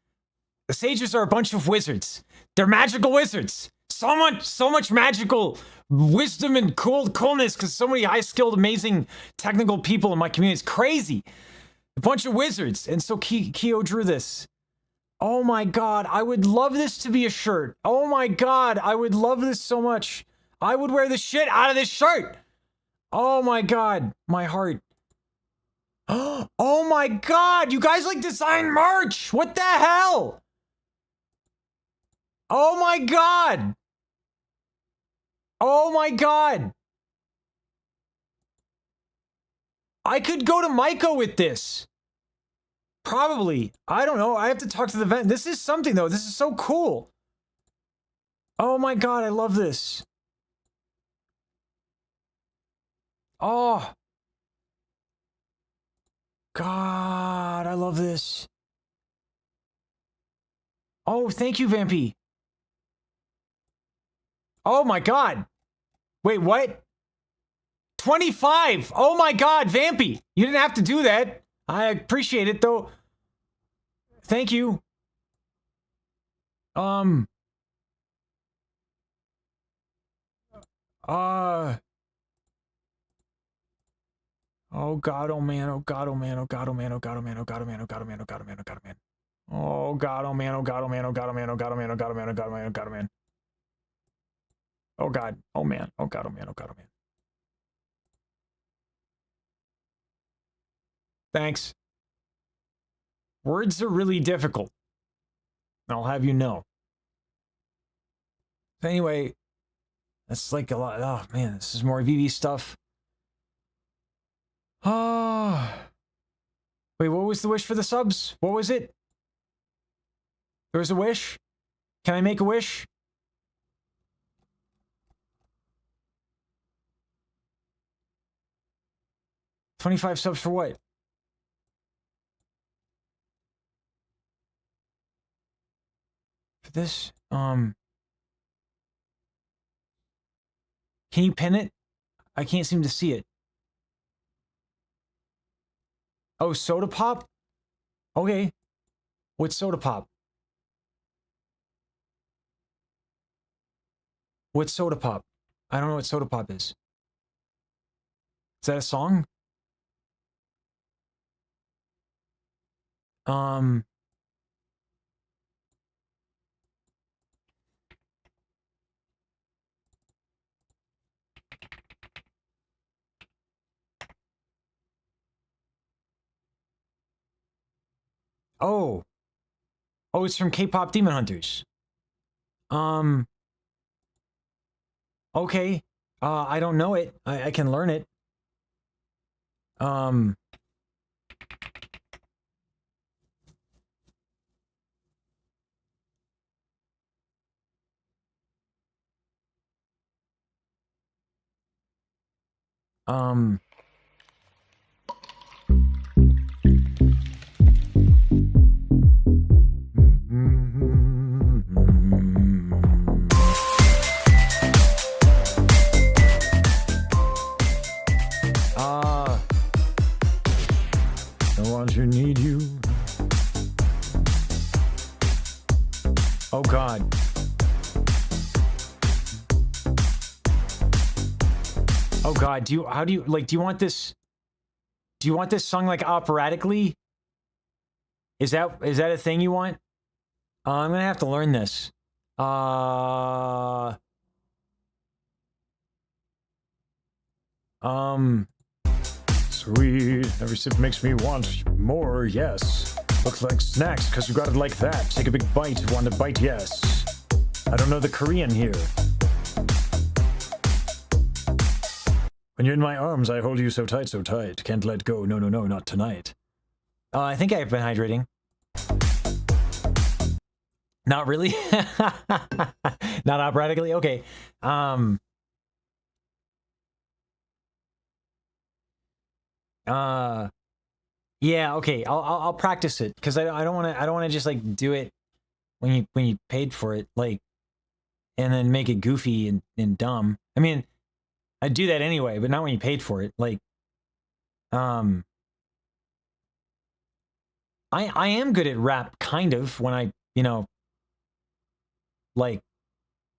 Speaker 1: The sages are a bunch of wizards. They're magical wizards. So much magical wisdom and coolness because so many high-skilled, amazing, technical people in my community. It's crazy. A bunch of wizards." And so Kyo drew this. Oh my god, I would love this to be a shirt. Oh my god, I would love this so much. I would wear the shit out of this shirt. Oh my god, my heart. Oh my god, you guys like design merch. What the hell? Oh my god. Oh my god. I could go to Maiko with this. Probably. I don't know. I have to talk to the vent. This is something, though. This is so cool. Oh my god, I love this. Oh. God, I love this. Oh, thank you, Vampy. Oh my god. Wait, what? 25. Oh my god, Vampy. You didn't have to do that. I appreciate it, though. Thank you. Oh god, oh man, oh god, oh man, oh god, oh man, oh god, oh man, oh god, oh man, oh god, oh man, oh god, oh man, oh god, oh man. Oh god, oh man, oh god, oh man, oh god, oh man, oh god, oh man, oh god, oh man, oh god, oh man, oh god, oh man. Oh god, oh man, oh god, oh man, oh god, oh man. Thanks. Words are really difficult. I'll have you know. Anyway, that's like a lot. Oh man, this is more VV stuff. Oh. Wait, what was the wish for the subs? What was it? There was a wish? Can I make a wish? $25 subs for what? For this? Can you pin it? I can't seem to see it. Oh, soda pop? Okay. What's soda pop? What's soda pop? I don't know what soda pop is. Is that a song? Oh. Oh, it's from K-pop Demon Hunters. Okay. I don't know it. I can learn it. I want to need you. Oh God. Oh God, do you want this sung like operatically? Is that a thing you want? I'm gonna have to learn this. Sweet, every sip makes me want more, yes. Looks like snacks, cause you got it like that. Take a big bite, want to bite, yes. I don't know the Korean here. When you're in my arms, I hold you so tight, can't let go, no, not tonight. I think I've been hydrating. Not really? Not operatically? Okay. Yeah, okay. I'll practice it because I don't want to just like do it when you paid for it, like, and then make it goofy and dumb. I mean, I'd do that anyway, but not when you paid for it. Like, I am good at rap, kind of, when I, you know, like,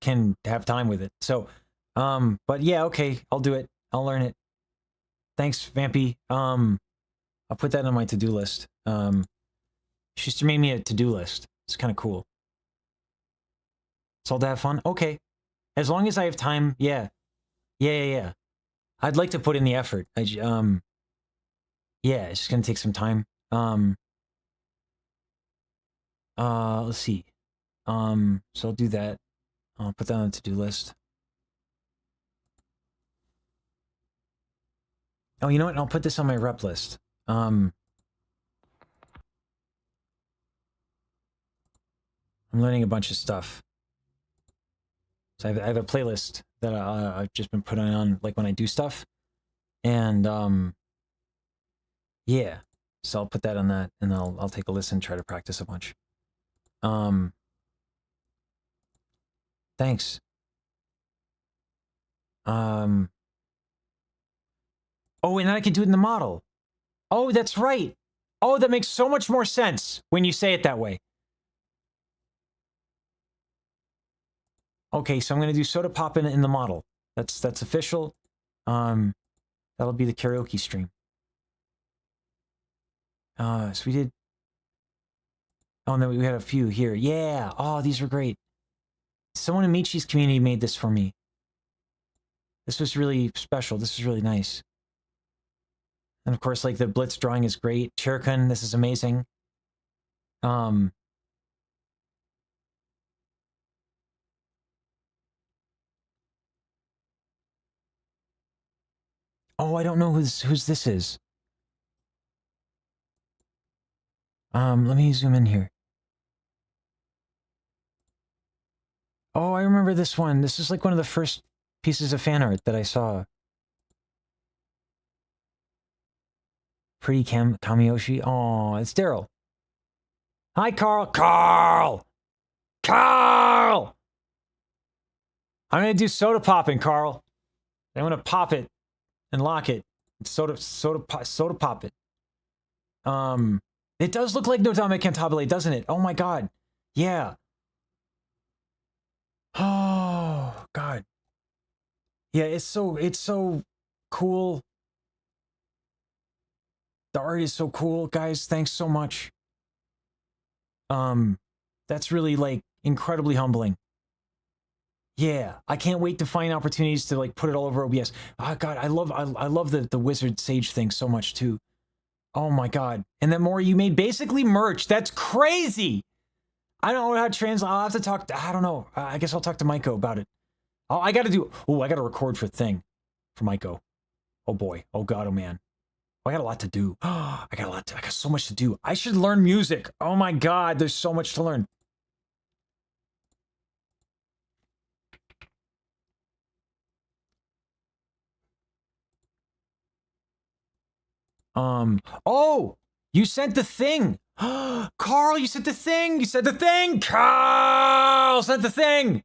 Speaker 1: can have time with it. So, but yeah, okay, I'll do it. I'll learn it. Thanks, Vampy. I'll put that on my to-do list. She just made me a to-do list. It's kind of cool. It's all to have fun? Okay. As long as I have time, yeah. Yeah. I'd like to put in the effort. Yeah, it's just gonna take some time. Let's see. So I'll do that. I'll put that on the to-do list. Oh, you know what? I'll put this on my rep list. I'm learning a bunch of stuff. So I have a playlist that I've just been putting on, like, when I do stuff. And, yeah. So I'll put that on that, and I'll take a listen, try to practice a bunch. Thanks. Oh, and then I can do it in the model. Oh, that's right. Oh, that makes so much more sense when you say it that way. Okay, so I'm gonna do Soda Pop in the model. That's official. That'll be the karaoke stream. So we did. Oh, and then we had a few here. Yeah. Oh, these were great. Someone in Michi's community made this for me. This was really special. This was really nice. And of course, like, the Blitz drawing is great. Chirkun, this is amazing. Oh, I don't know whose this is. Let me zoom in here. Oh, I remember this one. This is like one of the first pieces of fan art that I saw. Pretty Kamiyoshi. Oh, it's Daryl. Hi, Carl. Carl! I'm gonna do soda popping, Carl. I'm gonna pop it and lock it. Soda pop it. It does look like Nodame Cantabile, doesn't it? Oh my god. Yeah. Oh god. Yeah, it's so cool. The art is so cool, guys. Thanks so much. That's really, like, incredibly humbling. Yeah, I can't wait to find opportunities to, like, put it all over OBS. Oh god, I love the Wizard Sage thing so much too. Oh my god. And then more, you made basically merch. That's crazy. I don't know how to translate. I'll have to talk I don't know. I guess I'll talk to Maiko about it. I gotta record for Thing for Maiko. Oh boy. Oh god, oh man. I got a lot to do. I got so much to do. I should learn music. Oh my god, there's so much to learn. Oh, you sent the thing. Carl, you sent the thing. You sent the thing. Carl sent the thing.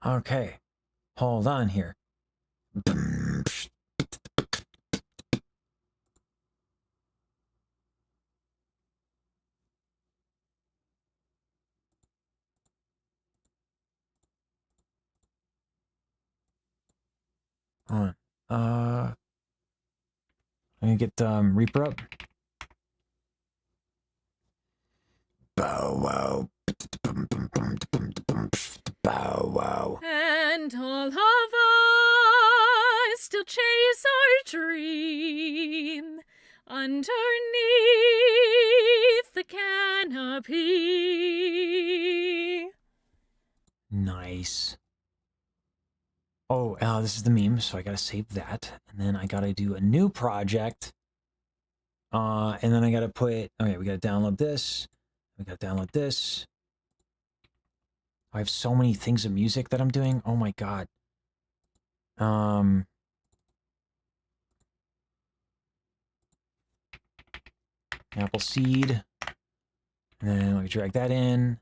Speaker 1: Okay, hold on here. Hold on. I'm gonna get Reaper up. Bow wow. Bow wow.
Speaker 6: And all of us still chase our dream underneath the canopy.
Speaker 1: Nice. Oh, this is the meme, so I gotta save that. And then I gotta do a new project. And then I gotta put, okay, we gotta download this. We gotta download this. I have so many things of music that I'm doing. Oh my god. Apple seed. And then let me drag that in.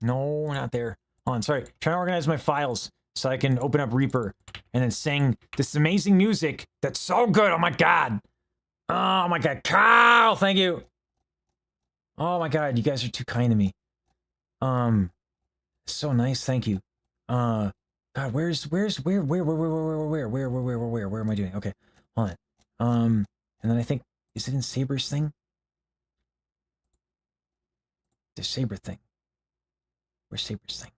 Speaker 1: No, not there. Hold on, sorry. Trying to organize my files so I can open up Reaper and then sing this amazing music that's so good. Oh my god. Oh my god. Carl, thank you. Oh my god, you guys are too kind to me. So nice, thank you. God, where am I doing? Okay, hold on. And then I think, is it in Saber's thing? The Saber thing. Where's Saber's thing?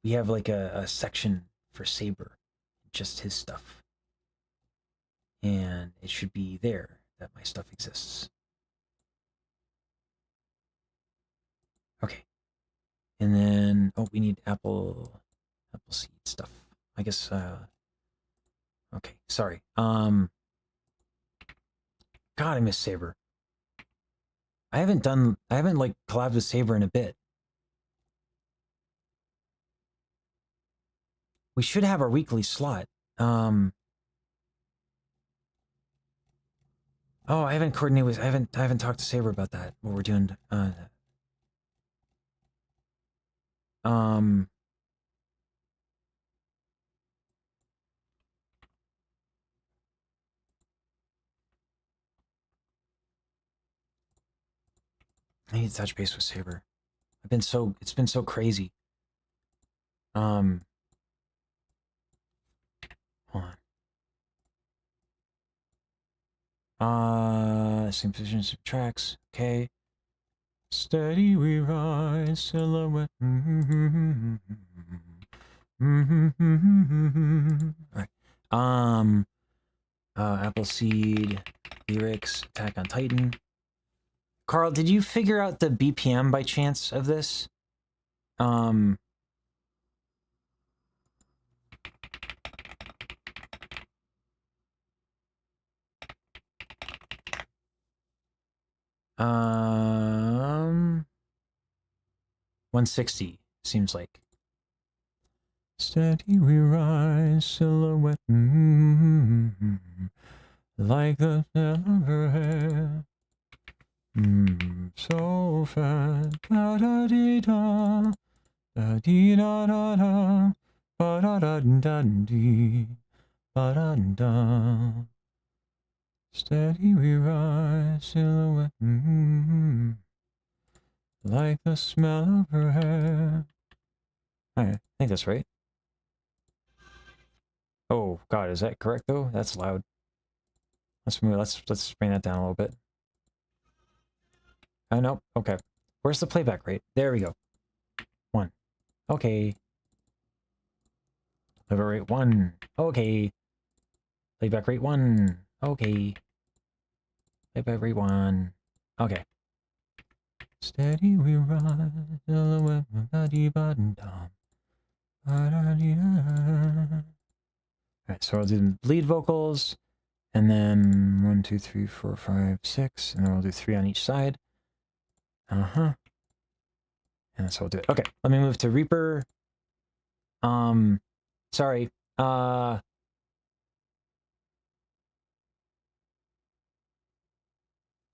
Speaker 1: We have like a section for Saber, just his stuff. And it should be there that my stuff exists. Okay. And then, oh, we need apple seed stuff. I guess, okay, sorry. God, I miss Saber. I haven't like collabed with Saber in a bit. We should have our weekly slot. Oh, I haven't coordinated with, I haven't talked to Saber about that. What we're doing, I need to touch base with Saber. It's been so crazy. Hold on. Same position, some tracks. Okay. Steady we rise, silhouette. Alright. Appleseed, lyrics, Attack on Titan. Carl, did you figure out the BPM by chance of this? Um, 160 seems like. Steady we rise, silhouette, like the smell of her hair. So fast, da da dee da, da dee da da da, ba da da da dee, ba da da. Steady we rise, silhouette, like the smell of her hair. Alright, I think that's right. Oh god, is that correct though? That's loud. Let's move. Let's bring that down a little bit. Oh nope. Okay. Where's the playback rate? There we go. 1. Okay. Playback rate 1. Okay. Playback rate 1. Okay. Playback rate 1. Okay. Steady we rise, silhouette, body bottom down. Alright, so I'll do lead vocals, and then 1, 2, 3, 4, 5, 6, and then we'll do 3 on each side. And so we'll do it. Okay, let me move to Reaper. Sorry.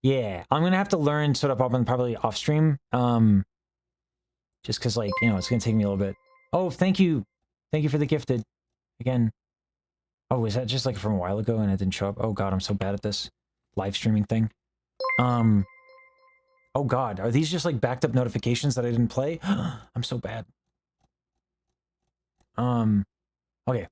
Speaker 1: Yeah, I'm gonna have to learn Soda Pop and probably off stream. Just cause like, you know, it's gonna take me a little bit. Oh, thank you. Thank you for the gifted. Again. Oh, is that just like from a while ago and it didn't show up? Oh god, I'm so bad at this live streaming thing. Oh god, are these just like backed up notifications that I didn't play? I'm so bad. Okay.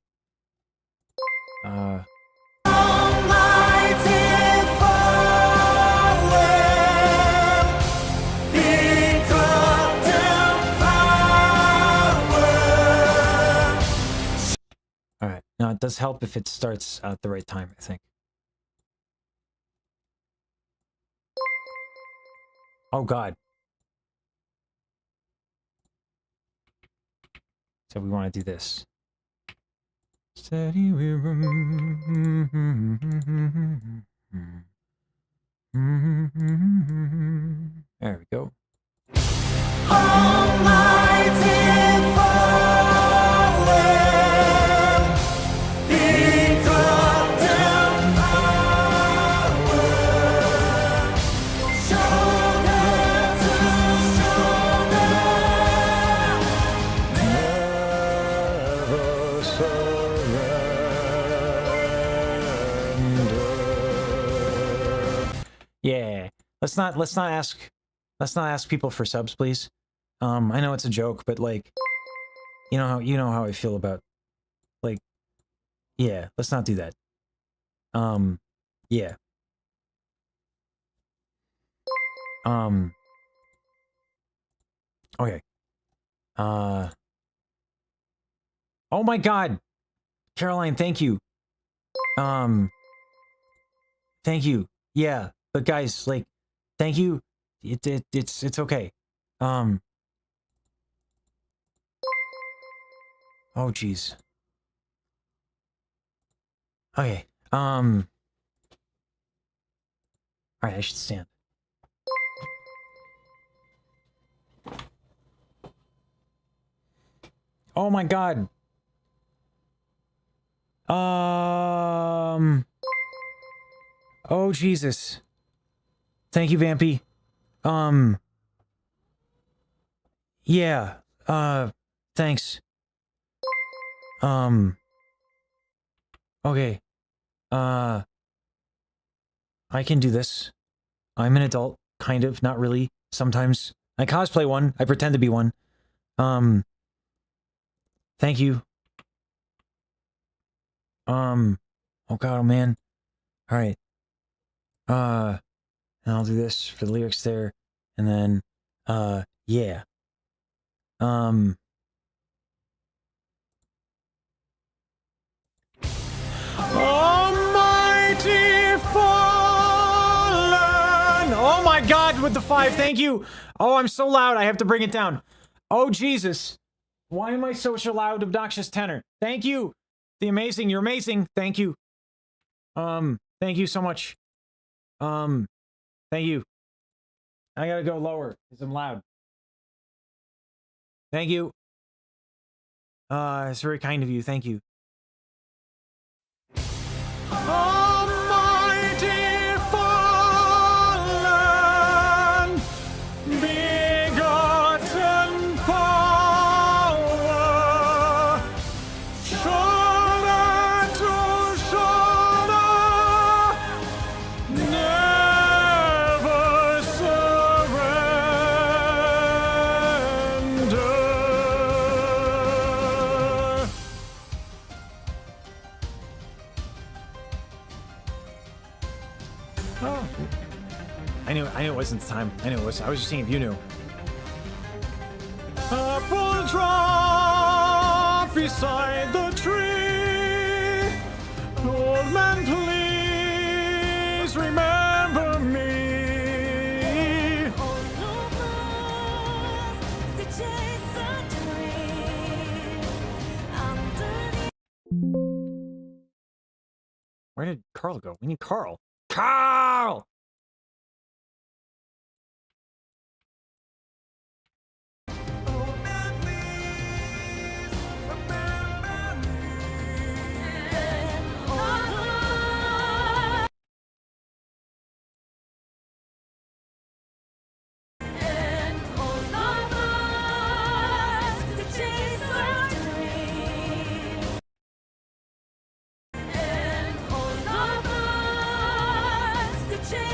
Speaker 1: Alright, now it does help if it starts at the right time, I think. Oh God. So we want to do this. Steady rhythm. There we go. Yeah. Let's not ask people for subs, please. I know it's a joke, but like, you know how I feel about, like, yeah, let's not do that. Yeah. Okay. Oh my God, Caroline, thank you. Thank you. Yeah, but guys, like, thank you. It's okay. Oh geez. Okay. All right, I should stand. Oh my God. Oh Jesus. Thank you, Vampy. Yeah. Thanks. Okay. I can do this. I'm an adult, kind of, not really. Sometimes I cosplay one. I pretend to be one. Thank you. Oh God, oh man. All right. And I'll do this for the lyrics there, and then, yeah.
Speaker 2: Almighty fallen.
Speaker 1: Oh my God, with the 5, thank you. Oh, I'm so loud, I have to bring it down. Oh Jesus. Why am I such a loud, obnoxious tenor? Thank you. You're amazing. Thank you. Thank you so much. Thank you. I gotta go lower, because I'm loud. Thank you. It's very kind of you, thank you.
Speaker 2: Almighty fallen, begotten power, shoulder to shoulder, never surrender.
Speaker 1: Oh. I knew it wasn't the time. I knew it was. I was just seeing if you knew.
Speaker 2: Apple drop beside the tree. Old man, please remember me.
Speaker 1: Where did Carl go? We need Carl. Carl!
Speaker 6: Chase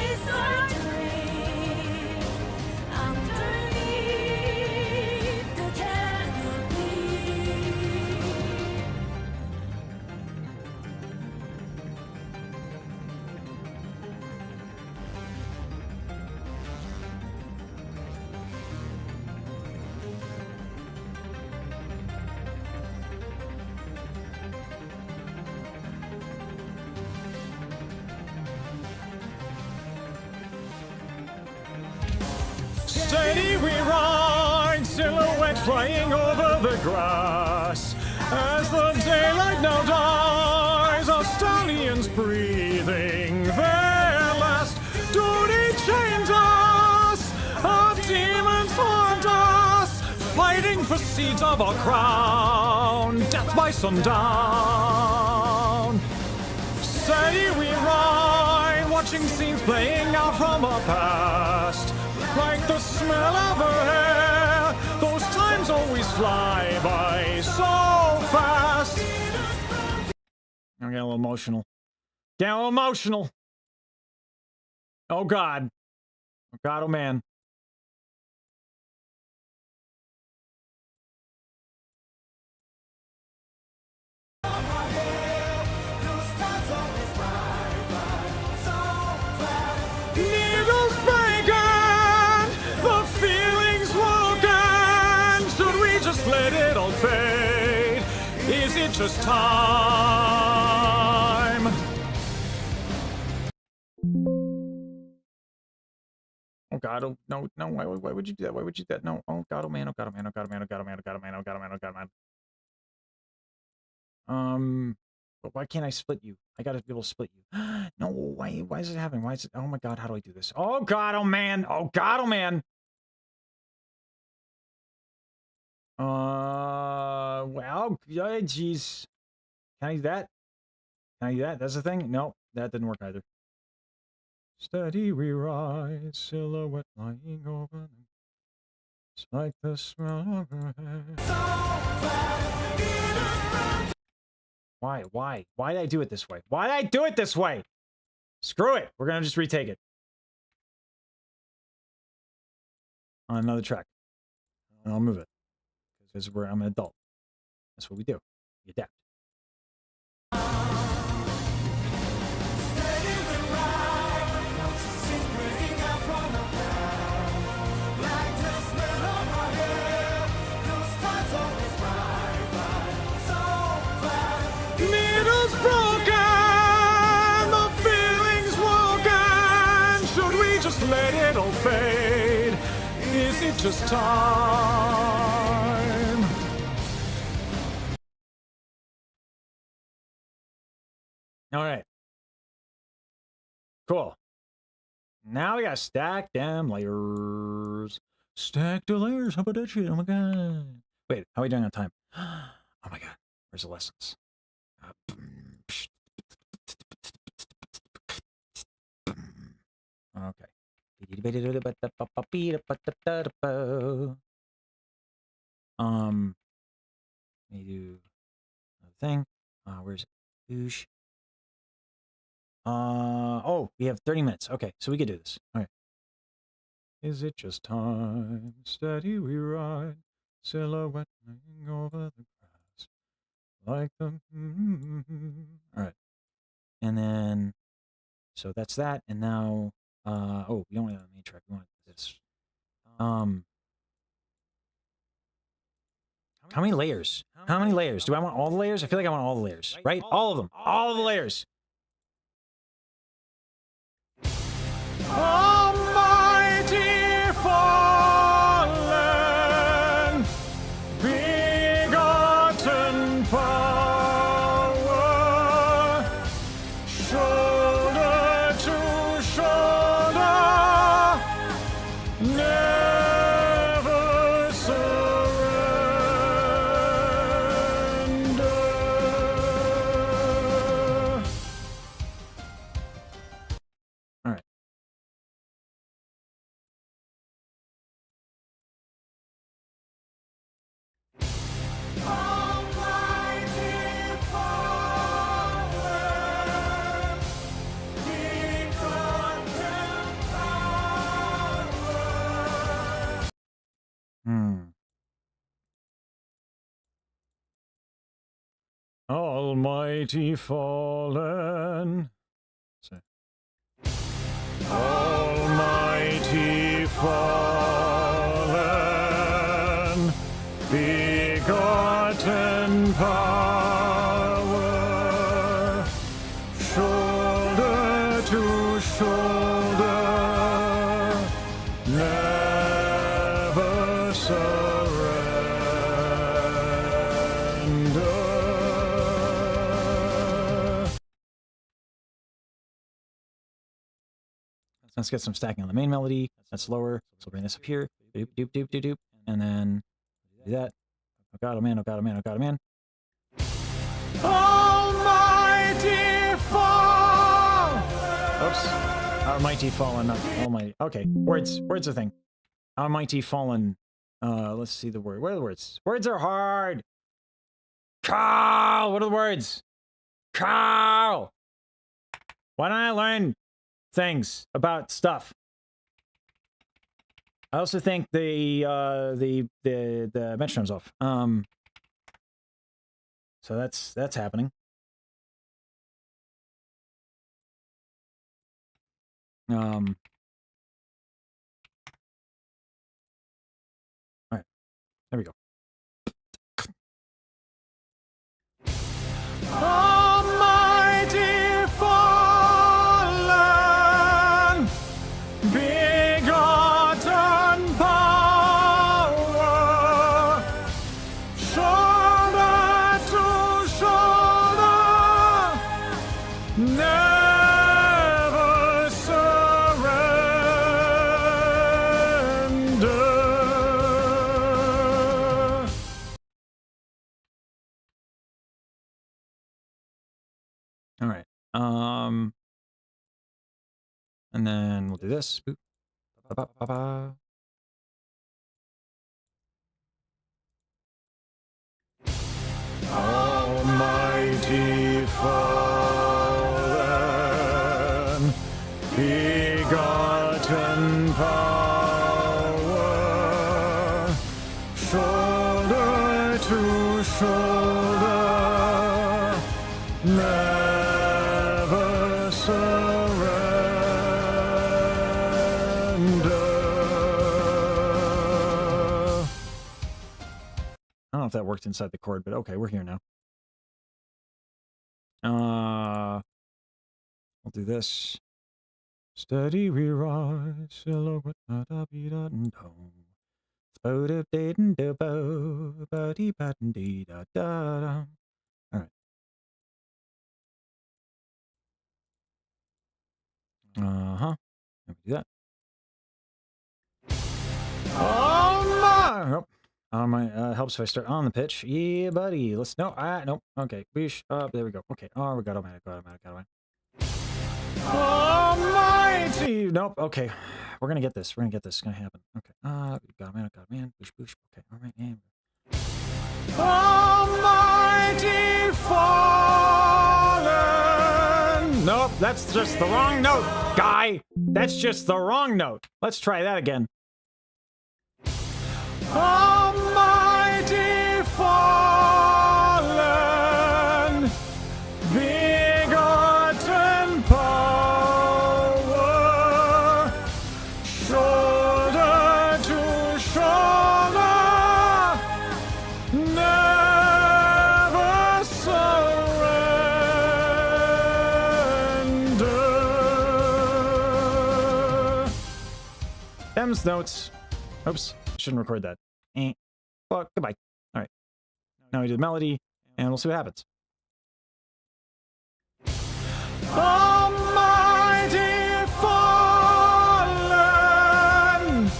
Speaker 2: Steady we ride, silhouette flying over the grass. As the daylight now dies, our stallions breathing their last. Duty chains us, our demons haunt us, fighting for seeds of our crown. Death by sundown. Steady we ride, watching scenes playing out from our past. Like the smell of her hair, those times always fly by so fast. I'm getting a little emotional. Getting a little emotional. Oh God. Oh God, oh man. Needles breaking, the feelings woken. Should we just let it all fade? Is it just time? Oh God, oh no, no, why would you do that? Why would you do that? No, oh God, oh man, oh God, oh man, oh God, oh man, oh God, oh man, oh God, oh man, oh God, oh man, oh God, oh man. But why can't I split you? I gotta be able to split you. No, why is it happening? Why is it? Oh my God, how do I do this? Oh God, oh man, oh God, oh man. Well, jeez. Can I do that? Can I do that? That's the thing? No, that didn't work either. Steady we ride, silhouette lying over. It's like the smell of her hair. Why? Why did I do it this way? Why did I do it this way? Screw it. We're gonna just retake it. On another track. And I'll move it. Because I'm an adult. That's what we do. We adapt. Needles broken, the feelings woken. Should we just let it all fade? Is it just time? All right. Cool. Now we gotta stack them layers. Stack the layers. How about that shit? Oh my God. Wait, how are we doing on time? Oh my God. Where's the lessons? Okay. Let me do another thing. Where's it? Boosh. Oh, we have 30 minutes. Okay, so we could do this. All right. Is it just time? Steady we ride, silhouette hanging over the grass, like the. All right, and then, so that's that, and now, oh, we don't want the main track. We want this. How many layers? How many layers? Do I want all the layers? I feel like I want all the layers, right? All of them. All of the layers. Almighty fallen, begotten power, shoulder to shoulder, never surrender. All right. Almighty fallen. Almighty fallen, begotten power, shoulder to shoulder, never
Speaker 1: Let's get some stacking on the main melody. That's lower. So we'll bring this up here. Doop, doop, doop, doop, doop. And then do that. Oh god, oh man, oh god, oh man, oh god, oh man.
Speaker 2: Almighty fall.
Speaker 1: Oops. Almighty fallen, not almighty. Okay, words. Words are a thing. Almighty fallen. Let's see the word. Where are the words? Words are hard. Carl! What are the words? Carl! Why don't I learn things about stuff? I also think the metronome's off. So that's happening. All right, there we go.
Speaker 2: Almighty fallen, begotten power, shoulder to shoulder, never surrender.
Speaker 1: All right. And then we'll do this. Boop. Ba-ba-ba-ba.
Speaker 2: Almighty fallen, begotten power, shoulder to shoulder, never surrender.
Speaker 1: I don't know if that worked inside the chord, but okay, we're here now. We'll do this. Steady we rise, silhouette da da be da do. Spout of day and do bo, buddy bat and dee da da da. All right. Let me do that.
Speaker 2: Oh my!
Speaker 1: Nope. Helps if I start on the pitch. Yeah, buddy. Let's nope. Okay. Boosh. There we go. Okay. Oh, we got automatic.
Speaker 2: Almighty!
Speaker 1: Nope. Okay. We're gonna get this. It's gonna happen. Okay. Got a man. Boosh. Okay. All right. And
Speaker 2: Almighty fallen!
Speaker 1: nope. That's just the wrong note, guy. That's just the wrong note. Let's try that again.
Speaker 2: Almighty fallen, begotten power, shoulder to shoulder, never surrender.
Speaker 1: Them's notes. Oops. Shouldn't record that. Well, goodbye. All right. Now we do the melody, and we'll see what happens.
Speaker 2: Almighty fallen,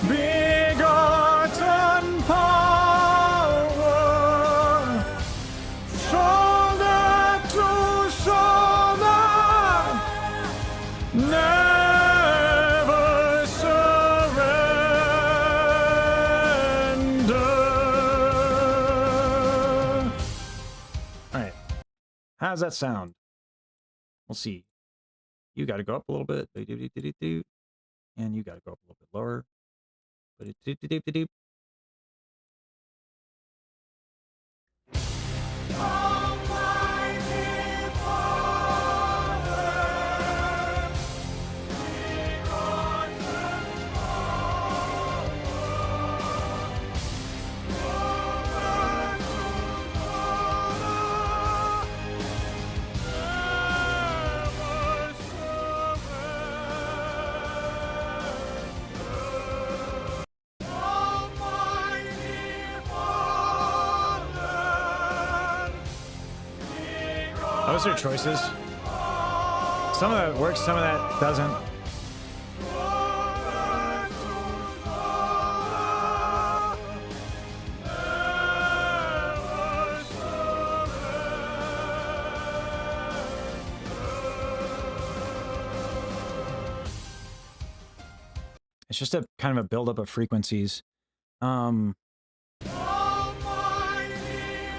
Speaker 2: begotten power, shoulder to shoulder, never surrender.
Speaker 1: All right. How does that sound? We'll see. You got to go up a little bit. And you got to go up a little bit lower. Those are choices. Some of that works, some of that doesn't. It's just a kind of a buildup of frequencies.
Speaker 2: Almighty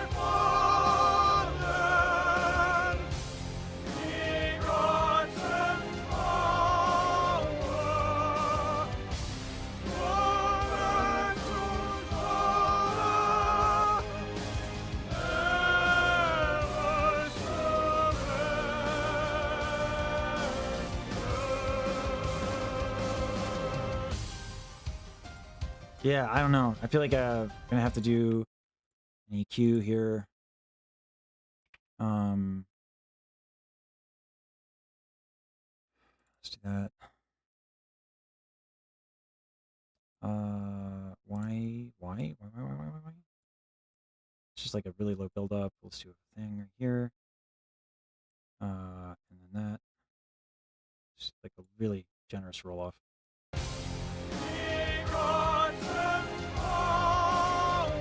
Speaker 2: Father, begotten power, Father to Father, ever
Speaker 1: Yeah, I don't know. I feel like I'm gonna have to do an EQ here. Let's do that. Why? It's just like a really low buildup. Let's do a thing right here. And then that. Just like a really generous roll off.
Speaker 2: begotten power,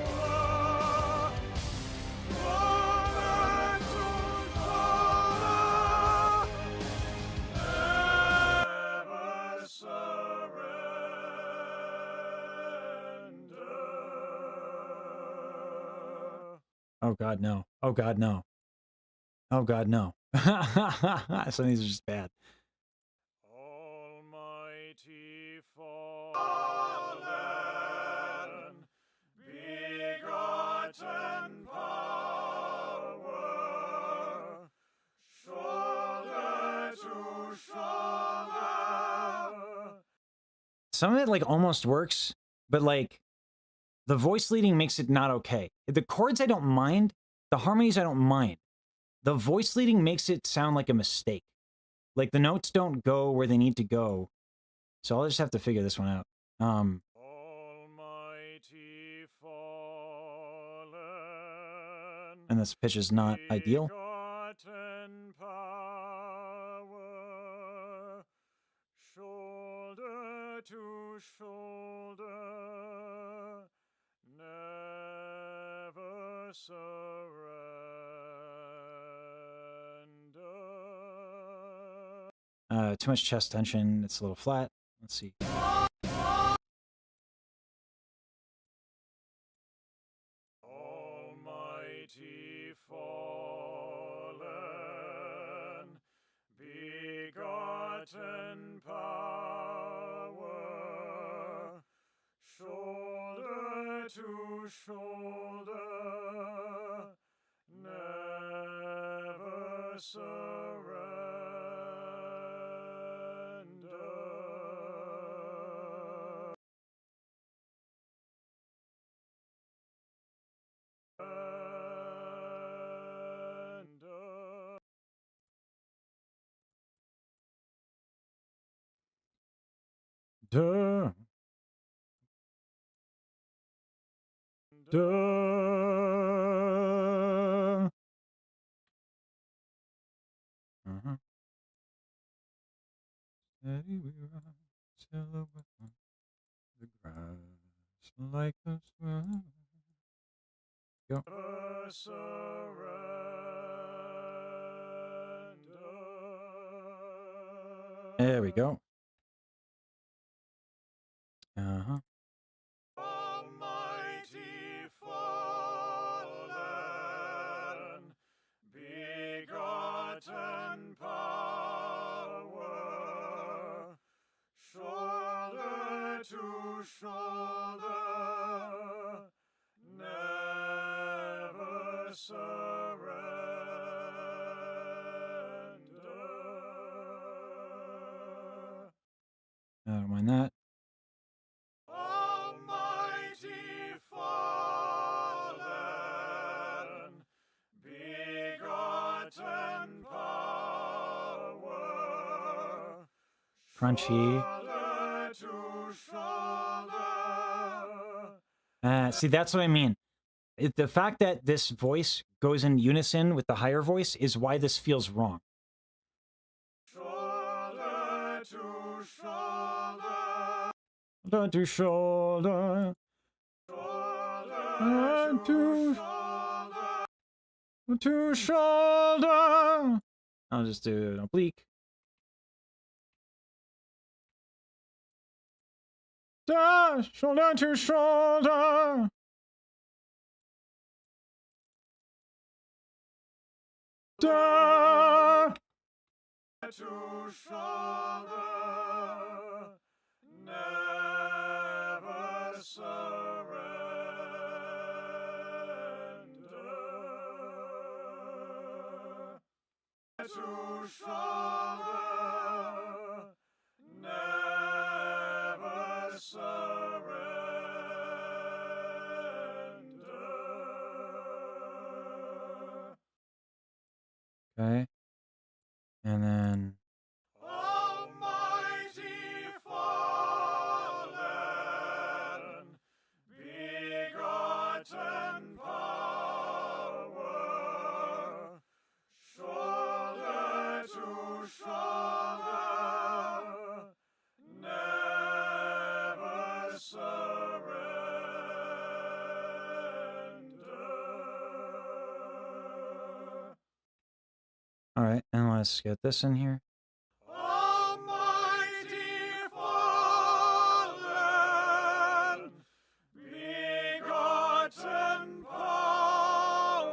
Speaker 2: Father to Father, ever surrender.
Speaker 1: Oh God, no. Oh God, no. Oh God, no. Some of these are just bad.
Speaker 2: Almighty Fallen, begotten power, shoulder to shoulder.
Speaker 1: Some of it like almost works, but like the voice leading makes it not okay. The chords I don't mind, the harmonies I don't mind. The voice leading makes it sound like a mistake. Like the notes don't go where they need to go. So I'll just have to figure this one out.
Speaker 2: Almighty Fallen,
Speaker 1: And this pitch is not ideal.
Speaker 2: begotten power, shoulder to shoulder, never surrender.
Speaker 1: Too much chest tension. It's a little flat. Let's see.
Speaker 2: Almighty Fallen, begotten power, shoulder to shoulder, never surrender.
Speaker 1: Duh. Duh. Steady we run, silhouette on the grass, like a swell. Go.
Speaker 2: Never surrender.
Speaker 1: There we go.
Speaker 2: Almighty Fallen, begotten power, shoulder to shoulder, never surrender.
Speaker 1: I don't mind that.
Speaker 2: Almighty Fallen, begotten power,
Speaker 1: Crunchy.
Speaker 2: shoulder to shoulder,
Speaker 1: See, that's what I mean. The fact that this voice goes in unison with the higher voice is why this feels wrong.
Speaker 2: Shoulder to shoulder.
Speaker 1: Shoulder to shoulder.
Speaker 2: Shoulder to shoulder.
Speaker 1: To shoulder. I'll just do an oblique. Da, shoulder to shoulder. Da.
Speaker 2: To shoulder. Never surrender. To shoulder. Never surrender.
Speaker 1: Okay. And then
Speaker 2: Almighty fallen, begotten power, shoulder to shoulder, never surrender.
Speaker 1: all right, and let's get this in here.
Speaker 2: Almighty fallen, begotten power,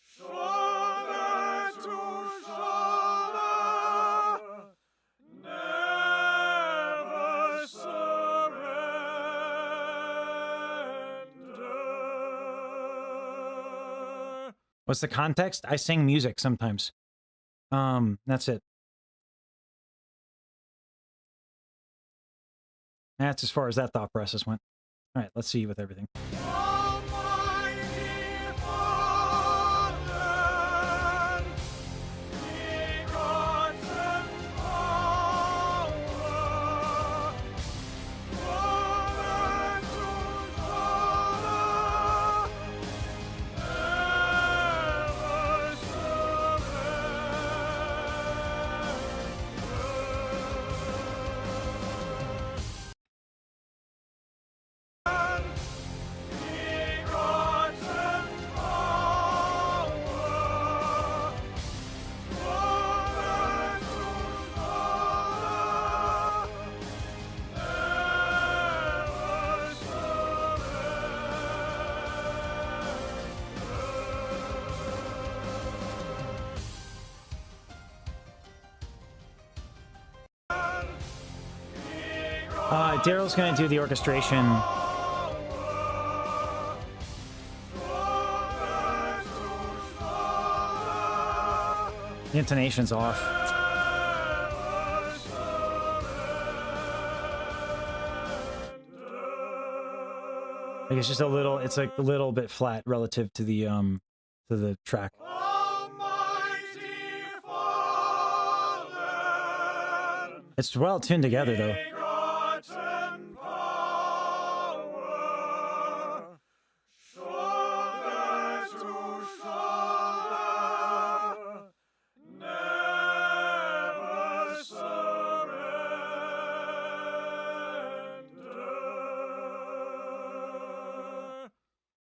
Speaker 2: shoulder to shoulder, never surrender.
Speaker 1: What's the context? I sing music sometimes. That's it. That's as far as that thought process went. All right, let's see with everything.
Speaker 2: Almighty fallen, begotten power, shoulder to shoulder, never surrender. Begotten power, shoulder to shoulder, never surrender.
Speaker 1: Daryl's gonna do the orchestration. The intonation's off. Like it's just a little. It's like a little bit flat relative to the track.
Speaker 2: Almighty fallen,
Speaker 1: It's well tuned together though.
Speaker 2: begotten power, shoulder to shoulder, never surrender.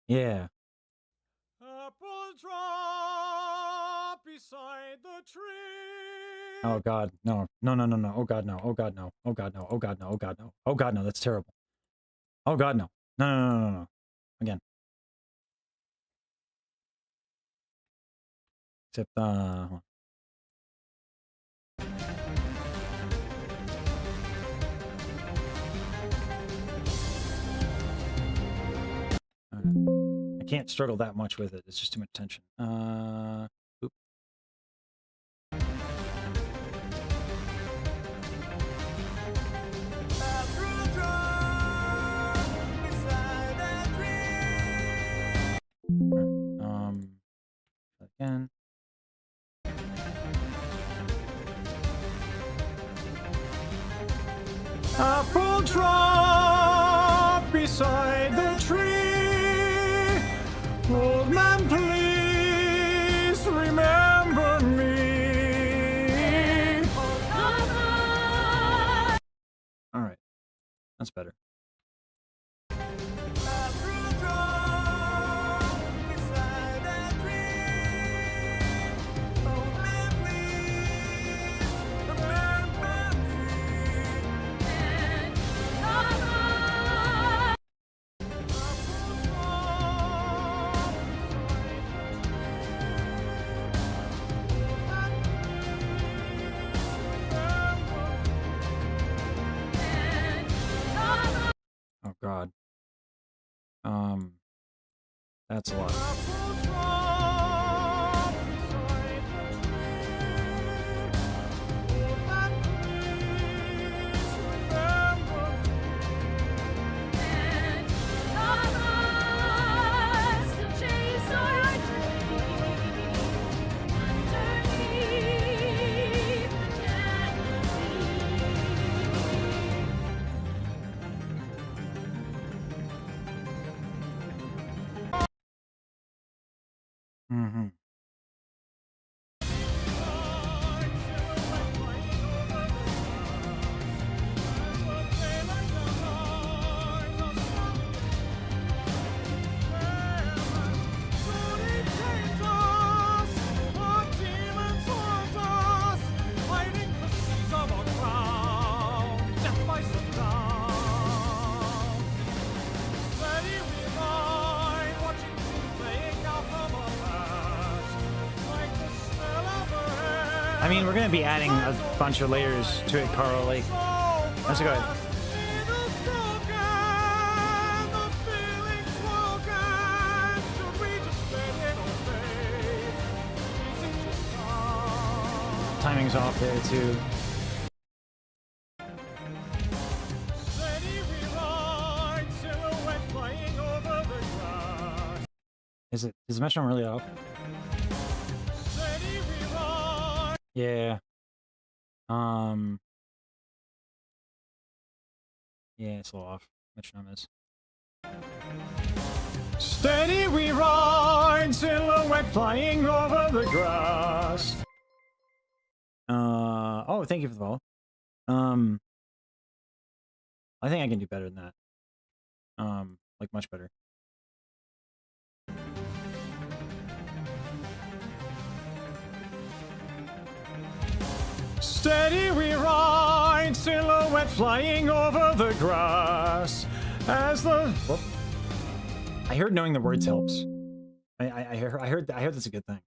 Speaker 1: Yeah.
Speaker 2: Apple drop beside the tree.
Speaker 1: Oh God, no, no, no, no, no. Oh God, no. Oh God, no. Oh God, no. Oh God, no. Oh God, no. Oh God, no. That's terrible. Oh God, no. No, no, no, no, no. Again. Except, hold on. I can't struggle that much with it. It's just too much tension. Oop.
Speaker 2: Apple drop beside the tree.
Speaker 1: Again.
Speaker 2: Apple drop beside the tree. Old man, please remember me.
Speaker 1: All right, that's better. Oh God. That's a lot. Mm-hmm. I mean, we're gonna be adding a bunch of layers to it, Carl. Like, let's go ahead. Timing's off there too. Is the metronome really off? Yeah. Yeah, it's a little off. Metronome is.
Speaker 2: Steady we ride, silhouette flying over the grass.
Speaker 1: Oh, thank you for the follow. I think I can do better than that. Like much better.
Speaker 2: Steady we ride, silhouette flying over the grass. As the...
Speaker 1: Whoop. I heard knowing the words helps. I heard that's a good thing.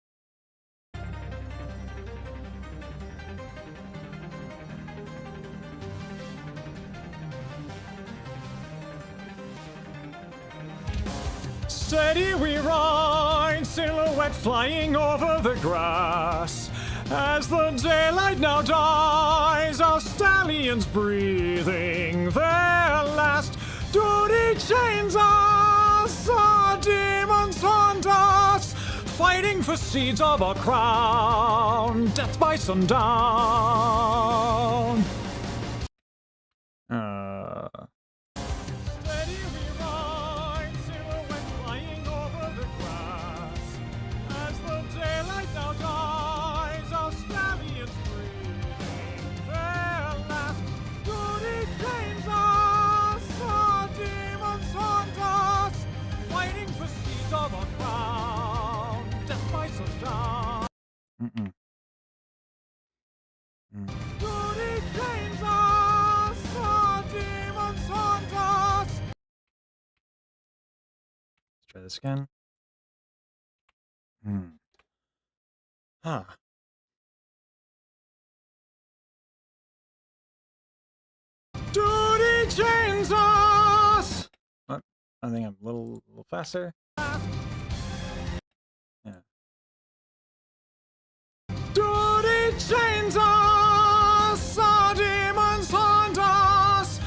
Speaker 2: Steady we ride, silhouette flying over the grass. As the daylight now dies, our stallions breathing their last. Duty chains us, our demons haunt us, fighting for seeds of our crown. Death by sundown. Steady we ride, silhouette flying over the grass. As the daylight now dies, our stallions breathing their last. Duty claims us, our demons haunt us, fighting for seeds of our crown. Death by sundown. Duty claims us, our demons haunt us.
Speaker 1: Let's try this again. Huh.
Speaker 2: Duty chains us.
Speaker 1: What? I think I'm a little faster. Yeah.
Speaker 2: Duty chains us, our demons haunt us.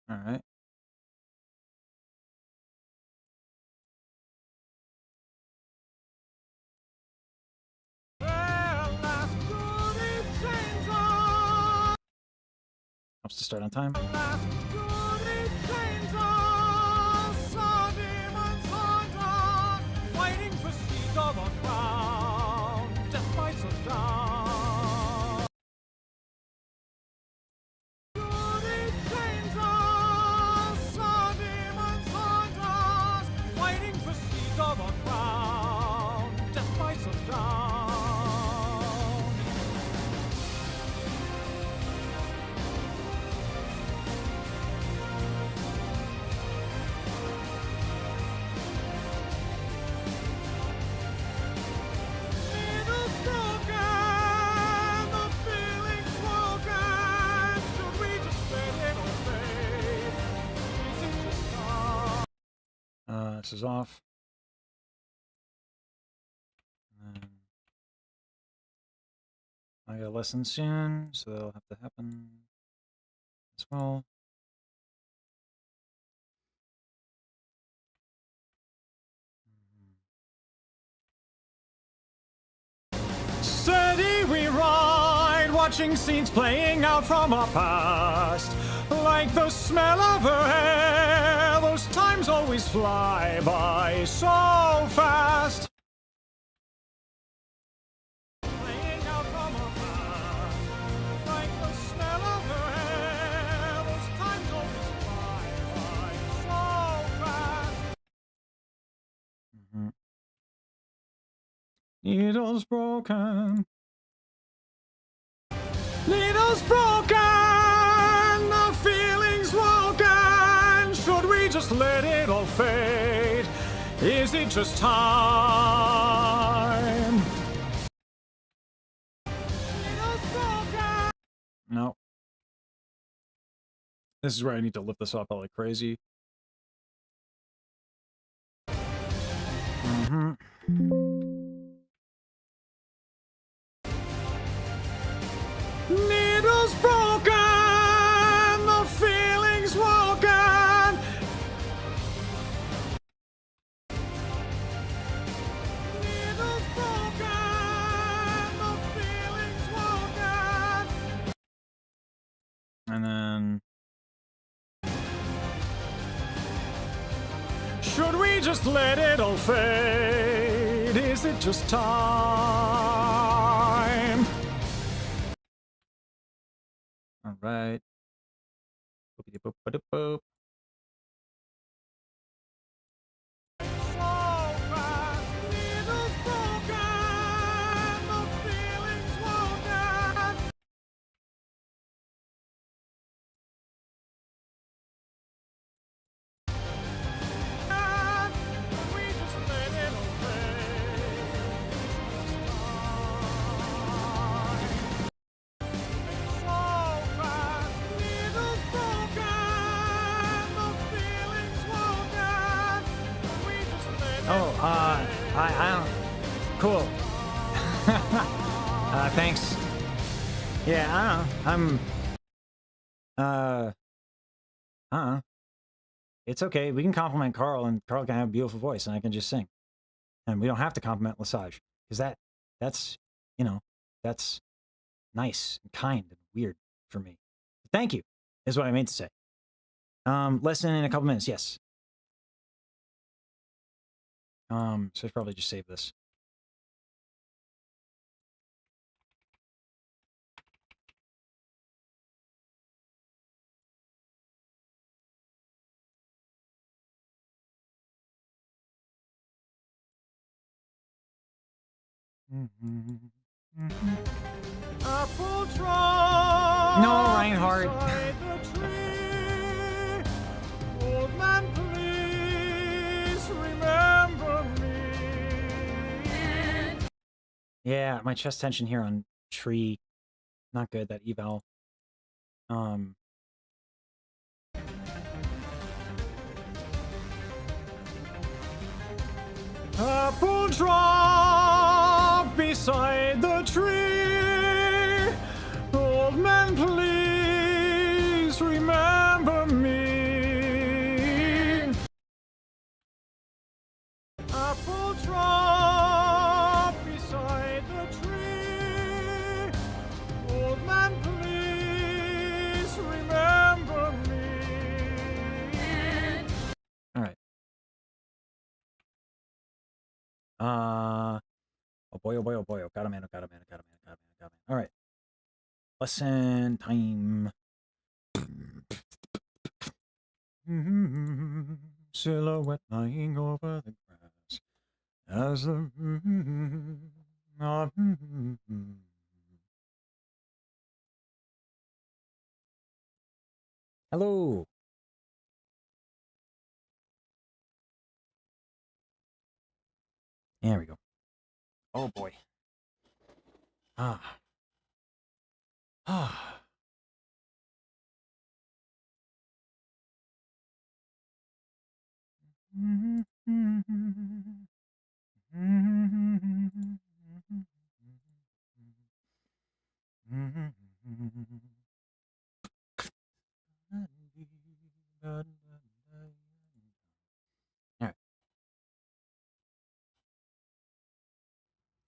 Speaker 1: All right. Helps to start on time.
Speaker 2: Duty chains us, our demons
Speaker 1: This is off. I got a lesson soon, so that'll have to happen as well.
Speaker 2: Steady we ride, watching scenes playing out from our past. Like the smell of her hair, those times always fly by so fast. Playing out from our past. Like the smell of her hair, those times always fly by so fast.
Speaker 1: Needles broken.
Speaker 2: Needles broken, the feelings woken. Should we just let it all fade? Is it just time? Needles broken.
Speaker 1: No. This is where I need to lift this up like crazy.
Speaker 2: Needles broken, the feelings woken. Needles broken, the feelings woken.
Speaker 1: And then
Speaker 2: Should we just let it all fade? Is it just time?
Speaker 1: all right. Boop-a-doop-boop-a-doop-boop.
Speaker 2: So fast, needles broken, the feelings woken. We just let it all fade. So fast, needles broken, the feelings woken. We just let it
Speaker 1: Oh, I don't. Cool. Thanks. Yeah, I don't know. It's okay. We can compliment Carl, and Carl can have a beautiful voice, and I can just sing. And we don't have to compliment Lesage, because that's, you know, that's nice and kind and weird for me. Thank you, is what I meant to say. Lesson in a couple minutes, yes. So I should probably just save this.
Speaker 2: apple tree.
Speaker 1: No, Reinhardt.
Speaker 2: Beside the tree. Old man, please remember me.
Speaker 1: Yeah, my chest tension here on tree. Not good, that eval.
Speaker 2: Apple drop beside the tree. Old man, please remember me. Apple drop beside the tree. Old man, please remember me.
Speaker 1: All right. Oh boy, oh boy, oh boy. Oh, got a man, oh, got a man, oh, got a man, oh, got a man, oh, got a man. All right. Lesson time. Silhouette lying over the grass as the hello. There we go. Oh boy. Ah. Ah.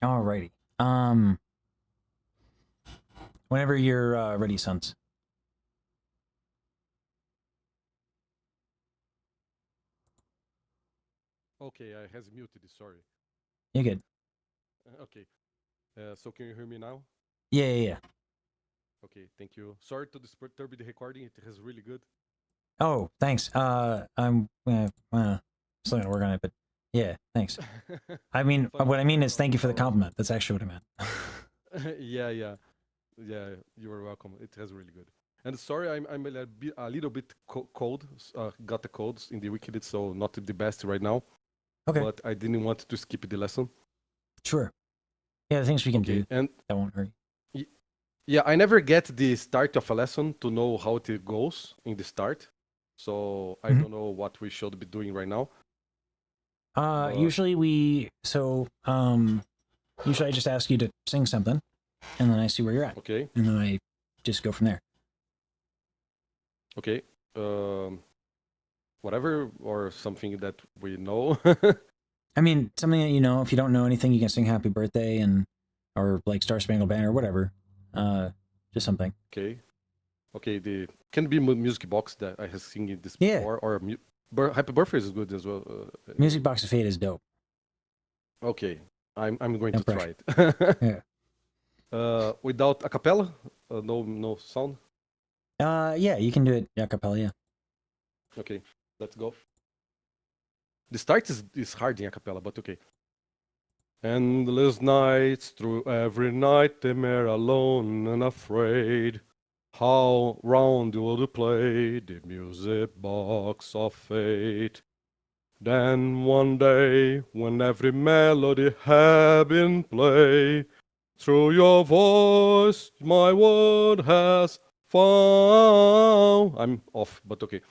Speaker 1: Alrighty. Whenever you're ready, sons.
Speaker 7: Okay, I has muted. Sorry.
Speaker 1: You're good.
Speaker 7: Okay. So can you hear me now?
Speaker 1: Yeah.
Speaker 7: Okay, thank you. Sorry to disturb the recording. It is really good.
Speaker 1: Oh, thanks. I'm still gonna work on it, but yeah, thanks. I mean, what I mean is thank you for the compliment. That's actually what I meant.
Speaker 7: Yeah. You are welcome. It is really good. And sorry, I'm a little bit cold. Got the colds in the weekend, so not the best right now.
Speaker 1: Okay.
Speaker 7: But I didn't want to skip the lesson.
Speaker 1: Sure. Yeah, the things we can do
Speaker 7: And
Speaker 1: that won't hurt you.
Speaker 7: yeah, I never get the start of a lesson to know how it goes in the start. So I don't know what we should be doing right now.
Speaker 1: Usually usually I just ask you to sing something, and then I see where you're at.
Speaker 7: Okay.
Speaker 1: And then I just go from there.
Speaker 7: Okay. Whatever, or something that we know.
Speaker 1: I mean, something that you know. If you don't know anything, you can sing "Happy Birthday" or like "Star Spangled Banner" or whatever. Just something.
Speaker 7: Okay. The can be music box that I have seen this
Speaker 1: Yeah.
Speaker 7: before, or Happy Birthday is good as well.
Speaker 1: Music Box of Fate is dope.
Speaker 7: Okay, I'm going
Speaker 1: No
Speaker 7: to try
Speaker 1: pressure.
Speaker 7: it.
Speaker 1: Yeah.
Speaker 7: Without a cappella, no sound.
Speaker 1: Yeah, you can do it a cappella. Yeah.
Speaker 7: Okay, let's go. The start is hard in a cappella, but okay. Endless nights through every nightmare, alone and afraid. How round would play the music box of fate. Then one day, when every melody had been played, through your voice my world has found. I'm off, but okay.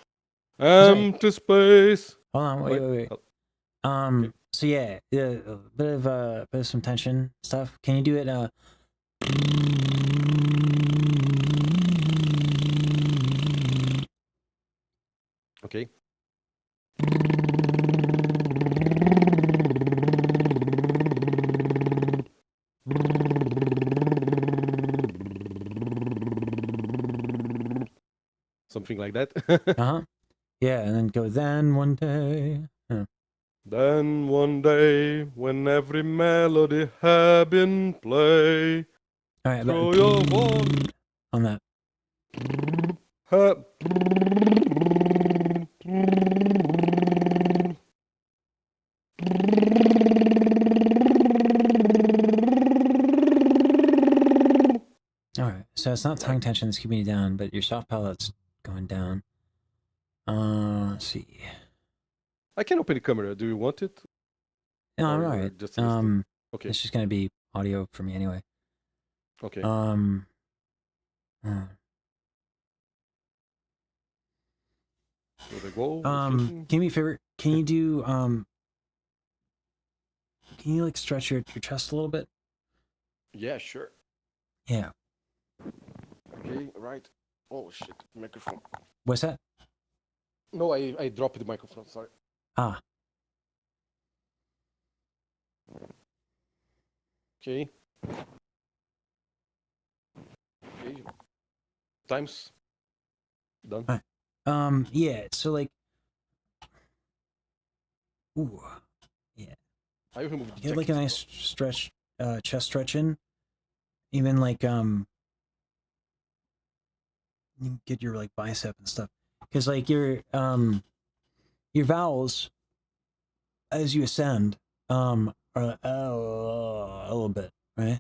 Speaker 7: Empty space.
Speaker 1: Hold on, wait.
Speaker 7: Okay.
Speaker 1: So yeah, a bit of some tension stuff. Can you do it?
Speaker 7: Okay. Something like that.
Speaker 1: Yeah, and then go. Then one day. Yeah.
Speaker 7: Then one day, when every melody had been played,
Speaker 1: All right,
Speaker 7: through your voice.
Speaker 1: on that. All right, so it's not tongue tension that's keeping you down, but your soft palate's going down. Let's see.
Speaker 7: I can open the camera. Do you want it?
Speaker 1: No,
Speaker 7: Or
Speaker 1: I'm
Speaker 7: you're
Speaker 1: alright.
Speaker 7: just listening? Okay.
Speaker 1: It's just gonna be audio for me anyway.
Speaker 7: Okay.
Speaker 1: Hmm.
Speaker 7: Should I go?
Speaker 1: Can you be a favor? Can you do can you like stretch your chest a little bit?
Speaker 7: Yeah, sure.
Speaker 1: Yeah.
Speaker 7: Okay, right. Oh shit, microphone.
Speaker 1: What's that?
Speaker 7: No, I dropped the microphone. Sorry.
Speaker 1: Ah.
Speaker 7: Okay. Okay. Times done.
Speaker 1: Alright. Yeah, so like ooh. Yeah.
Speaker 7: I removed the
Speaker 1: Get like a
Speaker 7: jacket.
Speaker 1: nice stretch chest stretch in. Even like you get your like bicep and stuff. Because like your vowels as you ascend are a little bit, right?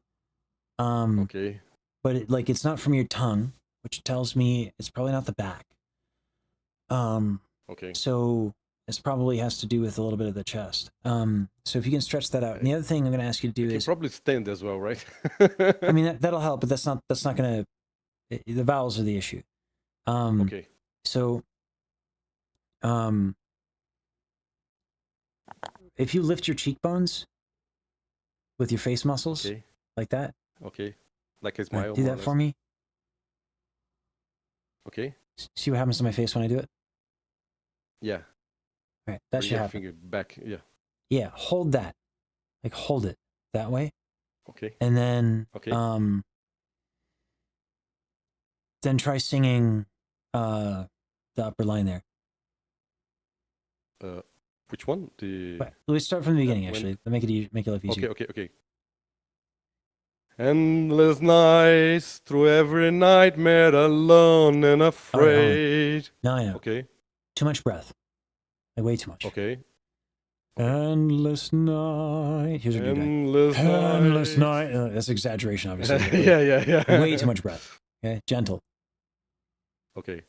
Speaker 7: Okay.
Speaker 1: But it's not from your tongue, which tells me it's probably not the back.
Speaker 7: Okay.
Speaker 1: So this probably has to do with a little bit of the chest. So if you can stretch that out. And the other thing I'm going to ask you to do
Speaker 7: You
Speaker 1: is
Speaker 7: probably stand as well, right?
Speaker 1: I mean that'll help, but that's not going to the vowels are the issue.
Speaker 7: Okay.
Speaker 1: So if you lift your cheekbones with your face muscles
Speaker 7: Okay.
Speaker 1: like that,
Speaker 7: Okay. Like a smile.
Speaker 1: do
Speaker 7: more or
Speaker 1: that for
Speaker 7: less.
Speaker 1: me.
Speaker 7: Okay.
Speaker 1: See what happens to my face when I do it?
Speaker 7: Yeah.
Speaker 1: All right, that
Speaker 7: Bring
Speaker 1: should
Speaker 7: your
Speaker 1: happen.
Speaker 7: finger back. Yeah.
Speaker 1: Yeah, hold that. Like hold it that way.
Speaker 7: Okay.
Speaker 1: and then
Speaker 7: Okay.
Speaker 1: then try singing the upper line there.
Speaker 7: Which one? The
Speaker 1: But let's start from the beginning.
Speaker 7: when-
Speaker 1: Actually, make it life easier.
Speaker 7: okay. Endless nights through every nightmare, alone and afraid.
Speaker 1: No, I know.
Speaker 7: Okay.
Speaker 1: Too much breath. Like way too much.
Speaker 7: Okay.
Speaker 1: Endless night. Here's what you're doing.
Speaker 7: Endless
Speaker 1: Endless
Speaker 7: nights.
Speaker 1: night. That's exaggeration, obviously.
Speaker 7: yeah.
Speaker 1: Way too much breath. Okay, gentle.
Speaker 7: Okay.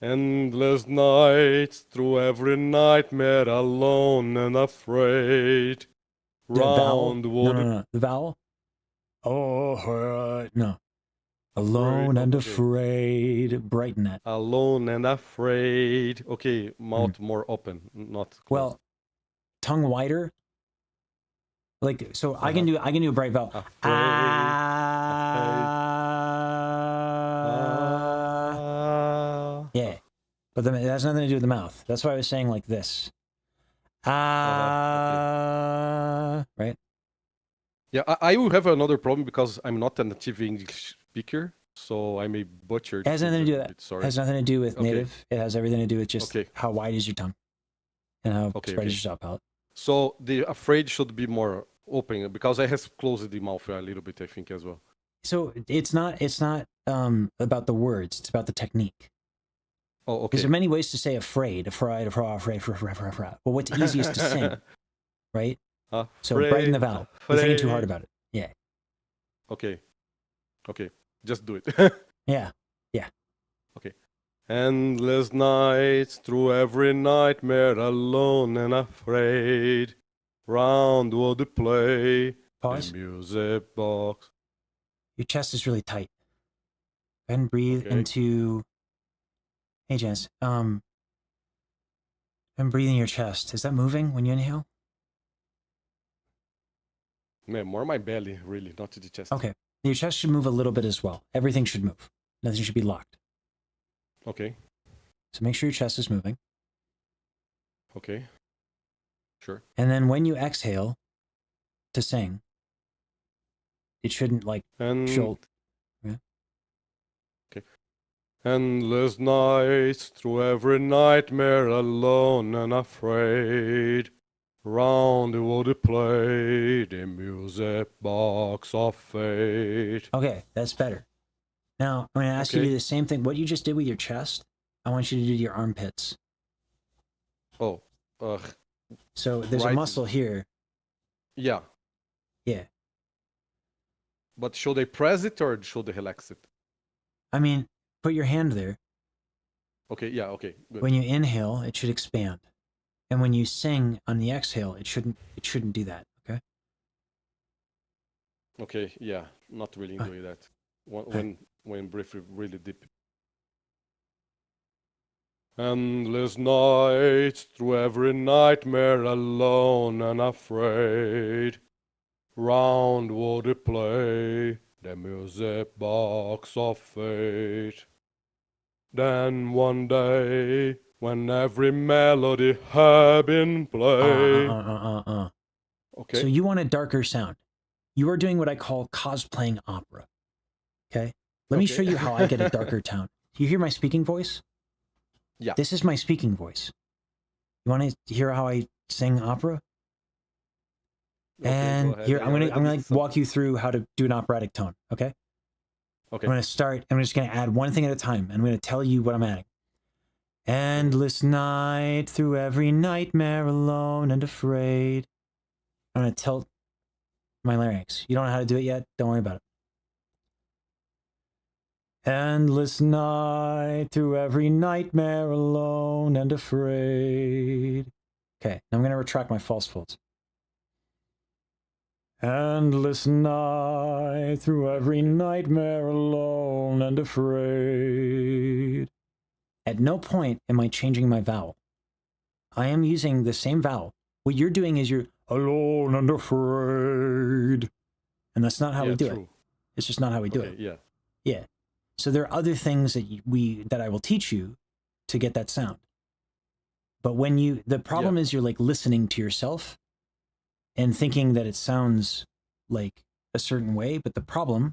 Speaker 7: Endless nights through every nightmare, alone and afraid.
Speaker 1: The vowel.
Speaker 7: Round
Speaker 1: No,
Speaker 7: wood.
Speaker 1: no. The vowel. Oh, no. Alone and
Speaker 7: okay.
Speaker 1: afraid. Brighten that.
Speaker 7: Alone and afraid. Okay, mouth more open, not closed.
Speaker 1: Well, tongue wider. Like so, I can do a bright vowel.
Speaker 7: Afraid.
Speaker 1: Yeah, but it has nothing to do with the mouth. That's why I was saying like this. Right?
Speaker 7: Yeah, I will have another problem because I'm not a native English speaker, so I may butcher.
Speaker 1: It has nothing to do with
Speaker 7: things a
Speaker 1: that.
Speaker 7: bit, Sorry.
Speaker 1: It has nothing to do with
Speaker 7: Okay.
Speaker 1: native. It has everything to do with just
Speaker 7: Okay.
Speaker 1: how wide is your tongue and how
Speaker 7: Okay,
Speaker 1: spread is
Speaker 7: okay.
Speaker 1: your jaw palate.
Speaker 7: So the afraid should be more open because I have closed the mouth a little bit, I think, as well.
Speaker 1: So it's not about the words. It's about the technique.
Speaker 7: Oh,
Speaker 1: Because
Speaker 7: okay.
Speaker 1: there are many ways to say afraid. Afraid. Well, what's easiest to sing, right? So brighten the vowel. You're thinking too hard about it. Yeah.
Speaker 7: Okay. Just do it.
Speaker 1: Yeah.
Speaker 7: Endless nights through every nightmare, alone and afraid. Round would play
Speaker 1: Pause.
Speaker 7: the music box.
Speaker 1: Your chest is really tight. And breathe
Speaker 7: Okay.
Speaker 1: into. Hey, Janice. And breathe in your chest. Is that moving when you inhale?
Speaker 7: Man, more my belly, really, not to the chest.
Speaker 1: Okay. Your chest should move a little bit as well. Everything should move. Nothing should be locked.
Speaker 7: Okay.
Speaker 1: So make sure your chest is moving.
Speaker 7: Okay. Sure.
Speaker 1: And then when you exhale to sing, it shouldn't like
Speaker 7: And
Speaker 1: jolt.
Speaker 7: endless nights through every nightmare, alone and afraid. Round would play the music box of fate.
Speaker 1: Okay, that's better. Now, I'm going to ask you to
Speaker 7: Okay.
Speaker 1: do the same thing. What you just did with your chest, I want you to do to your armpits.
Speaker 7: Oh,
Speaker 1: So there's a
Speaker 7: Right.
Speaker 1: muscle here.
Speaker 7: yeah.
Speaker 1: Yeah.
Speaker 7: But should they press it or should they relax it?
Speaker 1: I mean, put your hand there.
Speaker 7: Okay, yeah, okay, good.
Speaker 1: When you inhale, it should expand. And when you sing on the exhale, it shouldn't do that, okay?
Speaker 7: Okay, yeah, not really enjoy that. When breathe really deep. Endless nights through every nightmare, alone and afraid. Round would it play the music box of fate. Then one day, when every melody had been played. Okay.
Speaker 1: So you want a darker sound. You are doing what I call cosplaying opera. Okay? Let me
Speaker 7: Okay.
Speaker 1: show you how I get a darker tone. Do you hear my speaking voice?
Speaker 7: Yeah.
Speaker 1: This is my speaking voice. You want to hear how I sing opera?
Speaker 7: Okay,
Speaker 1: And
Speaker 7: go ahead.
Speaker 1: here
Speaker 7: I
Speaker 1: I'm gonna
Speaker 7: already did some-
Speaker 1: walk you through how to do an operatic tone. Okay?
Speaker 7: Okay.
Speaker 1: I'm gonna start. I'm just gonna add one thing at a time. And I'm gonna tell you what I'm adding. Endless night through every nightmare, alone and afraid. I'm gonna tilt my larynx. You don't know how to do it yet? Don't worry about it. Endless night through every nightmare, alone and afraid. Okay, now I'm gonna retract my false folds. Endless night through every nightmare, alone and afraid. At no point am I changing my vowel. I am using the same vowel. What you're doing is you're alone and afraid. And that's not how we do it.
Speaker 7: true.
Speaker 1: It's just not how we do
Speaker 7: Okay,
Speaker 1: it.
Speaker 7: yeah.
Speaker 1: Yeah. So there are other things that I will teach you to get that sound. But when the problem is you're like listening to yourself and thinking that it sounds like a certain way, but the problem,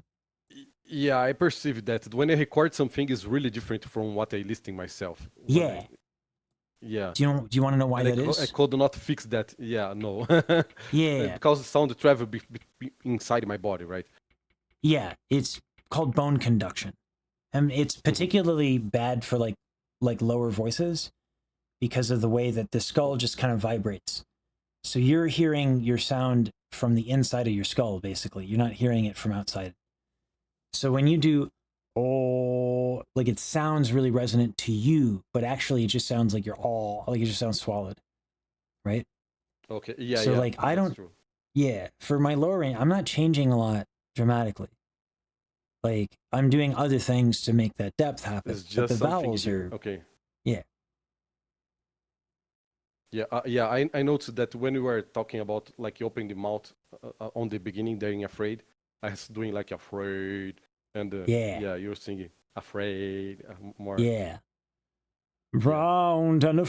Speaker 7: Yeah, I perceive that when I record something is really different from what I listing myself.
Speaker 1: yeah.
Speaker 7: Yeah.
Speaker 1: Do you want to know why
Speaker 7: And
Speaker 1: that
Speaker 7: I
Speaker 1: is?
Speaker 7: could not fix that. Yeah, no.
Speaker 1: Yeah.
Speaker 7: Because the sound travel inside my body, right?
Speaker 1: Yeah, it's called bone conduction. And it's particularly bad for like lower voices because of the way that the skull just kind of vibrates. So you're hearing your sound from the inside of your skull, basically. You're not hearing it from outside. So when you do, oh, like it sounds really resonant to you, but actually it just sounds like you're all, like it just sounds swallowed, right?
Speaker 7: Okay. Yeah.
Speaker 1: So
Speaker 7: yeah,
Speaker 1: like I
Speaker 7: that's
Speaker 1: don't,
Speaker 7: true.
Speaker 1: yeah, for my lower range, I'm not changing a lot dramatically. Like I'm doing other things to make that depth happen.
Speaker 7: It's
Speaker 1: But
Speaker 7: just
Speaker 1: the
Speaker 7: something
Speaker 1: vowels
Speaker 7: here.
Speaker 1: are,
Speaker 7: Okay.
Speaker 1: yeah.
Speaker 7: Yeah, yeah. I noticed that when we were talking about like opening the mouth on the beginning, being afraid, I was doing like afraid, and
Speaker 1: Yeah.
Speaker 7: you're singing afraid more.
Speaker 1: Yeah. Round and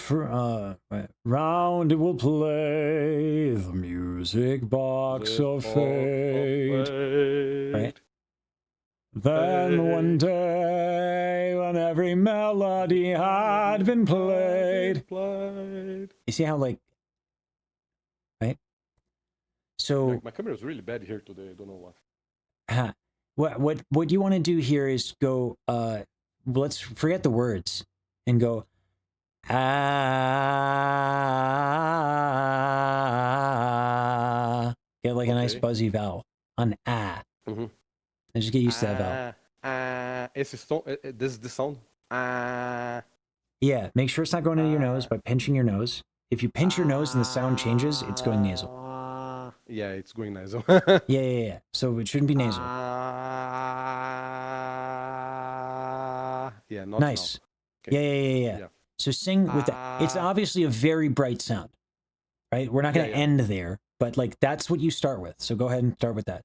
Speaker 1: round it will play the music box of fate. Right? Then one day when every melody had been played. You see how like, right? So
Speaker 7: My camera is really bad here today. I don't know
Speaker 1: what. What you want to do here is go, let's forget the words and go, ah, get like a nice
Speaker 7: Okay.
Speaker 1: buzzy vowel on ah.
Speaker 7: Mhm.
Speaker 1: And just get used to that vowel.
Speaker 7: This is the sound.
Speaker 1: Yeah, make sure it's not going into your nose by pinching your nose. If you pinch your nose and the sound changes, it's going nasal.
Speaker 7: Yeah, it's going nasal.
Speaker 1: Yeah. So it shouldn't be nasal.
Speaker 7: Yeah, not
Speaker 1: Nice.
Speaker 7: now. Okay.
Speaker 1: Yeah. So sing with that. It's obviously a very bright sound, right? We're not going to end there, but like that's what you start with. So go ahead and start with that.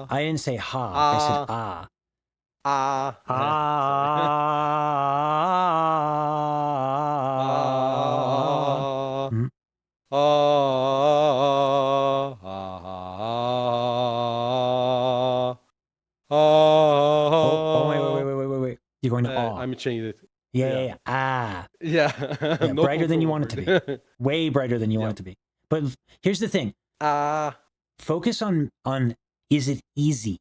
Speaker 1: I didn't say ha. I said ah. Ah. Mhm. Oh, wait. You're going to ah.
Speaker 7: I'm changing it.
Speaker 1: Yeah. Ah.
Speaker 7: Yeah.
Speaker 1: Yeah,
Speaker 7: No
Speaker 1: brighter than you want it to
Speaker 7: control
Speaker 1: be. Way brighter than you want it to be. But here's the thing. Focus on is it easy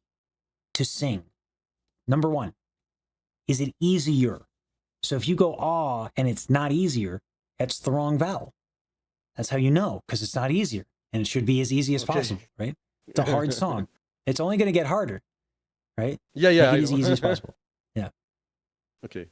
Speaker 1: to sing? Number one, is it easier? So if you go ah and it's not easier, that's the wrong vowel. That's how you know, because it's not easier. And it should be as easy as possible, right? It's a hard song. It's only going to get harder, right?
Speaker 7: Yeah.
Speaker 1: Make it as easy as possible. Yeah.
Speaker 7: Okay.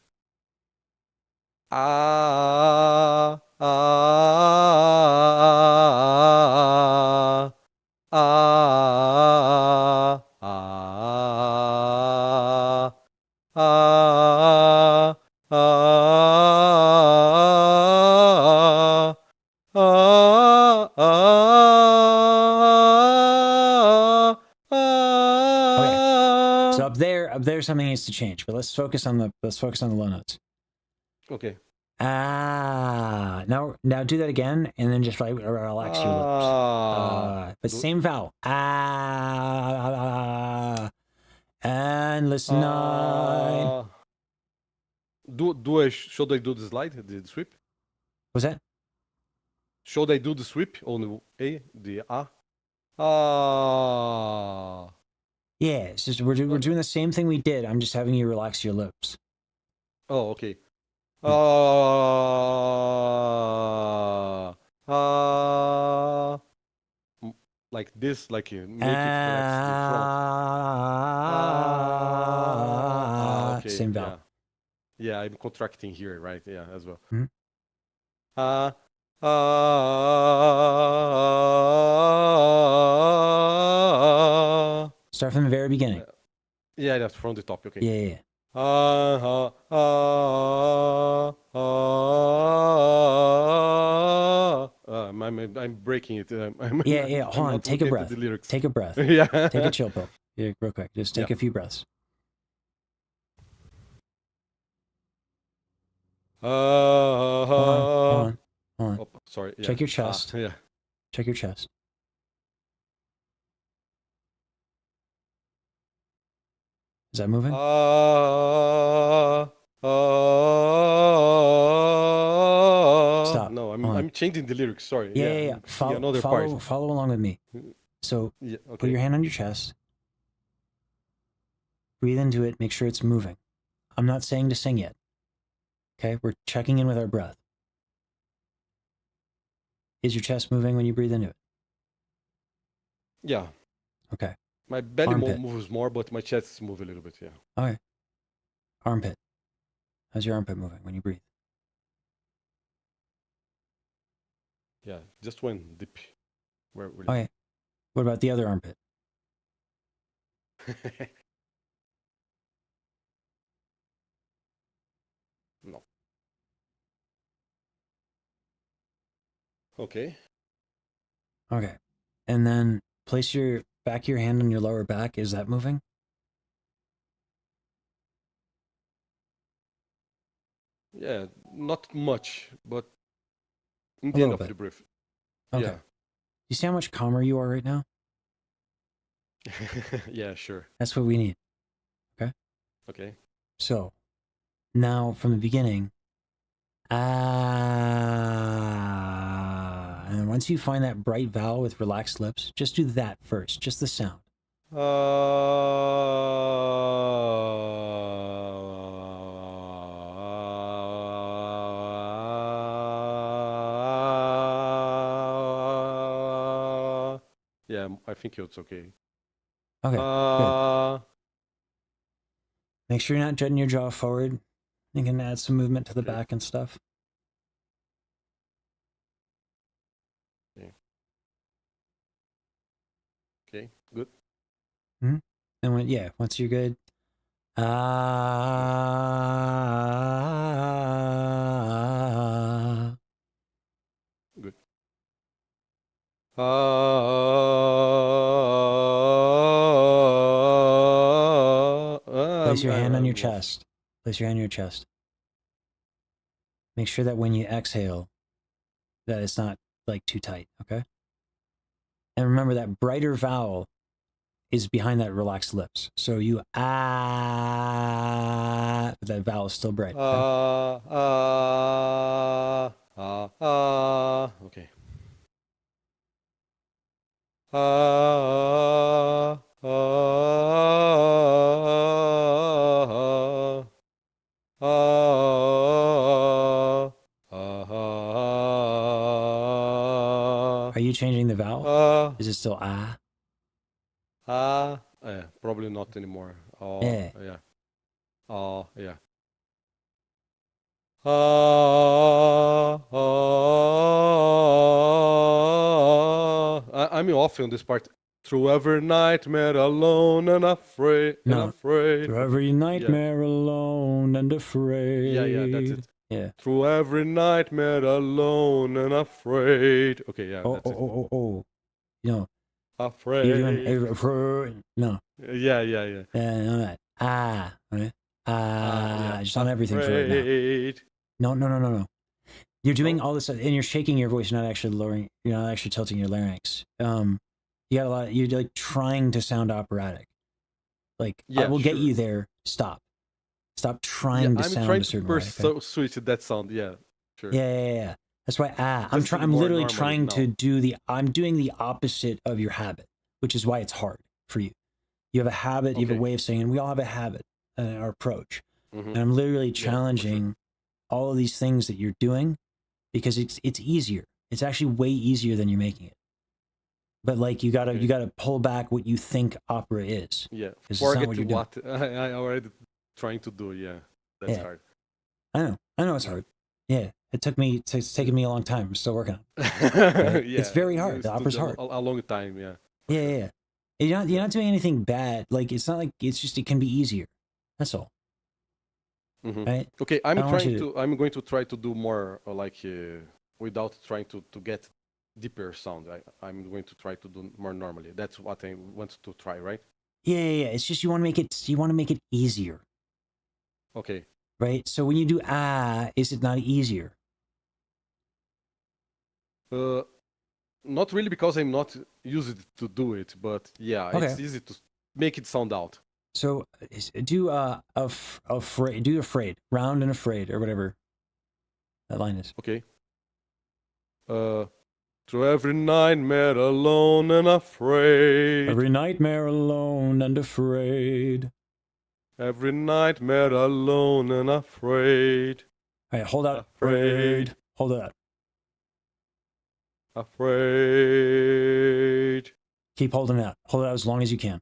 Speaker 1: So up there something needs to change, but let's focus on the low notes.
Speaker 7: Okay.
Speaker 1: Ah, now do that again, and then just relax your lips. But same vowel. Ah, and listen.
Speaker 7: Should I do the slide, the sweep?
Speaker 1: Was that?
Speaker 7: Should I do the sweep on the A, the A?
Speaker 1: Yeah, it's just we're doing the same thing we did. I'm just having you relax your lips.
Speaker 7: Oh, okay. Like this, like you make it relax the front. Okay,
Speaker 1: Same vowel.
Speaker 7: Yeah, I'm contracting here, right? Yeah, as well.
Speaker 1: Mhm. Start from the very beginning.
Speaker 7: Yeah, that's from the top. Okay.
Speaker 1: Yeah.
Speaker 7: I'm breaking it.
Speaker 1: Yeah. Hold on. Take a breath. Take a breath.
Speaker 7: Yeah.
Speaker 1: Take a chill pill. Yeah, real quick. Just take a few breaths. Hold on.
Speaker 7: Oh, sorry. Yeah.
Speaker 1: Check your chest.
Speaker 7: Yeah.
Speaker 1: Check your chest. Is that moving? Stop.
Speaker 7: No,
Speaker 1: Hold on.
Speaker 7: I'm changing the lyrics. Sorry.
Speaker 1: Yeah. Follow,
Speaker 7: another part.
Speaker 1: follow along with me. So
Speaker 7: Yeah.
Speaker 1: put
Speaker 7: Okay.
Speaker 1: your hand on your chest. Breathe into it. Make sure it's moving. I'm not saying to sing yet. Okay, we're checking in with our breath. Is your chest moving when you breathe into it?
Speaker 7: Yeah.
Speaker 1: Okay.
Speaker 7: My belly
Speaker 1: Armpit.
Speaker 7: moves more, but my chest moves a little bit. Yeah.
Speaker 1: Okay. Armpit. How's your armpit moving when you breathe?
Speaker 7: Yeah. Just one dip. Where?
Speaker 1: Okay. What about the other armpit?
Speaker 7: No. Okay.
Speaker 1: Okay. And then place your back of your hand on your lower back. Is that moving?
Speaker 7: Yeah. Not much, but in
Speaker 1: A
Speaker 7: the end
Speaker 1: little
Speaker 7: of
Speaker 1: bit.
Speaker 7: the breath.
Speaker 1: Okay. You see how much calmer you are right now?
Speaker 7: Yeah. Yeah. Sure.
Speaker 1: That's what we need.
Speaker 7: Okay.
Speaker 1: So now from the beginning, and then once you find that bright vowel with relaxed lips, just do that first, just the sound.
Speaker 7: Yeah, I think it's okay.
Speaker 1: Okay, good. Make sure you're not jutting your jaw forward. You can add some movement to the
Speaker 7: Okay.
Speaker 1: back and stuff.
Speaker 7: Okay, good.
Speaker 1: And once you're good,
Speaker 7: Good.
Speaker 1: place your hand on your
Speaker 7: I'm off.
Speaker 1: chest. Place your hand on your chest. Make sure that when you exhale, that it's not like too tight, okay? And remember that brighter vowel is behind that relaxed lips. So you but that vowel is still bright. Okay?
Speaker 7: Okay.
Speaker 1: Are you changing the vowel? Is it still ah?
Speaker 7: Yeah, probably not anymore. Oh,
Speaker 1: Yeah.
Speaker 7: yeah. Oh, yeah. I'm off on this part. Through every nightmare alone and afraid.
Speaker 1: No. Through every nightmare alone and afraid.
Speaker 7: Yeah, that's it.
Speaker 1: Yeah.
Speaker 7: Through every nightmare alone and afraid. Okay, yeah, that's it.
Speaker 1: Oh. You know,
Speaker 7: Afraid.
Speaker 1: you're doing afraid. No.
Speaker 7: Yeah.
Speaker 1: Yeah, no, that. Ah, right?
Speaker 7: Yeah.
Speaker 1: Just on everything for right now.
Speaker 7: Afraid.
Speaker 1: No. You're doing all this, and you're shaking your voice. You're not actually lowering. You're not actually tilting your larynx. You got a lot. You're like trying to sound operatic. Like I
Speaker 7: Yeah,
Speaker 1: will get
Speaker 7: sure.
Speaker 1: you there. Stop trying to
Speaker 7: I'm
Speaker 1: sound
Speaker 7: trying
Speaker 1: a
Speaker 7: to
Speaker 1: certain way.
Speaker 7: switch that sound. Yeah, sure.
Speaker 1: Yeah. That's why
Speaker 7: Just to be
Speaker 1: I'm
Speaker 7: more
Speaker 1: literally
Speaker 7: normal
Speaker 1: trying to
Speaker 7: now.
Speaker 1: do I'm doing the opposite of your habit, which is why it's hard for you. You have a habit. You have a
Speaker 7: Okay.
Speaker 1: way of saying, and we all have a habit and our approach.
Speaker 7: Mhm.
Speaker 1: And I'm literally
Speaker 7: Yeah, for sure.
Speaker 1: challenging all of these things that you're doing because it's easier. It's actually way easier than you're making it. But like you gotta pull back what you think opera is.
Speaker 7: Yeah,
Speaker 1: 'Cause it's not
Speaker 7: forget
Speaker 1: what you're doing.
Speaker 7: what I already trying to do. Yeah, that's
Speaker 1: Yeah.
Speaker 7: hard.
Speaker 1: I know it's hard. Yeah, it's taken me a long time. I'm still working on it.
Speaker 7: Yeah,
Speaker 1: It's very hard.
Speaker 7: it
Speaker 1: The opera's
Speaker 7: took
Speaker 1: hard.
Speaker 7: a long time. Yeah.
Speaker 1: Yeah. You're not doing anything bad. Like it's not like it's just it can be easier. That's all.
Speaker 7: Mhm.
Speaker 1: Right?
Speaker 7: Okay,
Speaker 1: I don't want you
Speaker 7: I'm going to try to do more without trying to get deeper sound. I'm going to try to do more normally. That's what I want to try, right?
Speaker 1: Yeah. It's just you want to make it easier.
Speaker 7: Okay.
Speaker 1: right? So when you do is it not easier?
Speaker 7: Not really because I'm not used to do it, but yeah,
Speaker 1: Okay.
Speaker 7: it's easy to make it sound out.
Speaker 1: So do afraid, do afraid, round and afraid, or whatever that line is.
Speaker 7: Okay. Through every nightmare alone and afraid.
Speaker 1: Every nightmare alone and afraid.
Speaker 7: Every nightmare alone and afraid.
Speaker 1: All right, hold out.
Speaker 7: Afraid.
Speaker 1: Hold out.
Speaker 7: Afraid.
Speaker 1: Keep holding out. Hold it out as long as you can.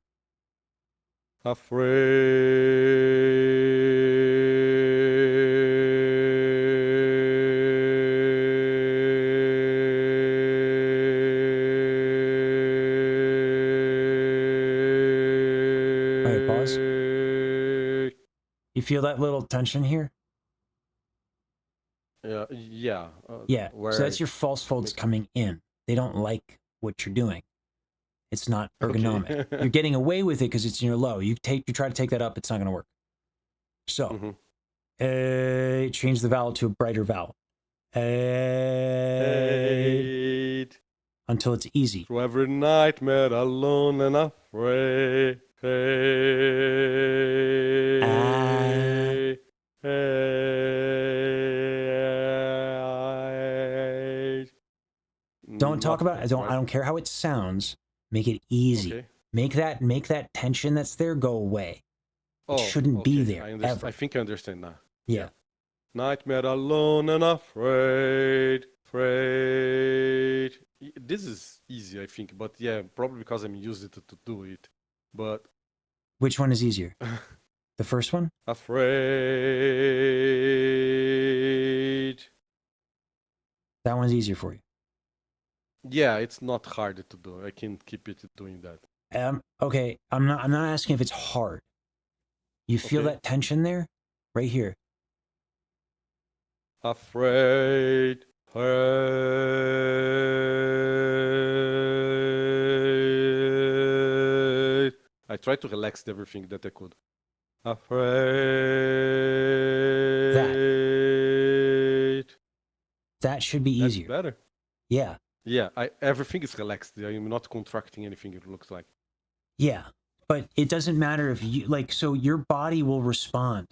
Speaker 1: All right, pause. You feel that little tension here?
Speaker 7: Yeah.
Speaker 1: Yeah.
Speaker 7: Where
Speaker 1: So that's your false folds coming in. They don't like what you're doing. It's not ergonomic.
Speaker 7: Okay.
Speaker 1: You're getting away with it because it's in your low. You try to take that up, it's not going to work. So, change the vowel to a brighter vowel. Until it's easy.
Speaker 7: Through every nightmare alone and afraid.
Speaker 1: Don't talk about it. I don't care how it sounds. Make it easy.
Speaker 7: Okay.
Speaker 1: Make that tension that's there go away. It shouldn't be there ever.
Speaker 7: I think I understand now.
Speaker 1: Yeah.
Speaker 7: Nightmare alone and afraid. This is easy, I think, but yeah, probably because I'm used to do it. But
Speaker 1: Which one is easier? The first one?
Speaker 7: afraid.
Speaker 1: That one's easier for you.
Speaker 7: Yeah, it's not hard to do. I can keep it doing that.
Speaker 1: Okay, I'm not asking if it's hard. You feel
Speaker 7: Okay.
Speaker 1: that tension there? Right here.
Speaker 7: Afraid. Afraid. I tried to relax everything that I could. Afraid.
Speaker 1: That should be
Speaker 7: That's
Speaker 1: easier.
Speaker 7: better.
Speaker 1: Yeah.
Speaker 7: Yeah, everything is relaxed. I'm not contracting anything, it looks like.
Speaker 1: Yeah. But it doesn't matter if you so your body will respond.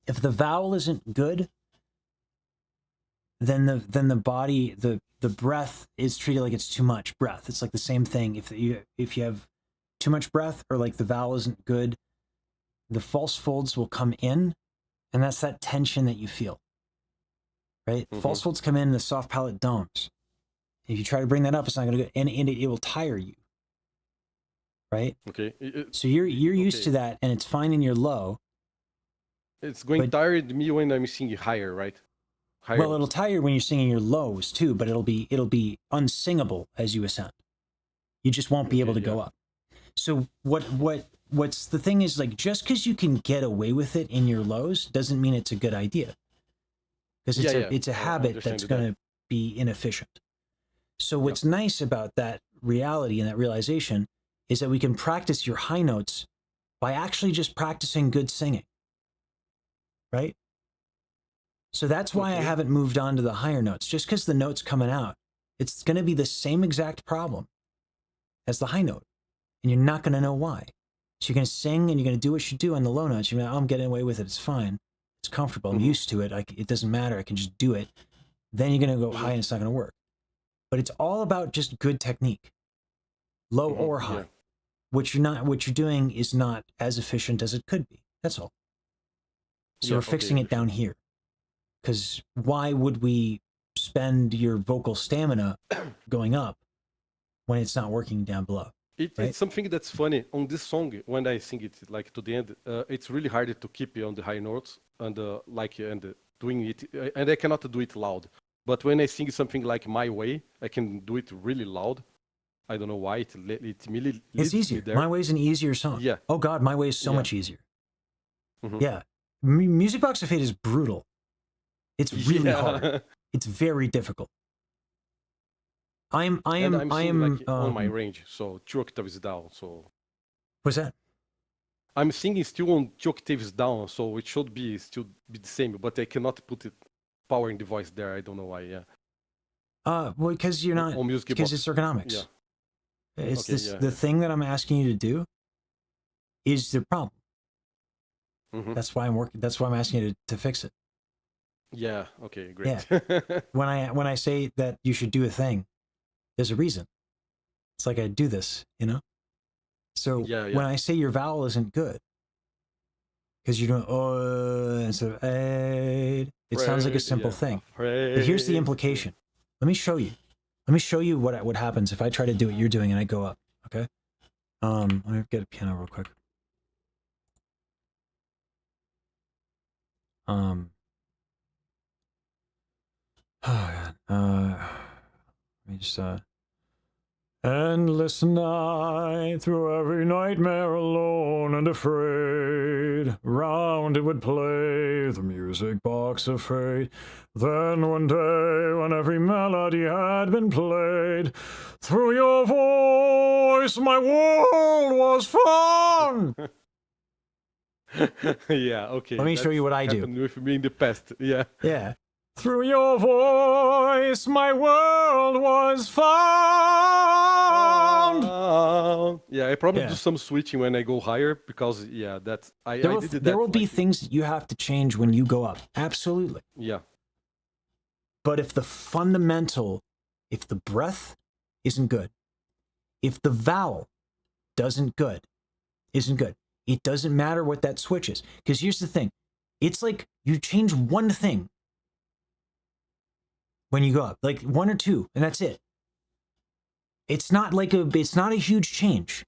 Speaker 1: If the vowel isn't good, then the body, the breath is treated like it's too much breath. It's like the same thing. If you have too much breath or like the vowel isn't good, the false folds will come in, and that's that tension that you feel. Right? False folds come in, the soft palate don't. If you try to bring that up, it's not going to go, and it will tire you. Right?
Speaker 7: Okay.
Speaker 1: So you're used to that, and it's fine in your low.
Speaker 7: It's going to tire me when I'm singing higher, right? Higher.
Speaker 1: Well, it'll tire you when you're singing your lows too, but it'll be unsingable as you ascend. You just won't be able to go up. So what's the thing is, like, just because you can get away with it in your lows doesn't mean it's a good idea. Because it's a habit that's going to be inefficient. So what's nice about that reality and that realization is that we can practice your high notes by actually just practicing good singing. Right? So that's why I haven't moved on to the higher notes. Just because the note's coming out, it's going to be the same exact problem as the high note. And you're not going to know why. So you're going to sing and you're going to do what you do on the low notes. You're going to, I'm getting away with it. It's fine. It's comfortable. I'm used to it. It doesn't matter. I can just do it. Then you're going to go high and it's not going to work. But it's all about just good technique, low or high. What you're doing is not as efficient as it could be. That's all. So we're fixing it down here. Because why would we spend your vocal stamina going up when it's not working down below?
Speaker 7: It's something that's funny on this song. When I sing it like to the end, it's really hard to keep it on the high notes and doing it, and I cannot do it loud. But when I sing something like My Way, I can do it really loud. I don't know why it really
Speaker 1: it's easier. My Way is an easier song.
Speaker 7: Yeah.
Speaker 1: Oh God, My Way is so much easier. Yeah. Music Box of Fate is brutal. It's really hard. It's very difficult. I am
Speaker 7: on my range, so 2 octaves down. So
Speaker 1: what's that?
Speaker 7: I'm singing still on 2 octaves down, so it should be still be the same, but I cannot put it power in the voice there. I don't know why. Yeah.
Speaker 1: Well, because you're not,
Speaker 7: On music
Speaker 1: because
Speaker 7: box.
Speaker 1: it's ergonomics.
Speaker 7: Yeah.
Speaker 1: It's
Speaker 7: Okay,
Speaker 1: this,
Speaker 7: yeah,
Speaker 1: the
Speaker 7: yeah.
Speaker 1: thing that I'm asking you to do is the problem.
Speaker 7: Mhm.
Speaker 1: That's why I'm working. That's why I'm asking you to fix it.
Speaker 7: Yeah. Okay. Great.
Speaker 1: When I say that you should do a thing, there's a reason. It's like I do this, you know. So
Speaker 7: Yeah, yeah.
Speaker 1: when I say your vowel isn't good, because you're doing instead of aid, it sounds like a simple thing. But here's the implication. Let me show you. Let me show you what happens if I try to do what you're doing and I go up. Okay. Let me get a piano real quick. Oh God. Let me just endless night through every nightmare alone and afraid. Round it would play the music box of fate. Then one day when every melody had been played, through your voice my world was found.
Speaker 7: Yeah. Okay.
Speaker 1: Let me show you what I do.
Speaker 7: Happened with me in the past. Yeah.
Speaker 1: Yeah. Through your voice my world was found.
Speaker 7: Yeah, I probably
Speaker 1: Yeah.
Speaker 7: do some switching when I go higher because that's I
Speaker 1: There will,
Speaker 7: did that.
Speaker 1: there will be
Speaker 7: like,
Speaker 1: things that you have to change when you go up. Absolutely.
Speaker 7: Yeah.
Speaker 1: But if the fundamental, if the breath isn't good, if the vowel isn't good, it doesn't matter what that switch is. Because here's the thing. It's like you change one thing when you go up, like 1 or 2, and that's it. It's not a huge change.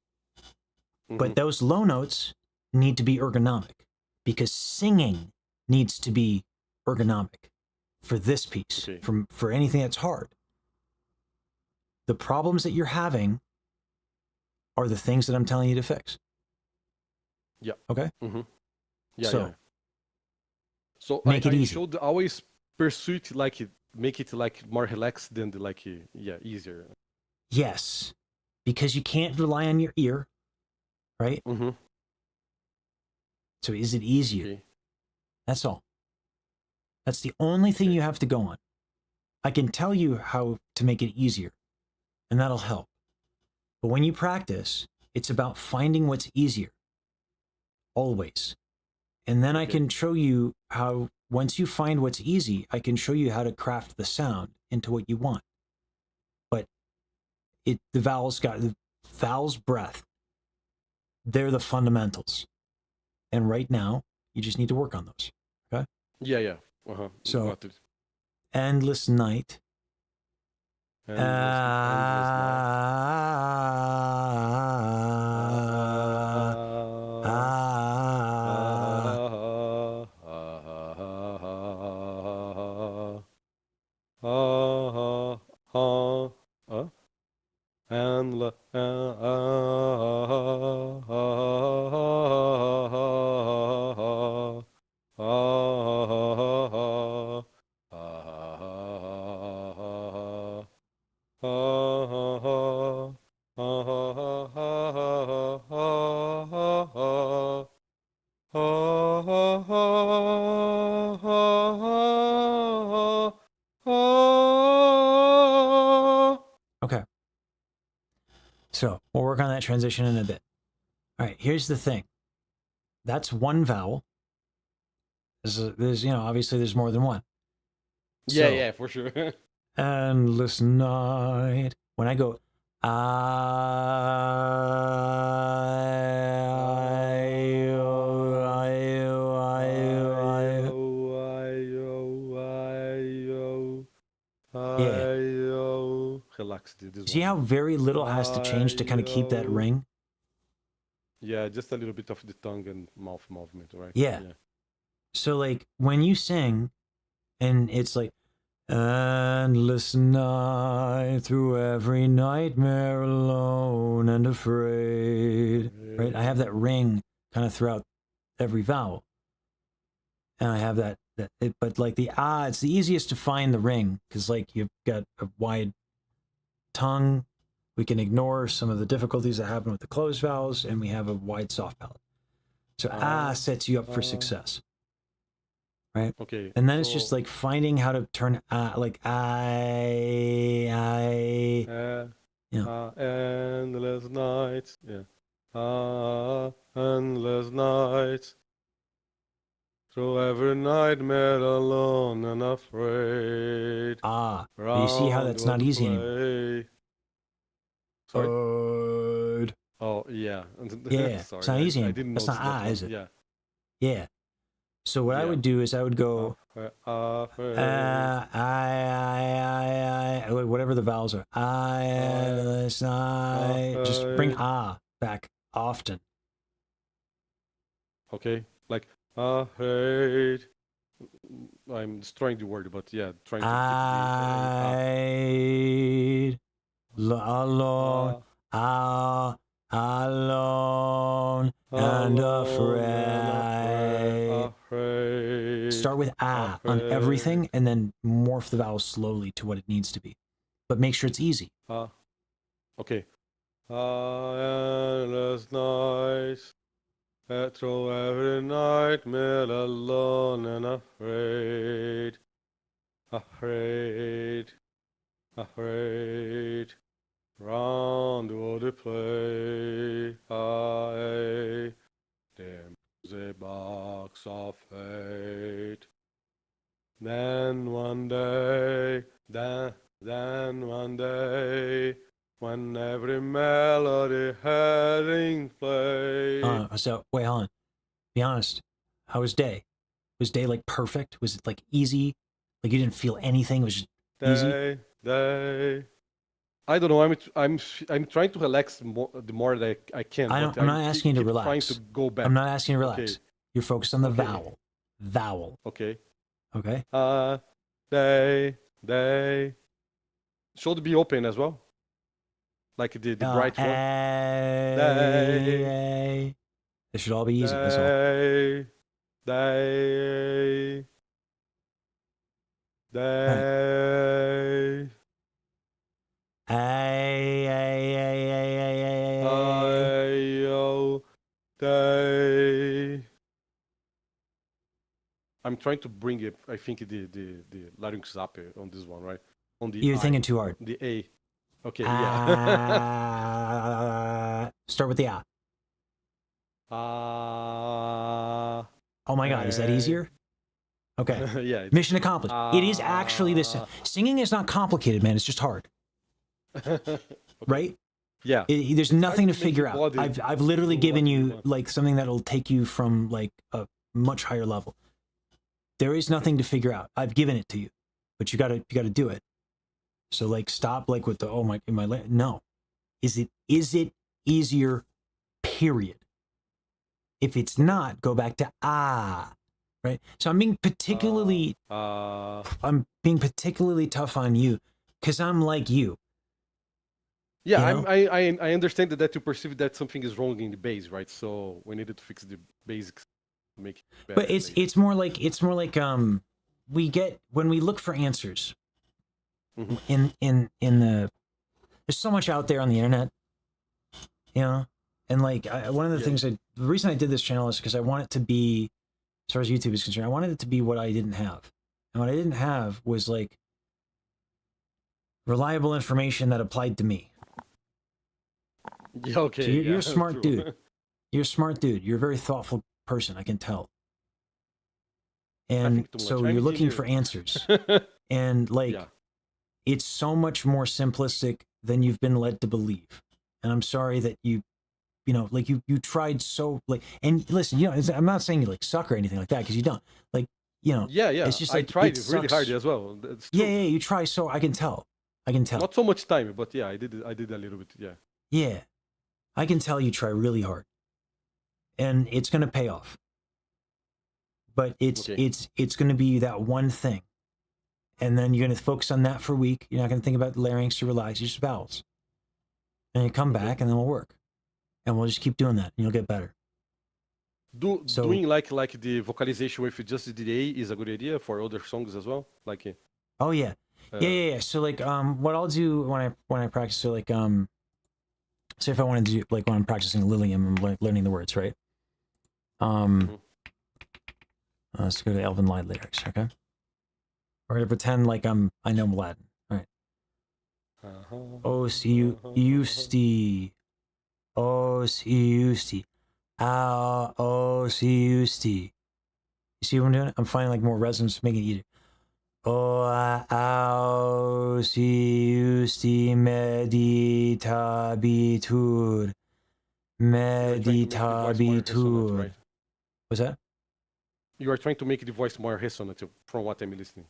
Speaker 1: But those low notes need to be ergonomic because singing needs to be ergonomic for this piece,
Speaker 7: Okay.
Speaker 1: for anything that's hard. The problems that you're having are the things that I'm telling you to fix.
Speaker 7: Yeah.
Speaker 1: Okay?
Speaker 7: Yeah.
Speaker 1: So,
Speaker 7: yeah. So
Speaker 1: make it
Speaker 7: I
Speaker 1: easy.
Speaker 7: should always pursue it make it like more relaxed than easier.
Speaker 1: Yes, because you can't rely on your ear, right? So is it easier?
Speaker 7: Okay.
Speaker 1: That's all. That's the only thing you have to go on. I can tell you how to make it easier, and that'll help. But when you practice, it's about finding what's easier. Always. And then I can show you how, once you find what's easy, I can show you how to craft the sound into what you want. But the vowels, breath, they're the fundamentals. And right now, you just need to work on those. Okay?
Speaker 7: Yeah. Yeah.
Speaker 1: So,
Speaker 7: Got it.
Speaker 1: endless night.
Speaker 7: Endless night.
Speaker 1: Okay. So we'll work on that transition in a bit. All right, here's the thing. That's one vowel. There's obviously there's more than one.
Speaker 7: Yeah,
Speaker 1: So,
Speaker 7: yeah, for sure.
Speaker 1: endless night. When I go,
Speaker 7: Relax. This
Speaker 1: see
Speaker 7: one.
Speaker 1: how very little has to change to kind of keep that ring?
Speaker 7: Yeah, just a little bit of the tongue and mouth movement, right?
Speaker 1: Yeah. So like when you sing and it's like, endless night through every nightmare alone and afraid, right? I have that ring kind of throughout every vowel. And I have but like it's the easiest to find the ring because like you've got a wide tongue. We can ignore some of the difficulties that happen with the closed vowels and we have a wide soft palate. So sets you up for success. Right?
Speaker 7: Okay.
Speaker 1: And then it's just
Speaker 7: so,
Speaker 1: like finding how to turn like
Speaker 7: endless nights. Yeah. Endless nights. Through every nightmare alone and afraid.
Speaker 1: But you see how that's not easy anymore.
Speaker 7: Sorry?
Speaker 1: Good.
Speaker 7: Oh, yeah.
Speaker 1: Yeah,
Speaker 7: Sorry,
Speaker 1: it's not easy
Speaker 7: I
Speaker 1: anymore.
Speaker 7: didn't
Speaker 1: That's
Speaker 7: notice
Speaker 1: not
Speaker 7: that one.
Speaker 1: is it?
Speaker 7: Yeah.
Speaker 1: Yeah. So what I
Speaker 7: Yeah.
Speaker 1: would do is I would go whatever the vowels are. Let's not just bring back often.
Speaker 7: Okay. Like, afraid. I'm destroying the word, but yeah, trying to keep
Speaker 1: Alone, alone and afraid. Start with on everything, and then morph the vowel slowly to what it needs to be. But make sure it's easy.
Speaker 7: okay. Endless nights, through every nightmare alone and afraid. Afraid. Round the world play, there's a box of fate. Then one day, when every melody heading play.
Speaker 1: So wait, hold on. Be honest. How was day? Was day like perfect? Was it like easy? Like you didn't feel anything? It was just easy?
Speaker 7: Day. I don't know. I'm trying to relax the more that I can.
Speaker 1: I'm not asking you to relax.
Speaker 7: Trying to go back.
Speaker 1: I'm not asking you to relax.
Speaker 7: Okay.
Speaker 1: You're focused on the
Speaker 7: Okay.
Speaker 1: vowel.
Speaker 7: Okay.
Speaker 1: Okay.
Speaker 7: Day. Should be open as well. Like the bright one.
Speaker 1: Day. It should all be easy. That's all.
Speaker 7: Day. Day. I'm trying to bring it. I think the larynx up on this one, right? On the
Speaker 1: You're
Speaker 7: I,
Speaker 1: thinking too hard.
Speaker 7: The A. Okay. Yeah.
Speaker 1: Start with the Oh my God, is that easier? Okay.
Speaker 7: Yeah.
Speaker 1: Mission accomplished. It is actually this. Singing is not complicated, man. It's just hard.
Speaker 7: Okay.
Speaker 1: Right?
Speaker 7: Yeah.
Speaker 1: There's nothing to
Speaker 7: hard to make
Speaker 1: figure
Speaker 7: your
Speaker 1: out.
Speaker 7: body
Speaker 1: I've literally
Speaker 7: do
Speaker 1: given
Speaker 7: what you
Speaker 1: you
Speaker 7: want.
Speaker 1: like something that'll take you from like a much higher level. There is nothing to figure out. I've given it to you, but you gotta do it. So like stop like with the no. Is it easier? Period. If it's not, go back to right? So I'm being particularly tough on you because I'm like you.
Speaker 7: Yeah,
Speaker 1: You know?
Speaker 7: I understand that you perceive that something is wrong in the base, right? So we needed to fix the basics to make it better.
Speaker 1: But it's more like we get when we look for answers in the there's so much out there on the internet, you know, and like one of the things the reason I did this channel is because I want it to be, as far as YouTube is concerned, I wanted it to be what I didn't have, and what I didn't have was like reliable information that applied to me.
Speaker 7: Yeah, okay.
Speaker 1: So you're a
Speaker 7: yeah,
Speaker 1: smart
Speaker 7: true.
Speaker 1: dude. You're a smart dude. You're a very thoughtful person. I can tell. And
Speaker 7: think too
Speaker 1: so
Speaker 7: much. I'm
Speaker 1: you're looking
Speaker 7: engineer.
Speaker 1: for answers. And like,
Speaker 7: Yeah.
Speaker 1: it's so much more simplistic than you've been led to believe. And I'm sorry that you know, like you tried so like, and listen, you know, I'm not saying you like suck or anything like that because you don't. Like, you know,
Speaker 7: Yeah.
Speaker 1: it's just
Speaker 7: I
Speaker 1: like
Speaker 7: tried
Speaker 1: it
Speaker 7: really
Speaker 1: sucks.
Speaker 7: hard as well. That's
Speaker 1: Yeah,
Speaker 7: true.
Speaker 1: yeah, you try so I can tell.
Speaker 7: Not so much time, but yeah, I did a little bit. Yeah.
Speaker 1: Yeah, I can tell you try really hard, and it's gonna pay off. But it's going to be that one thing, and then you're going to focus on that for a week. You're not going to think about larynx or relax, just vowels, and you come back, and then we'll work, and we'll just keep doing that, and you'll get better.
Speaker 7: Doing like the vocalization with just the delay is a good idea for other songs as well. Like.
Speaker 1: Oh yeah, yeah. So like, what I'll do when I practice, so like, say if I wanted to do like when I'm practicing Lilium, I'm learning the words, right? Um, let's go to Elven Lied lyrics, okay? We're gonna pretend like I know Latin. All right. O si usti, o si usti, o si usti. You see what I'm doing? I'm finding like more resonance, making it easier. O si usti meditabitur, meditabitur.
Speaker 7: Right?
Speaker 1: What's that?
Speaker 7: You are trying to make the voice more resonant from what I'm listening.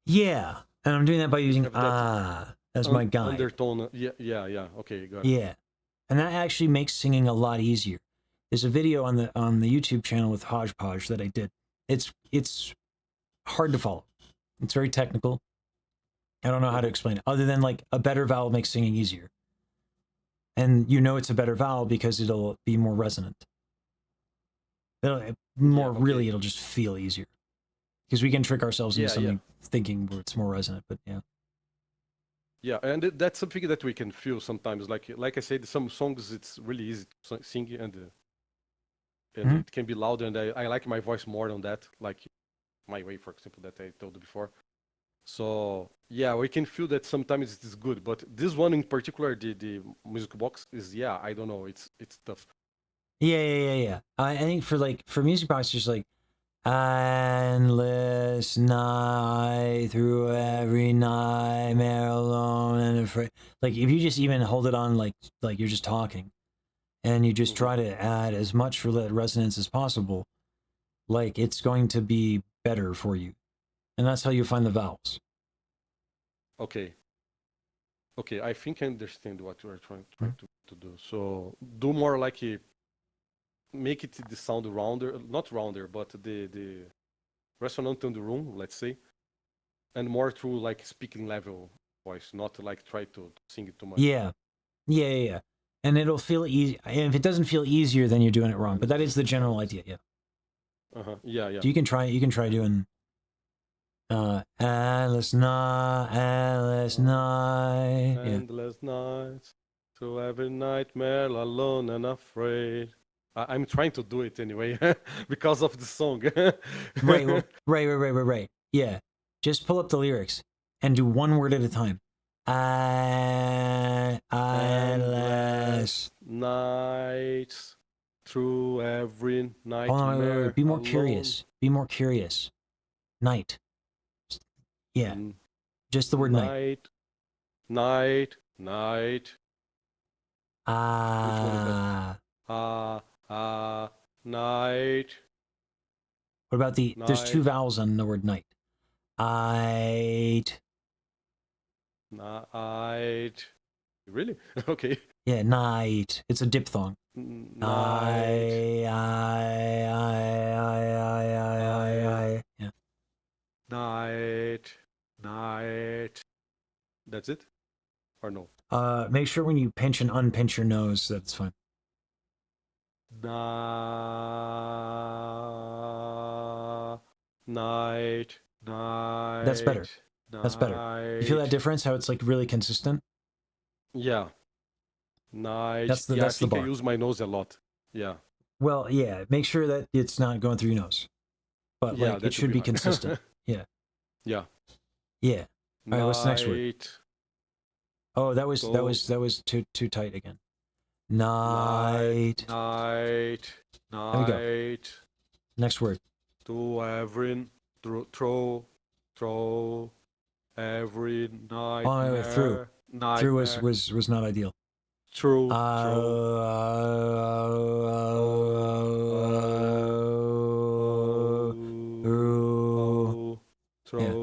Speaker 1: Yeah, and I'm doing that by using
Speaker 7: Have that
Speaker 1: as my guide.
Speaker 7: Undertone. Yeah. Okay, got it.
Speaker 1: Yeah, and that actually makes singing a lot easier. There's a video on the YouTube channel with Hodgepodge that I did. It's hard to follow. It's very technical. I don't know how to explain it, other than like a better vowel makes singing easier. And you know it's a better vowel because it'll be more resonant. It'll just feel easier. Because we can trick ourselves into something thinking where it's more resonant, but yeah.
Speaker 7: Yeah, and that's something that we can feel sometimes. Like I said, some songs it's really easy to sing and it can be louder, and I like my voice more than that. Like my way, for example, that I told you before. So yeah, we can feel that sometimes it is good, but this one in particular, the music box is I don't know, it's tough.
Speaker 1: Yeah. I think for music box, just like endless night through every nightmare alone and afraid. Like if you just even hold it on like you're just talking, and you just try to add as much resonance as possible, like it's going to be better for you, and that's how you find the vowels.
Speaker 7: Okay, I think I understand what you are trying to do. So do more like make it the sound rounder, not rounder, but the resonant in the room, let's say, and more through like speaking level voice, not like try to sing it too much.
Speaker 1: Yeah. And it'll feel easy. And if it doesn't feel easier, then you're doing it wrong. But that is the general idea. Yeah.
Speaker 7: Yeah.
Speaker 1: So you can try doing endless night, endless night.
Speaker 7: Endless nights, through every nightmare, alone and afraid. I'm trying to do it anyway because of the song.
Speaker 1: Right. Yeah. Just pull up the lyrics and do one word at a time. Endless
Speaker 7: nights, through every nightmare.
Speaker 1: Wait. Be more curious. Be more curious. Night. Yeah. Just the word night.
Speaker 7: Night.
Speaker 1: Night. What about there's two vowels on the word night. Night.
Speaker 7: Really? Okay.
Speaker 1: Yeah, night. It's a diphthong.
Speaker 7: Night.
Speaker 1: Yeah.
Speaker 7: Night. That's it? Or no?
Speaker 1: Make sure when you pinch and unpinch your nose, that's fine.
Speaker 7: Night.
Speaker 1: That's better. That's better. You feel that difference? How it's like really consistent?
Speaker 7: Yeah. Night.
Speaker 1: That's the
Speaker 7: I think
Speaker 1: bar.
Speaker 7: I use my nose a lot. Yeah.
Speaker 1: Well, yeah. Make sure that it's not going through your nose, but like it should be consistent. Yeah.
Speaker 7: Yeah.
Speaker 1: Yeah. All right. What's the next word?
Speaker 7: Night.
Speaker 1: Oh, that was too tight again. Night.
Speaker 7: Night.
Speaker 1: There we go. Next word.
Speaker 7: To every throw every night.
Speaker 1: Oh, wait, through. Through was not ideal.
Speaker 7: True. Throw.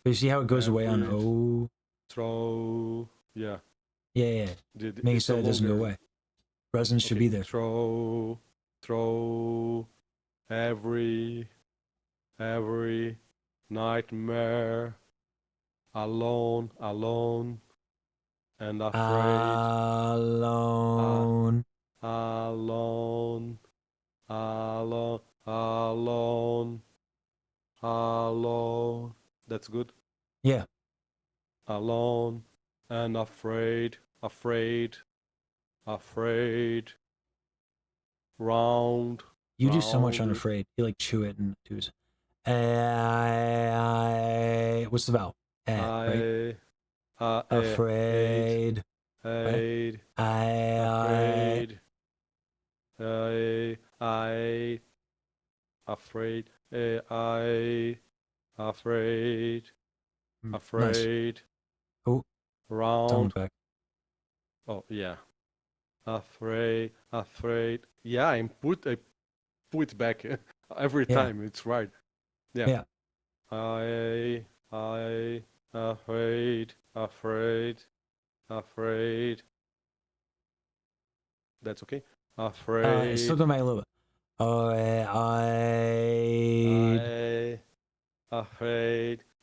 Speaker 1: You see how it goes away on O?
Speaker 7: Throw. Yeah.
Speaker 1: Yeah. Make it so it doesn't go away. Resonance should be there.
Speaker 7: Throw every nightmare alone and afraid. Alone. That's good.
Speaker 1: Yeah.
Speaker 7: Alone and afraid. round.
Speaker 1: You do so much
Speaker 7: round.
Speaker 1: unafraid. You like chew it and do. What's the vowel? Right? Afraid.
Speaker 7: Afraid.
Speaker 1: Afraid.
Speaker 7: Afraid.
Speaker 1: Nice.
Speaker 7: Afraid.
Speaker 1: Oh,
Speaker 7: Round.
Speaker 1: tongue back.
Speaker 7: Oh yeah. Afraid. Yeah, I put back every
Speaker 1: Yeah.
Speaker 7: time. It's right. Yeah.
Speaker 1: Yeah.
Speaker 7: I afraid. That's okay. Afraid.
Speaker 1: Still going back a little bit.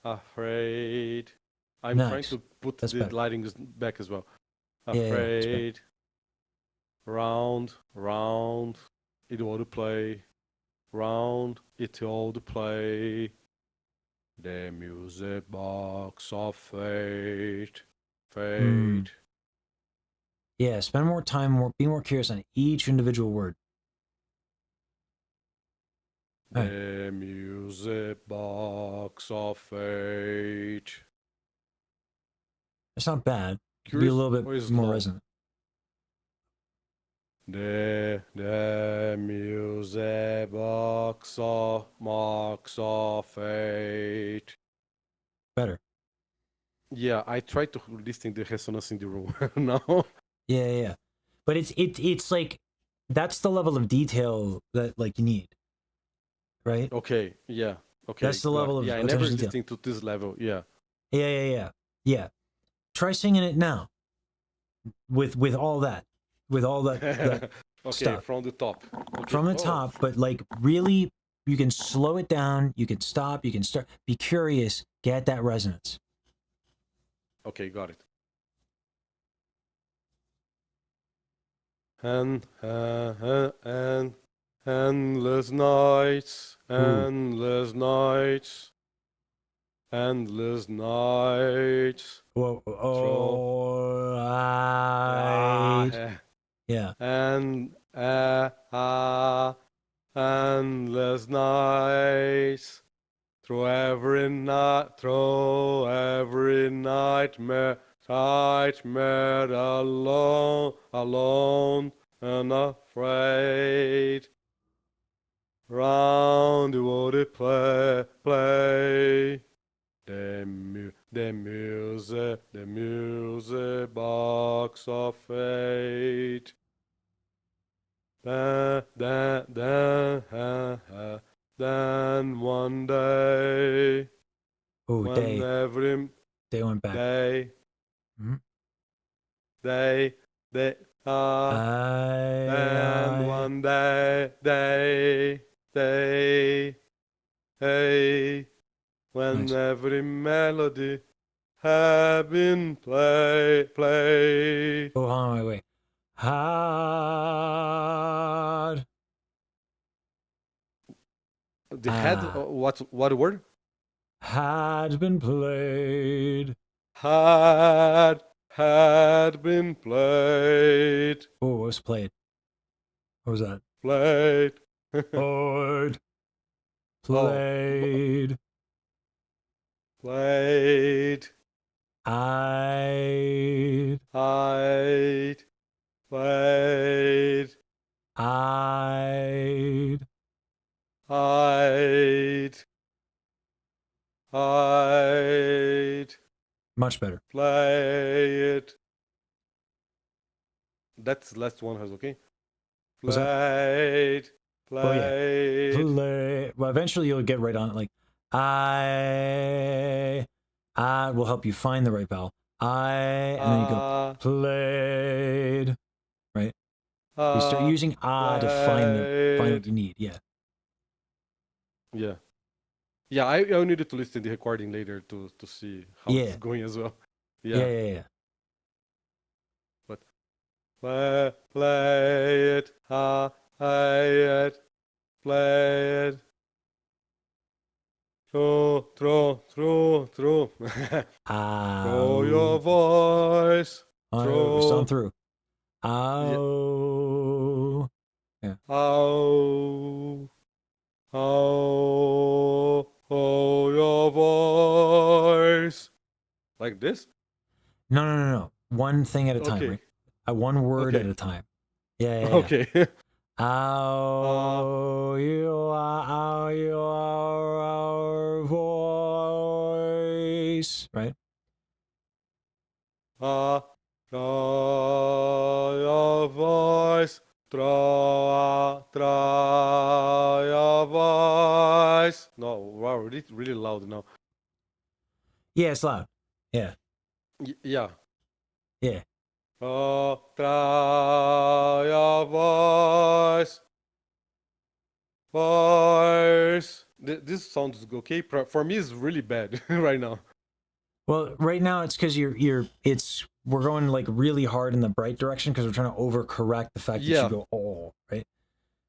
Speaker 7: Afraid. I'm trying
Speaker 1: Nice.
Speaker 7: to put
Speaker 1: That's
Speaker 7: the
Speaker 1: better.
Speaker 7: lightings back as well.
Speaker 1: Yeah, yeah, it's better.
Speaker 7: Afraid. Round. It all to play. Round. It all to play. The music box of fate.
Speaker 1: Yeah, spend more time, be more curious on each individual word. Alright.
Speaker 7: The music box of fate.
Speaker 1: It's not bad. Be a
Speaker 7: Curious
Speaker 1: little
Speaker 7: or
Speaker 1: bit
Speaker 7: is
Speaker 1: more
Speaker 7: low?
Speaker 1: resonant.
Speaker 7: The music box of fate.
Speaker 1: Better.
Speaker 7: Yeah, I tried to listen the resonance in the room. No.
Speaker 1: Yeah. But it's like that's the level of detail that like you need. Right?
Speaker 7: Okay. Yeah. Okay.
Speaker 1: That's the
Speaker 7: got
Speaker 1: level
Speaker 7: it.
Speaker 1: of
Speaker 7: Yeah, I
Speaker 1: attention
Speaker 7: never
Speaker 1: to detail.
Speaker 7: listened to this level. Yeah.
Speaker 1: Yeah. Try singing it now. With all that. With all that,
Speaker 7: Okay,
Speaker 1: stuff.
Speaker 7: from the top. Okay.
Speaker 1: From the
Speaker 7: Oh,
Speaker 1: top, but like really you can slow it down, you can stop, you can start, be curious, get that resonance.
Speaker 7: Okay, got it. And endless nights, endless nights.
Speaker 1: Whoa, yeah.
Speaker 7: And endless nights through every nightmare alone and afraid. Round the world they play. The music box of fate. Then one day,
Speaker 1: Oh,
Speaker 7: when
Speaker 1: day.
Speaker 7: every
Speaker 1: They went back.
Speaker 7: day,
Speaker 1: Mhm.
Speaker 7: then one day, when
Speaker 1: Nice.
Speaker 7: every melody had been played.
Speaker 1: Oh, hold on, wait. Hard.
Speaker 7: The head, what word?
Speaker 1: Had been played.
Speaker 7: Had been played.
Speaker 1: Oh, what was played? What was that?
Speaker 7: Played.
Speaker 1: Played. Played.
Speaker 7: Played.
Speaker 1: I'd.
Speaker 7: Played.
Speaker 1: I'd. Much better.
Speaker 7: Play it. That's the last one has okay.
Speaker 1: Was that?
Speaker 7: Played.
Speaker 1: Oh, yeah. Play. Well, eventually you'll get right on it. Like, I will help you find the right vowel. And then you go, played. Right? You start using to find what you need. Yeah.
Speaker 7: Yeah. Yeah, I needed to listen to the recording later to see how it's going as well.
Speaker 1: Yeah.
Speaker 7: But play it, play it. Throw. Throw your voice.
Speaker 1: We're still through. Oh. Yeah.
Speaker 7: Oh, your voice. Like this?
Speaker 1: No. One thing at a time,
Speaker 7: Okay.
Speaker 1: right? One word at
Speaker 7: Okay.
Speaker 1: a time. Yeah.
Speaker 7: Okay.
Speaker 1: Oh, you are our voice, right?
Speaker 7: Your voice. Your voice. No, wow, really loud now.
Speaker 1: Yeah, it's loud. Yeah.
Speaker 7: Yeah.
Speaker 1: Yeah.
Speaker 7: Your voice. Voice. This sounds okay. For me, it's really bad right now.
Speaker 1: Well, right now it's because we're going like really hard in the bright direction because we're trying to overcorrect the fact that
Speaker 7: Yeah.
Speaker 1: you go oh, right?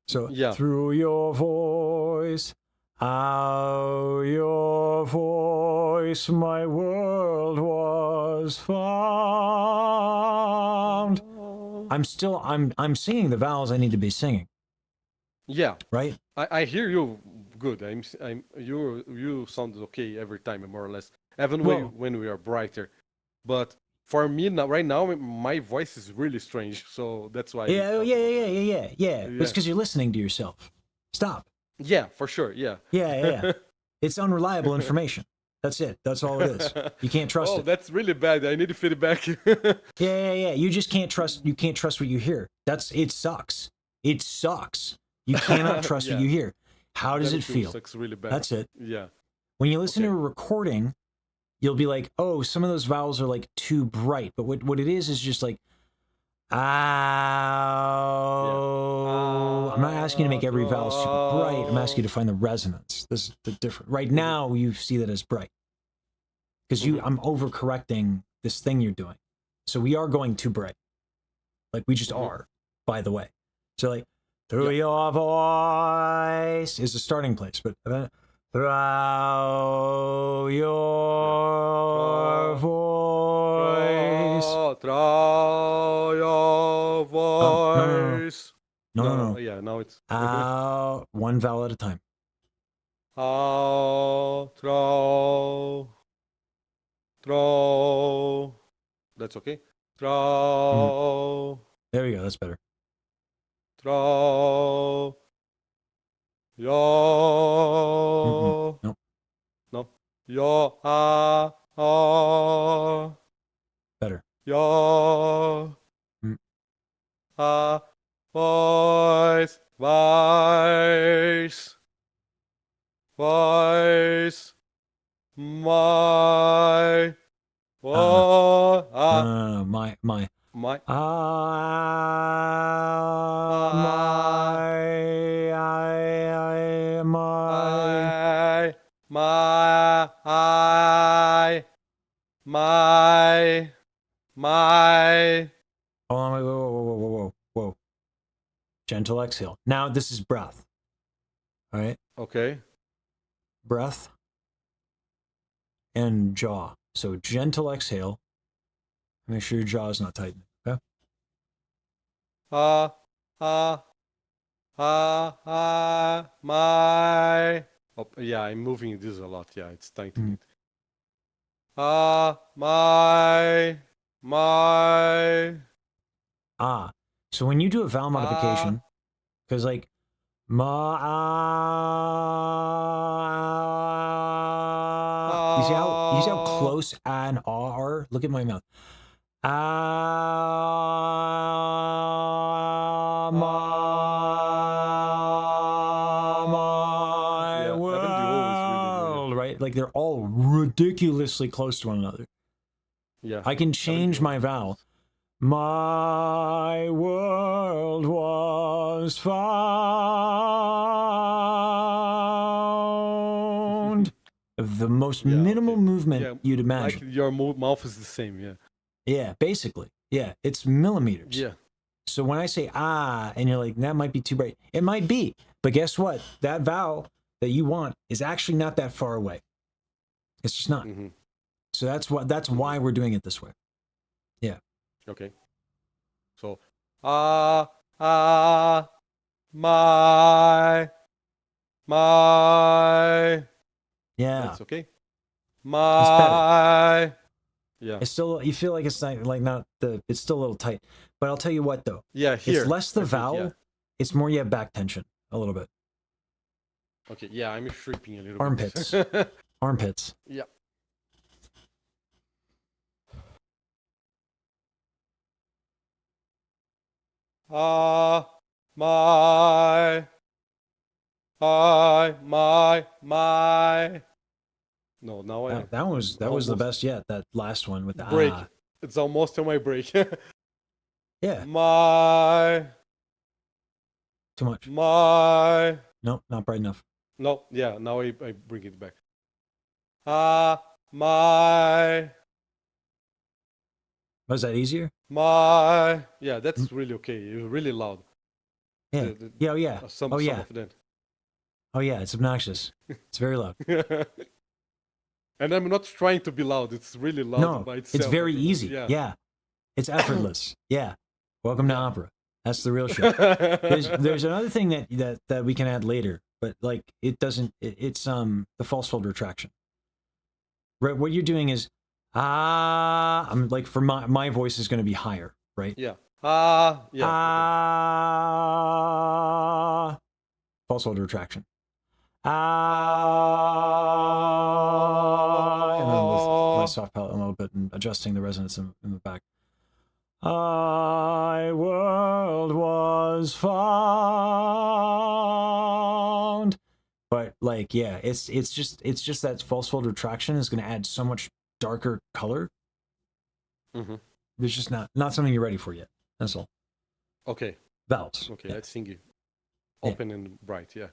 Speaker 1: So
Speaker 7: Yeah.
Speaker 1: through your voice, out your voice, my world was found. I'm singing the vowels I need to be singing,
Speaker 7: Yeah.
Speaker 1: right?
Speaker 7: I hear you good. You sound okay every time, more or less. Even
Speaker 1: Well-
Speaker 7: when we are brighter. But for me now, right now, my voice is really strange. So that's why.
Speaker 1: Yeah. But it's
Speaker 7: Yeah.
Speaker 1: because you're listening to yourself. Stop.
Speaker 7: Yeah, for sure. Yeah.
Speaker 1: Yeah. It's unreliable information. That's it. That's all it is. You can't trust
Speaker 7: Oh,
Speaker 1: it.
Speaker 7: that's really bad. I need feedback.
Speaker 1: Yeah. You just can't trust. You can't trust what you hear. It sucks. It sucks. You cannot trust what
Speaker 7: Yeah.
Speaker 1: you hear. How does it feel?
Speaker 7: Sucks really bad.
Speaker 1: That's it.
Speaker 7: Yeah.
Speaker 1: When you listen to
Speaker 7: Okay.
Speaker 1: a recording, you'll be like, "Oh, some of those vowels are like too bright." But what it is just like, "Ow." I'm not asking you to make every vowel super bright. I'm asking you to find the resonance. This is the different. Right now, you see that as bright because I'm overcorrecting this thing you're doing. So we are going too bright. Like we just are. By the way, so like through your voice is the starting place, but through your voice.
Speaker 7: Throw your voice.
Speaker 1: No.
Speaker 7: Yeah, now it's.
Speaker 1: Out one vowel at a time.
Speaker 7: Throw. That's okay. Throw.
Speaker 1: There we go. That's better.
Speaker 7: Throw. Your.
Speaker 1: Nope.
Speaker 7: No. Your.
Speaker 1: Better.
Speaker 7: Your.
Speaker 1: Mm.
Speaker 7: Voice. My.
Speaker 1: No. My.
Speaker 7: My.
Speaker 1: My. Hold on, wait, whoa. Gentle exhale. Now this is breath. All right,
Speaker 7: Okay.
Speaker 1: breath and jaw. So gentle exhale. Make sure your jaw is not tightened. Okay.
Speaker 7: My. Oh, yeah, I'm moving this a lot. Yeah, it's tightening it. My.
Speaker 1: So when you do a vowel modification, because like you see how close and are? Look at my mouth. My
Speaker 7: Yeah,
Speaker 1: world,
Speaker 7: haven't you always really
Speaker 1: right? Like they're all ridiculously close to one another.
Speaker 7: Yeah.
Speaker 1: I can change my vowel. My world was found. The most
Speaker 7: Yeah,
Speaker 1: minimal
Speaker 7: okay.
Speaker 1: movement
Speaker 7: Yeah,
Speaker 1: you'd
Speaker 7: like
Speaker 1: imagine.
Speaker 7: your mouth is the same. Yeah.
Speaker 1: Yeah, basically. Yeah, it's millimeters.
Speaker 7: Yeah.
Speaker 1: So when I say and you're like, that might be too bright. It might be. But guess what? That vowel that you want is actually not that far away. It's just not.
Speaker 7: Mm-hmm.
Speaker 1: So that's why we're doing it this way. Yeah.
Speaker 7: Okay. So My.
Speaker 1: Yeah.
Speaker 7: That's okay.
Speaker 1: better.
Speaker 7: My. Yeah.
Speaker 1: It's still, you feel like it's not it's still a little tight. But I'll tell you what though.
Speaker 7: Yeah, here.
Speaker 1: It's less the
Speaker 7: I think,
Speaker 1: vowel.
Speaker 7: yeah.
Speaker 1: It's more you have back tension a little bit.
Speaker 7: Okay, yeah, I'm shrimping a little
Speaker 1: Armpits.
Speaker 7: bit.
Speaker 1: Armpits.
Speaker 7: Yeah. My. My. No, now I
Speaker 1: That was the
Speaker 7: almost
Speaker 1: best yet. That last one with the
Speaker 7: break.
Speaker 1: ah.
Speaker 7: It's almost on my break.
Speaker 1: Yeah.
Speaker 7: My.
Speaker 1: Too much.
Speaker 7: My.
Speaker 1: No, not bright enough.
Speaker 7: No, yeah, now I bring it back. My.
Speaker 1: Was that easier?
Speaker 7: My. Yeah, that's really okay. It's really loud.
Speaker 1: Yeah. Yeah. Oh yeah.
Speaker 7: Some
Speaker 1: Oh yeah.
Speaker 7: of that.
Speaker 1: Oh yeah. It's obnoxious. It's very loud.
Speaker 7: And I'm not trying to be loud. It's really loud
Speaker 1: No,
Speaker 7: by itself.
Speaker 1: it's very
Speaker 7: everybody.
Speaker 1: easy. Yeah. It's effortless. Yeah. Welcome to opera. That's the real shit. There's another thing that we can add later, but like it doesn't. It's the false fold retraction. Right. What you're doing is I'm like for my voice is going to be higher, right?
Speaker 7: Yeah. Yeah. Okay.
Speaker 1: False fold retraction. And then with my soft palate a little bit and adjusting the resonance in the back. My world was found. But like, yeah, it's just that false fold retraction is going to add so much darker color.
Speaker 7: Mm-hmm.
Speaker 1: There's just not something you're ready for yet. That's all.
Speaker 7: Okay.
Speaker 1: Vowels.
Speaker 7: Okay.
Speaker 1: Yeah.
Speaker 7: Let's sing it. Open and bright. Yeah.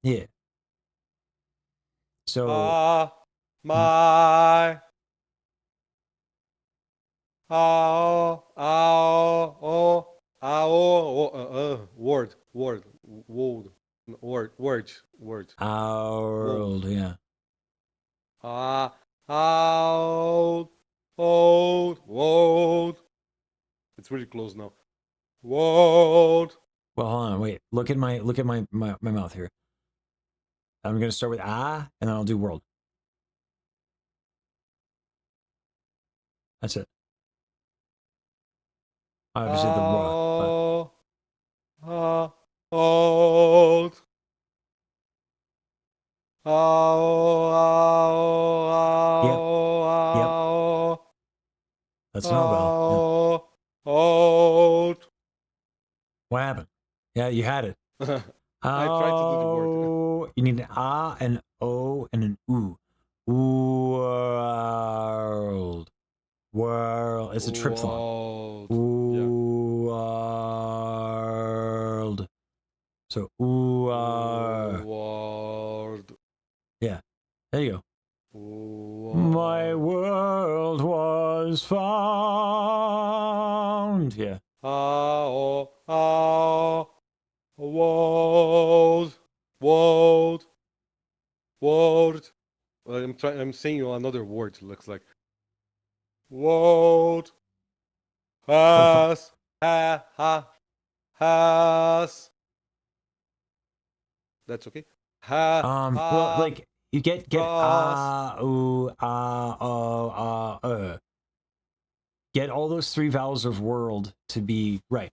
Speaker 1: Yeah. So
Speaker 7: my. Word.
Speaker 1: world, yeah.
Speaker 7: World. It's really close now. World.
Speaker 1: Well, hold on, wait. Look at my mouth here. I'm gonna start with and then I'll do world. That's it. Obviously the world.
Speaker 7: Old.
Speaker 1: Yep. That's no vowel. Yeah.
Speaker 7: Old.
Speaker 1: What happened? Yeah, you had it.
Speaker 7: I tried to do the word.
Speaker 1: You need an an o, and an oo. World. World. It's a triphthong. World. So
Speaker 7: World.
Speaker 1: Yeah. There you go. My world was found. Yeah. World.
Speaker 7: I'm saying you another word. Looks like world. Has. That's okay.
Speaker 1: Well, like you get get all those three vowels of world to be right.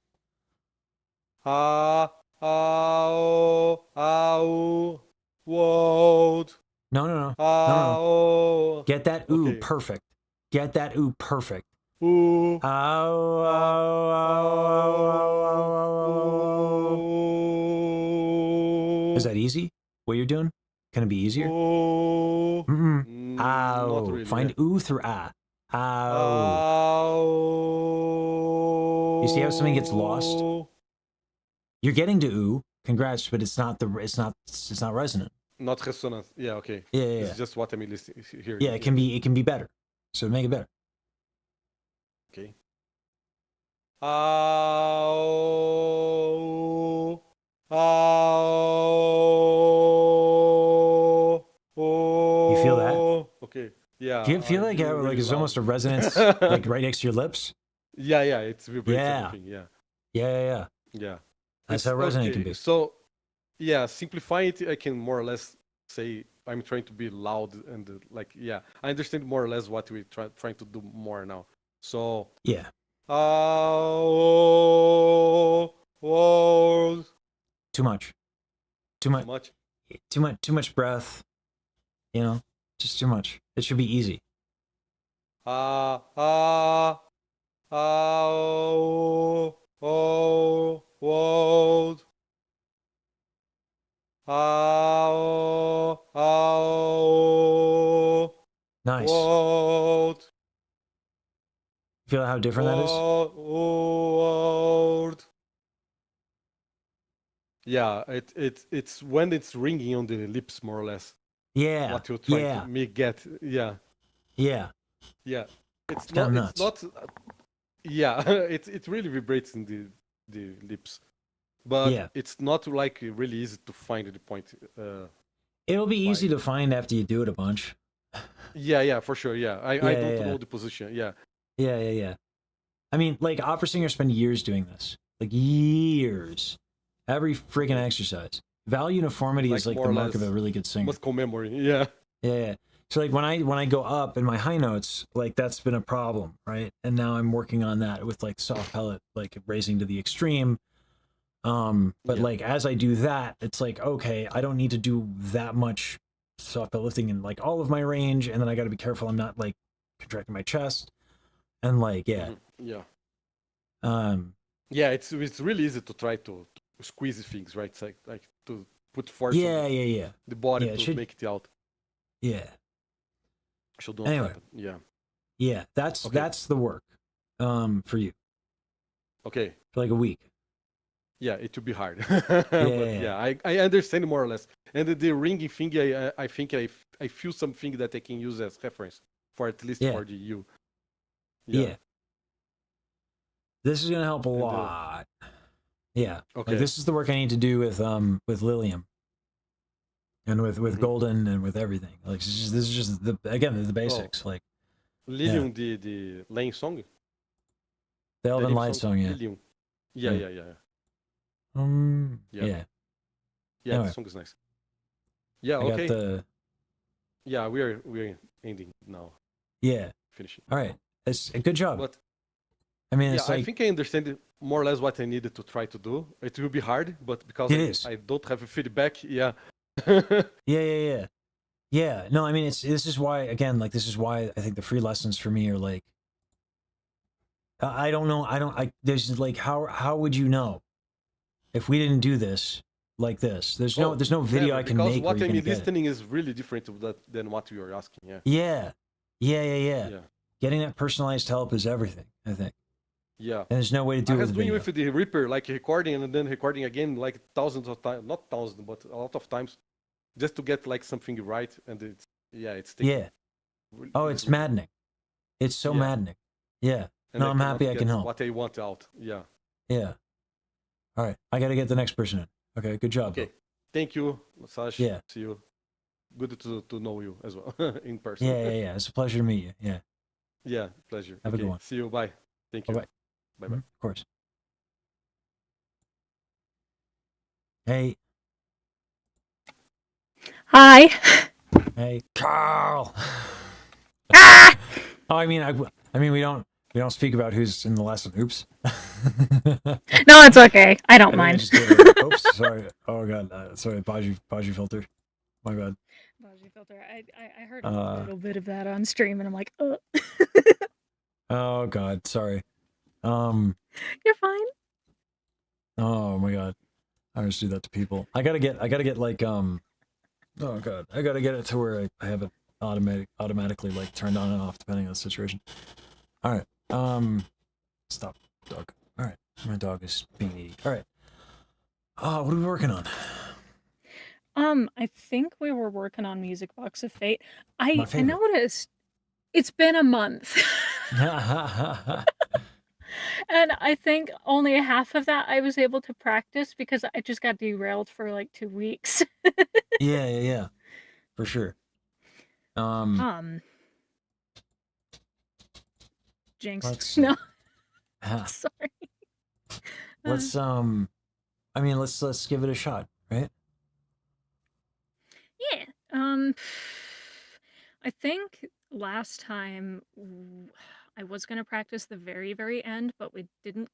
Speaker 7: World.
Speaker 1: No. Get that ooh perfect. Get that ooh perfect.
Speaker 7: Ooh.
Speaker 1: Is that easy? What you're doing? Can it be easier?
Speaker 7: Not really,
Speaker 1: Find
Speaker 7: yeah.
Speaker 1: ooh through You see how something gets lost? You're getting to ooh. Congrats, but it's not resonant.
Speaker 7: Not resonant. Yeah, okay.
Speaker 1: Yeah.
Speaker 7: It's just what I'm listening here.
Speaker 1: Yeah, it can be better. So make it better.
Speaker 7: Okay.
Speaker 1: You feel that?
Speaker 7: Okay. Yeah.
Speaker 1: Do you feel like
Speaker 7: really
Speaker 1: it's
Speaker 7: loud.
Speaker 1: almost a resonance like right next to your lips?
Speaker 7: Yeah, it's vibrating.
Speaker 1: Yeah.
Speaker 7: Everything, yeah.
Speaker 1: Yeah.
Speaker 7: Yeah.
Speaker 1: That's how resonant it can be.
Speaker 7: So, yeah, simplifying it, I can more or less say I'm trying to be loud and like, yeah, I understand more or less what we're trying to do more now. So,
Speaker 1: Yeah.
Speaker 7: World.
Speaker 1: Too much. Too much.
Speaker 7: Much.
Speaker 1: Too much breath. You know, just too much. It should be easy.
Speaker 7: World.
Speaker 1: Nice.
Speaker 7: World.
Speaker 1: Feel how different that is?
Speaker 7: World. Yeah, it's when it's ringing on the lips, more or less.
Speaker 1: Yeah.
Speaker 7: What you're trying to make get. Yeah.
Speaker 1: Yeah.
Speaker 7: Yeah. It's
Speaker 1: kinda
Speaker 7: not. It's
Speaker 1: nuts.
Speaker 7: not. Yeah. It really vibrates in the lips, but
Speaker 1: Yeah.
Speaker 7: it's not like really easy to find the point.
Speaker 1: It'll be easy to find after you do it a bunch.
Speaker 7: Yeah, for sure. Yeah, I don't
Speaker 1: yeah.
Speaker 7: know the position. Yeah.
Speaker 1: Yeah. I mean, like, opera singers spend years doing this. Like, years. Every freaking exercise. Vowel uniformity is like
Speaker 7: more
Speaker 1: the
Speaker 7: or
Speaker 1: mark of
Speaker 7: less
Speaker 1: a really good singer.
Speaker 7: Muscle memory. Yeah.
Speaker 1: Yeah. So like when I go up in my high notes, like that's been a problem, right? And now I'm working on that with like soft pellet, like raising to the extreme. But like as I do that, it's like, okay, I don't need to do that much soft pellet lifting in like all of my range, and then I got to be careful I'm not like contracting my chest, and like
Speaker 7: Yeah. Yeah, it's really easy to try to squeeze things, right? It's like to put force on the body to make it out.
Speaker 1: Yeah.
Speaker 7: Should not
Speaker 1: Anyway.
Speaker 7: happen. Yeah.
Speaker 1: Yeah, that's the work for you.
Speaker 7: Okay.
Speaker 1: For like a week.
Speaker 7: Yeah, it will be hard. I understand more or less. And the ringing thing, I think I feel something that I can use as reference for at least for the U.
Speaker 1: Yeah. This is gonna help a lot. Yeah.
Speaker 7: Okay.
Speaker 1: Like, this is the work I need to do with Lilium. And with Golden and with everything. Like this is just the basics. Like
Speaker 7: Lilium, the Lane song?
Speaker 1: The Elven Light song, yeah.
Speaker 7: Lilium. Yeah.
Speaker 1: Yeah.
Speaker 7: Yeah,
Speaker 1: anyway.
Speaker 7: the song is nice. Yeah, okay. Yeah, we're ending now.
Speaker 1: Yeah.
Speaker 7: Finishing.
Speaker 1: All right. It's a good job.
Speaker 7: But
Speaker 1: I mean, it's like,
Speaker 7: I think I understand more or less what I needed to try to do. It will be hard, but because I don't have a feedback, yeah.
Speaker 1: Yeah. No, I mean, this is why I think the free lessons for me are like, I don't know. There's like, how would you know if we didn't do this like this? There's no video I can make.
Speaker 7: Because what I'm listening is really different than what you are asking.
Speaker 1: Yeah. Getting that personalized help is everything, I think.
Speaker 7: Yeah.
Speaker 1: And there's no way to do it with
Speaker 7: doing with the Reaper, like recording and then recording again, like thousands of times, not thousands, but a lot of times, just to get like something right. And it's
Speaker 1: it's maddening. It's so maddening. Yeah.
Speaker 7: And
Speaker 1: no, I'm happy I can help.
Speaker 7: What I want out. Yeah.
Speaker 1: Yeah. All right. I got to get the next person in. Okay. Good job.
Speaker 7: Okay.
Speaker 1: Though.
Speaker 7: Thank you, Sash.
Speaker 1: Yeah.
Speaker 7: See you. Good to know you as well in person.
Speaker 1: Yeah. It's a pleasure to meet you. Yeah.
Speaker 7: Yeah. Pleasure.
Speaker 1: Have a good one.
Speaker 7: See you. Bye. Thank you.
Speaker 1: Bye.
Speaker 7: Bye.
Speaker 1: Of course. Hey.
Speaker 6: Hi.
Speaker 1: Hey, Carl.
Speaker 6: Ah!
Speaker 1: Oh, I mean, we don't speak about who's in the lesson. Oops.
Speaker 6: No, it's okay. I don't mind.
Speaker 1: Oops. Sorry. Oh god. Sorry. Baji filter. My bad.
Speaker 6: Baji filter. I heard a little bit of that on stream, and I'm like,
Speaker 1: Oh god. Sorry.
Speaker 6: You're fine.
Speaker 1: Oh my god. I always do that to people. I gotta get like Oh god. I gotta get it to where I have it automatically like turned on and off depending on the situation. All right. Stop, dog. All right. My dog is being needy. All right. What are we working on?
Speaker 6: I think we were working on Music Box of Fate. I noticed it's been a month. And I think only half of that I was able to practice because I just got derailed for like 2 weeks.
Speaker 1: Yeah. For sure.
Speaker 6: Jinx. No. Sorry.
Speaker 1: Let's I mean, let's give it a shot, right?
Speaker 6: Yeah. I think last time I was gonna practice the very, very end, but we didn't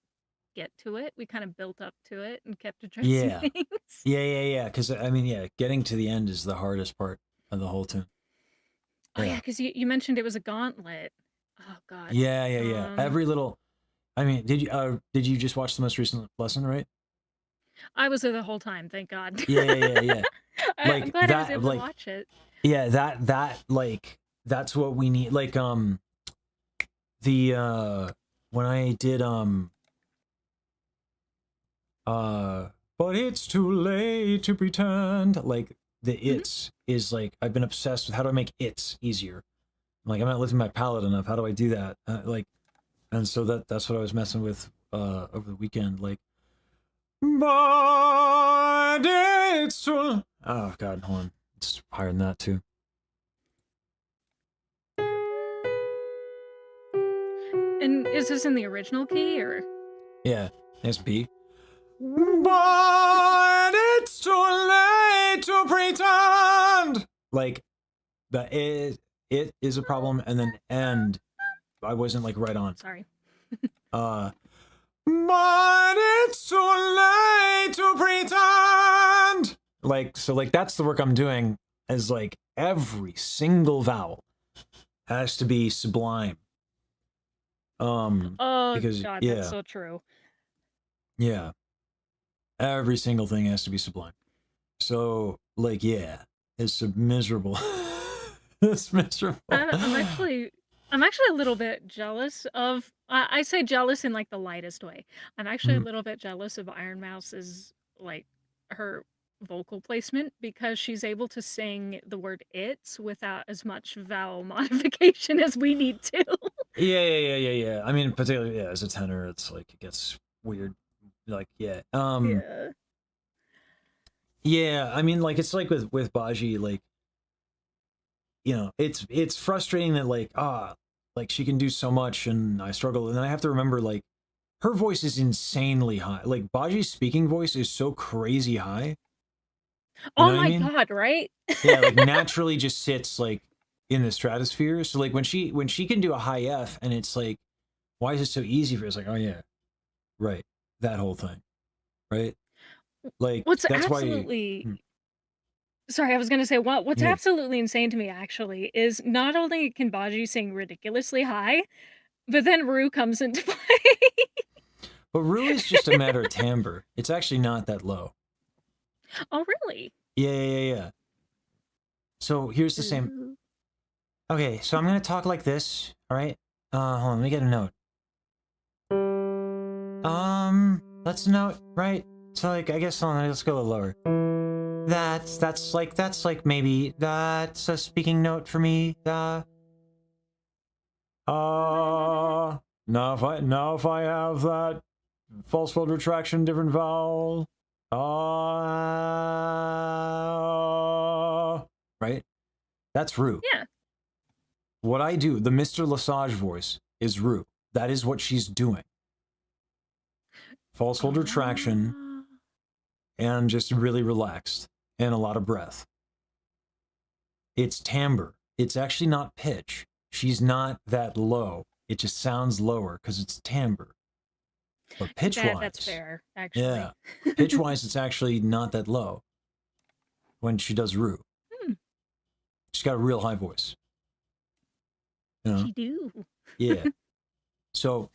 Speaker 6: get to it. We kind of built up to it and kept addressing
Speaker 1: Yeah.
Speaker 6: things.
Speaker 1: Yeah. Because I mean, yeah, getting to the end is the hardest part of the whole tune.
Speaker 6: Oh yeah, because you mentioned it was a gauntlet. Oh god.
Speaker 1: Yeah. Every little. I mean, did you just watch the most recent lesson, right?
Speaker 6: I was there the whole time, thank God.
Speaker 1: Yeah.
Speaker 6: I'm
Speaker 1: Like
Speaker 6: glad I was
Speaker 1: that,
Speaker 6: able
Speaker 1: like
Speaker 6: to watch it.
Speaker 1: yeah, that like that's what we need. Like the when I did but it's too late to pretend. Like the it's is like I've been obsessed with how do I make it's easier. Like I'm not lifting my palate enough. How do I do that? Like, and so that's what I was messing with over the weekend. Like, but it's too. Oh God, hold on. It's higher than that too.
Speaker 6: And is this in the original key or?
Speaker 1: Yeah, it's B. But it's too late to pretend. Like, the it is a problem, and then end. I wasn't like right on.
Speaker 6: Sorry.
Speaker 1: But it's too late to pretend. Like, so like that's the work I'm doing. Is like every single vowel has to be sublime.
Speaker 6: Oh
Speaker 1: because
Speaker 6: god,
Speaker 1: yeah,
Speaker 6: that's so true.
Speaker 1: yeah, every single thing has to be sublime. So like, yeah, it's miserable. It's miserable.
Speaker 6: I'm actually a little bit jealous of. I say jealous in like the lightest way. I'm actually a little bit jealous of Iron Mouse's like her vocal placement because she's able to sing the word "it's" without as much vowel modification as we need to.
Speaker 1: Yeah. I mean, particularly yeah, as a tenor, it's like it gets weird. Like yeah,
Speaker 6: Yeah.
Speaker 1: yeah. I mean, like it's like with Baji, like you know, it's frustrating that like she can do so much and I struggle, and then I have to remember like her voice is insanely high. Like Baji's speaking voice is so crazy high. You know
Speaker 6: Oh
Speaker 1: what I
Speaker 6: my
Speaker 1: mean?
Speaker 6: god, right?
Speaker 1: Yeah, like naturally just sits like in the stratosphere. So like when she can do a high F and it's like, why is it so easy for her? It's like, oh yeah, right. That whole thing. Right? Like
Speaker 6: What's
Speaker 1: that's why
Speaker 6: absolutely Sorry, I was gonna say what's
Speaker 1: yeah.
Speaker 6: absolutely insane to me actually is not only can Baji sing ridiculously high, but then Rue comes into play.
Speaker 1: But Rue is just a matter of timbre. It's actually not that low.
Speaker 6: Oh really?
Speaker 1: Yeah. So here's the same.
Speaker 6: Ooh.
Speaker 1: Okay, so I'm gonna talk like this. All right. Hold on. Let me get a note. Let's note right. So like, I guess let's go a little lower. That's like maybe that's a speaking note for me. Now if I have that false fold retraction, different vowel. Right? That's Rue.
Speaker 6: Yeah.
Speaker 1: What I do, the Mr. Lesage voice, is Rue. That is what she's doing. False fold retraction and just really relaxed and a lot of breath. It's timbre. It's actually not pitch. She's not that low. It just sounds lower because it's timbre. But pitch-wise,
Speaker 6: That's fair, actually.
Speaker 1: yeah, pitch-wise, it's actually not that low when she does Rue. She's got a real high voice. You know?
Speaker 6: She do.
Speaker 1: Yeah. So,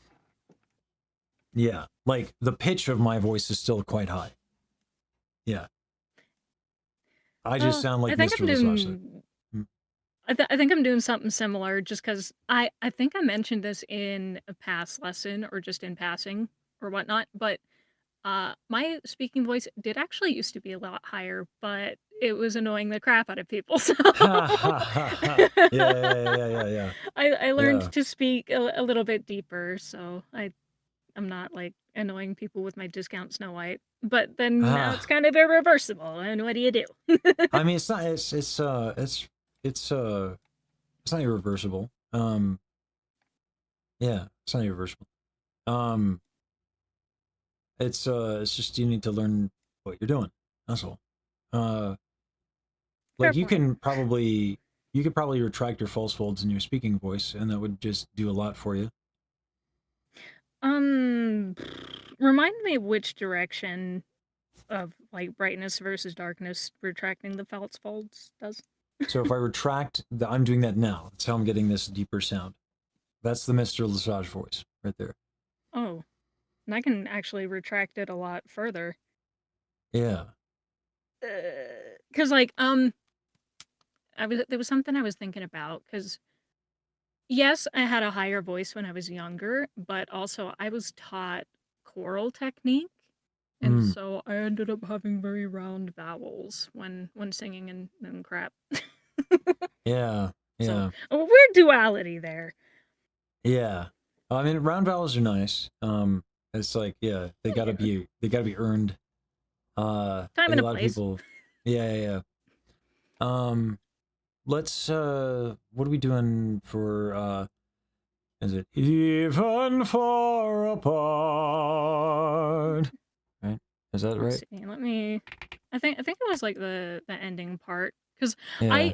Speaker 1: yeah, like the pitch of my voice is still quite high. Yeah. I just sound like Mr. Lesage.
Speaker 6: I think I'm doing something similar just because I think I mentioned this in a past lesson or just in passing or whatnot, but my speaking voice did actually used to be a lot higher, but it was annoying the crap out of people. So
Speaker 1: Yeah.
Speaker 6: I learned
Speaker 1: Yeah.
Speaker 6: to speak a little bit deeper, so I'm not like annoying people with my discount Snow White. But then now it's kind of irreversible, and what do you do?
Speaker 1: I mean, it's not. It's not irreversible. Yeah, it's not irreversible. It's just you need to learn what you're doing. That's all.
Speaker 6: Fair
Speaker 1: Like you
Speaker 6: point.
Speaker 1: could probably retract your false folds in your speaking voice, and that would just do a lot for you.
Speaker 6: Remind me which direction of like brightness versus darkness retracting the false folds does.
Speaker 1: So if I retract, I'm doing that now. That's how I'm getting this deeper sound. That's the Mr. Lesage voice right there.
Speaker 6: Oh, and I can actually retract it a lot further.
Speaker 1: Yeah.
Speaker 6: Cause like there was something I was thinking about. Cause yes, I had a higher voice when I was younger, but also I was taught choral technique. And so I ended up having very round vowels when singing and crap.
Speaker 1: Yeah. Yeah.
Speaker 6: So a weird duality there.
Speaker 1: Yeah. I mean, round vowels are nice. It's like, yeah, they gotta be earned.
Speaker 6: Time
Speaker 1: Like
Speaker 6: and
Speaker 1: a
Speaker 6: a
Speaker 1: lot of
Speaker 6: place.
Speaker 1: people. Yeah. Let's what are we doing for is it even far apart? Right? Is that
Speaker 6: Let's
Speaker 1: right?
Speaker 6: see. Let me. I think it was like the ending part because
Speaker 1: Yeah.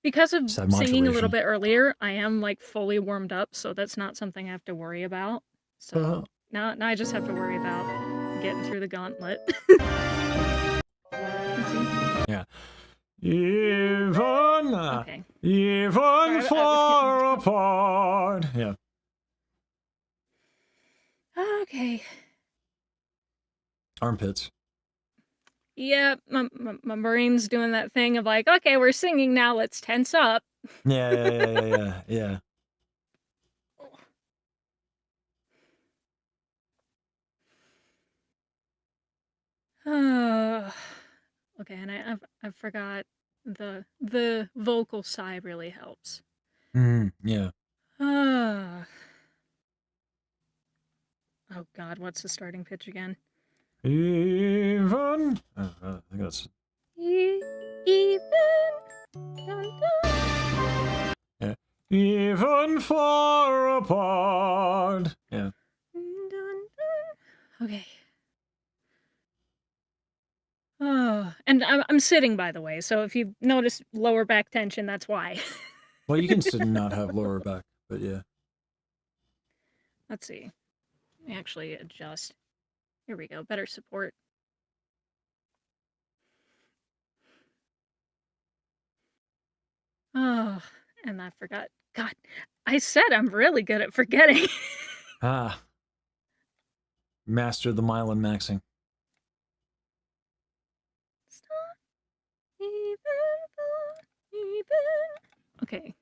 Speaker 6: because of
Speaker 1: It's that
Speaker 6: singing a little
Speaker 1: modulation.
Speaker 6: bit earlier, I am like fully warmed up, so that's not something I have to worry about. So now I just have to worry about getting through the gauntlet.
Speaker 1: Yeah. Even
Speaker 6: Okay.
Speaker 1: even
Speaker 6: Sorry, I was
Speaker 1: far
Speaker 6: getting-
Speaker 1: apart. Yeah.
Speaker 6: Okay.
Speaker 1: Armpits.
Speaker 6: Yeah, my brain's doing that thing of like, okay, we're singing now, let's tense up.
Speaker 1: Yeah.
Speaker 6: Okay, and I forgot the vocal sigh really helps.
Speaker 1: Yeah.
Speaker 6: Oh God, what's the starting pitch again?
Speaker 1: Even. I think that's.
Speaker 6: Even. Dun, dun.
Speaker 1: Yeah. Even far apart. Yeah.
Speaker 6: Dun, dun. Okay. Oh, and I'm sitting, by the way, so if you notice lower back tension, that's why.
Speaker 1: Well, you can sit and not have lower back, but yeah.
Speaker 6: Let's see. Let me actually adjust. Here we go. Better support. Oh, and I forgot. God, I said I'm really good at forgetting.
Speaker 1: Master the myelin maxing.
Speaker 6: Stop. Even. Okay.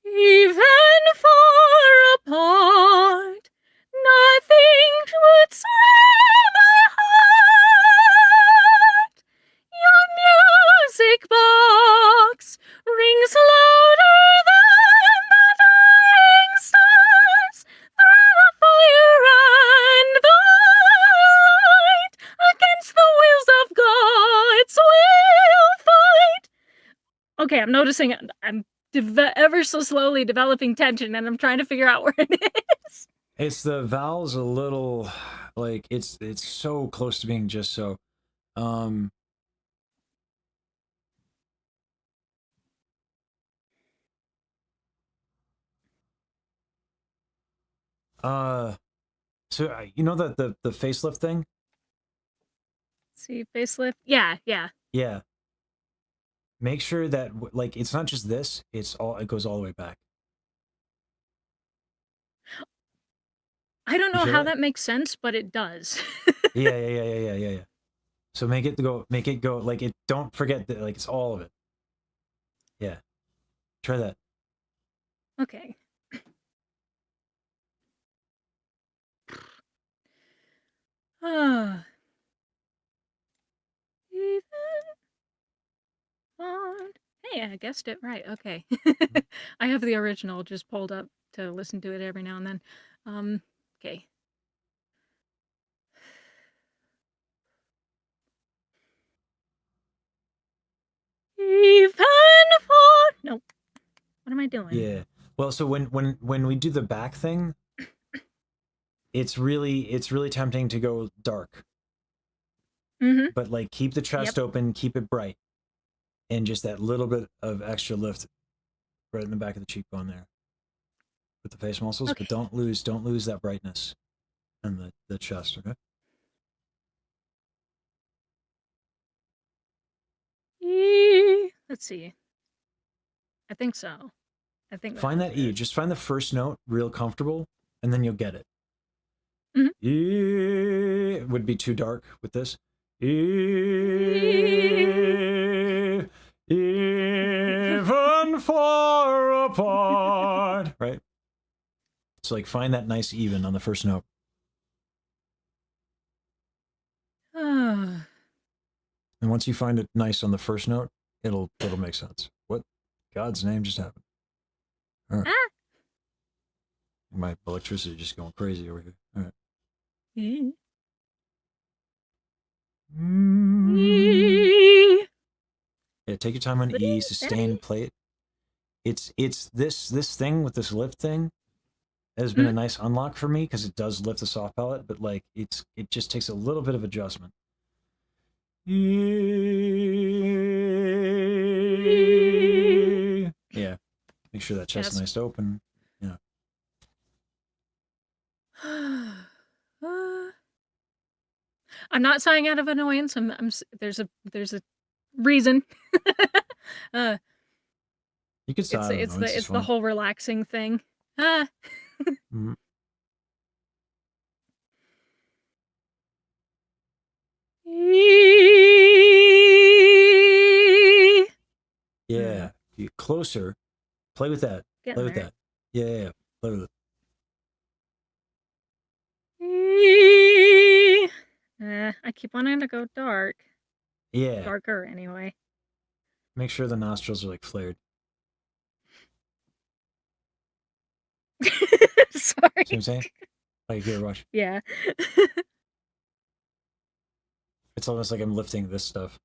Speaker 6: Even far apart, nothing would sway my heart. Your music box rings louder than the dying stars through the fire and the light. Against the wills of gods we'll fight. Okay, I'm noticing I'm ever so slowly developing tension, and I'm trying to figure out where it is.
Speaker 1: It's the vowels a little like it's so close to being just so. So you know that the facelift thing?
Speaker 6: See, facelift. Yeah.
Speaker 1: Yeah. Make sure that like it's not just this; it goes all the way back.
Speaker 6: I don't
Speaker 1: You
Speaker 6: know
Speaker 1: feel
Speaker 6: how
Speaker 1: it?
Speaker 6: that makes sense, but it does.
Speaker 1: Yeah. So make it go like it. Don't forget that like it's all of it. Yeah. Try that.
Speaker 6: Okay. Even on. Hey, I guessed it right. Okay. I have the original just pulled up to listen to it every now and then. Okay. Even for nope. What am I doing?
Speaker 1: Yeah. Well, so when we do the back thing, it's really tempting to go dark.
Speaker 6: Mm-hmm.
Speaker 1: But like keep the chest open, keep it bright. And just that little bit of extra lift right in the back of the cheekbone there. With the face muscles,
Speaker 6: Okay.
Speaker 1: but don't lose that brightness in the chest, okay?
Speaker 6: Let's see. I think so. I think
Speaker 1: Find
Speaker 6: that's
Speaker 1: that E.
Speaker 6: it.
Speaker 1: Just find the first note real comfortable, and then you'll get it.
Speaker 6: Mhm.
Speaker 1: E would be too dark with this. E, even far apart. Right? So like find that nice even on the first note. And once you find it nice on the first note, it'll make sense. What God's name just happened? All right.
Speaker 6: Ah.
Speaker 1: My electricity just going crazy over here. All right.
Speaker 6: E.
Speaker 1: Yeah, take your time on E, sustain, play it. It's this thing with this lift thing has been a nice unlock for me because it does lift the soft palate, but like it just takes a little bit of adjustment. Yeah. Make sure that chest is nice to open. Yeah.
Speaker 6: I'm not sighing out of annoyance. There's a reason.
Speaker 1: You could sigh.
Speaker 6: It's the whole relaxing thing. Ah.
Speaker 1: Mm-hmm. Yeah. You closer. Play with that. Play with that. Yeah. Play with
Speaker 6: it. I keep wanting to go dark.
Speaker 1: Yeah.
Speaker 6: Darker anyway.
Speaker 1: Make sure the nostrils are like flared.
Speaker 6: Sorry.
Speaker 1: See what I'm saying? Like here, watch.
Speaker 6: Yeah.
Speaker 1: It's almost like I'm lifting this stuff.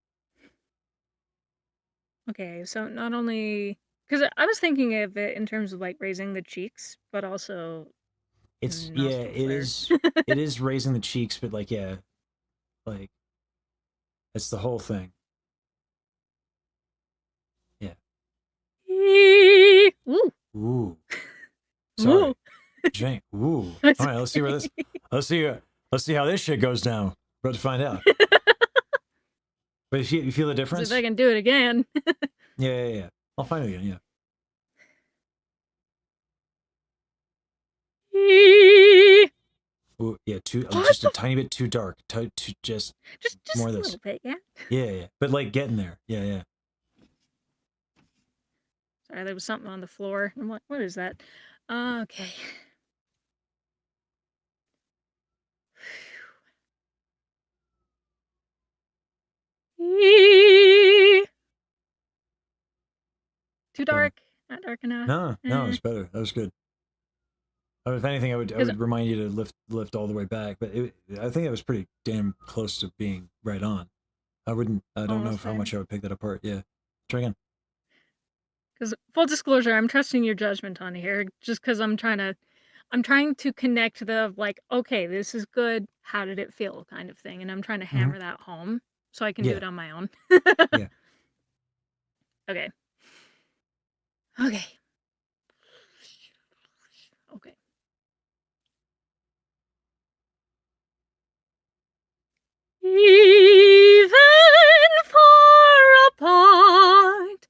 Speaker 6: Okay, so not only because I was thinking of it in terms of like raising the cheeks, but also
Speaker 1: It's
Speaker 6: nostril
Speaker 1: it
Speaker 6: flare.
Speaker 1: is it is raising the cheeks, but like like it's the whole thing. Yeah.
Speaker 6: Ooh.
Speaker 1: Ooh. Sorry.
Speaker 6: Ooh.
Speaker 1: Jane. Ooh. All right, let's see where this let's see how this shit goes down. We're about to find out. But you feel the difference?
Speaker 6: See if I can do it again.
Speaker 1: Yeah. I'll find it again, yeah. Ooh, yeah, just a tiny bit too dark. Just more
Speaker 6: a
Speaker 1: of this.
Speaker 6: little bit, yeah.
Speaker 1: Yeah. But like getting there. Yeah.
Speaker 6: Sorry, there was something on the floor. I'm like, what is that? Okay. Too dark? Not dark enough?
Speaker 1: No, it's better. That was good. If anything, I would remind you to lift all the way back, but I think it was pretty damn close to being right on. I don't know how much I would pick that apart. Yeah. Try again.
Speaker 6: Because full disclosure, I'm trusting your judgment on here just because I'm trying to connect the like, okay, this is good. How did it feel kind of thing. And I'm trying to hammer that home so I can do it on my own.
Speaker 1: Yeah.
Speaker 6: Okay. Even far apart,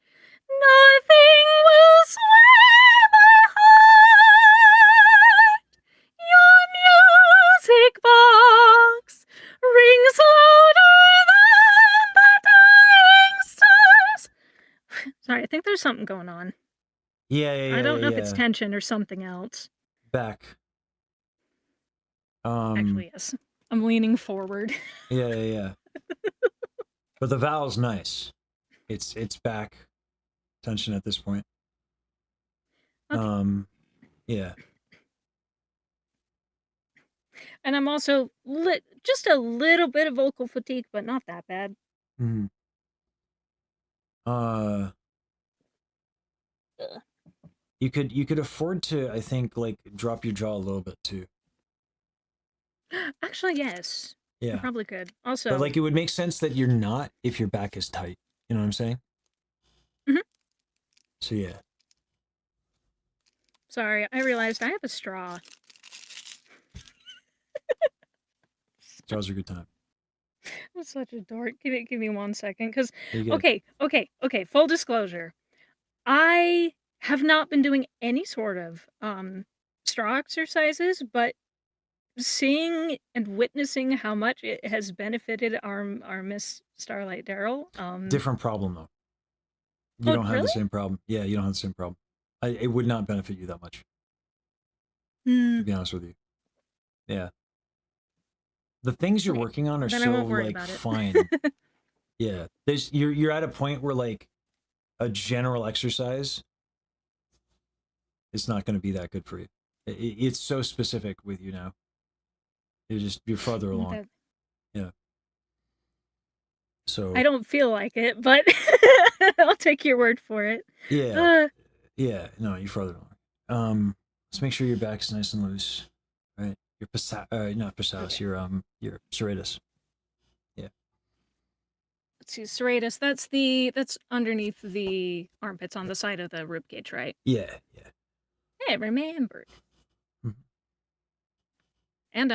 Speaker 6: nothing will sway my heart. Your music box rings louder than the dying stars. Sorry, I think there's something going on.
Speaker 1: Yeah.
Speaker 6: I don't know if it's tension or something else.
Speaker 1: Back.
Speaker 6: Actually, yes. I'm leaning forward.
Speaker 1: Yeah. But the vowel's nice. It's back tension at this point.
Speaker 6: Okay.
Speaker 1: Yeah.
Speaker 6: And I'm also just a little bit of vocal fatigue, but not that bad.
Speaker 1: Mm-hmm. You could afford to, I think, like drop your jaw a little bit too.
Speaker 6: Actually, yes. I
Speaker 1: Yeah.
Speaker 6: probably could.
Speaker 1: But
Speaker 6: Also,
Speaker 1: like it would make sense that you're not if your back is tight. You know what I'm saying?
Speaker 6: Mhm.
Speaker 1: So yeah.
Speaker 6: sorry, I realized I have a straw.
Speaker 1: Straws are a good time.
Speaker 6: I'm such a dork. Give me 1 second, because
Speaker 1: You good?
Speaker 6: okay. Full disclosure, I have not been doing any sort of straw exercises, but seeing and witnessing how much it has benefited our Miss Starlight Daryl.
Speaker 1: Different problem though. You
Speaker 6: Oh,
Speaker 1: don't have
Speaker 6: really?
Speaker 1: the same problem. Yeah, you don't have the same problem. It would not benefit you that much,
Speaker 6: Hmm.
Speaker 1: to be honest with you. Yeah. The things you're
Speaker 6: Okay.
Speaker 1: working on are
Speaker 6: Then I
Speaker 1: so
Speaker 6: won't worry
Speaker 1: like
Speaker 6: about it.
Speaker 1: fine. Yeah. You're at a point where like a general exercise is not going to be that good for you. It's so specific with you now. You're farther along.
Speaker 6: That-
Speaker 1: Yeah. So
Speaker 6: I don't feel like it, but I'll take your word for it.
Speaker 1: yeah. Yeah, no, you're farther along. Let's make sure your back's nice and loose. Right. Your not Pasalis,
Speaker 6: Okay.
Speaker 1: your serratus. Yeah.
Speaker 6: Let's see, serratus. That's underneath the armpits on the side of the rib cage, right?
Speaker 1: Yeah, yeah.
Speaker 6: Hey, I remembered.
Speaker 1: Mhm.
Speaker 6: And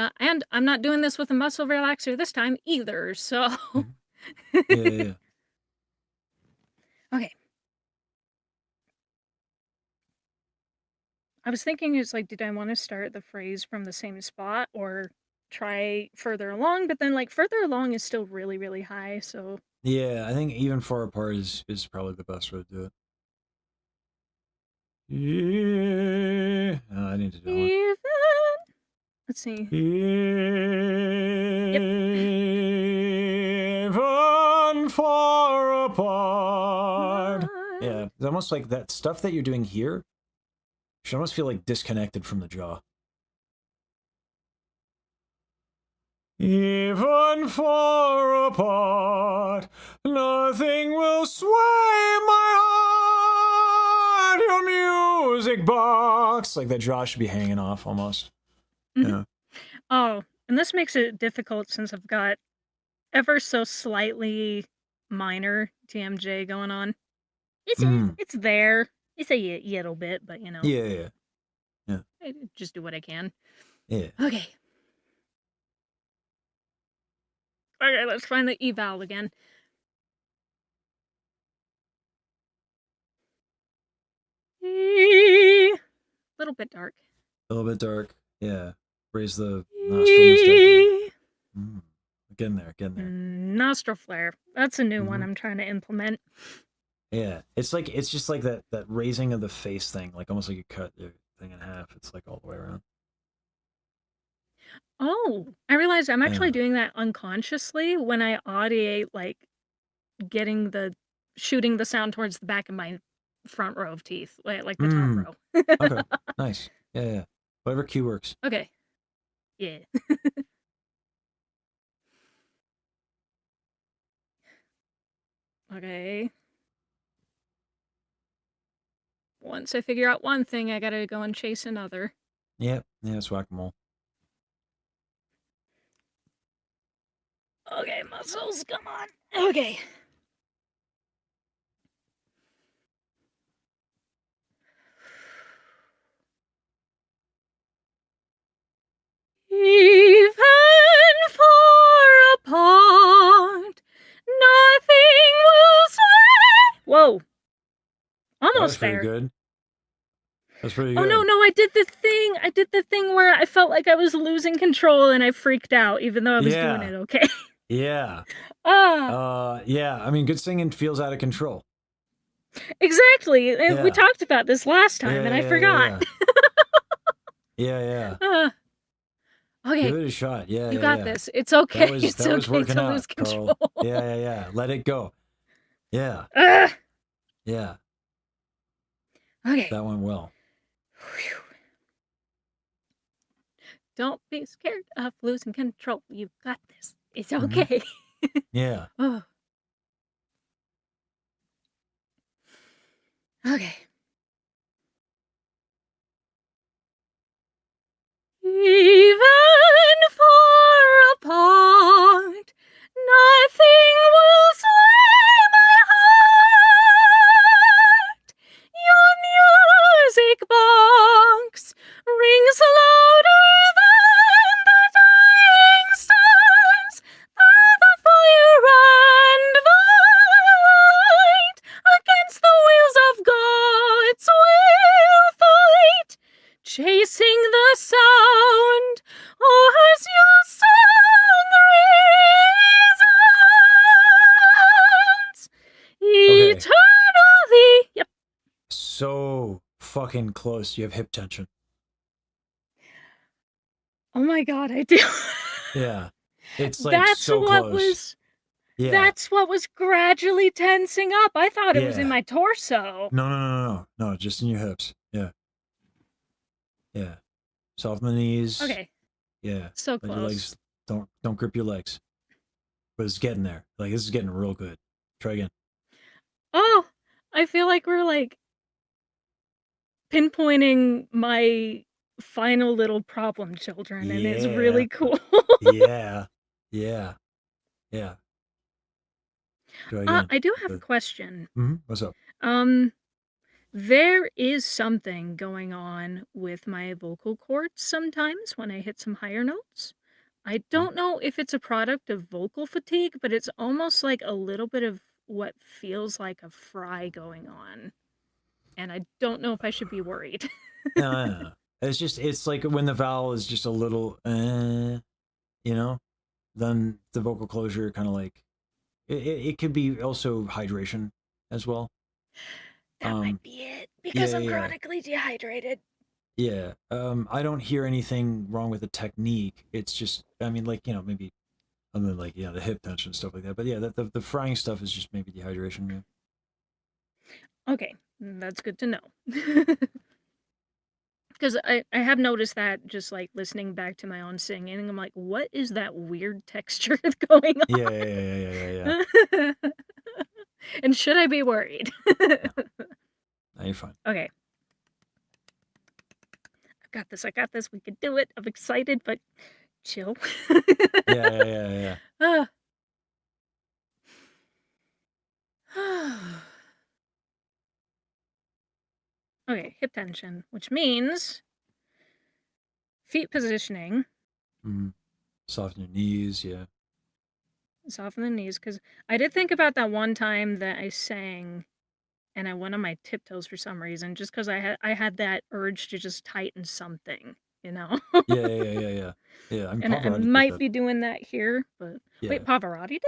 Speaker 6: I'm not doing this with a muscle relaxer this time either. So
Speaker 1: Mhm. Yeah.
Speaker 6: okay. I was thinking, it's like, did I want to start the phrase from the same spot or try further along? But then, like, further along is still really, really high. So
Speaker 1: Yeah, I think even far apart is probably the best way to do it. Yeah. Oh, I need to do one.
Speaker 6: even let's see. Yep.
Speaker 1: Even far apart. Yeah, it's almost like that stuff that you're doing here should almost feel like disconnected from the jaw. Even far apart, nothing will sway my heart. Your music box, like that jaw should be hanging off almost.
Speaker 6: Mhm.
Speaker 1: Yeah.
Speaker 6: Oh, and this makes it difficult since I've got ever so slightly minor TMJ going on. It's there. It's a little bit, but you know,
Speaker 1: Yeah.
Speaker 6: I just do what I can.
Speaker 1: Yeah.
Speaker 6: Okay. Okay, let's find the eval again. Little bit dark.
Speaker 1: A little bit dark. Yeah. Raise the nostril mustache. Getting there.
Speaker 6: Nostril flare. That's a new one
Speaker 1: Mhm.
Speaker 6: I'm trying to implement.
Speaker 1: Yeah. It's just like that raising of the face thing, like almost like you cut your thing in half. It's like all the way around.
Speaker 6: Oh, I realized I'm actually
Speaker 1: Yeah.
Speaker 6: doing that unconsciously when I audiate, like shooting the sound towards the back of my front row of teeth, like the top row.
Speaker 1: Okay. Nice. Yeah. Whatever cue works.
Speaker 6: Okay. Yeah. Okay. Once I figure out one thing, I gotta go and chase another.
Speaker 1: Yep. Yeah, it's whack-a-mole.
Speaker 6: Okay, muscles, come on. Okay. Even far apart, nothing will say. Whoa.
Speaker 1: That was
Speaker 6: Almost
Speaker 1: pretty
Speaker 6: there.
Speaker 1: good. That's pretty
Speaker 6: Oh
Speaker 1: good.
Speaker 6: no, I did the thing. I did the thing where I felt like I was losing control and I freaked out, even though I was doing it okay.
Speaker 1: Yeah. Yeah. I mean, good singing feels out of control.
Speaker 6: Exactly. And we
Speaker 1: Yeah.
Speaker 6: talked about this last time and I forgot.
Speaker 1: Yeah.
Speaker 6: Okay.
Speaker 1: Give it a shot. Yeah.
Speaker 6: You got this. It's okay. It's
Speaker 1: That was
Speaker 6: okay
Speaker 1: working
Speaker 6: to
Speaker 1: out,
Speaker 6: lose
Speaker 1: Carl.
Speaker 6: control.
Speaker 1: Yeah. Let it go. Yeah.
Speaker 6: Ugh.
Speaker 1: Yeah.
Speaker 6: Okay.
Speaker 1: That went well.
Speaker 6: Whew. Don't be scared of losing control. You got this. It's okay.
Speaker 1: Yeah.
Speaker 6: Oh. Okay. Even for Nothing will sway my heart. Your music box rings louder than the dying stars. Through the fire and the light, against the wheels of God's will fight, chasing the sound as your song resounds eternally. Yep.
Speaker 1: So fucking close. You have hip tension.
Speaker 6: Oh my god, I do.
Speaker 1: Yeah. It's like
Speaker 6: That's
Speaker 1: so
Speaker 6: what
Speaker 1: close.
Speaker 6: was.
Speaker 1: Yeah.
Speaker 6: That's what was gradually tensing up. I thought it was in
Speaker 1: Yeah.
Speaker 6: my torso.
Speaker 1: No, just in your hips. Yeah. Yeah. Soften the knees.
Speaker 6: Okay,
Speaker 1: Yeah.
Speaker 6: so
Speaker 1: Let your
Speaker 6: close.
Speaker 1: legs don't grip your legs. But it's getting there. Like this is getting real good. Try again.
Speaker 6: Oh, I feel like we're like pinpointing my final little problem children, and it's really cool.
Speaker 1: Yeah. Yeah. Yeah. Try again.
Speaker 6: I do have a question.
Speaker 1: What's up?
Speaker 6: There is something going on with my vocal cords sometimes when I hit some higher notes. I don't know if it's a product of vocal fatigue, but it's almost like a little bit of what feels like a fry going on. And I don't know if I should be worried.
Speaker 1: No. It's like when the vowel is just a little, you know, then the vocal closure kind of like, it could be also hydration as well.
Speaker 6: That might be it, because I'm
Speaker 1: yeah.
Speaker 6: chronically dehydrated.
Speaker 1: Yeah. I don't hear anything wrong with the technique. It's just, I mean, like, you know, maybe other than like, yeah, the hip tension and stuff like that. But yeah, the frying stuff is just maybe dehydration. Yeah.
Speaker 6: Okay, that's good to know. Because I have noticed that just like listening back to my own singing, I'm like, what is that weird texture going on?
Speaker 1: Yeah.
Speaker 6: And should I be worried?
Speaker 1: No, you're fine.
Speaker 6: Okay. I got this. We can do it. I'm excited, but chill.
Speaker 1: Yeah.
Speaker 6: Okay, hip tension, which means feet positioning.
Speaker 1: Soften your knees, yeah.
Speaker 6: Soften the knees, because I did think about that one time that I sang and I went on my tiptoes for some reason, just because I had that urge to just tighten something, you know?
Speaker 1: Yeah. I mean,
Speaker 6: And I
Speaker 1: Pavarotti did
Speaker 6: might
Speaker 1: that.
Speaker 6: be doing that here, but
Speaker 1: Yeah.
Speaker 6: wait, Pavarotti did?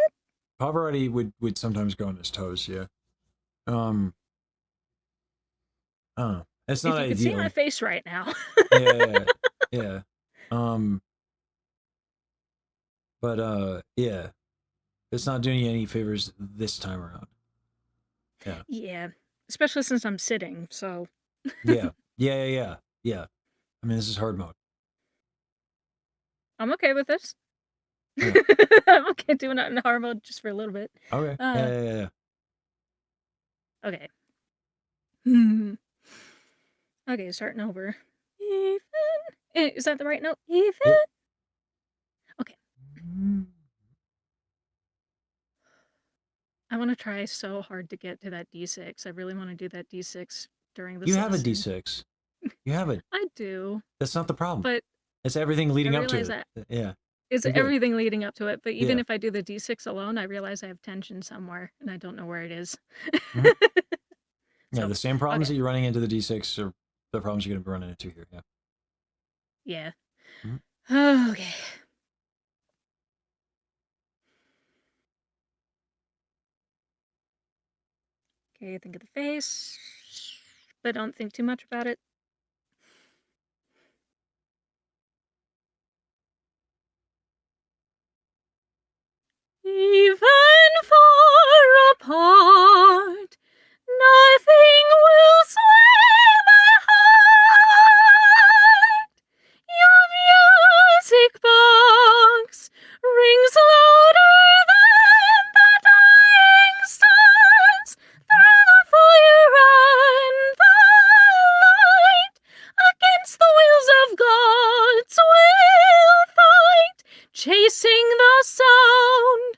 Speaker 1: Pavarotti would sometimes go on his toes, yeah. I don't know. It's not
Speaker 6: If you could see
Speaker 1: ideal.
Speaker 6: my face right now.
Speaker 1: Yeah. But yeah. It's not doing you any favors this time around. Yeah.
Speaker 6: Yeah, especially since I'm sitting, so.
Speaker 1: Yeah. I mean, this is hard mode.
Speaker 6: I'm okay with this.
Speaker 1: Yeah.
Speaker 6: I'm okay doing it in hard mode just for a little bit.
Speaker 1: Okay. Yeah.
Speaker 6: Okay. Okay, starting over. Even. Is that the right note? Even.
Speaker 1: Yep.
Speaker 6: Okay. I want to try so hard to get to that D6. I really want to do that D6 during this.
Speaker 1: You have a
Speaker 6: lesson.
Speaker 1: D6. You have it.
Speaker 6: I do.
Speaker 1: That's not the problem.
Speaker 6: But
Speaker 1: it's everything leading up to it.
Speaker 6: that.
Speaker 1: Yeah.
Speaker 6: It's
Speaker 1: You're good.
Speaker 6: everything leading up to it. But even
Speaker 1: Yeah.
Speaker 6: if I do the D6 alone, I realize I have tension somewhere and I don't know where it is.
Speaker 1: Yeah,
Speaker 6: So,
Speaker 1: the same problems
Speaker 6: okay.
Speaker 1: that you're running into the D6 are the problems you're going to be running into here. Yeah.
Speaker 6: Yeah. Okay. Okay, think of the face, but don't think too much about it. Even far apart, nothing will sway my heart. Your music box rings louder than the dying stars. Through the fire and the light, against the wheels of God's will fight, chasing the sound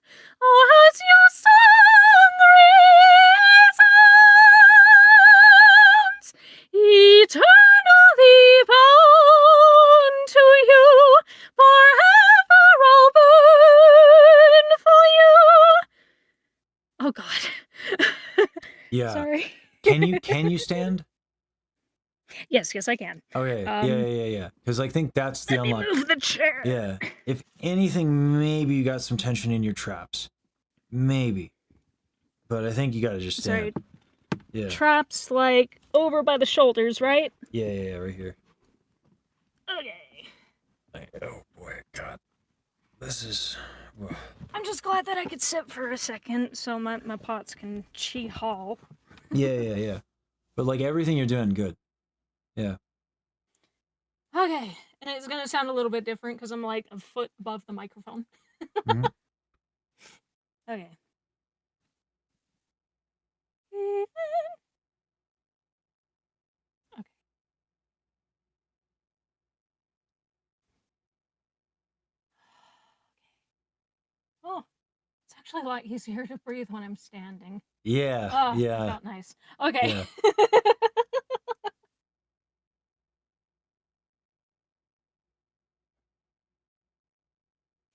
Speaker 6: Oh God.
Speaker 1: Yeah.
Speaker 6: Sorry.
Speaker 1: Can you stand?
Speaker 6: Yes, I can.
Speaker 1: Okay. Yeah. Because I think that's the
Speaker 6: Let me
Speaker 1: unlock.
Speaker 6: move the chair.
Speaker 1: Yeah. If anything, maybe you got some tension in your traps. Maybe. But I think you gotta just stand.
Speaker 6: Sorry.
Speaker 1: Yeah.
Speaker 6: Traps like over by the shoulders, right?
Speaker 1: Yeah, right here.
Speaker 6: Okay.
Speaker 1: Oh boy, God. This is. Whoa.
Speaker 6: I'm just glad that I could sit for a second so my pots can chi haul.
Speaker 1: Yeah. But like everything you're doing, good. Yeah.
Speaker 6: Okay. And it's gonna sound a little bit different because I'm like a foot above the microphone.
Speaker 1: Mhm.
Speaker 6: Okay. Okay. Oh, it's actually a lot easier to breathe when I'm standing.
Speaker 1: Yeah.
Speaker 6: Oh,
Speaker 1: Yeah.
Speaker 6: that felt nice. Okay.
Speaker 1: Yeah.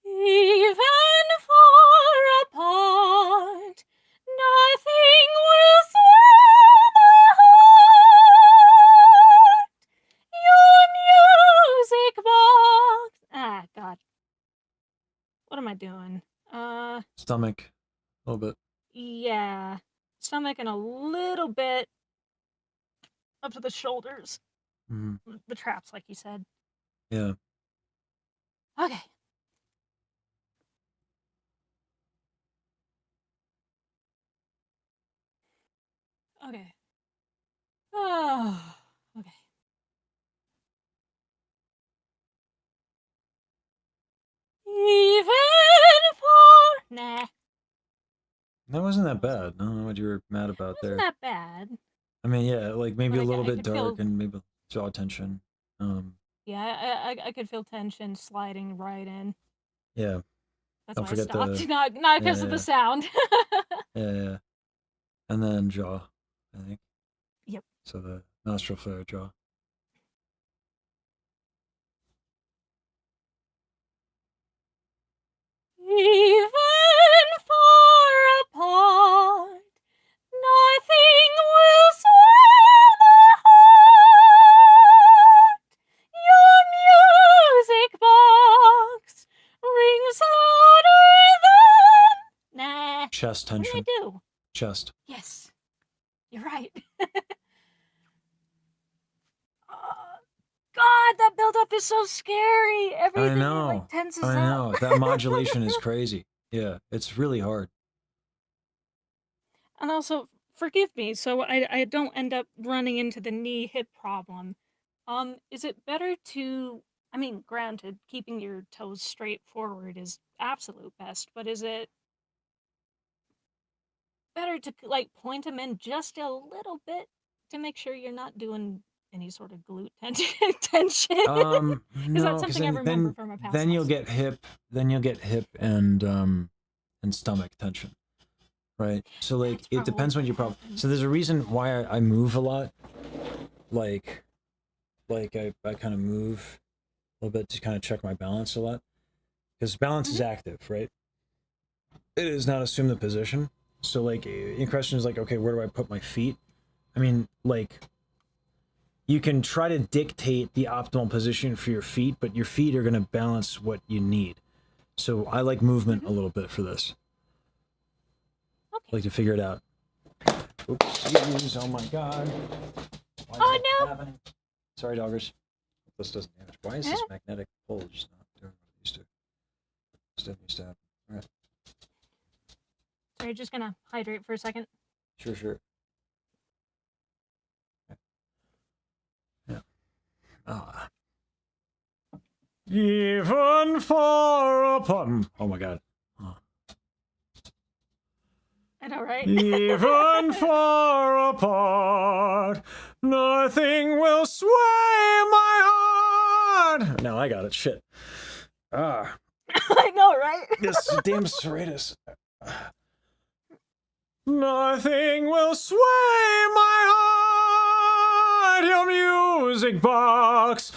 Speaker 6: Even far apart, nothing will sway my heart. Your music box. Ah, God. What am I doing?
Speaker 1: Stomach. A little bit.
Speaker 6: Yeah. Stomach and a little bit up to the shoulders.
Speaker 1: Mhm.
Speaker 6: The traps, like you said.
Speaker 1: Yeah.
Speaker 6: Okay. Okay. Oh, okay. Even for nah,
Speaker 1: That wasn't that bad. I don't know what you were mad about
Speaker 6: wasn't
Speaker 1: there.
Speaker 6: that bad.
Speaker 1: I mean, yeah, like maybe
Speaker 6: But
Speaker 1: a little
Speaker 6: I
Speaker 1: bit
Speaker 6: could
Speaker 1: dark
Speaker 6: feel,
Speaker 1: and maybe jaw tension.
Speaker 6: yeah, I could feel tension sliding right in.
Speaker 1: Yeah.
Speaker 6: That's
Speaker 1: Don't
Speaker 6: why I
Speaker 1: forget
Speaker 6: stopped.
Speaker 1: the
Speaker 6: Not because of
Speaker 1: yeah.
Speaker 6: the sound.
Speaker 1: Yeah. And then jaw, I think.
Speaker 6: Yep.
Speaker 1: So the nostril flare, jaw.
Speaker 6: Even far apart, nothing will sway my heart. Your music box rings louder than nah.
Speaker 1: Chest
Speaker 6: What did
Speaker 1: tension.
Speaker 6: I do?
Speaker 1: Chest.
Speaker 6: Yes, you're right. God, that buildup is so scary. Everything like tenses
Speaker 1: I
Speaker 6: up.
Speaker 1: know. That modulation is crazy. Yeah, it's really hard.
Speaker 6: And also, forgive me, so I don't end up running into the knee hip problem. Is it better to, I mean, granted, keeping your toes straight forward is absolute best, but is it better to like point them in just a little bit to make sure you're not doing any sort of glute tension? Because
Speaker 1: No,
Speaker 6: that's
Speaker 1: because
Speaker 6: something I remember from a past
Speaker 1: then you'll
Speaker 6: lesson.
Speaker 1: get hip and stomach tension. Right. So like
Speaker 6: That's
Speaker 1: it depends
Speaker 6: probably
Speaker 1: what you
Speaker 6: what
Speaker 1: problem.
Speaker 6: happened.
Speaker 1: So there's a reason why I move a lot. Like I kind of move a little bit to kind of check my balance a lot. Because balance is active, right? It is not assume the position. So like the question is like, okay, where do I put my feet? I mean, like you can try to dictate the optimal position for your feet, but your feet are gonna balance what you need. So I like movement a little bit for this.
Speaker 6: Okay.
Speaker 1: Like to figure it out. Oops, oh my god. Why is
Speaker 6: Oh,
Speaker 1: that
Speaker 6: no.
Speaker 1: happening? Sorry, doggers. This doesn't damage. Why is this magnetic pole just not doing what it used to? This didn't used to happen. Alright.
Speaker 6: So you're just gonna hydrate for a second?
Speaker 1: Sure. Yeah. Even far apart. Oh my god.
Speaker 6: I know, right?
Speaker 1: Even far apart, nothing will sway my heart. No, I got it. Shit.
Speaker 6: I know, right?
Speaker 1: This damn serratus. Nothing will sway my heart. Your music box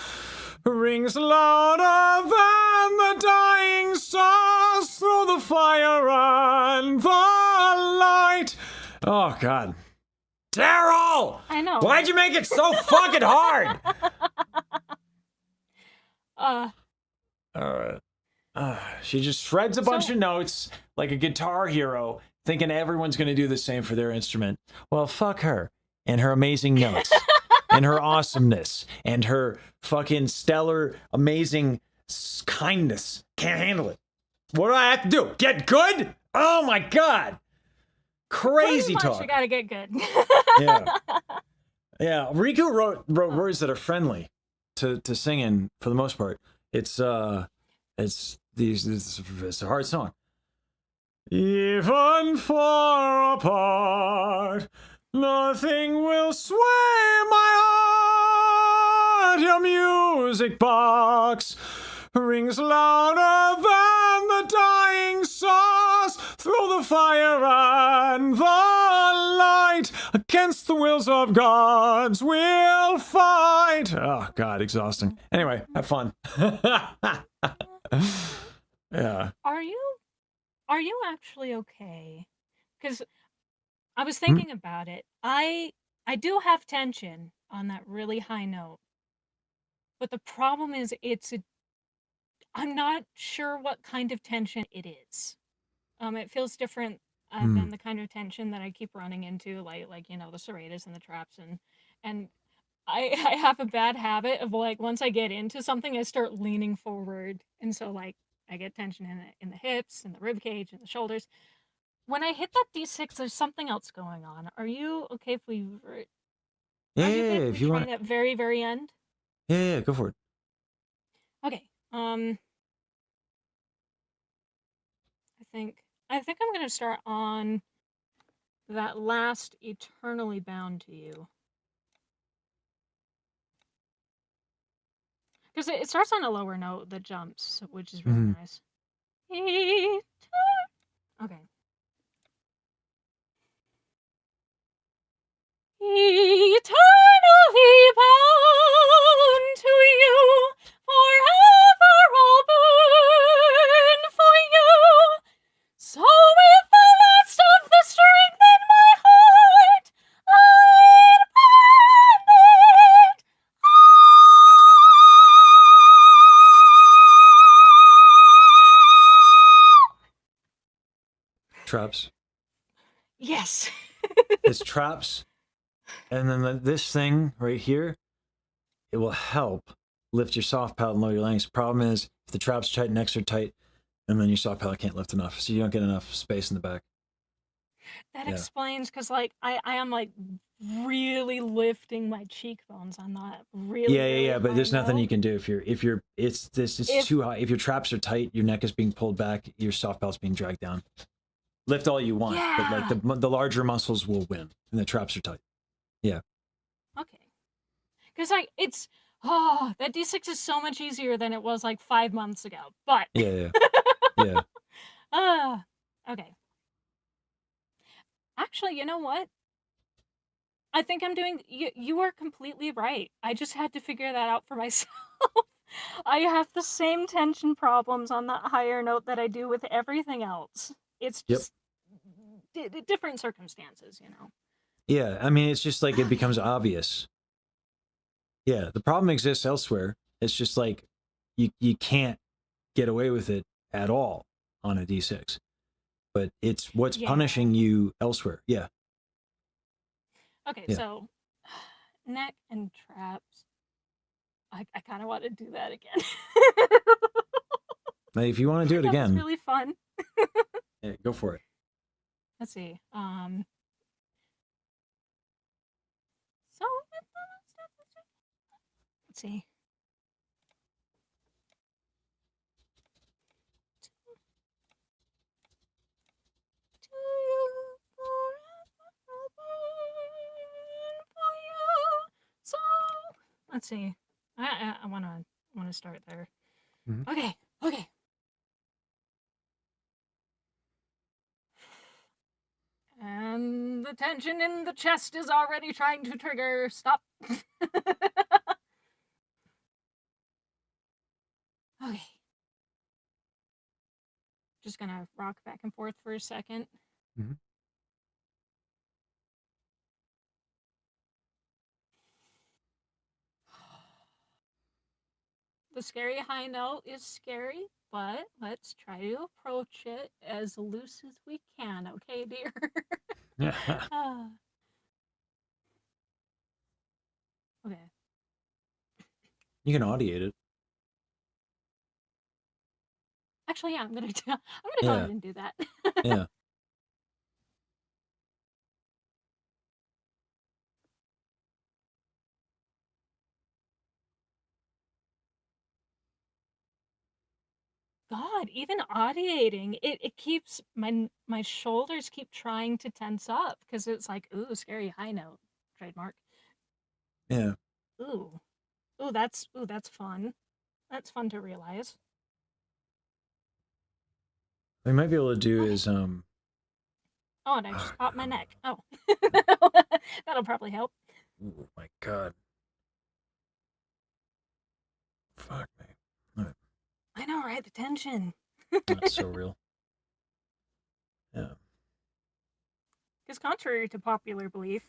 Speaker 1: rings louder than the dying stars through the fire and the light. Oh God, Daryl!
Speaker 6: I know.
Speaker 1: Why'd you make it so fucking hard? She just shreds a bunch of notes like a guitar hero, thinking everyone's going to do the same for their instrument. Well, fuck her and her amazing notes and her awesomeness and her fucking stellar, amazing kindness. Can't handle it. What do I have to do? Get good? Oh my God. Crazy
Speaker 6: Pretty much,
Speaker 1: talk.
Speaker 6: you gotta get good.
Speaker 1: Yeah. Yeah. Riku wrote words that are friendly to singing for the most part. It's a hard song. Even far apart, nothing will sway my heart. Your music box rings louder than the dying stars through the fire and the light. Against the wills of gods we'll fight. Oh God, exhausting. Anyway, have fun. Yeah.
Speaker 6: Are you actually okay? Because I was thinking about it. I do have tension on that really high note. But the problem is I'm not sure what kind of tension it is. It feels different than the kind of tension that I keep running into, like you know, the serratus and the traps, and I have a bad habit of like once I get into something, I start leaning forward, and so like I get tension in the hips and the rib cage and the shoulders. When I hit that D6, there's something else going on. Are you okay if we?
Speaker 1: Yeah,
Speaker 6: Are you okay
Speaker 1: if you
Speaker 6: try
Speaker 1: want.
Speaker 6: that very end?
Speaker 1: Yeah, go for it.
Speaker 6: Okay. I think I'm gonna start on that last eternally bound to you. Because it starts on a lower note that jumps, which is really nice. Okay. Eternally bound to you, forever I'll burn for you. So with the last of the strength in my heart, I'd bend it.
Speaker 1: Traps.
Speaker 6: Yes.
Speaker 1: It's traps. And then this thing right here, it will help lift your soft palate and lower your larynx. Problem is, if the traps tighten extra tight, and then your soft palate can't lift enough, so you don't get enough space in the back.
Speaker 6: That explains, because like I am like really lifting my cheekbones. I'm not really.
Speaker 1: Yeah. But there's nothing you
Speaker 6: can.
Speaker 1: can do it's too high. If your traps are tight, your neck is being pulled back, your soft palate's being dragged down. Lift all you want, but like the larger muscles will win, and the traps are tight. Yeah.
Speaker 6: Okay. Because like that D6 is so much easier than it was like 5 months ago. But
Speaker 1: Yeah.
Speaker 6: okay. Actually, you know what? I think I'm doing. You are completely right. I just had to figure that out for myself. I have the same tension problems on that higher note that I do with everything else. It's just different circumstances, you know.
Speaker 1: Yeah, I mean, it's just like it becomes obvious. Yeah, the problem exists elsewhere. It's just like you can't get away with it at all on a D6. But it's what's punishing you elsewhere. Yeah.
Speaker 6: Okay, so neck and traps. I kind of want to do that again.
Speaker 1: Now, if you want to do it again,
Speaker 6: it's really fun.
Speaker 1: yeah, go for it.
Speaker 6: Let's see. So let's see. So let's see. I wanna start there. Okay. And the tension in the chest is already trying to trigger. Stop. Okay. Just gonna rock back and forth for a second. the scary high note is scary, but let's try to approach it as loose as we can, okay, dear? Ah, okay.
Speaker 1: You can audiate it.
Speaker 6: Actually, yeah, I'm gonna go
Speaker 1: Yeah.
Speaker 6: ahead and do that.
Speaker 1: Yeah.
Speaker 6: God, even audiating, it keeps my shoulders keep trying to tense up because it's like, ooh, scary high note, trademark.
Speaker 1: Yeah.
Speaker 6: Ooh, ooh, that's fun. That's fun to realize.
Speaker 1: What we might be able to do
Speaker 6: Okay.
Speaker 1: is
Speaker 6: Oh, and I just popped my neck. Oh, that'll probably help.
Speaker 1: oh my god. Fuck me. Alright.
Speaker 6: I know, right? The tension.
Speaker 1: That's so real. Yeah.
Speaker 6: Because contrary to popular belief,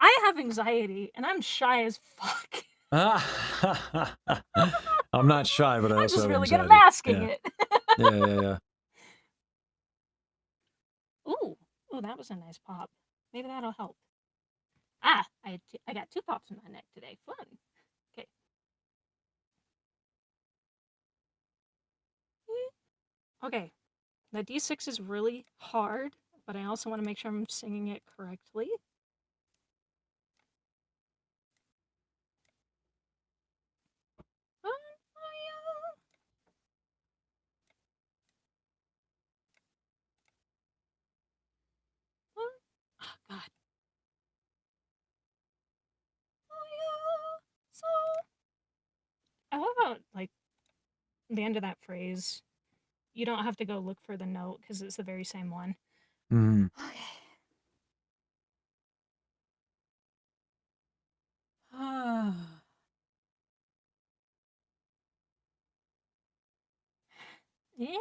Speaker 6: I have anxiety and I'm shy as fuck.
Speaker 1: I'm not shy, but I
Speaker 6: I'm
Speaker 1: also
Speaker 6: just
Speaker 1: have
Speaker 6: really good
Speaker 1: anxiety.
Speaker 6: at masking
Speaker 1: Yeah.
Speaker 6: it.
Speaker 1: Yeah.
Speaker 6: Ooh, that was a nice pop. Maybe that'll help. Ah, I got 2 pops in my neck today. Fun. Okay. Okay. The D6 is really hard, but I also want to make sure I'm singing it correctly. Oh, God. So, I love how, like, the end of that phrase, you don't have to go look for the note because it's the very same one.
Speaker 1: Mm.
Speaker 6: Okay. Yeah.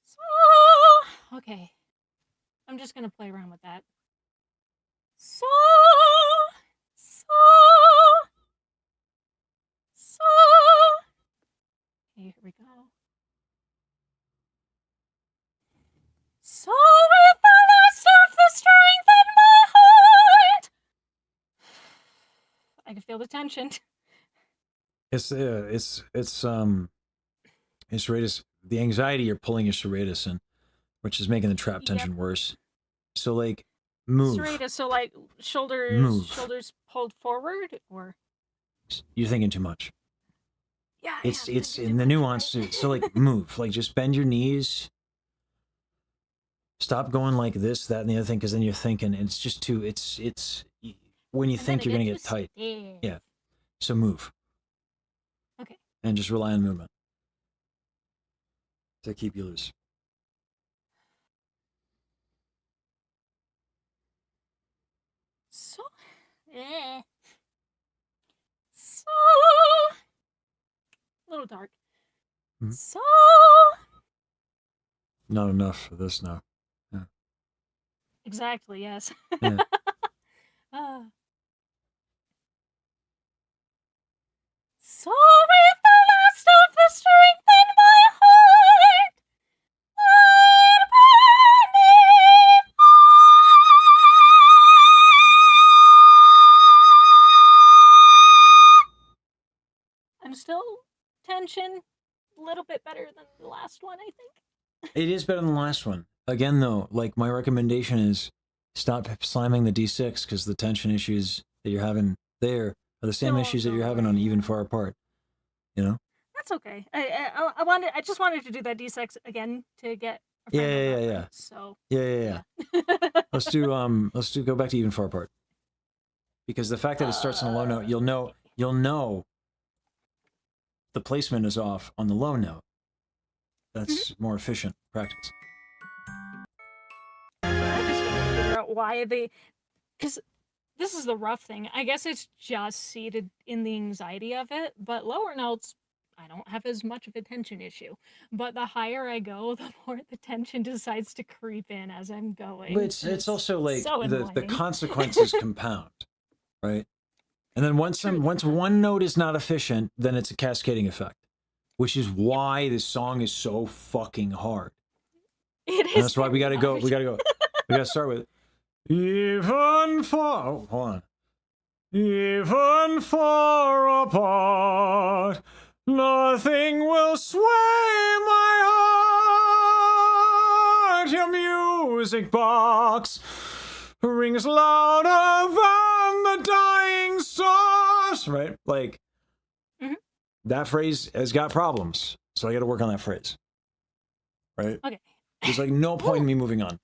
Speaker 6: So, okay. I'm just gonna play around with that. So, so, so. Okay, here we go. So with the last of the strength in my heart. I can feel the tension.
Speaker 1: It's serratus. The anxiety you're pulling your serratus in, which is making the trap tension worse. So like, move.
Speaker 6: Serratus, so like shoulders
Speaker 1: Move.
Speaker 6: pulled forward, or
Speaker 1: You're thinking too much.
Speaker 6: yeah,
Speaker 1: It's
Speaker 6: I'm
Speaker 1: in
Speaker 6: thinking
Speaker 1: the
Speaker 6: too much,
Speaker 1: nuance.
Speaker 6: right?
Speaker 1: So like, move. Like just bend your knees. Stop going like this, that, and the other thing, because then you're thinking, and it's just too. It's when you
Speaker 6: And
Speaker 1: think
Speaker 6: then
Speaker 1: you're
Speaker 6: I
Speaker 1: gonna
Speaker 6: get
Speaker 1: get tight.
Speaker 6: stiff.
Speaker 1: Yeah. So move.
Speaker 6: Okay.
Speaker 1: And just rely on movement to keep you loose.
Speaker 6: So, so a little dark.
Speaker 1: Mhm.
Speaker 6: So
Speaker 1: Not enough for this now. Yeah.
Speaker 6: exactly, yes.
Speaker 1: Yeah.
Speaker 6: So with the last of the strength in my heart, I'm still tension, a little bit better than the last one, I think.
Speaker 1: It is better than the last one. Again, though, like my recommendation is stop slamming the D6 because the tension issues that you're having there are the same
Speaker 6: Still
Speaker 1: issues that you're having
Speaker 6: away.
Speaker 1: on Even Far Apart. You know?
Speaker 6: That's okay. I just wanted to do that D6 again to get a frame of reference. So
Speaker 1: Yeah. let's go back to Even Far Apart. Because the fact that it starts on a low note, you'll know the placement is off on the low note. That's more efficient practice.
Speaker 6: I just couldn't figure out why they, because this is the rough thing. I guess it's just seated in the anxiety of it, but lower notes, I don't have as much of a tension issue. But the higher I go, the more the tension decides to creep in as I'm going.
Speaker 1: But it's also like
Speaker 6: so
Speaker 1: the
Speaker 6: annoying.
Speaker 1: consequences compound, right? And then once one note is not efficient, then it's a cascading effect, which is why this song is so fucking hard.
Speaker 6: It
Speaker 1: And
Speaker 6: is.
Speaker 1: that's why we gotta go. We gotta start with even far. Oh, hold on. Even far apart, nothing will sway my heart. Your music box rings louder than the dying stars. Right? Like, that phrase has got problems. So I got to work on that phrase. Right?
Speaker 6: Okay.
Speaker 1: There's like no point in me moving on.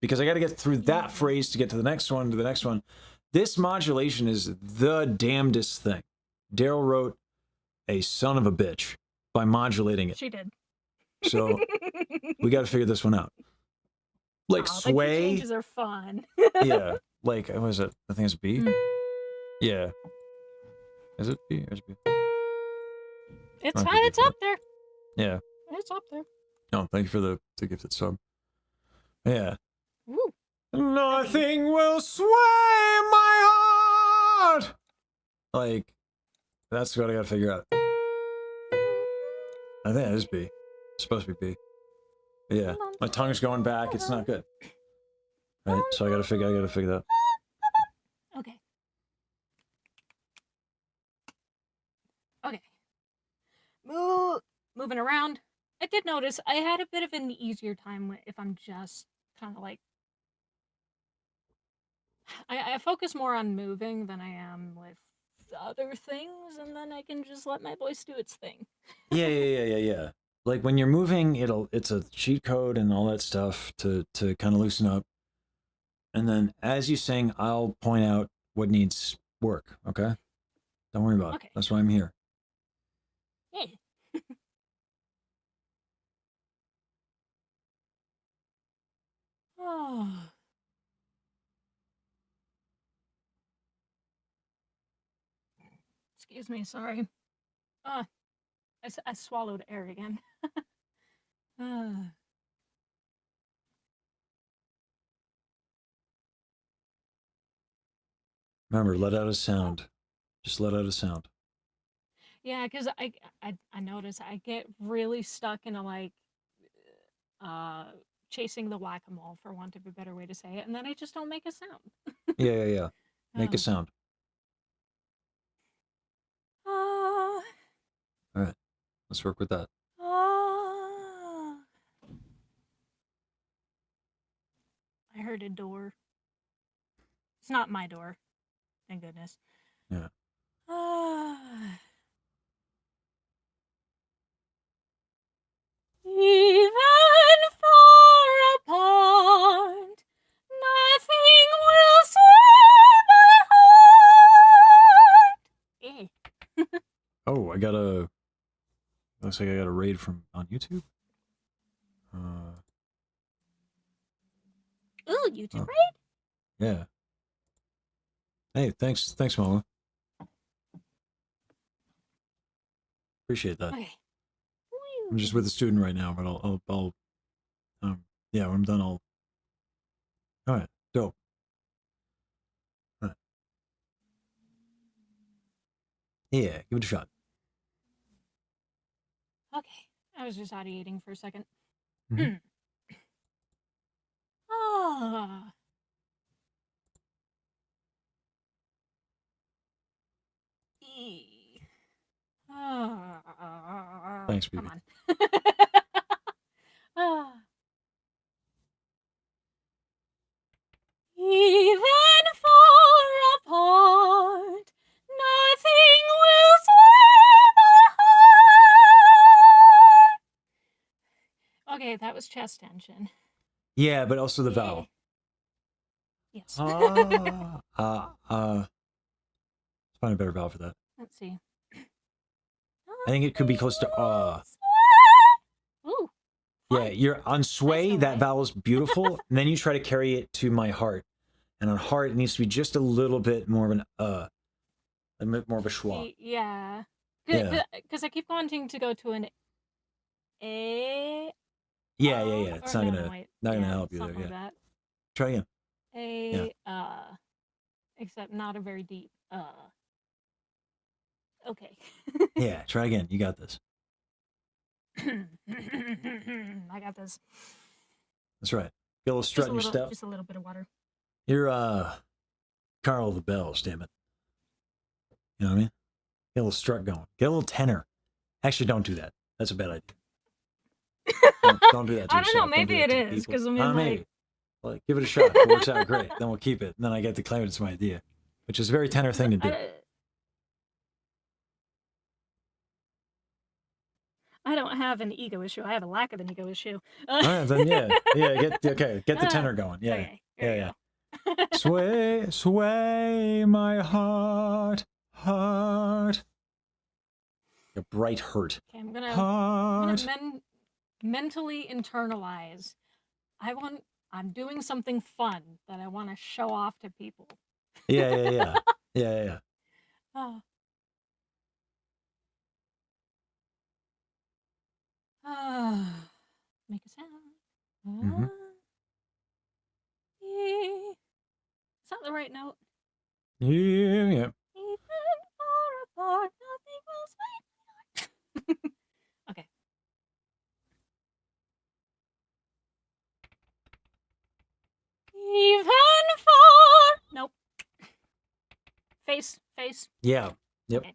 Speaker 1: Because I got to get through that phrase to get to the next one, to the next one. This modulation is the damnedest thing. Daryl wrote a son of a bitch by modulating it.
Speaker 6: She did.
Speaker 1: So we got to figure this one out. Like
Speaker 6: The key
Speaker 1: sway.
Speaker 6: changes are fun.
Speaker 1: Yeah. Like, what is it? I think it's B. Yeah. Is it B or is it B?
Speaker 6: It's
Speaker 1: Might be
Speaker 6: it's up there.
Speaker 1: Yeah.
Speaker 6: It's up there.
Speaker 1: No, thank you for the gifted sub. Yeah.
Speaker 6: Woo.
Speaker 1: Nothing will sway my heart. Like, that's what I gotta figure out. I think it is B. It's supposed to be B. But yeah, my tongue's going back. It's not good. Right, so I gotta figure that.
Speaker 6: Okay. Okay. Moving around. I did notice I had a bit of an easier time if I'm just kind of like. I focus more on moving than I am with other things, and then I can just let my voice do its thing.
Speaker 1: Yeah. Like when you're moving, it's a cheat code and all that stuff to kind of loosen up. And then as you sing, I'll point out what needs work. Okay, don't worry about it. That's why I'm here.
Speaker 6: Yeah. Oh. Excuse me, sorry. I swallowed air again.
Speaker 1: Remember, let out a sound. Just let out a sound.
Speaker 6: Yeah, because I notice I get really stuck in a like chasing the whack-a-mole, for want of a better way to say it, and then I just don't make a sound.
Speaker 1: Yeah. Make a sound. All right, let's work with that.
Speaker 6: I heard a door. It's not my door. Thank goodness.
Speaker 1: Yeah.
Speaker 6: Even far apart, nothing will sway my heart.
Speaker 1: Oh, looks like I got a raid on YouTube.
Speaker 6: Ooh, YouTube raid?
Speaker 1: Yeah. Hey, thanks, Mama. Appreciate that.
Speaker 6: Okay.
Speaker 1: I'm just with a student right now, but I'll yeah, when I'm done, all right, dope. All right. Yeah, give it a shot.
Speaker 6: Okay. I was just ideating for a second.
Speaker 1: Mhm. Thanks,
Speaker 6: Come
Speaker 1: baby.
Speaker 6: on. Even far apart, nothing will sway my heart. Okay, that was chest tension.
Speaker 1: Yeah, but also the vowel.
Speaker 6: Yes.
Speaker 1: Let's find a better vowel for that.
Speaker 6: Let's see.
Speaker 1: I think it could be close to
Speaker 6: Ooh.
Speaker 1: Yeah, you're on sway.
Speaker 6: Nice,
Speaker 1: That
Speaker 6: alright.
Speaker 1: vowel's beautiful, and then you try to carry it to my heart, and on heart it needs to be just a little bit more of a bit more of a schwa.
Speaker 6: Yeah.
Speaker 1: Yeah.
Speaker 6: Because I keep wanting to go to an A.
Speaker 1: Yeah. It's
Speaker 6: or
Speaker 1: not
Speaker 6: no,
Speaker 1: gonna
Speaker 6: wait.
Speaker 1: not gonna
Speaker 6: Yeah,
Speaker 1: help you there.
Speaker 6: something
Speaker 1: Yeah.
Speaker 6: like that.
Speaker 1: Try again.
Speaker 6: Except not a very deep. Okay.
Speaker 1: Yeah. Try again. You got this.
Speaker 6: I got this.
Speaker 1: That's right. Get a little strut in your step.
Speaker 6: Just a little bit of water.
Speaker 1: You're Carl the Bells, damn it. You know what I mean? Get a little strut going. Get a little tenor. Actually, don't do that. That's a bad idea. Don't do that to
Speaker 6: I
Speaker 1: yourself.
Speaker 6: don't know. Maybe it
Speaker 1: do
Speaker 6: is
Speaker 1: people.
Speaker 6: because I mean,
Speaker 1: maybe. Like, give it a shot. If it works out great. Then we'll keep it. Then I get to claim it's my idea, which is a very tenor thing to do.
Speaker 6: I don't have an ego issue. I have a lack of an ego issue.
Speaker 1: All right, then get the tenor going. Yeah,
Speaker 6: Okay,
Speaker 1: yeah. Sway, sway, my heart. A bright hurt.
Speaker 6: Okay, I'm gonna
Speaker 1: Heart.
Speaker 6: mentally internalize. I'm doing something fun that I want to show off to people.
Speaker 1: Yeah.
Speaker 6: Oh. Make a sound.
Speaker 1: Mhm.
Speaker 6: Is that the right note?
Speaker 1: Yeah.
Speaker 6: Even far apart, nothing will sway. Okay. Even far. Nope. Face.
Speaker 1: Yeah. Yep.
Speaker 6: Okay.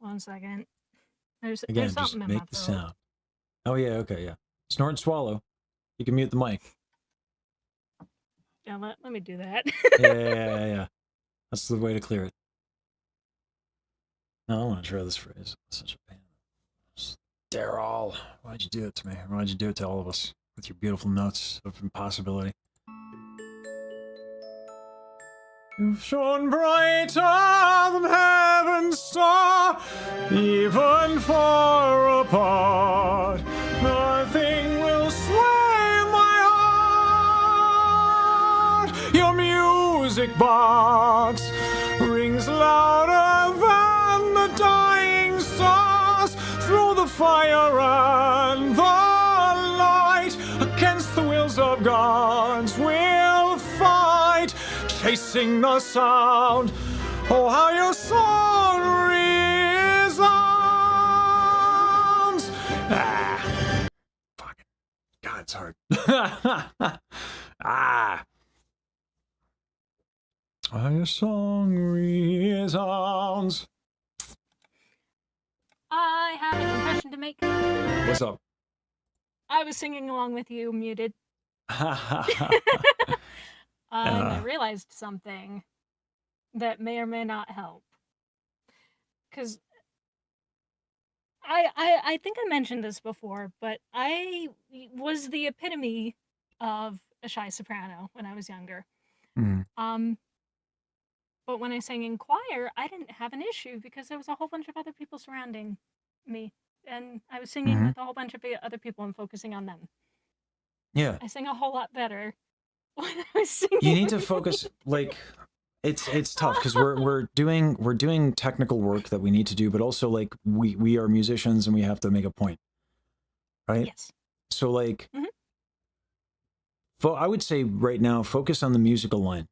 Speaker 6: One second. There's
Speaker 1: Again, just
Speaker 6: something in my
Speaker 1: make the
Speaker 6: throat.
Speaker 1: sound. Oh yeah. Okay. Yeah. Snort and swallow. You can mute the mic.
Speaker 6: Yeah, let me do that.
Speaker 1: Yeah. That's the way to clear it. No, I want to try this phrase. Such a pain. Daryl, why'd you do it to me? Why'd you do it to all of us with your beautiful notes of impossibility? You've shone brighter than heaven's star, even far apart. Nothing will sway my heart. Your music box rings louder than the dying stars. Through the fire and the light, against the wills of gods we'll fight, chasing the sound. Oh, how your song resounds. Fucking God, it's hard. How your song resounds.
Speaker 6: I have a confession to make.
Speaker 1: What's up?
Speaker 6: I was singing along with you, muted. And I realized something that may or may not help. Because I think I mentioned this before, but I was the epitome of a shy soprano when I was younger. But when I sang in choir, I didn't have an issue because there was a whole bunch of other people surrounding me. And I was singing with a whole bunch of other people and focusing on them.
Speaker 1: Yeah.
Speaker 6: I sing a whole lot better when I was singing.
Speaker 1: You need to focus, like, it's tough because we're doing technical work that we need to do, but also like we are musicians and we have to make a point, right?
Speaker 6: Yes.
Speaker 1: So like, I would say right now, focus on the musical line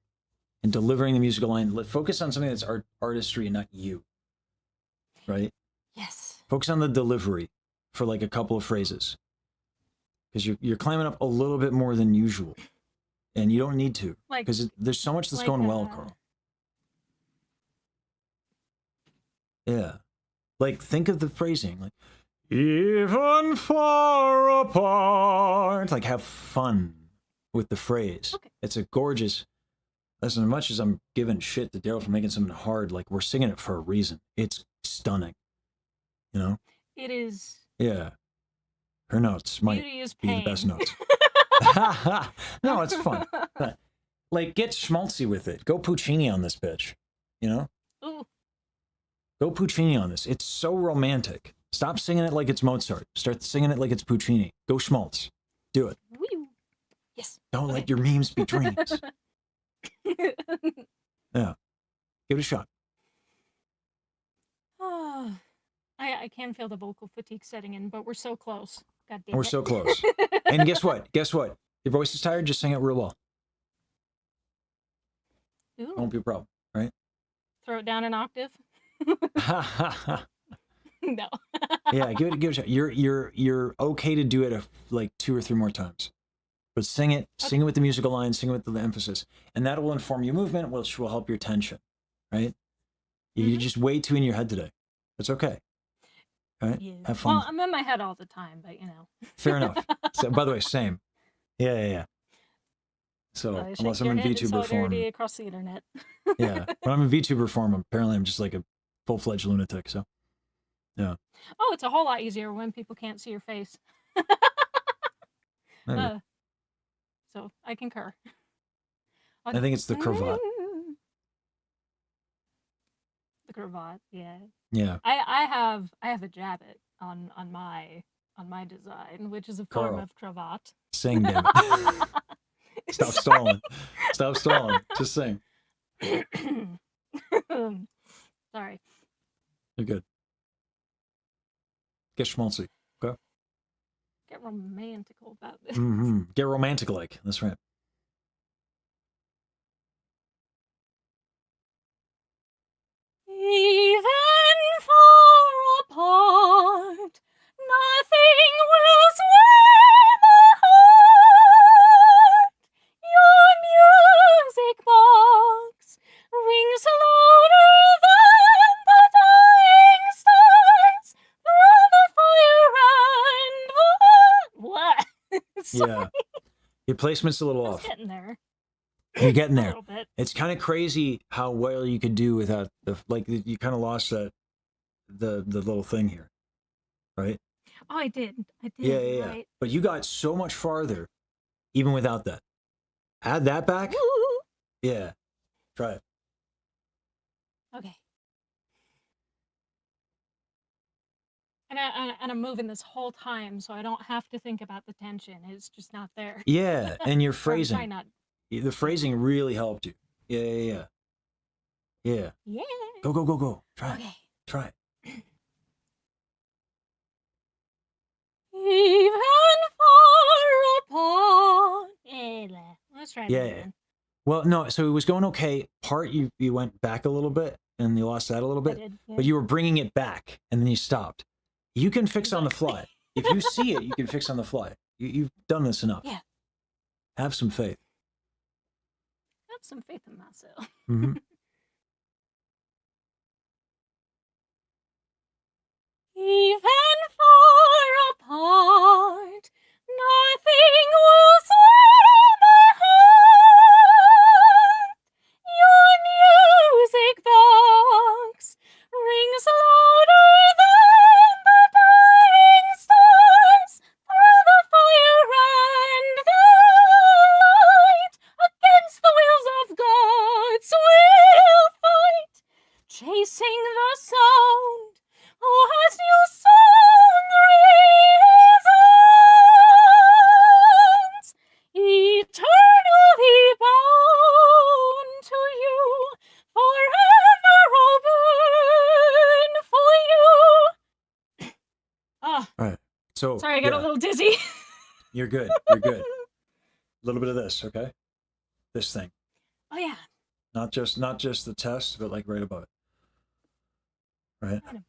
Speaker 1: and delivering the musical line. Focus on something that's artistry and not you, right?
Speaker 6: Yes.
Speaker 1: Focus on the delivery for like a couple of phrases because you're climbing up a little bit more than usual. And you don't need to, because there's so much that's going well, Carl. Yeah. Like, think of the phrasing. Like, even far apart. Like, have fun with the phrase.
Speaker 6: Okay.
Speaker 1: It's a gorgeous... Listen, as much as I'm giving shit to Daryl for making something hard, like, we're singing it for a reason. It's stunning. You know?
Speaker 6: It is.
Speaker 1: Yeah. Her notes might
Speaker 6: Beauty is
Speaker 1: be
Speaker 6: pain.
Speaker 1: the best notes. No, it's fun. Like, get schmaltzy with it. Go Puccini on this bitch. You know?
Speaker 6: Ooh.
Speaker 1: Go Puccini on this. It's so romantic. Stop singing it like it's Mozart. Start singing it like it's Puccini. Go schmaltz. Do it.
Speaker 6: Woo. Yes.
Speaker 1: Don't
Speaker 6: Okay.
Speaker 1: let your memes be dreams. Yeah. Give it a shot.
Speaker 6: Oh, I can feel the vocal fatigue setting in, but we're so close. God damn
Speaker 1: We're
Speaker 6: it.
Speaker 1: so close. And guess what? Guess what? Your voice is tired, just sing it real well.
Speaker 6: Ooh,
Speaker 1: Won't be a problem, right?
Speaker 6: throw it down an octave. No.
Speaker 1: Yeah, give it a shot. You're okay to do it like 2 or 3 more times. But sing it with the musical line, sing it with the emphasis. And that will inform your movement, which will help your tension, right? You're just way too in your head today. It's okay. Right?
Speaker 6: Yeah.
Speaker 1: Have fun.
Speaker 6: Well, I'm in my head all the time, but you know.
Speaker 1: Fair enough. So, by the way, same. Yeah. So
Speaker 6: Shake
Speaker 1: unless I'm
Speaker 6: your
Speaker 1: in
Speaker 6: hand in
Speaker 1: VTuber form,
Speaker 6: solidarity across the internet.
Speaker 1: yeah. When I'm in VTuber form, apparently I'm just like a full-fledged lunatic. So, yeah.
Speaker 6: Oh, it's a whole lot easier when people can't see your face.
Speaker 1: Maybe.
Speaker 6: So I concur.
Speaker 1: I think it's the cravat.
Speaker 6: The cravat, yeah.
Speaker 1: Yeah.
Speaker 6: I have a jabbet on my design, which is a form
Speaker 1: Carl.
Speaker 6: of cravat.
Speaker 1: Sing, damn it. Stop stalling. Stop stalling. Just sing.
Speaker 6: Sorry.
Speaker 1: You're good. Get schmaltzy. Okay.
Speaker 6: Get romantical about this.
Speaker 1: Get romantic like. That's right.
Speaker 6: Even far apart, nothing will sway my heart. Your music box rings louder than the dying stars through the fire and what? Sorry,
Speaker 1: Yeah. Your placement's a little
Speaker 6: I was
Speaker 1: off.
Speaker 6: getting there.
Speaker 1: You're getting
Speaker 6: A
Speaker 1: there.
Speaker 6: little bit.
Speaker 1: It's kind of crazy how well you could do without you kind of lost the little thing here, right?
Speaker 6: Oh, I did.
Speaker 1: Yeah.
Speaker 6: Right.
Speaker 1: But you got so much farther even without that. Add that back.
Speaker 6: Woo!
Speaker 1: Yeah. Try it.
Speaker 6: Okay. And I'm moving this whole time, so I don't have to think about the tension. It's just not there.
Speaker 1: Yeah, and your
Speaker 6: Or I'm
Speaker 1: phrasing.
Speaker 6: trying not.
Speaker 1: The phrasing really helped you. Yeah.
Speaker 6: Yeah.
Speaker 1: Go. Try it.
Speaker 6: Okay.
Speaker 1: Try it.
Speaker 6: Even far apart. Let's try it
Speaker 1: Yeah.
Speaker 6: again.
Speaker 1: Well, no, so it was going okay. Part you went back a little bit and you lost that a little
Speaker 6: I
Speaker 1: bit,
Speaker 6: did. Yeah.
Speaker 1: but you were bringing it back and then you stopped. You can fix on the fly. If you see it, you can fix on the fly. You've done this enough.
Speaker 6: Yeah.
Speaker 1: Have some faith.
Speaker 6: Have some faith in myself.
Speaker 1: Mhm.
Speaker 6: Even far apart, nothing will sway my heart. Your music box rings louder than the dying stars through the fire and the light. Against the wheels of God's will fight, chasing the sound. Oh, as your song resounds, eternally bound to you, forever I'll burn for you. Ah,
Speaker 1: All right. So
Speaker 6: sorry, I got a little dizzy.
Speaker 1: You're good. A little bit of this, okay? This thing.
Speaker 6: Oh yeah.
Speaker 1: Not just the test, but like right above it. Right?
Speaker 6: Kind of.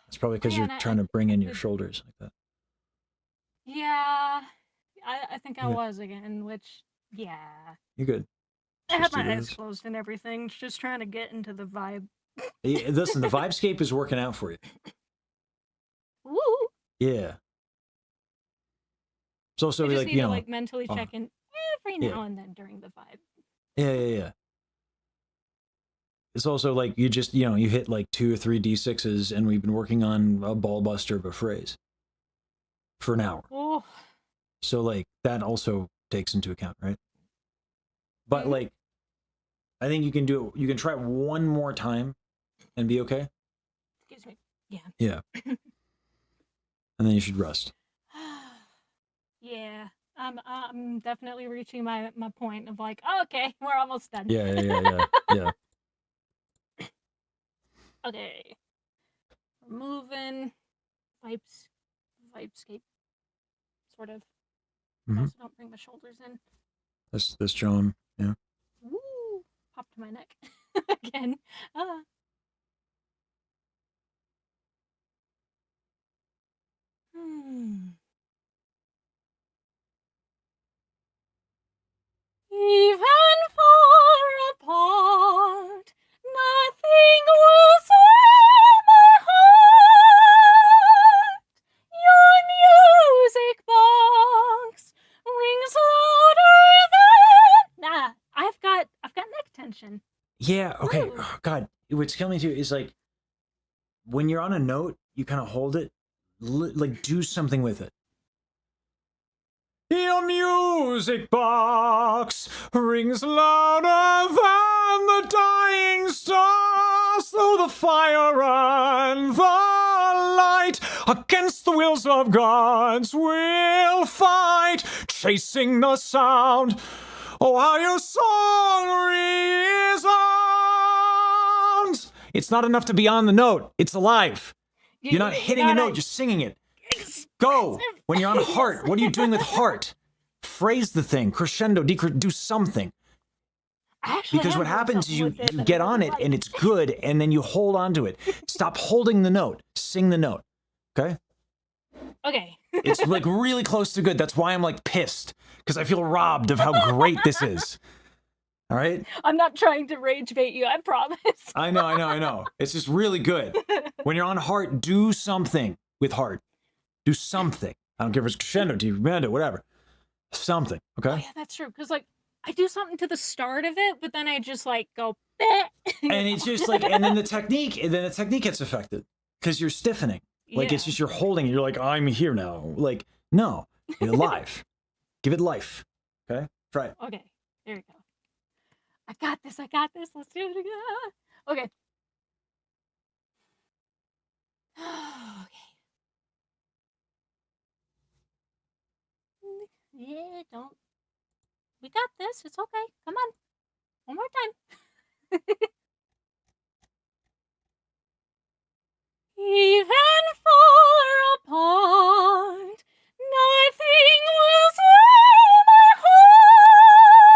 Speaker 1: It's probably because you're
Speaker 6: Man,
Speaker 1: trying to bring in your shoulders like that.
Speaker 6: Yeah, I think I
Speaker 1: Yeah.
Speaker 6: was again, which, yeah.
Speaker 1: You're good.
Speaker 6: I had
Speaker 1: Just
Speaker 6: my
Speaker 1: do
Speaker 6: eyes
Speaker 1: this.
Speaker 6: closed and everything, just trying to get into the vibe.
Speaker 1: Listen, the vibescape is working out for you.
Speaker 6: Woo!
Speaker 1: Yeah. It's also
Speaker 6: I just
Speaker 1: like,
Speaker 6: need
Speaker 1: you
Speaker 6: to
Speaker 1: know,
Speaker 6: like mentally check in every
Speaker 1: Yeah.
Speaker 6: now and then during the vibe.
Speaker 1: yeah. It's also like you just, you hit like 2 or 3 D6s and we've been working on a ball buster of a phrase for an hour.
Speaker 6: Oh,
Speaker 1: So like that also takes into account, right? But
Speaker 6: Mhm.
Speaker 1: like, I think you can do it. You can try it one more time and be okay.
Speaker 6: excuse me. Yeah.
Speaker 1: Yeah. And then you should rest.
Speaker 6: Yeah. I'm definitely reaching my point of like, oh, okay, we're almost done.
Speaker 1: Yeah.
Speaker 6: Okay. We're moving. Vibescape. Sort of.
Speaker 1: Mhm.
Speaker 6: Also don't bring my shoulders in.
Speaker 1: This Joan. Yeah.
Speaker 6: Woo! Popped my neck. Again. Ah. Even far apart, nothing will sway my heart. Your music box rings louder than. Nah, I've got neck tension.
Speaker 1: Yeah. Okay.
Speaker 6: Ooh.
Speaker 1: Oh, God, what's killing me too is like when you're on a note, you kind of hold it, like do something with it. Your music box rings louder than the dying stars through the fire and the light. Against the wills of gods we'll fight, chasing the sound. Oh, how your song resounds. It's not enough to be on the note. It's alive. You're not hitting a note, you're singing it. Go. When you're on heart, what are you doing with heart? Phrase the thing, crescendo, do something. Because what happens is you get on it and it's good, and then you hold on to it. Stop holding the note. Sing the note. Okay?
Speaker 6: Okay.
Speaker 1: It's like really close to good. That's why I'm like pissed. Because I feel robbed of how great this is. All right?
Speaker 6: I'm not trying to rage bait you, I promise.
Speaker 1: I know. It's just really good. When you're on heart, do something with heart. Do something. I don't care if it's crescendo, decrescendo, whatever. Something, okay?
Speaker 6: Oh, yeah, that's true. Because, like, I do something to the start of it, but then I just, like, go, bleh.
Speaker 1: And it's just like, and then the technique gets affected. Because you're stiffening. Like, it's just you're holding it. You're like, I'm here now. Like, no. You're alive. Give it life. Okay? Try it.
Speaker 6: Okay. There we go. I got this. Let's do it again. Okay. Okay. Yeah, don't. We got this. It's okay. Come on. One more time. Even far apart, nothing will sway my heart.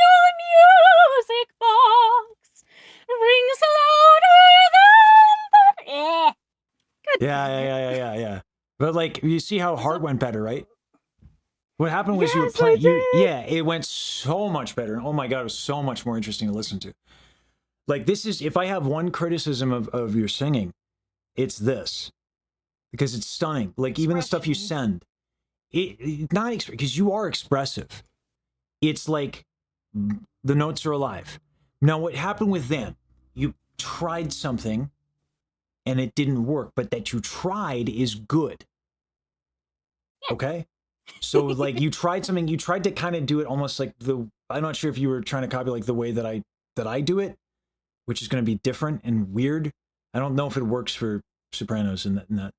Speaker 6: Your music box rings louder than the. Good.
Speaker 1: Yeah. But like, you see how heart went better, right? What happened was you were
Speaker 6: Yes, I
Speaker 1: playing.
Speaker 6: did.
Speaker 1: Yeah, it went so much better. Oh my God, it was so much more interesting to listen to. Like, this is, if I have one criticism of your singing, it's this. Because it's stunning. Like, even the stuff you send, because you are expressive. It's like the notes are alive. Now, what happened with them? You tried something and it didn't work, but that you tried is good. Okay? So, like, you tried something, you tried to kind of do it almost like I'm not sure if you were trying to copy like the way that I do it, which is going to be different and weird. I don't know if it works for sopranos in that.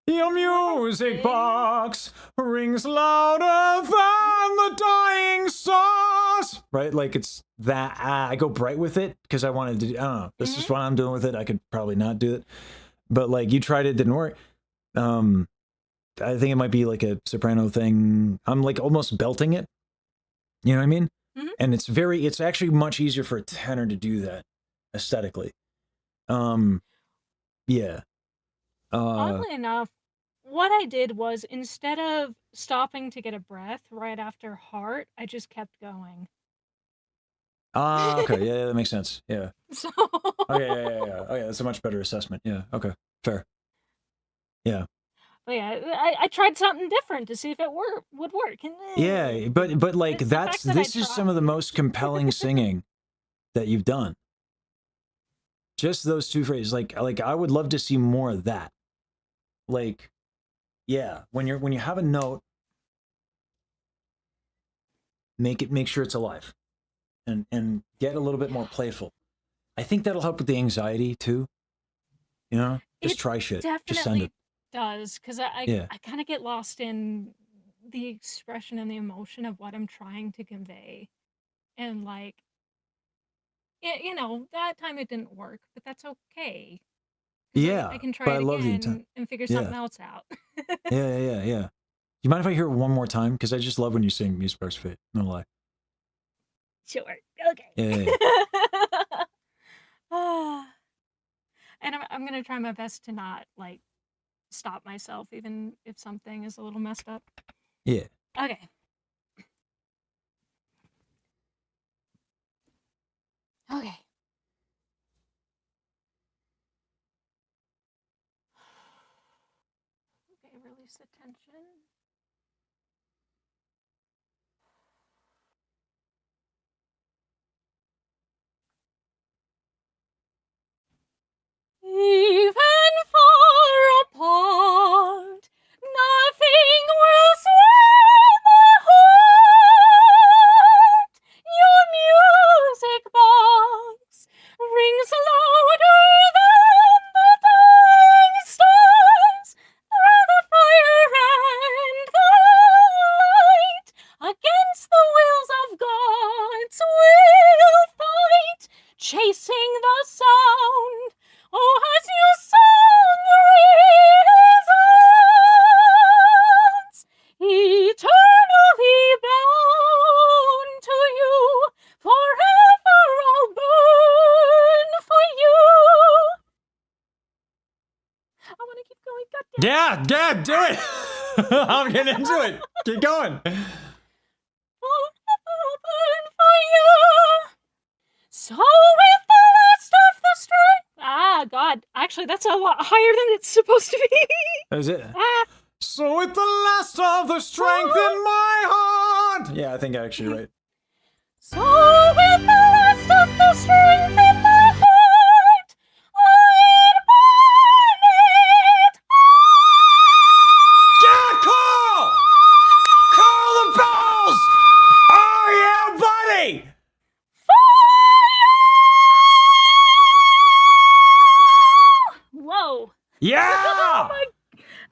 Speaker 1: Your music box rings louder than the dying stars. Right? Like, it's that. I go bright with it because I wanted to, I don't know. This is what I'm doing with it. I could probably not do it. But, like, you tried it, didn't work. I think it might be like a soprano thing. I'm like almost belting it. You know what I mean?
Speaker 6: Mm-hmm.
Speaker 1: And it's actually much easier for a tenor to do that aesthetically. Yeah.
Speaker 6: Oddly enough, what I did was instead of stopping to get a breath right after heart, I just kept going.
Speaker 1: Okay. Yeah, that makes sense. Yeah.
Speaker 6: So.
Speaker 1: Okay. Yeah. Okay, that's a much better assessment. Yeah. Okay. Fair. Yeah.
Speaker 6: But yeah, I tried something different to see if it would work. And,
Speaker 1: Yeah, but like
Speaker 6: it's the fact that I
Speaker 1: this is some of the most compelling singing that you've done. Just those two phrases, like I would love to see more of that. Like, yeah, when you have a note, make sure it's alive, and get a little bit more playful. I think that'll help with the anxiety too. You know, just try shit. Just send it.
Speaker 6: Does, because I kind of get lost in the expression and the emotion of what I'm trying to convey. And like, you know, that time it didn't work, but that's okay. 'Cause
Speaker 1: Yeah,
Speaker 6: I can try
Speaker 1: but I
Speaker 6: it
Speaker 1: love the
Speaker 6: again
Speaker 1: intent.
Speaker 6: and figure
Speaker 1: Yeah.
Speaker 6: something else out.
Speaker 1: Yeah. You mind if I hear it one more time? Because I just love when you sing Music Box Fit. No lie.
Speaker 6: Sure. Okay.
Speaker 1: Yeah.
Speaker 6: And I'm gonna try my best to not like stop myself, even if something is a little messed up.
Speaker 1: Yeah.
Speaker 6: Okay. Okay. Okay, release the tension. Even far apart, nothing will sway my heart. Your music box rings louder than the dying stars. Through the fire and the light, against the wills of gods we'll fight, chasing the sound. Oh, as your song resounds, eternally bound to you, forever I'll burn for you. I want to keep going. Goddamn.
Speaker 1: Yeah, do it. I'm getting into it. Keep going.
Speaker 6: Forever I'll burn for you. So with the last of the strength. Ah, God. Actually, that's a lot higher than it's supposed to be.
Speaker 1: Is it?
Speaker 6: Ah.
Speaker 1: So with the last of the strength in my heart. Yeah, I think I'm actually right.
Speaker 6: So with the last of the strength in my heart, I'd burn it.
Speaker 1: Yeah, Carl! Carl the bells! Oh yeah, buddy!
Speaker 6: Whoa.
Speaker 1: Yeah!
Speaker 6: Oh my.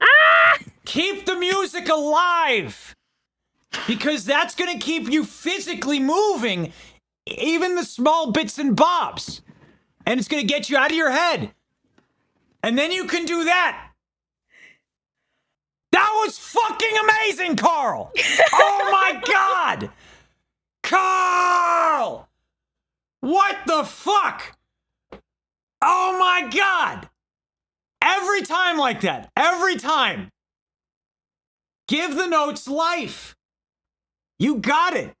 Speaker 6: Ah!
Speaker 1: Keep the music alive! Because that's gonna keep you physically moving, even the small bits and bobs. And it's gonna get you out of your head. And then you can do that. That was fucking amazing, Carl! Oh my god! Carl! What the fuck? Oh my god! Every time like that. Every time. Give the notes life. You got it.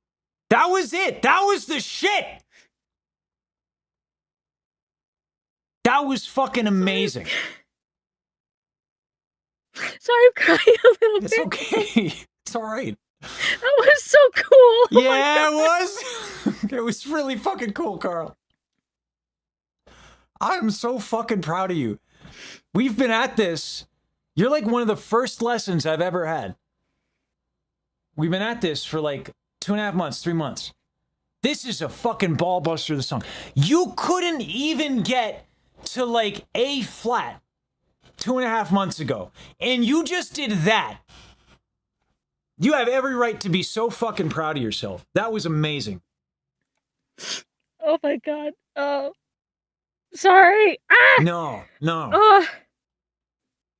Speaker 1: That was it. That was the shit. That was fucking amazing.
Speaker 6: Sorry, I'm crying a little
Speaker 1: It's
Speaker 6: bit.
Speaker 1: okay. It's all right.
Speaker 6: That was so cool. Oh my
Speaker 1: Yeah, it
Speaker 6: God.
Speaker 1: was. It was really fucking cool, Carl. I'm so fucking proud of you. We've been at this. You're like one of the first lessons I've ever had. We've been at this for like 2.5 months, 3 months. This is a fucking ball buster of the song. You couldn't even get to like A flat 2.5 months ago. And you just did that. You have every right to be so fucking proud of yourself. That was amazing.
Speaker 6: Oh my God. Oh. Sorry. Ah!
Speaker 1: No.
Speaker 6: Oh.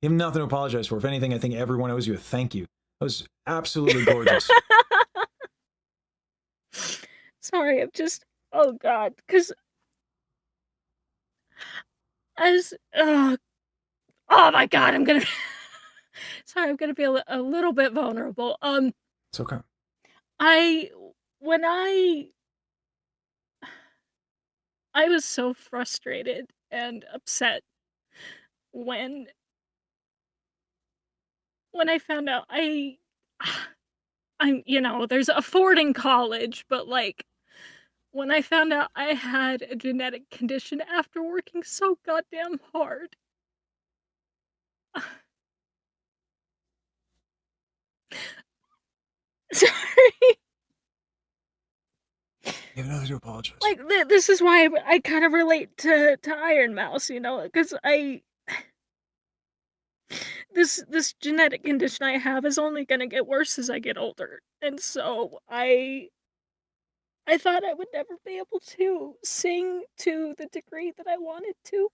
Speaker 1: You have nothing to apologize for. If anything, I think everyone owes you a thank you. That was absolutely gorgeous.
Speaker 6: Sorry, I'm just. Oh God. Because. As. Oh my God. I'm gonna. Sorry, I'm gonna be a little bit vulnerable.
Speaker 1: It's okay.
Speaker 6: When I was so frustrated and upset when I found out I'm, there's a Ford in college, but like when I found out I had a genetic condition after working so goddamn hard. Sorry.
Speaker 1: You have nothing to apologize.
Speaker 6: Like this is why I kind of relate to Iron Mouse, because this genetic condition I have is only gonna get worse as I get older, and so I thought I would never be able to sing to the degree that I wanted to.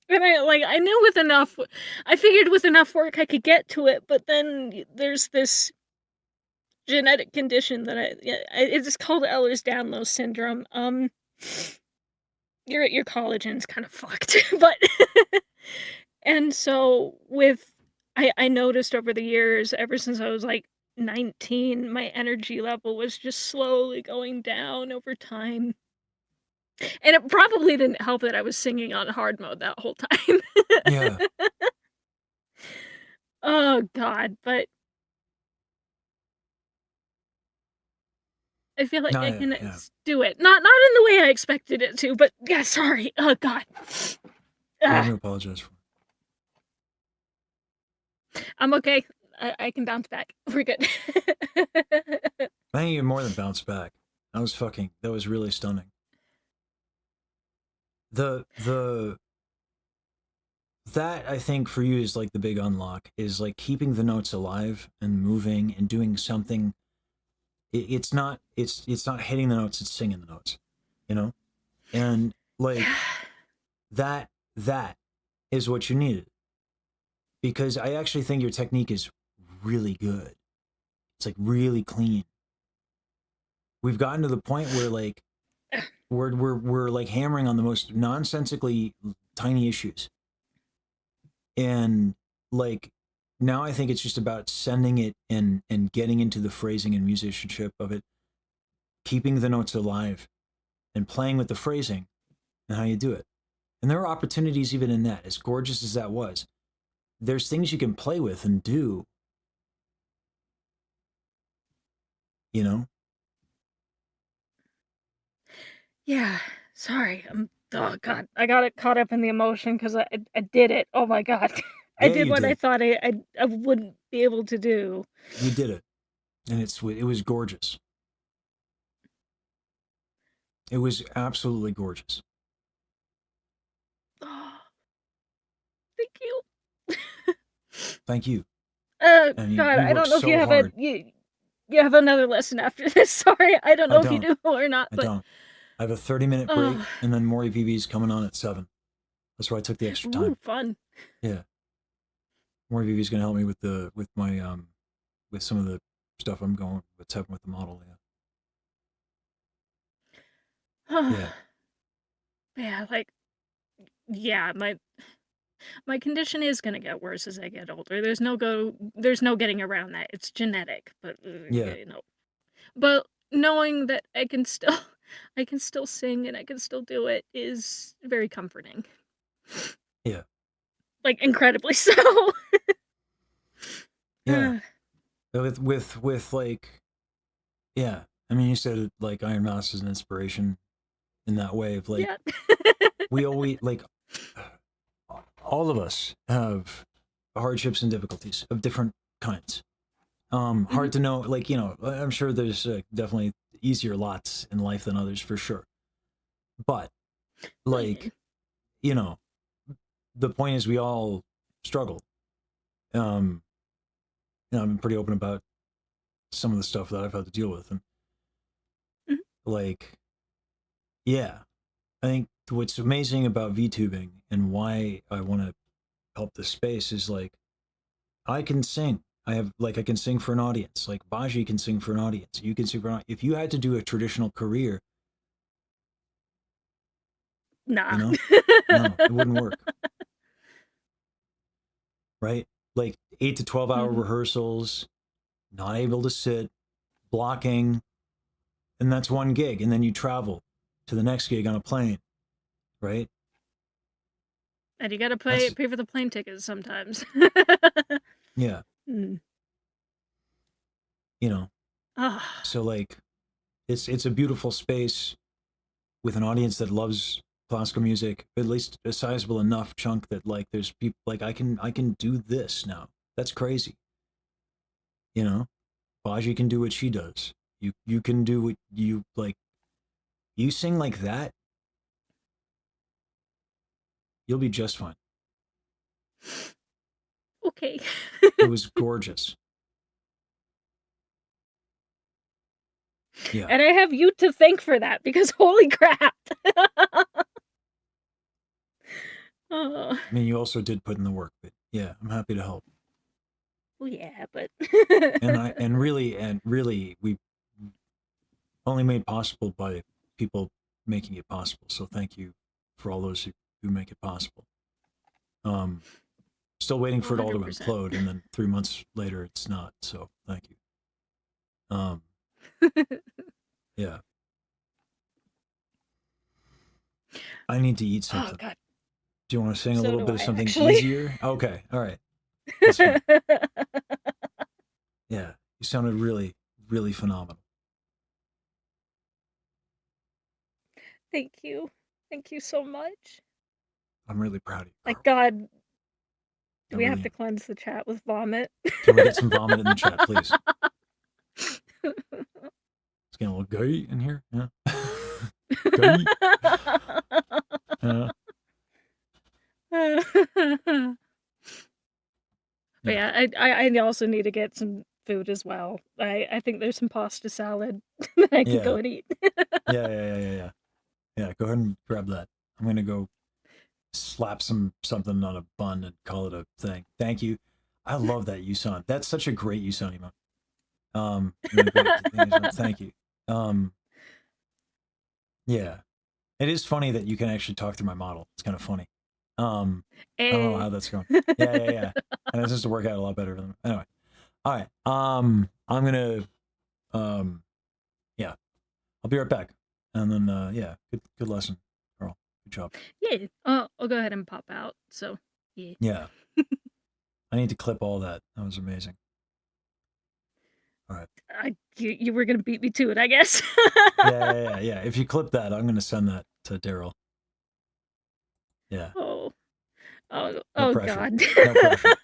Speaker 6: And I knew with enough, I figured with enough work I could get to it, but then there's this genetic condition that it's called Ehlers-Danlos syndrome. Your collagen's kind of fucked, but and so I noticed over the years, ever since I was like 19, my energy level was just slowly going down over time. And it probably didn't help that I was singing on hard mode that whole time.
Speaker 1: Yeah.
Speaker 6: Oh god, but I feel like
Speaker 1: No,
Speaker 6: I can
Speaker 1: yeah.
Speaker 6: do it. Not in the way I expected it to, but yeah, sorry. Oh god.
Speaker 1: I
Speaker 6: Ah,
Speaker 1: do apologize for
Speaker 6: I'm okay. I can bounce back. We're good.
Speaker 1: I think you more than bounced back. That was really stunning. That I think for you is like the big unlock, is like keeping the notes alive and moving and doing something. It's not hitting the notes, it's singing the notes, you know? And like that is what you needed. Because I actually think your technique is really good. It's like really clean. We've gotten to the point where like we're like hammering on the most nonsensically tiny issues. And like now I think it's just about sending it and getting into the phrasing and musicianship of it, keeping the notes alive and playing with the phrasing and how you do it. And there are opportunities even in that, as gorgeous as that was. There's things you can play with and do, you know?
Speaker 6: Yeah, sorry. Oh god, I got it caught up in the emotion because I did it. Oh my god, I
Speaker 1: Yeah,
Speaker 6: did
Speaker 1: you
Speaker 6: what I
Speaker 1: did.
Speaker 6: thought I wouldn't be able to do.
Speaker 1: You did it. And it was gorgeous. It was absolutely gorgeous.
Speaker 6: Oh, thank you.
Speaker 1: Thank you. And
Speaker 6: God,
Speaker 1: you
Speaker 6: I
Speaker 1: worked
Speaker 6: don't know if you
Speaker 1: so
Speaker 6: have
Speaker 1: hard.
Speaker 6: you have another lesson after this. Sorry, I don't
Speaker 1: I
Speaker 6: know if you
Speaker 1: don't.
Speaker 6: do or not,
Speaker 1: I
Speaker 6: but
Speaker 1: don't. I have a 30-minute break, and then Maury VB's coming on at 7. That's why I took the extra
Speaker 6: ooh,
Speaker 1: time.
Speaker 6: fun.
Speaker 1: Yeah. Maury VB's gonna help me with my with some of the stuff I'm going what's happening with the model. Yeah.
Speaker 6: Yeah, like yeah, my condition is gonna get worse as I get older. There's no getting around that. It's genetic, but
Speaker 1: Yeah.
Speaker 6: you know. But knowing that I can still I can still sing and I can still do it is very comforting.
Speaker 1: Yeah.
Speaker 6: Like incredibly so.
Speaker 1: Yeah. With like, yeah. I mean, you said it, like Iron Mouse is an inspiration in that way of like,
Speaker 6: Yeah.
Speaker 1: we always like, all of us have hardships and difficulties of different kinds. Hard to know, like, you know, I'm sure there's definitely easier lots in life than others for sure. But like, you know, the point is we all struggle. You know, I've been pretty open about some of the stuff that I've had to deal with, and like, yeah, I think what's amazing about VTubing and why I want to help this space is like, I can sing. I can sing for an audience. Like Baji can sing for an audience. You can sing for an audience. If you had to do a traditional career,
Speaker 6: Nah.
Speaker 1: you know, no, it wouldn't work. Right? Like 8 to 12 hour rehearsals, not able to sit, blocking, and that's one gig. And then you travel to the next gig on a plane, right?
Speaker 6: And you gotta pay for the plane tickets sometimes.
Speaker 1: Yeah.
Speaker 6: Mm.
Speaker 1: You know,
Speaker 6: Ah,
Speaker 1: so like it's a beautiful space with an audience that loves classical music, at least a sizable enough chunk that like there's people like I can do this now. That's crazy. You know, Baji can do what she does. You can do what you like. You sing like that, you'll be just fine.
Speaker 6: Okay.
Speaker 1: It was gorgeous. Yeah.
Speaker 6: And I have you to thank for that because holy crap. Oh,
Speaker 1: I mean, you also did put in the work, but yeah, I'm happy to help.
Speaker 6: well, yeah, but
Speaker 1: And really, we only made possible by people making it possible. So thank you for all those who make it possible. Still waiting for it all to
Speaker 6: 100%.
Speaker 1: implode, and then 3 months later, it's not. So thank you. Yeah. I need to eat
Speaker 6: Oh
Speaker 1: something.
Speaker 6: god.
Speaker 1: Do you want to sing a
Speaker 6: So
Speaker 1: little
Speaker 6: do
Speaker 1: bit of
Speaker 6: I,
Speaker 1: something
Speaker 6: actually.
Speaker 1: easier? Okay, all right. That's fine. Yeah, you sounded really, really phenomenal.
Speaker 6: Thank you. Thank you so much.
Speaker 1: I'm really proud of you.
Speaker 6: Like
Speaker 1: Carl.
Speaker 6: god,
Speaker 1: I
Speaker 6: do we have
Speaker 1: really
Speaker 6: to
Speaker 1: am.
Speaker 6: cleanse the chat with vomit?
Speaker 1: Can we get some vomit in the chat, please? It's getting a little gay in here. Yeah. Gay.
Speaker 6: But yeah, I also need to get some food as well. I think there's some pasta salad that I can go
Speaker 1: Yeah.
Speaker 6: and eat.
Speaker 1: Yeah. Yeah, go ahead and grab that. I'm gonna go slap something on a bun and call it a thing. Thank you. I love that Yusan. That's such a great Yusan emote. Thank you. Yeah. It is funny that you can actually talk through my model. It's kind of funny. I don't know how that's going. Yeah. And it's just to work out a lot better for them. Anyway. All right. I'm gonna yeah. I'll be right back. And then yeah, good lesson, Carl. Good job.
Speaker 6: Yeah. I'll go ahead and pop out. So yeah.
Speaker 1: Yeah. I need to clip all that. That was amazing. All right.
Speaker 6: You were gonna beat me to it, I guess.
Speaker 1: Yeah. If you clip that, I'm gonna send that to Daryl. Yeah.
Speaker 6: Oh
Speaker 1: No pressure.
Speaker 6: god.
Speaker 1: No pressure.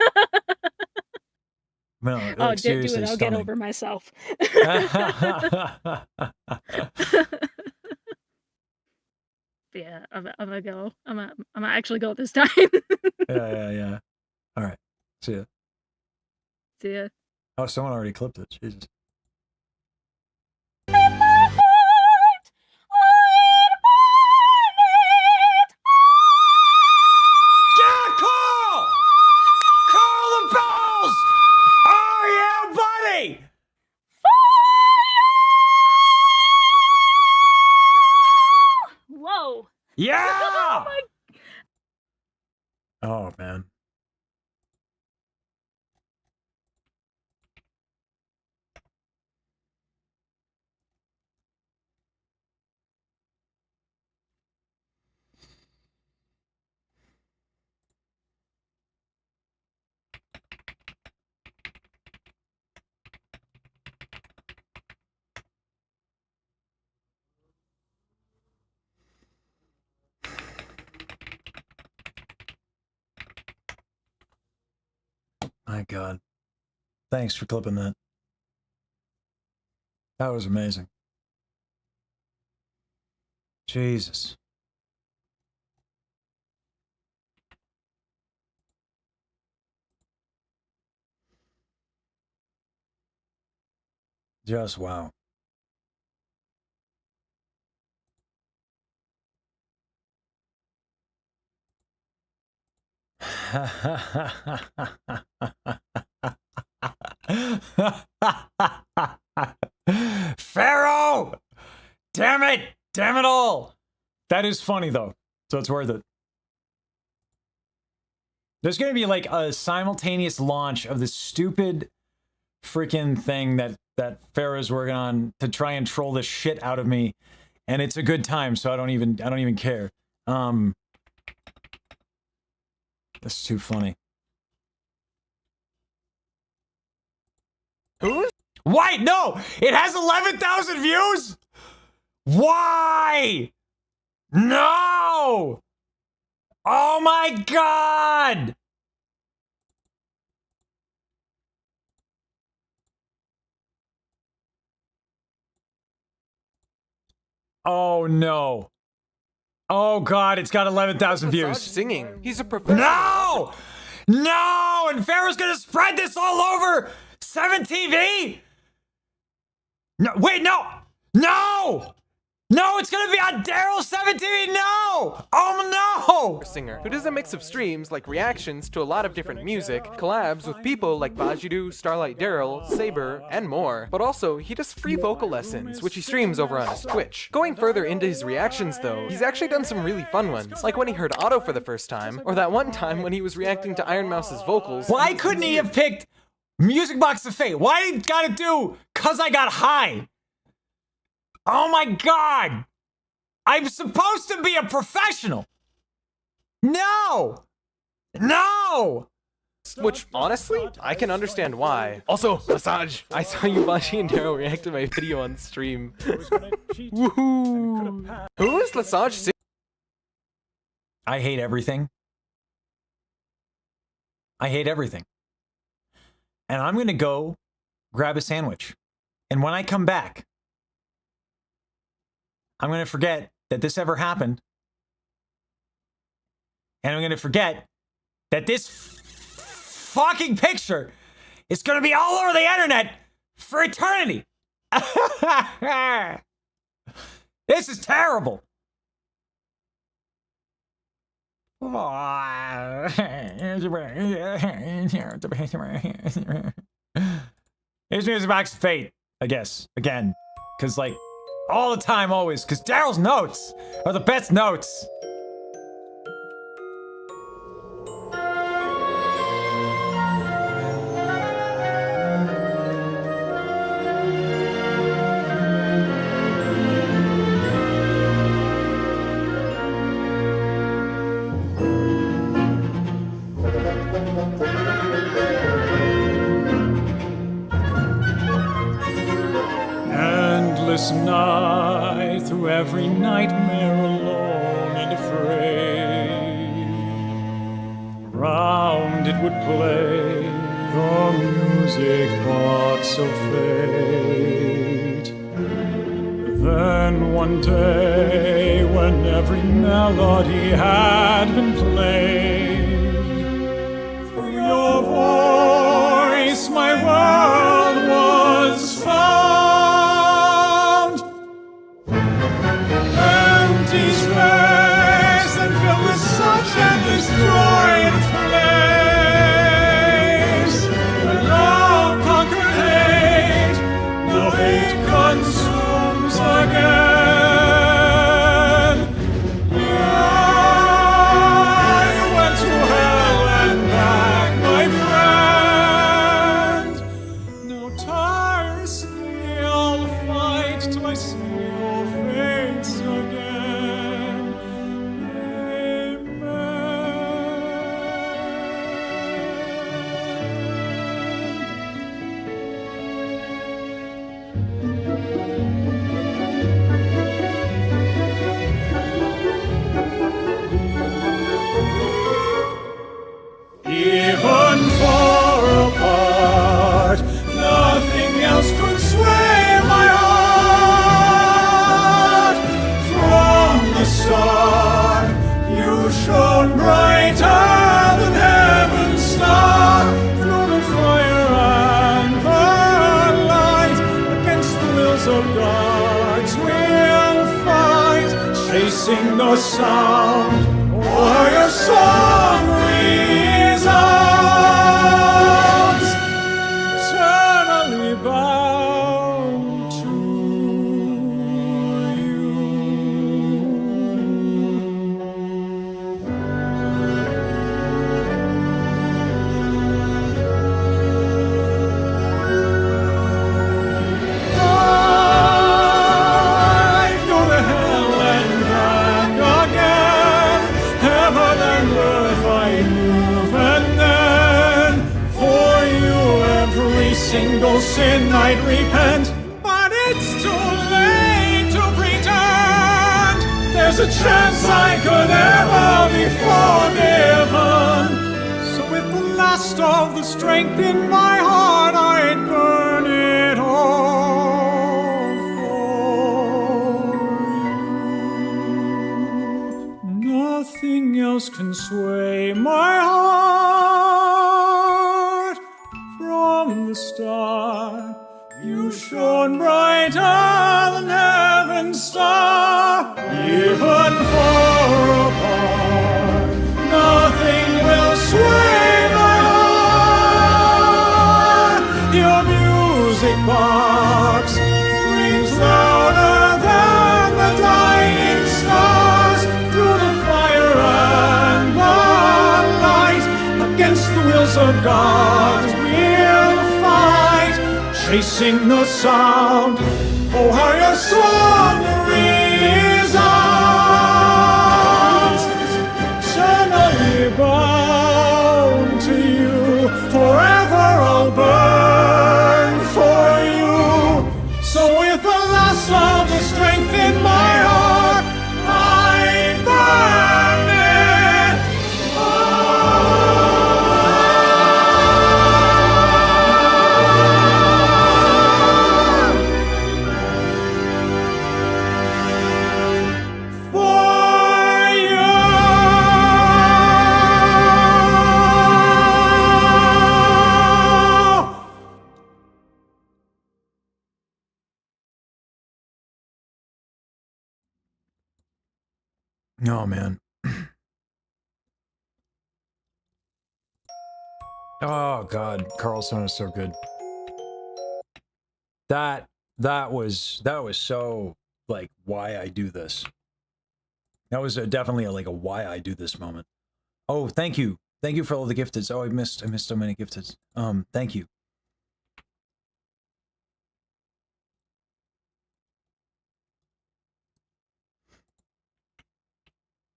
Speaker 1: No, like,
Speaker 6: Oh, do
Speaker 1: seriously,
Speaker 6: it. I'll
Speaker 1: stunning.
Speaker 6: get over myself. Yeah, I'm gonna go. I'm gonna actually go this time.
Speaker 1: Yeah. All right. See ya.
Speaker 6: See ya.
Speaker 1: Oh, someone already clipped it. Jesus.
Speaker 2: Yeah, Carl! Carl the Bells! Oh, yeah, buddy!
Speaker 6: Whoa.
Speaker 2: Yeah!
Speaker 1: Oh man. My God. Thanks for clipping that. That was amazing. Jesus. Just wow. Pharaoh! Damn it! Damn it all! That is funny though, so it's worth it. There's gonna be like a simultaneous launch of this stupid freaking thing that Pharaoh's working on to try and troll the shit out of me, and it's a good time, so I don't even care. That's too funny.
Speaker 2: Who's?
Speaker 1: Why? No! It has 11,000 views? Why? No! Oh my God! Oh no. Oh God, it's got 11,000 views.
Speaker 2: Singing. He's a professional.
Speaker 1: No! No! And Pharaoh's gonna spread this all over 7 TV? No, wait, no! No! No, it's gonna be on Daryl 7 TV! No! Oh no!
Speaker 8: Singer who does a mix of streams like reactions to a lot of different music, collabs with people like Bajiru, Starlight Daryl, Saber, and more. But also, he does free vocal lessons, which he streams over on his Twitch. Going further into his reactions though, he's actually done some really fun ones, like when he heard Otto for the first time, or that one time when he was reacting to Iron Mouse's vocals.
Speaker 1: Why couldn't he have picked Music Box of Fate? Why did he gotta do Cause I Got High? Oh my god! I'm supposed to be a professional! No! No!
Speaker 8: Which, honestly, I can understand why. Also, Massage, I saw you, Bashi, and Daryl react to my video on stream. Woohoo! Who is Massage?
Speaker 1: I hate everything. I hate everything. And I'm gonna go grab a sandwich. And when I come back, I'm gonna forget that this ever happened. And I'm gonna forget that this fucking picture is gonna be all over the internet for eternity. This is terrible. Here's Music Box of Fate, I guess, again. Because, like, all the time, always. Because Daryl's notes are the best notes.
Speaker 2: Endless night through every nightmare alone and afraid. Round it would play the music box of fate. Then one day, when every melody had been played, through your voice my world was found. Empty space and filled with such endless joy and place. When love conquered hate, now hate consumes again. I went to hell and back, my friend. Now tirelessly I'll fight till I see your face again. Even far apart, nothing else could sway my heart. From the start, you shone brighter than heaven's star. Through the fire and the light, against the wills of gods we'll fight, chasing the sound, or your song resounds, eternally bound to you. I'd go to hell and back again, heaven and earth I'd move, and then for you every single sin I'd repent. But it's too late to pretend there's a chance I could ever be forgiven. So with the last of the strength in my heart, I'd burn it all for you. Nothing Nothing else can sway my heart. From the start, you shone brighter than heaven's star. Even far apart, nothing will sway my heart. Your music box rings louder than the dying stars. Through the fire and the light, against the wills of God, we'll fight, chasing the sound. Oh, how your song resounds. Eternally bound to you, forever I'll burn for you. So with the last of the strength in my heart, I burn it.
Speaker 1: Oh man. Oh god, Carlson is so good. That was so like why I do this. That was definitely like a why I do this moment. Oh, thank you for all the gifteds. Oh, I missed so many gifteds. Thank you.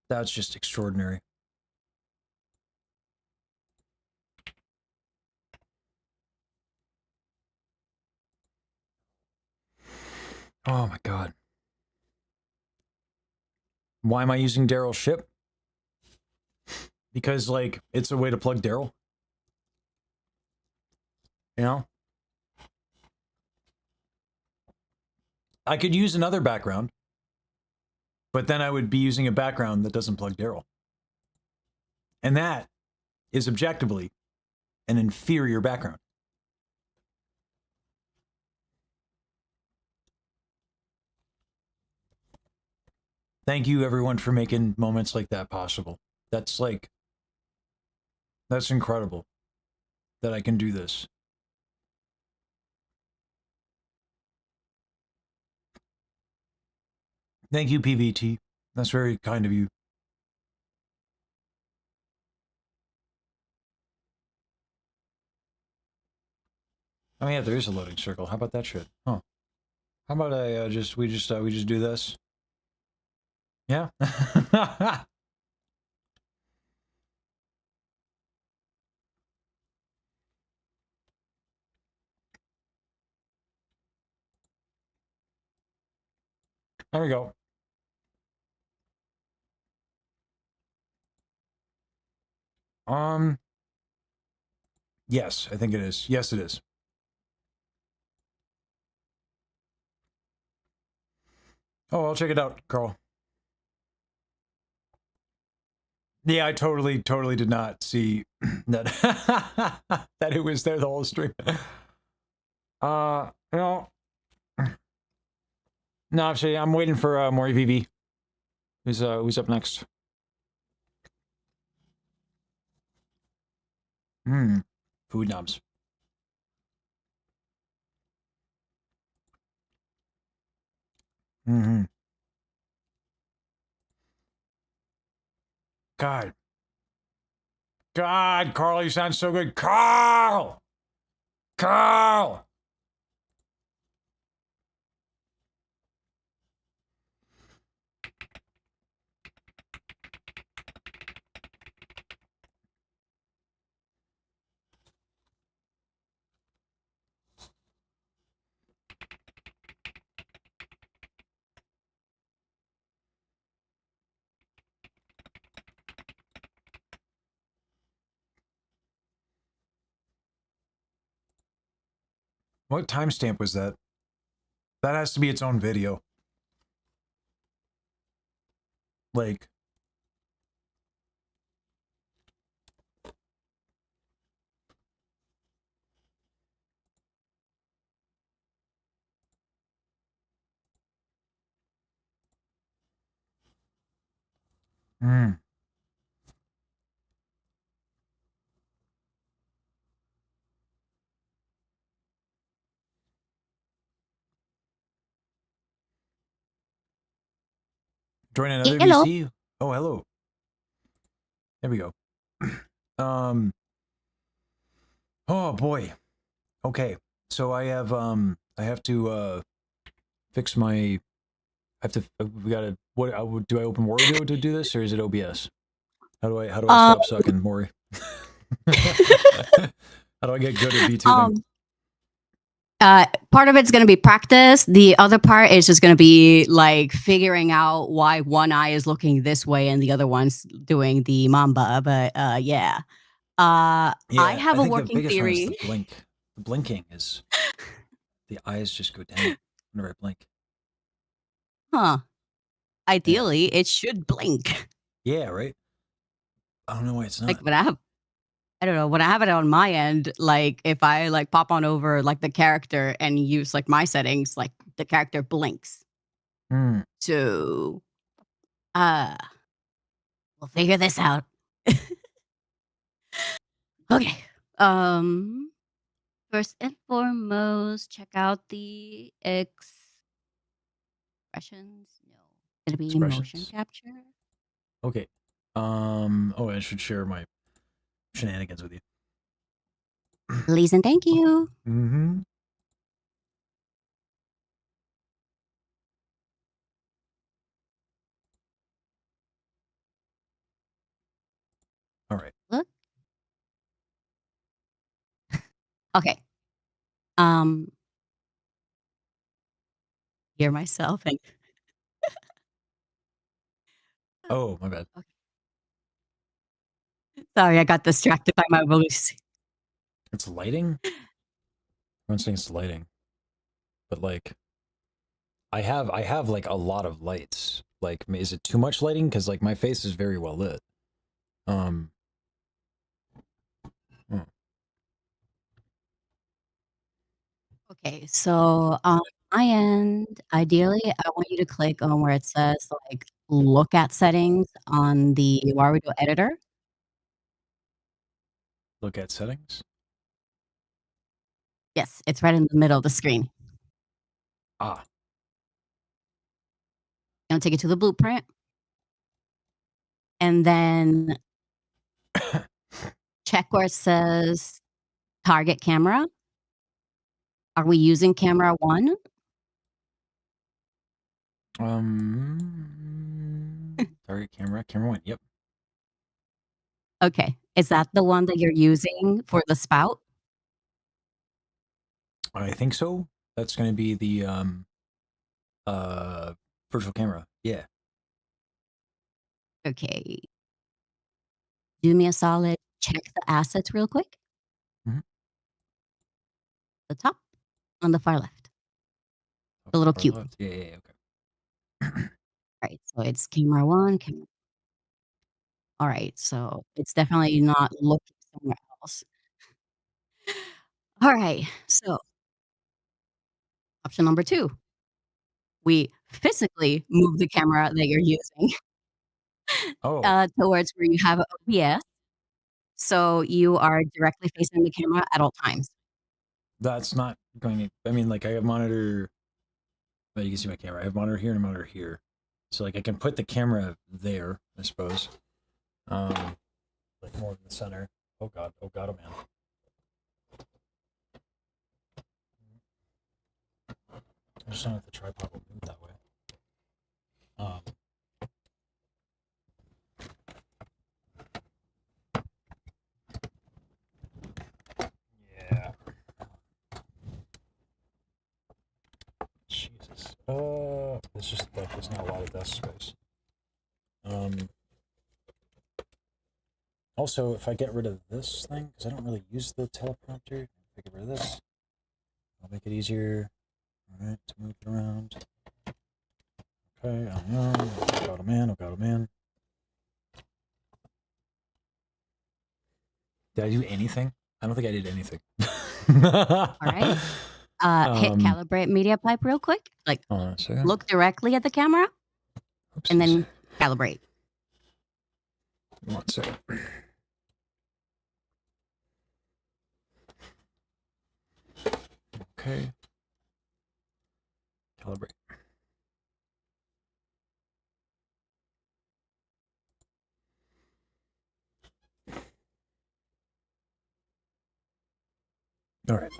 Speaker 1: That's just extraordinary. Oh my god. Why am I using Daryl's ship? Because, like, it's a way to plug Daryl. You know? I could use another background, but then I would be using a background that doesn't plug Daryl. And that is objectively an inferior background. Thank you, everyone, for making moments like that possible. That's incredible that I can do this. Thank you, PVT. That's very kind of you. Oh yeah, there is a loading circle. How about that shit? Huh. How about we just do this? Yeah. There we go. Yes, I think it is. Yes, it is. Oh, I'll check it out, Carl. Yeah, I totally did not see that that it was there the whole stream. You know, no, actually, I'm waiting for more EVV. Who's up next? Food knobs. God, Carl, you sound so good. Carl! What timestamp was that? That has to be its own video. Like, Hmm. Join another
Speaker 9: Hello.
Speaker 1: VC. Oh, hello. There we go. Oh boy. Okay. So I have to fix my. I have to. We gotta. What do I open Wario to do this, or is it OBS? How do I stop sucking, Maury? How do I get good at VTubing?
Speaker 9: Part of it's going to be practice. The other part is just going to be like figuring out why one eye is looking this way and the other one's doing the mamba. But yeah. I have a
Speaker 1: think
Speaker 9: working
Speaker 1: the biggest one is
Speaker 9: theory.
Speaker 1: the blink. The blinking is the eyes just go down whenever I blink.
Speaker 9: Huh. Ideally, it should blink.
Speaker 1: Yeah, right. I don't know why it's not.
Speaker 9: Like, but I don't know, when I have it on my end, like if I like pop on over like the character and use like my settings, like the character blinks.
Speaker 1: Hmm.
Speaker 9: So we'll figure this out. Okay. First and foremost, check out the expressions. No. It'll be motion
Speaker 1: Expressions.
Speaker 9: capture.
Speaker 1: Okay. Oh, I should share my shenanigans with you.
Speaker 9: Please and thank you.
Speaker 1: Mm-hmm. All right.
Speaker 9: Look. Okay. Hear myself and
Speaker 1: Oh, my bad.
Speaker 9: okay. Sorry, I got distracted by my voice.
Speaker 1: It's lighting? I'm saying it's lighting. But like I have like a lot of lights. Like is it too much lighting? Because like my face is very well lit.
Speaker 9: Okay, so on my end, ideally, I want you to click on where it says like look at settings on the Wario editor.
Speaker 1: Look at settings.
Speaker 9: Yes, it's right in the middle of the screen.
Speaker 1: Ah.
Speaker 9: Gonna take it to the blueprint. And then check where it says target camera. Are we using camera 1?
Speaker 1: Target camera. Camera 1. Yep.
Speaker 9: Okay. Is that the one that you're using for the spout?
Speaker 1: I think so. That's gonna be the virtual camera. Yeah.
Speaker 9: Okay. Do me a solid. Check the assets real quick.
Speaker 1: Mhm.
Speaker 9: The top on the far left. The little
Speaker 1: Far
Speaker 9: cube.
Speaker 1: left. Yeah, okay.
Speaker 9: Right. So it's camera 1, camera. All right. So it's definitely not looking somewhere else. All right. So option number 2. We physically move the camera that you're using
Speaker 1: Oh,
Speaker 9: towards where you have OBS. So you are directly facing the camera at all times.
Speaker 1: that's not going to. I mean, like I have monitor. Well, you can see my camera. I have monitor here and a monitor here, so like I can put the camera there, I suppose. Like more in the center. Oh god, oh man. I just don't know if the tripod will move that way. Yeah. Jesus. It's just like there's not a lot of desk space. Also, if I get rid of this thing, because I don't really use the teleprompter, if I get rid of this, I'll make it easier. Alright, to move it around. Okay, oh god, oh man. Did I do anything? I don't think I did anything.
Speaker 9: All right. Hit calibrate media pipe real quick. Like
Speaker 1: Hold on a second.
Speaker 9: look directly at the camera
Speaker 1: Oopsies.
Speaker 9: and then calibrate.
Speaker 1: One second. Okay. Calibrate. All right.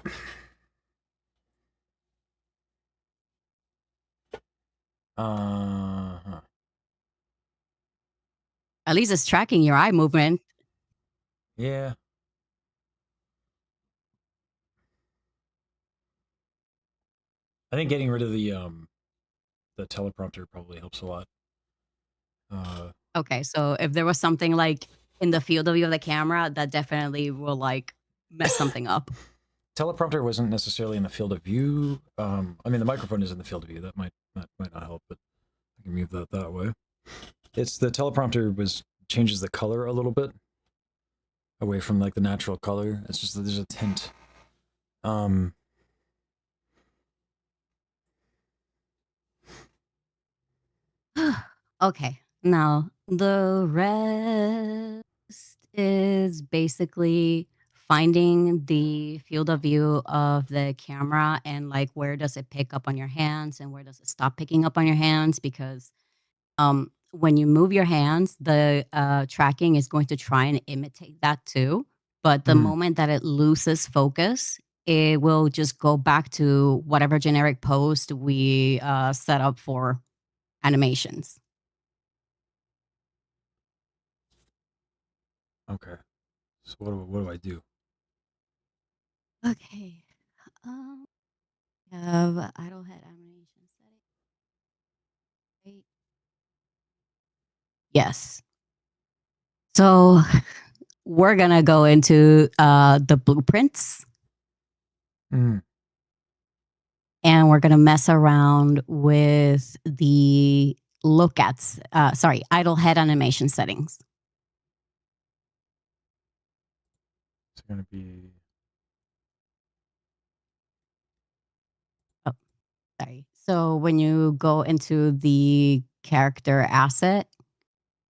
Speaker 1: Uh-huh.
Speaker 9: At least it's tracking your eye movement.
Speaker 1: Yeah. I think getting rid of the teleprompter probably helps a lot.
Speaker 9: Okay, so if there was something like in the field of view of the camera, that definitely will like mess something up.
Speaker 1: Teleprompter wasn't necessarily in the field of view. I mean, the microphone is in the field of view. That might not help, but I can move that way. It's the teleprompter changes the color a little bit away from like the natural color. It's just that there's a tint.
Speaker 9: Okay, now the rest is basically finding the field of view of the camera and like where does it pick up on your hands and where does it stop picking up on your hands, because when you move your hands, the tracking is going to try and imitate that too. But the moment that it loses focus, it will just go back to whatever generic post we set up for animations.
Speaker 1: Okay. So what do I do?
Speaker 9: Okay. Have idle head animation setting. Wait. Yes. So we're gonna go into the blueprints
Speaker 1: Mm.
Speaker 9: and we're gonna mess around with the idle head animation settings.
Speaker 1: It's gonna be
Speaker 9: Oh, sorry. So when you go into the character asset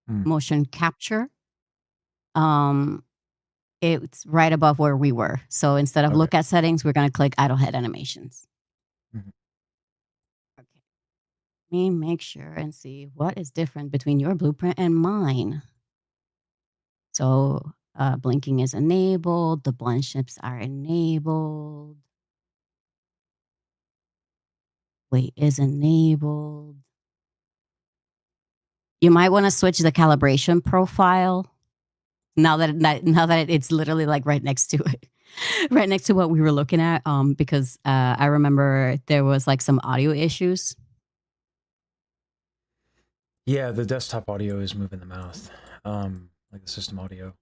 Speaker 9: motion capture, it's right above where we were. So instead of look at settings, we're going to click idle head animations. Okay. Let me make sure and see what is different between your blueprint and mine. So blinking is enabled. The blend shifts are enabled. Weight is enabled. You might want to switch the calibration profile now that it's literally like right next to it. Right next to what we were looking at, because I remember there was like some audio issues.
Speaker 1: Yeah, the desktop audio is moving the mouth, like the system audio.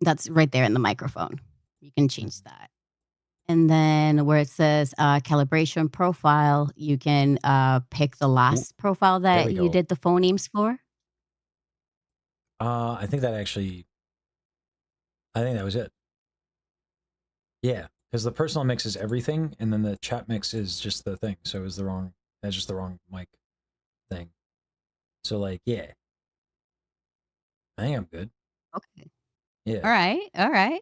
Speaker 9: That's right there in the microphone. You can change that. And then where it says calibration profile, you can pick the last profile that you did the phonemes for.
Speaker 1: I think that was it. Yeah, because the personal mix is everything, and then the chat mix is just the thing. So it was that's just the wrong mic thing. So like, yeah. I think I'm good.
Speaker 9: Okay.
Speaker 1: Yeah.
Speaker 9: All right.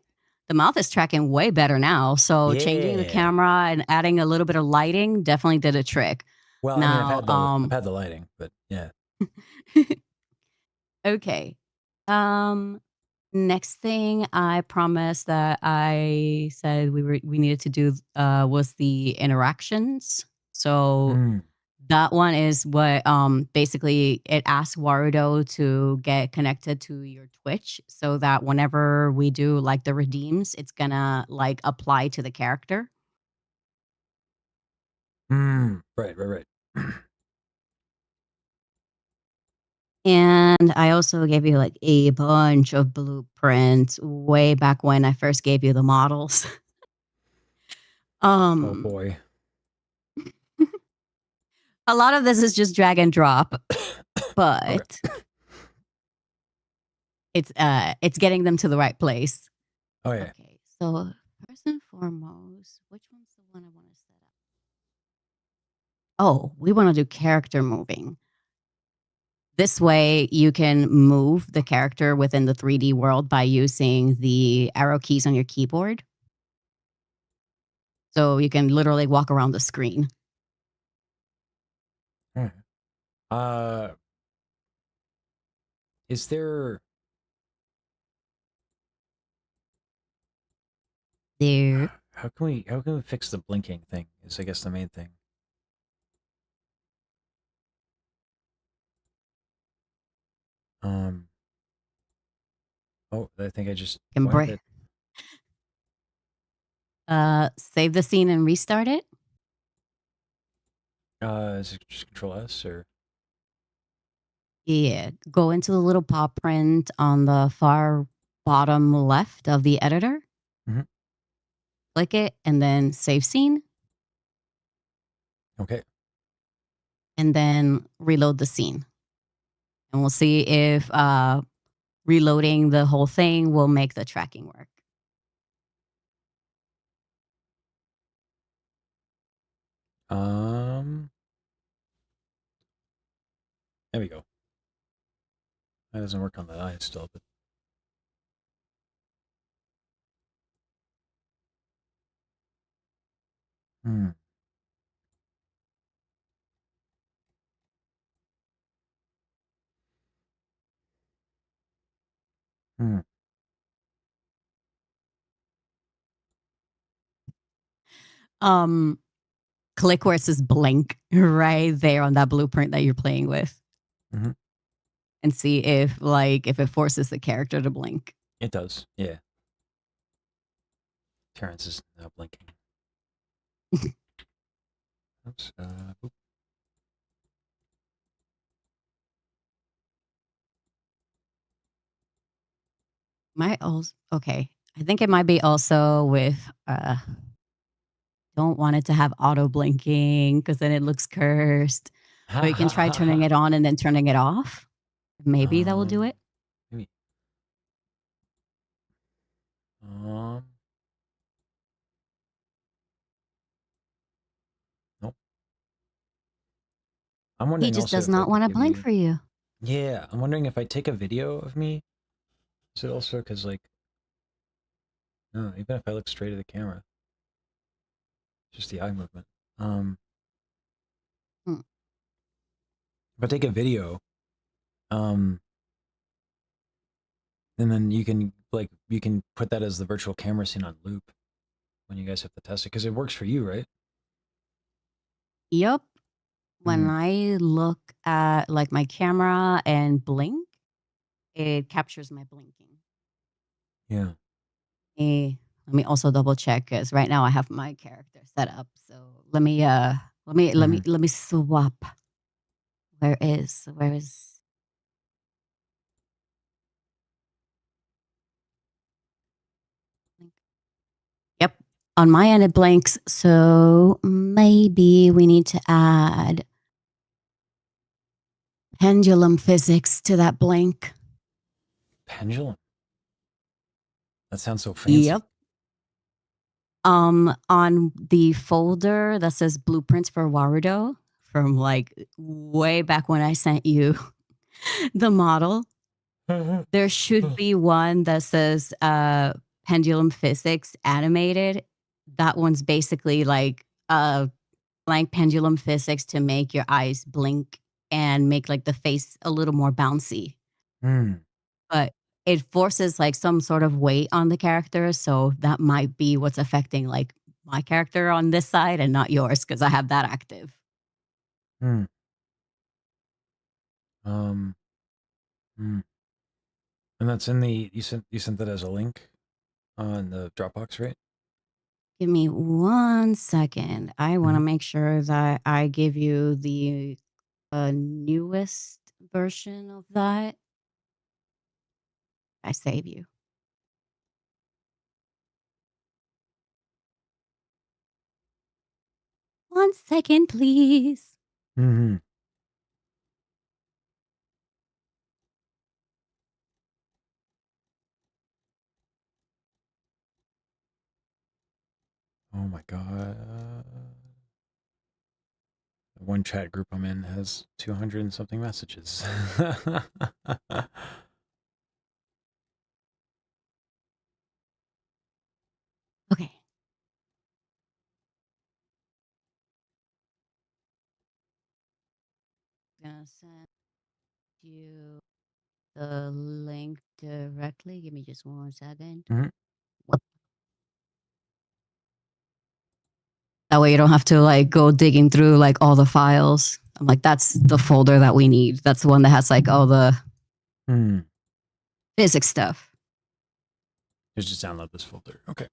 Speaker 9: The mouth is tracking way better now. So changing the camera and adding a little bit of lighting definitely did a trick.
Speaker 1: Well,
Speaker 9: now,
Speaker 1: I mean, I've had the lighting, but yeah.
Speaker 9: Okay. Next thing I promised that I said we needed to do was the interactions. So that one is what basically it asks Warudo to get connected to your Twitch so that whenever we do like the redeems, it's gonna like apply to the character.
Speaker 1: Right.
Speaker 9: And I also gave you like a bunch of blueprints way back when I first gave you the models.
Speaker 1: Oh boy.
Speaker 9: A lot of this is just drag and drop, but it's getting them to the right place.
Speaker 1: Oh yeah.
Speaker 9: Okay, so first and foremost, which one's the one I want to set up? Oh, we want to do character moving. This way, you can move the character within the 3D world by using the arrow keys on your keyboard. So you can literally walk around the screen.
Speaker 1: Is there
Speaker 9: There.
Speaker 1: how can we fix the blinking thing? Is I guess the main thing. Oh, I think I just
Speaker 9: Can
Speaker 1: why did
Speaker 9: save the scene and restart it.
Speaker 1: is it just Control S or
Speaker 9: Yeah, go into the little paw print on the far bottom left of the editor.
Speaker 1: Mhm.
Speaker 9: Click it and then save scene,
Speaker 1: okay?
Speaker 9: and then reload the scene. And we'll see if reloading the whole thing will make the tracking work.
Speaker 1: There we go. That doesn't work on that eye still, but hmm. Hmm.
Speaker 9: Um, click where it says blink right there on that blueprint that you're playing with,
Speaker 1: Mhm.
Speaker 9: and see if if it forces the character to blink.
Speaker 1: It does, yeah. Terrence is now blinking. Oops. Oop.
Speaker 9: Might also okay. I think it might be also with don't want it to have auto blinking because then it looks cursed. But you can try turning it on and then turning it off. Maybe that will do it.
Speaker 1: Maybe. Nope. I'm
Speaker 9: He
Speaker 1: wondering
Speaker 9: just
Speaker 1: also
Speaker 9: does
Speaker 1: if I
Speaker 9: not
Speaker 1: could
Speaker 9: want to
Speaker 1: give
Speaker 9: blink
Speaker 1: you.
Speaker 9: for you.
Speaker 1: Yeah, I'm wondering if I take a video of me. Is it also because like, no, even if I look straight at the camera, just the eye movement.
Speaker 9: Hmm.
Speaker 1: If I take a video, and then you can put that as the virtual camera scene on loop when you guys have to test it because it works for you, right?
Speaker 9: Yep. When
Speaker 1: Mm.
Speaker 9: I look at like my camera and blink, it captures my blinking.
Speaker 1: Yeah.
Speaker 9: Let me also double check because right now I have my character set up. So let me let me swap. Where is Yep. On my end it blinks. So maybe we need to add pendulum physics to that blink.
Speaker 1: Pendulum. That sounds so fancy.
Speaker 9: Yep. On the folder that says blueprints for Warudo from like way back when I sent you the model, there should be one that says pendulum physics animated. That one's basically like blank pendulum physics to make your eyes blink and make like the face a little more bouncy.
Speaker 1: Hmm.
Speaker 9: But it forces like some sort of weight on the character, so that might be what's affecting like my character on this side and not yours because I have that active.
Speaker 1: Hmm. Um. Hmm. And that's in the you sent that as a link on the Dropbox, right?
Speaker 9: Give me 1 second. I want to
Speaker 1: Mhm.
Speaker 9: make sure that I give you the newest version of that. I save you. 1 second, please.
Speaker 1: Mm-hmm. Oh my god. One chat group I'm in has 200 and something messages.
Speaker 9: Okay. Gonna send you the link directly. Give me just 1 second.
Speaker 1: Mhm.
Speaker 9: That way you don't have to like go digging through like all the files. I'm like, that's the folder that we need. That's the one that has like all the
Speaker 1: Hmm.
Speaker 9: physics stuff.
Speaker 1: Just download this folder. Okay.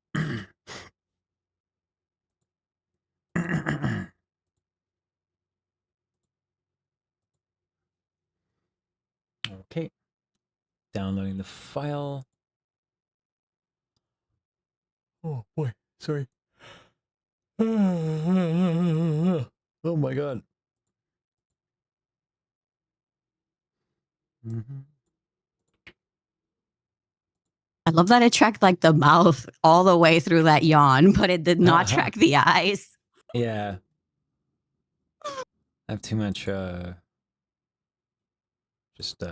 Speaker 1: Okay. Downloading the file. Oh boy, sorry. Oh my god.
Speaker 9: I love that it tracked like the mouth all the way through that yawn, but it did not track the eyes.
Speaker 1: Yeah. I have too much just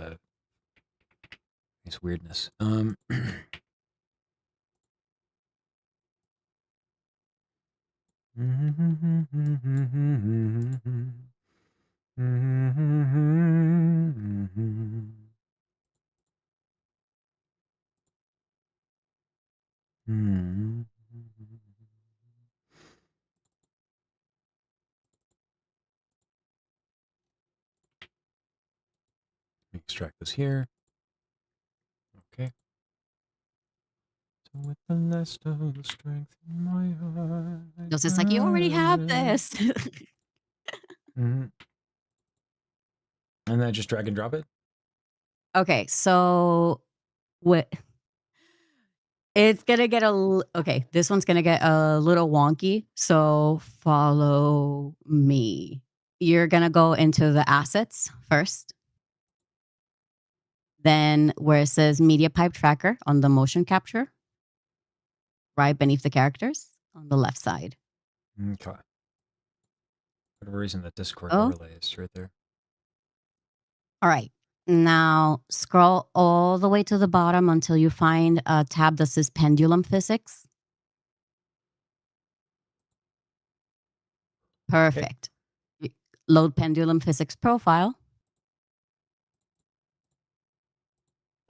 Speaker 1: it's weirdness. Extract this here. Okay. So with the last of the strength in my heart.
Speaker 9: It's just like, you already have this.
Speaker 1: And then just drag and drop it?
Speaker 9: Okay, so what? It's gonna get okay. This one's gonna get a little wonky. So follow me. You're gonna go into the assets first. Then where it says media pipe tracker on the motion capture, right beneath the characters on the left side.
Speaker 1: Okay. For whatever reason, that Discord
Speaker 9: Oh.
Speaker 1: overlay is right there.
Speaker 9: All right. Now scroll all the way to the bottom until you find a tab that says pendulum physics. Perfect. Load pendulum physics profile.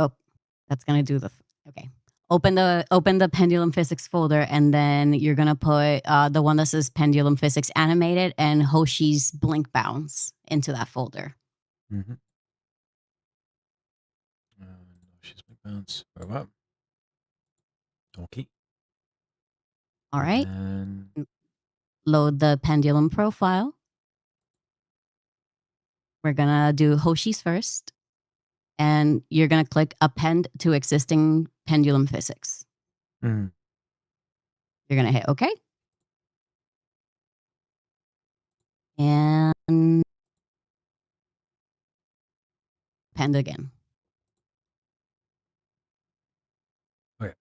Speaker 9: Oh, that's gonna do the okay. Open the pendulum physics folder, and then you're gonna put the one that says pendulum physics animated and Hoshi's blink bounce into that folder.
Speaker 1: Mm-hmm. She's big bounce. Wow. Okay.
Speaker 9: All right.
Speaker 1: And
Speaker 9: Load the pendulum profile. We're gonna do Hoshi's first, and you're gonna click append to existing pendulum physics.
Speaker 1: Mm.
Speaker 9: You're gonna hit OK. And append again.
Speaker 1: Okay.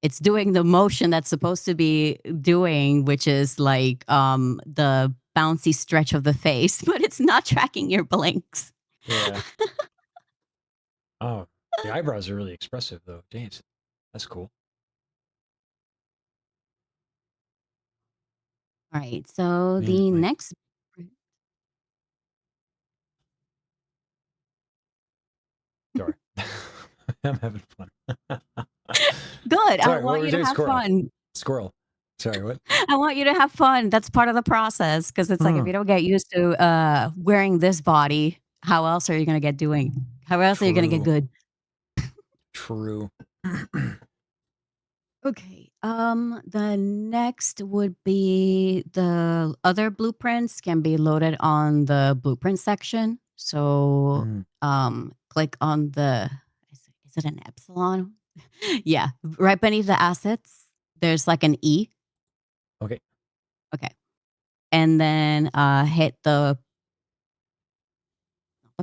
Speaker 9: It's doing the motion that's supposed to be doing, which is like the bouncy stretch of the face, but it's not tracking your blinks.
Speaker 1: Yeah. Oh, the eyebrows are really expressive though. Jeez. That's cool.
Speaker 9: All right. So
Speaker 1: Man,
Speaker 9: the
Speaker 1: like-
Speaker 9: next.
Speaker 1: Sorry. I'm having fun.
Speaker 9: Good.
Speaker 1: Sorry,
Speaker 9: I
Speaker 1: what
Speaker 9: want
Speaker 1: were
Speaker 9: you to
Speaker 1: you
Speaker 9: have
Speaker 1: saying?
Speaker 9: fun.
Speaker 1: Squirrel. Sorry, what?
Speaker 9: I want you to have fun. That's part of the process, because it's like if you don't get used to wearing this body, how else are you going to get doing? How else are you going to get
Speaker 1: True.
Speaker 9: good?
Speaker 1: True.
Speaker 9: Okay. The next would be the other blueprints can be loaded on the blueprint section. So click on the is it an epsilon? Yeah. Right beneath the assets, there's like an E.
Speaker 1: Okay.
Speaker 9: Okay. And then hit the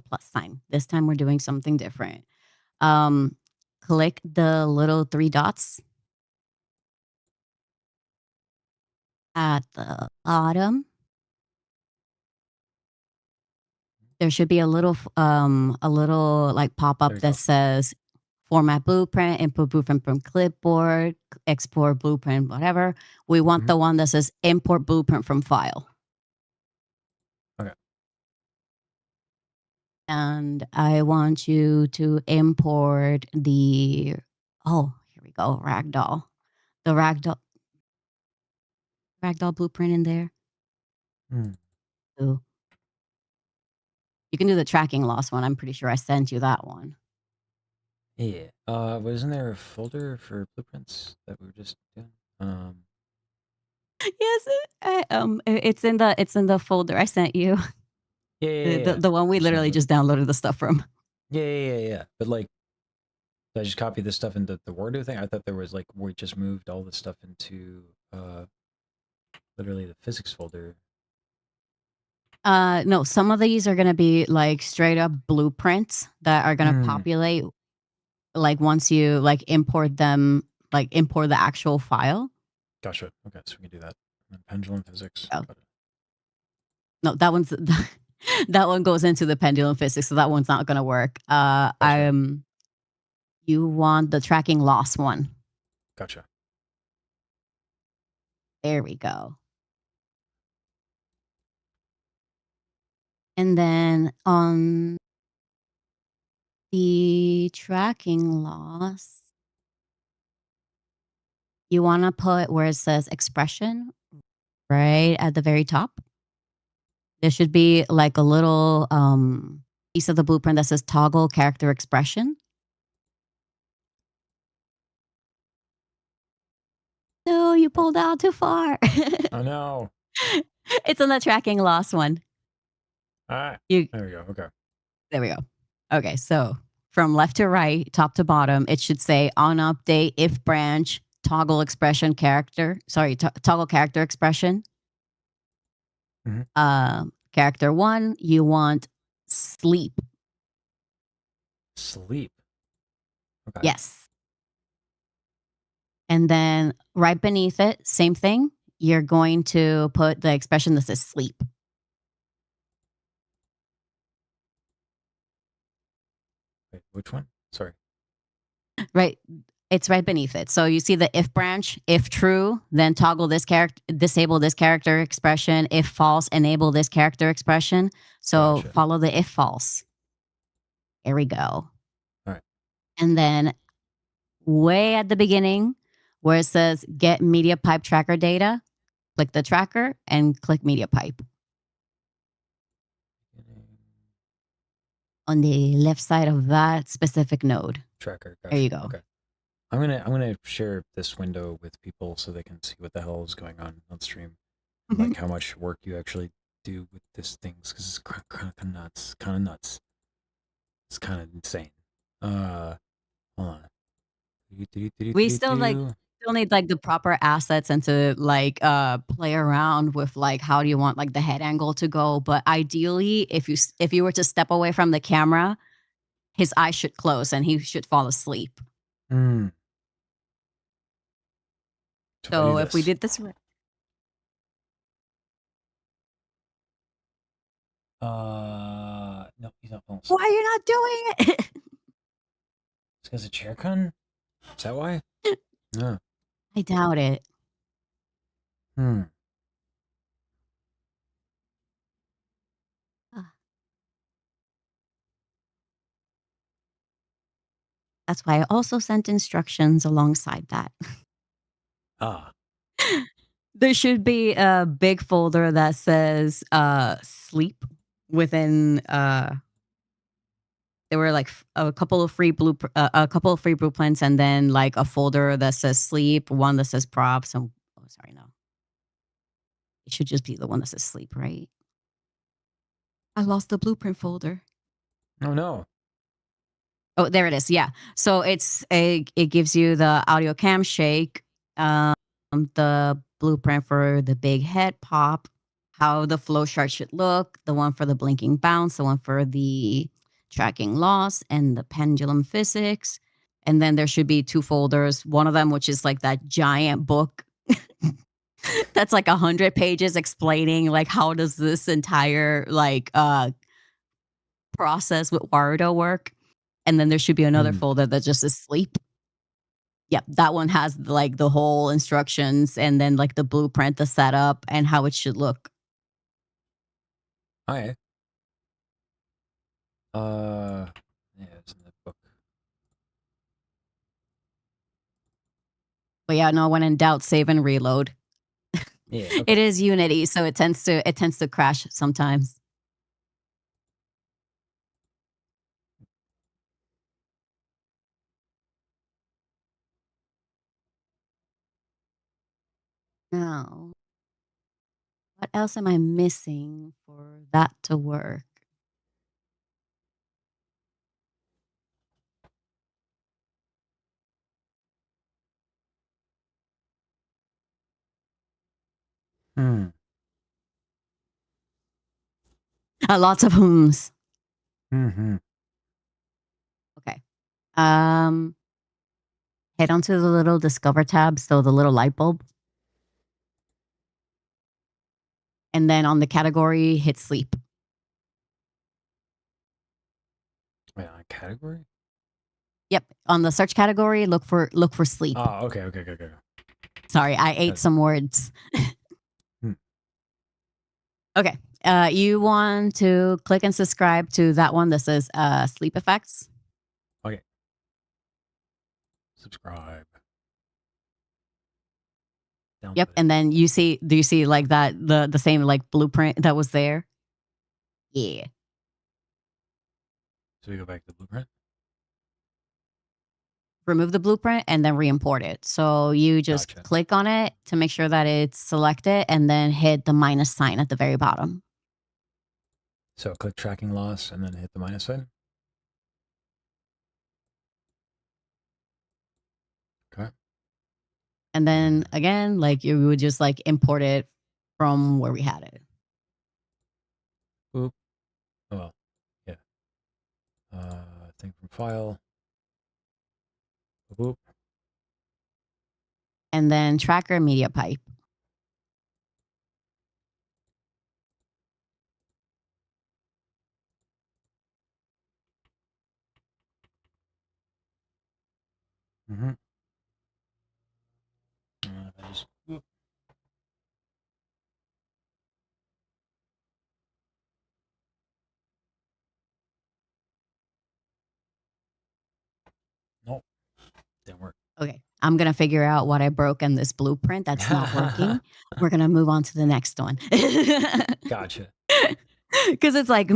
Speaker 9: plus sign. This time we're doing something different. Click the little 3 dots At the bottom, there should be a little like pop
Speaker 1: There
Speaker 9: up
Speaker 1: you
Speaker 9: that
Speaker 1: go.
Speaker 9: says format blueprint, input blueprint from clipboard, export blueprint, whatever. We want
Speaker 1: Mhm.
Speaker 9: the one that says import blueprint from file.
Speaker 1: Okay.
Speaker 9: And I want you to import the here we go, ragdoll. The ragdoll blueprint in there.
Speaker 1: Hmm.
Speaker 9: Ooh. You can do the tracking loss one. I'm pretty sure I sent you that one.
Speaker 1: Yeah. Wasn't there a folder for blueprints that we were just doing?
Speaker 9: Yes, it's in the folder I sent you.
Speaker 1: Yeah.
Speaker 9: The one we
Speaker 1: Just
Speaker 9: literally
Speaker 1: download.
Speaker 9: just downloaded the stuff from.
Speaker 1: Yeah. But like, did I just copy this stuff into the Word thing? I thought there was like we just moved all this stuff into literally the physics folder.
Speaker 9: No, some of these are gonna be like straight up blueprints that are gonna populate like once you like import them, like import the actual file.
Speaker 1: Gotcha. Okay, so we can do that. And then pendulum physics.
Speaker 9: Oh.
Speaker 1: Got it.
Speaker 9: No, that one's that one goes into the pendulum physics, so that one's not gonna work.
Speaker 1: Gotcha.
Speaker 9: You want the tracking loss one.
Speaker 1: Gotcha.
Speaker 9: There we go. And then on the tracking loss, you want to put where it says expression right at the very top. There should be like a little piece of the blueprint that says toggle character expression. No, you pulled out too far.
Speaker 1: Oh no.
Speaker 9: It's on the tracking loss one.
Speaker 1: All right.
Speaker 9: You
Speaker 1: There we go. Okay.
Speaker 9: There we go. Okay, so from left to right, top to bottom, it should say on update if branch toggle expression character. Sorry, toggle character expression. Character 1, you want sleep.
Speaker 1: Sleep. Okay.
Speaker 9: Yes. And then right beneath it, same thing. You're going to put the expression that says sleep.
Speaker 1: Wait, which one? Sorry.
Speaker 9: Right. It's right beneath it. So you see the if branch, if true, then toggle this character, disable this character expression. If false, enable this character expression. So
Speaker 1: Gotcha.
Speaker 9: follow the if false. There we go.
Speaker 1: All right.
Speaker 9: And then way at the beginning where it says get media pipe tracker data, click the tracker and click media pipe. On the left side of that specific node.
Speaker 1: Tracker. Gotcha.
Speaker 9: There you go.
Speaker 1: Okay. I'm gonna share this window with people so they can see what the hell is going on stream, and like how much work you actually do with this things because it's kind of nuts. It's kind of insane. Hold on.
Speaker 9: We still need like the proper assets and to like play around with like how do you want like the head angle to go. But ideally, if you were to step away from the camera, his eyes should close and he should fall asleep. So if we did this right.
Speaker 1: No, he's not falling asleep.
Speaker 9: Why are you not doing it?
Speaker 1: It's because of chair con? Is that why? No.
Speaker 9: I doubt it. That's why I also sent instructions alongside that. There should be a big folder that says sleep within there were like a couple of free blueprints and then like a folder that says sleep, one that says props, and no. It should just be the one that says sleep, right? I lost the blueprint folder.
Speaker 1: Oh no.
Speaker 9: Oh, there it is. Yeah. So it gives you the audio cam shake, the blueprint for the big head pop, how the flow chart should look, the one for the blinking bounce, the one for the tracking loss, and the pendulum physics. And then there should be 2 folders. One of them, which is like that giant book That's like 100 pages explaining like how does this entire like process with Warudo work. And then there should be another folder that just is sleep. Yep, that one has like the whole instructions and then like the blueprint, the setup, and how it should look.
Speaker 1: Okay. Yeah, it's in the book.
Speaker 9: But yeah, no, when in doubt, save and reload.
Speaker 1: Yeah.
Speaker 9: It
Speaker 1: Okay.
Speaker 9: is Unity, so it tends to crash sometimes. Now, what else am I missing for that to work? Lots of whom's.
Speaker 1: Mm-hmm.
Speaker 9: Okay. Head onto the little discover tab, so the little light bulb. And then on the category, hit sleep.
Speaker 1: Wait, on category?
Speaker 9: Yep. On the search category, look for sleep.
Speaker 1: Oh, okay.
Speaker 9: Sorry, I ate some words. Okay. You want to click and subscribe to that one that says sleep effects.
Speaker 1: Okay. Subscribe.
Speaker 9: Yep. And then do you see like that the same like blueprint that was there? Yeah.
Speaker 1: So we go back to the blueprint.
Speaker 9: Remove the blueprint and then re-import it. So you just
Speaker 1: Gotcha.
Speaker 9: click on it to make sure that it's selected and then hit the minus sign at the very bottom.
Speaker 1: So click tracking loss and then hit the minus sign. Okay.
Speaker 9: And then again, like you would just like import it from where we had it.
Speaker 1: Oop. Oh well. Yeah. Thing from file. Oop.
Speaker 9: And then tracker media pipe.
Speaker 1: Mm-hmm. Oop. Nope. Didn't work.
Speaker 9: Okay, I'm going to figure out what I broke in this blueprint that's not working. We're going to move on to the next one.
Speaker 1: Gotcha.
Speaker 9: Because it's like,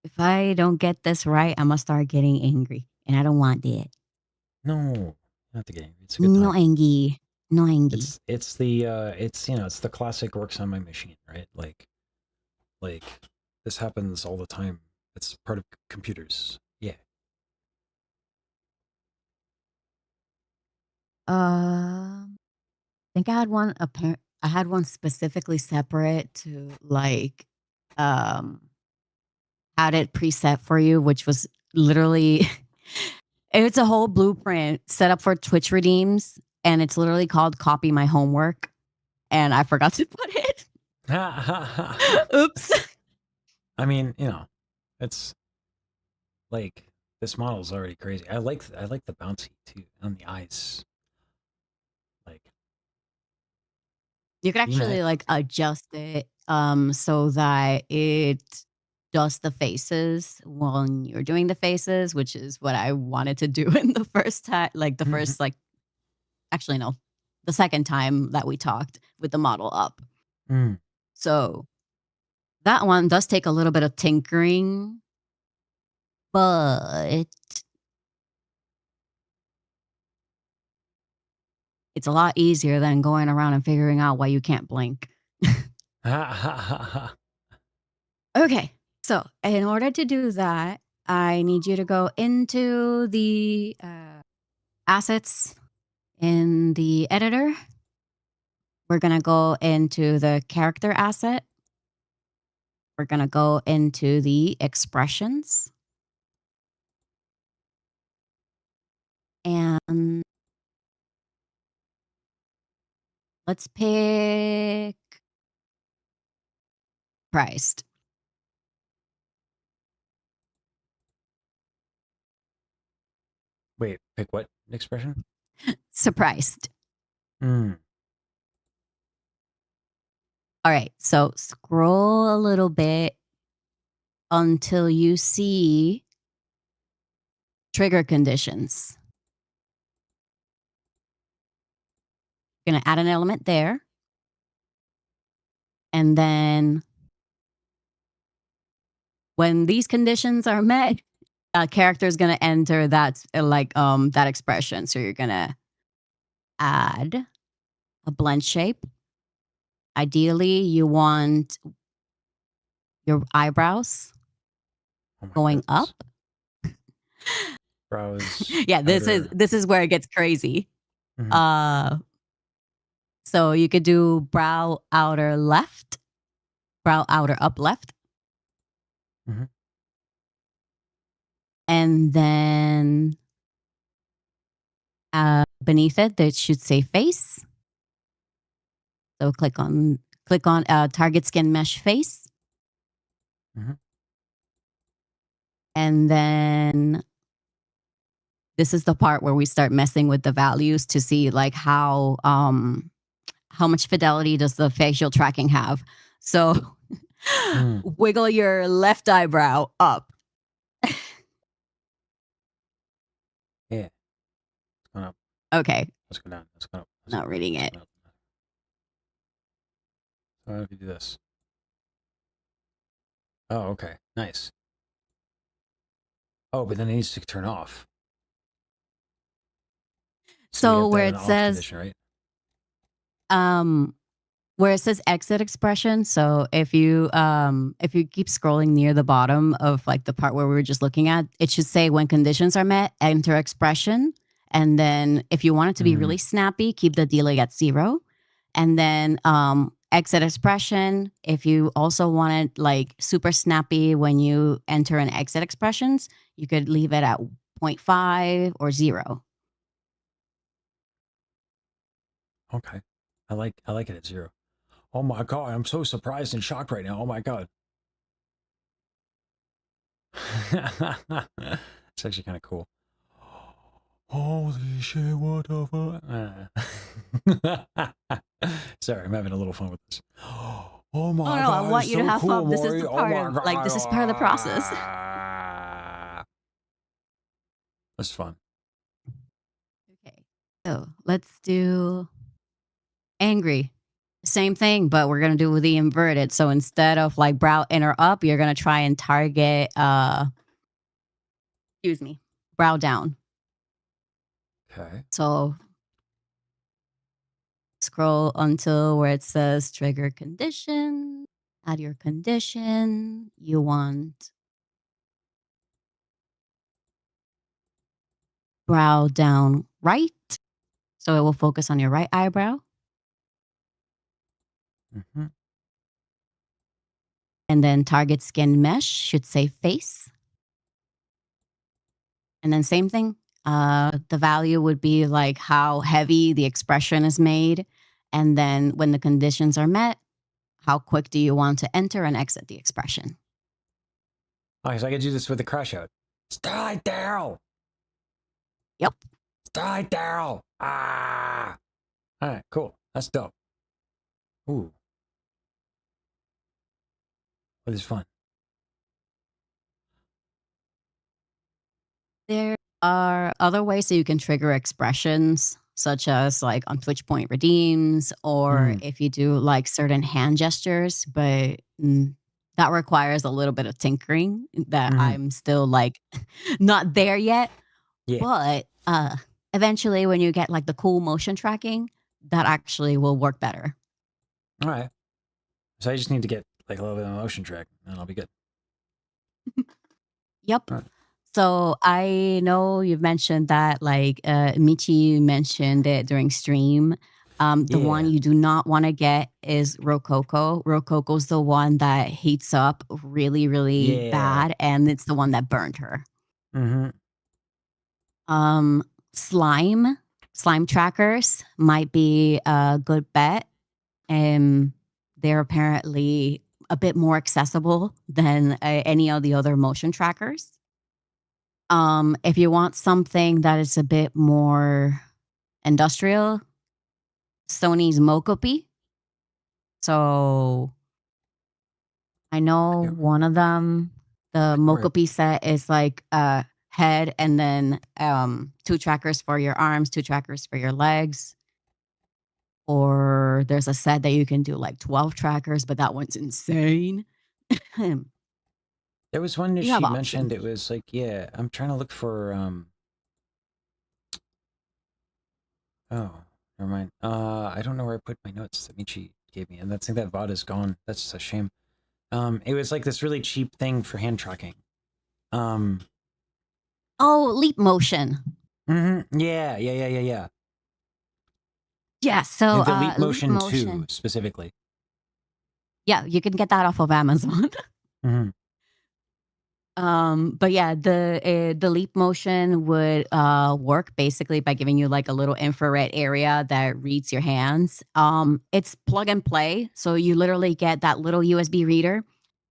Speaker 9: if I don't get this right, I'm going to start getting angry. And I don't want that.
Speaker 1: No, not the game. It's a good
Speaker 9: No
Speaker 1: time.
Speaker 9: angry. No angry.
Speaker 1: It's the it's the classic works on my machine, right? Like this happens all the time. It's part of computers. Yeah.
Speaker 9: I think I had one I had one specifically separate to like had it preset for you, which was literally it's a whole blueprint set up for Twitch redeems, and it's literally called copy my homework. And I forgot to put it. Oops.
Speaker 1: I mean, it's like this model is already crazy. I like the bouncy too on the eyes. Like
Speaker 9: You can actually like adjust it so that it does the faces when you're doing the faces, which is what I wanted to do in the first time, like the first like actually no, the second time that we talked with the model up. So that one does take a little bit of tinkering, but it's a lot easier than going around and figuring out why you can't blink. Okay, so in order to do that, I need you to go into the assets in the editor. We're going to go into the character asset. We're going to go into the expressions. And Let's pick surprised.
Speaker 1: Wait, pick what expression?
Speaker 9: Surprised.
Speaker 1: Hmm.
Speaker 9: All right, so scroll a little bit until you see trigger conditions. Gonna add an element there. And then when these conditions are met, a character is gonna enter that that expression. So you're gonna add a blend shape. Ideally, you want your eyebrows
Speaker 1: Oh my
Speaker 9: going
Speaker 1: goodness.
Speaker 9: up.
Speaker 1: Brows.
Speaker 9: Yeah, this
Speaker 1: outer.
Speaker 9: is where it gets crazy.
Speaker 1: Mhm.
Speaker 9: So you could do brow outer left, brow outer up left.
Speaker 1: Mhm.
Speaker 9: And then beneath it, that should say face. So click on target skin mesh face.
Speaker 1: Mhm.
Speaker 9: And then this is the part where we start messing with the values to see like how much fidelity does the facial tracking have. So wiggle your left eyebrow up.
Speaker 1: Yeah. It's going up.
Speaker 9: Okay,
Speaker 1: Let's go down. Let's go up. Let's
Speaker 9: not
Speaker 1: go
Speaker 9: reading
Speaker 1: down.
Speaker 9: it.
Speaker 1: Let's go up. So if you do this. Oh, okay. Nice. Oh, but then it needs to turn off. So we
Speaker 9: So
Speaker 1: have to
Speaker 9: where
Speaker 1: have an
Speaker 9: it
Speaker 1: off
Speaker 9: says
Speaker 1: condition, right?
Speaker 9: where it says exit expression, so if you keep scrolling near the bottom of like the part where we were just looking at, it should say when conditions are met, enter expression. And then if you want it to be really snappy, keep the delay at 0. And then exit expression, if you also want it like super snappy when you enter and exit expressions, you could leave it at 0.5 or 0.
Speaker 1: Okay. I like it at 0. Oh my god, I'm so surprised and shocked right now. Oh my god. It's actually kind of cool. Holy shit, what the fuck? Sorry, I'm having a little fun with this. Oh my
Speaker 9: Oh no,
Speaker 1: god,
Speaker 9: I want
Speaker 1: it's
Speaker 9: you to
Speaker 1: so
Speaker 9: have
Speaker 1: cool,
Speaker 9: fun. This is
Speaker 1: Maury.
Speaker 9: the
Speaker 1: Oh
Speaker 9: part
Speaker 1: my
Speaker 9: of
Speaker 1: god.
Speaker 9: like this is part of the process.
Speaker 1: That's fun.
Speaker 9: Okay, so let's do angry. Same thing, but we're gonna do the inverted. So instead of like brow inner up, you're gonna try and target excuse me, brow down.
Speaker 1: Okay.
Speaker 9: So scroll until where it says trigger condition. Add your condition. You want brow down right. So it will focus on your right eyebrow.
Speaker 1: Mm-hmm.
Speaker 9: And then target skin mesh should say face. And then same thing. The value would be like how heavy the expression is made. And then when the conditions are met, how quick do you want to enter and exit the expression?
Speaker 1: Okay, so I can do this with the crash out. Starlight Daryl!
Speaker 9: Yep.
Speaker 1: Starlight Daryl! Ah! Alright, cool. That's dope. Ooh. That is fun.
Speaker 9: There are other ways that you can trigger expressions, such as like on Twitch Point redeems, or if you do like certain hand gestures, but that requires a little bit of tinkering that I'm still like not there yet.
Speaker 1: Yeah.
Speaker 9: But eventually when you get like the cool motion tracking, that actually will work better.
Speaker 1: Alright. So I just need to get like a little bit of a motion track and I'll be good.
Speaker 9: Yep.
Speaker 1: Right.
Speaker 9: So I know you've mentioned that like Michi mentioned it during stream. The one
Speaker 1: Yeah.
Speaker 9: you do not want to get is Rococo. Rococo's the one that heats up really, really
Speaker 1: Yeah.
Speaker 9: bad, and it's the one that burned her.
Speaker 1: Mm-hmm.
Speaker 9: Slime. slime trackers might be a good bet. They're apparently a bit more accessible than any of the other motion trackers. If you want something that is a bit more industrial, Sony's Mokopi. So I know one of them, the Mokopi set is like a head and then 2 trackers for your arms, 2 trackers for your legs. Or there's a set that you can do like 12 trackers, but that one's insane.
Speaker 1: There was one that
Speaker 9: You
Speaker 1: she
Speaker 9: have
Speaker 1: mentioned.
Speaker 9: options.
Speaker 1: It was like, yeah, I'm trying to look for. Oh, never mind. I don't know where I put my notes that Michi gave me, and that's, I think that VOD is gone. That's a shame. It was like this really cheap thing for hand tracking.
Speaker 9: Oh, Leap Motion.
Speaker 1: Yeah.
Speaker 9: Yeah, so
Speaker 1: The Leap
Speaker 9: Leap
Speaker 1: Motion 2
Speaker 9: Motion.
Speaker 1: specifically.
Speaker 9: Yeah, you can get that off of Amazon. But yeah, the Leap Motion would work basically by giving you like a little infrared area that reads your hands. It's plug and play, so you literally get that little USB reader.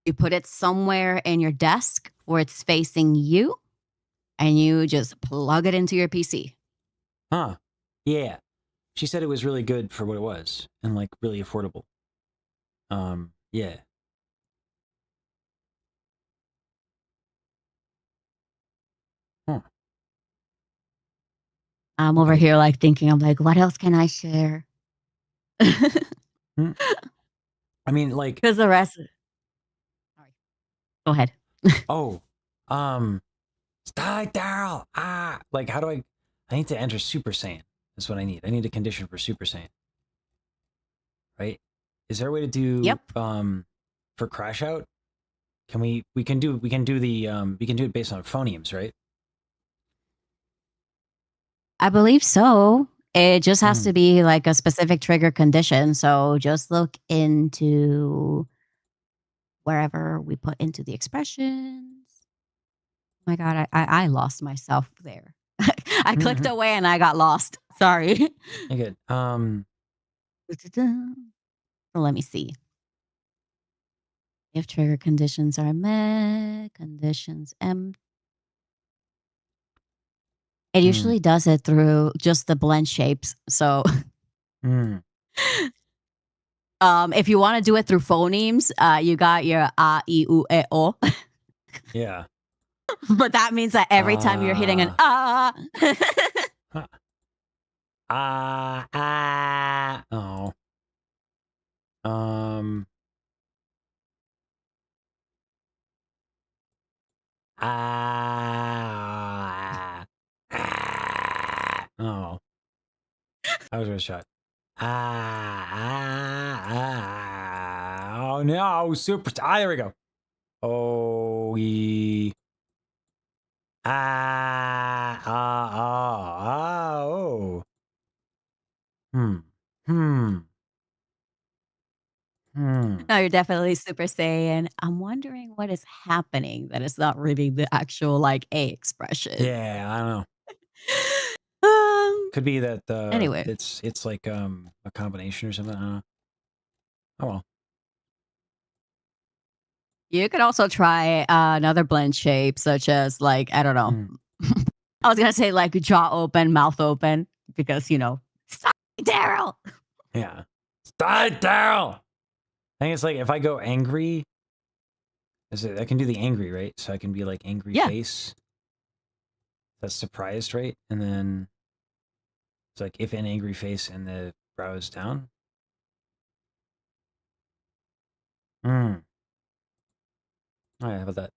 Speaker 9: You put it somewhere in your desk where it's facing you, and you just plug it into your PC.
Speaker 1: Huh. Yeah. She said it was really good for what it was and like really affordable. Yeah. Huh.
Speaker 9: I'm over here like thinking, I'm like, what else can I share?
Speaker 1: I mean, like,
Speaker 9: Because the rest. Sorry. Go ahead.
Speaker 1: oh, die, Daryl. Like, how do I need to enter Super Saiyan. That's what I need. I need a condition for Super Saiyan. Right? Is there a way to do?
Speaker 9: Yep.
Speaker 1: For Crash Out, we can do it based on phonemes, right?
Speaker 9: I believe so. It just has to be like a specific trigger condition. So just look into wherever we put into the expressions. Oh my God, I lost myself there. I clicked away and I got lost. Sorry.
Speaker 1: You're good.
Speaker 9: Let me see. If trigger conditions are met, conditions M. It usually does it through just the blend shapes. So if you want to do it through phonemes, you got your a, I, U, E, O.
Speaker 1: Yeah.
Speaker 9: But that means that every time you're hitting an
Speaker 1: oh. Oh. That was a shot. Oh no, super. There we go. Oh, we. Oh.
Speaker 9: No, you're definitely Super Saiyan. I'm wondering what is happening that is not really the actual like A expression.
Speaker 1: Yeah, I don't know. Could be that
Speaker 9: Anyway.
Speaker 1: it's like a combination or something. I don't know. Oh well.
Speaker 9: You could also try another blend shape, such as like, I don't know. I was gonna say like jaw open, mouth open, because stop, Daryl.
Speaker 1: Yeah. Stop, Daryl. I think it's like if I go angry, I can do the angry, right? So I can be like angry face. That's surprised, right? And then it's like if an angry face and the brow is down. All right, how about that?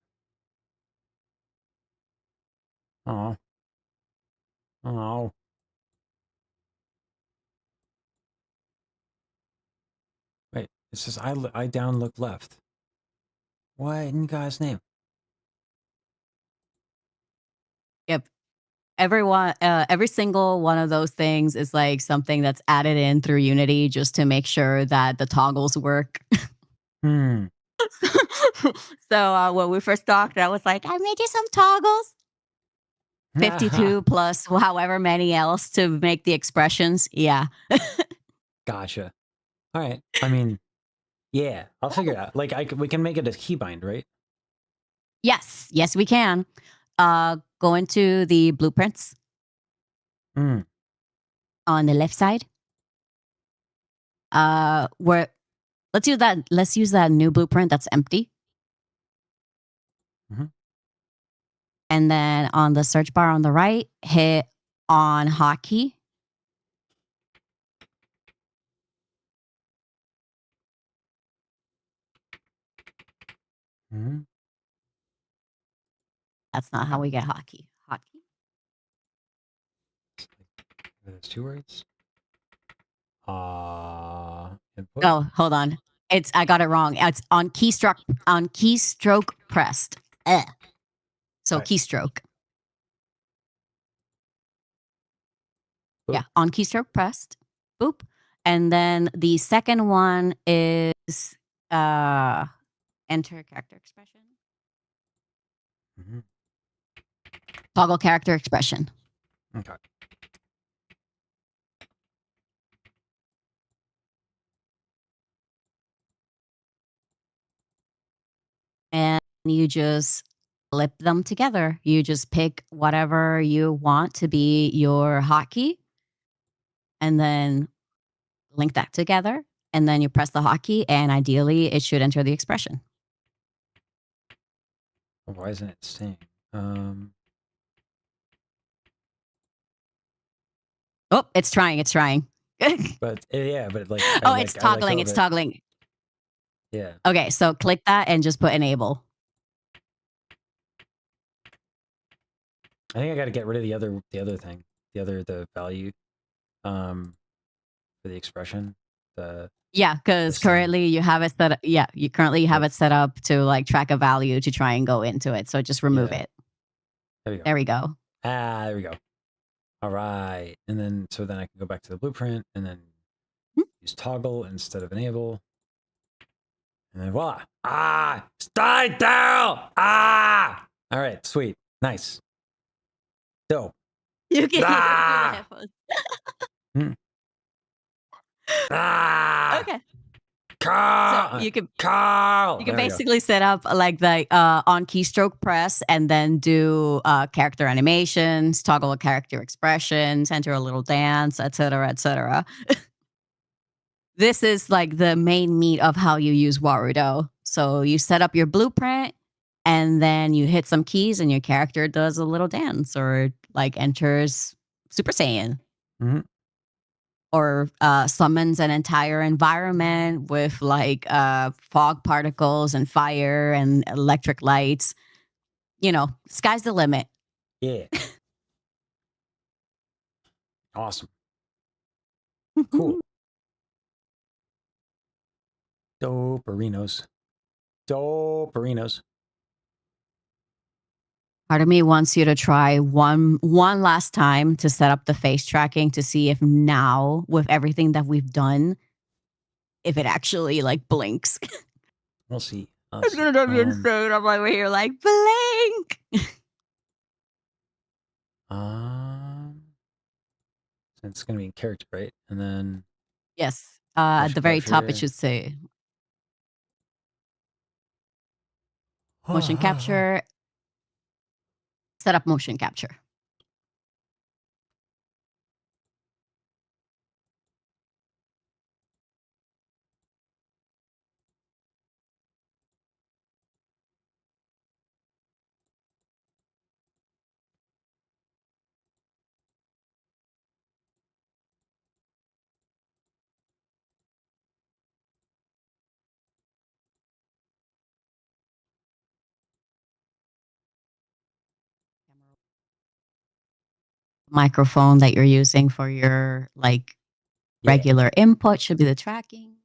Speaker 1: Oh. Wait, it says I down, look left. What in God's name?
Speaker 9: Yep. Every single one of those things is like something that's added in through Unity just to make sure that the toggles work. So when we first talked, I was like, I made you some toggles. 52 plus however many else to make the expressions. Yeah.
Speaker 1: Gotcha. All right. I mean, yeah, I'll figure it out. Like, we can make it a keybind, right?
Speaker 9: Yes. Yes, we can. Go into the blueprints
Speaker 1: Mm.
Speaker 9: on the left side. Where let's use that new blueprint that's empty.
Speaker 1: Mhm.
Speaker 9: And then on the search bar on the right, hit on hotkey.
Speaker 1: Mhm.
Speaker 9: That's not how we get hotkey. Hotkey.
Speaker 1: There's 2 words. Input.
Speaker 9: Oh, hold on. I got it wrong. It's on keystroke pressed. So
Speaker 1: Right.
Speaker 9: keystroke.
Speaker 1: Boop.
Speaker 9: Yeah, on keystroke pressed. Boop. And then the second one is enter character expression.
Speaker 1: Mhm.
Speaker 9: Toggle character expression.
Speaker 1: Okay.
Speaker 9: And you just flip them together. You just pick whatever you want to be your hotkey and then link that together. And then you press the hotkey, and ideally, it should enter the expression.
Speaker 1: Why isn't it saying?
Speaker 9: Oh, it's trying. It's trying.
Speaker 1: But yeah, but like,
Speaker 9: Oh, it's toggling. It's toggling.
Speaker 1: Yeah.
Speaker 9: Okay, so click that and just put enable.
Speaker 1: I think I got to get rid of the other thing, the value, for the expression.
Speaker 9: Yeah, because
Speaker 1: the same.
Speaker 9: currently you have it set up. Yeah, you currently have it set up to like track a value to try and go into it. So just remove
Speaker 1: Yeah.
Speaker 9: it.
Speaker 1: There we go.
Speaker 9: There we go.
Speaker 1: There we go. All right, and then then I can go back to the blueprint and then use toggle instead of enable, and then voila! Stay down! All right, sweet, nice, dope.
Speaker 9: You can hear the
Speaker 1: Ah!
Speaker 9: headphones. Okay.
Speaker 1: Carl!
Speaker 9: So you can
Speaker 1: Carl!
Speaker 9: You can
Speaker 1: There we go.
Speaker 9: basically set up like the on keystroke press and then do character animations, toggle character expressions, enter a little dance, etc., etc. This is like the main meat of how you use Warudo. So you set up your blueprint and then you hit some keys and your character does a little dance or like enters Super Saiyan.
Speaker 1: Mhm.
Speaker 9: Or summons an entire environment with like fog particles and fire and electric lights. You know, sky's the limit.
Speaker 1: Yeah. Awesome. Cool. Doperinos. Doperinos.
Speaker 9: Part of me wants you to try one last time to set up the face tracking to see if now, with everything that we've done, if it actually like blinks.
Speaker 1: We'll see.
Speaker 9: It's gonna drive me insane. I'm over here like blink.
Speaker 1: It's gonna be in character, right? And then
Speaker 9: Yes. At
Speaker 1: motion
Speaker 9: the very top, it
Speaker 1: capture.
Speaker 9: should say motion capture. Set up motion capture. Microphone that you're using for your like
Speaker 1: Yeah.
Speaker 9: regular input should be the tracking.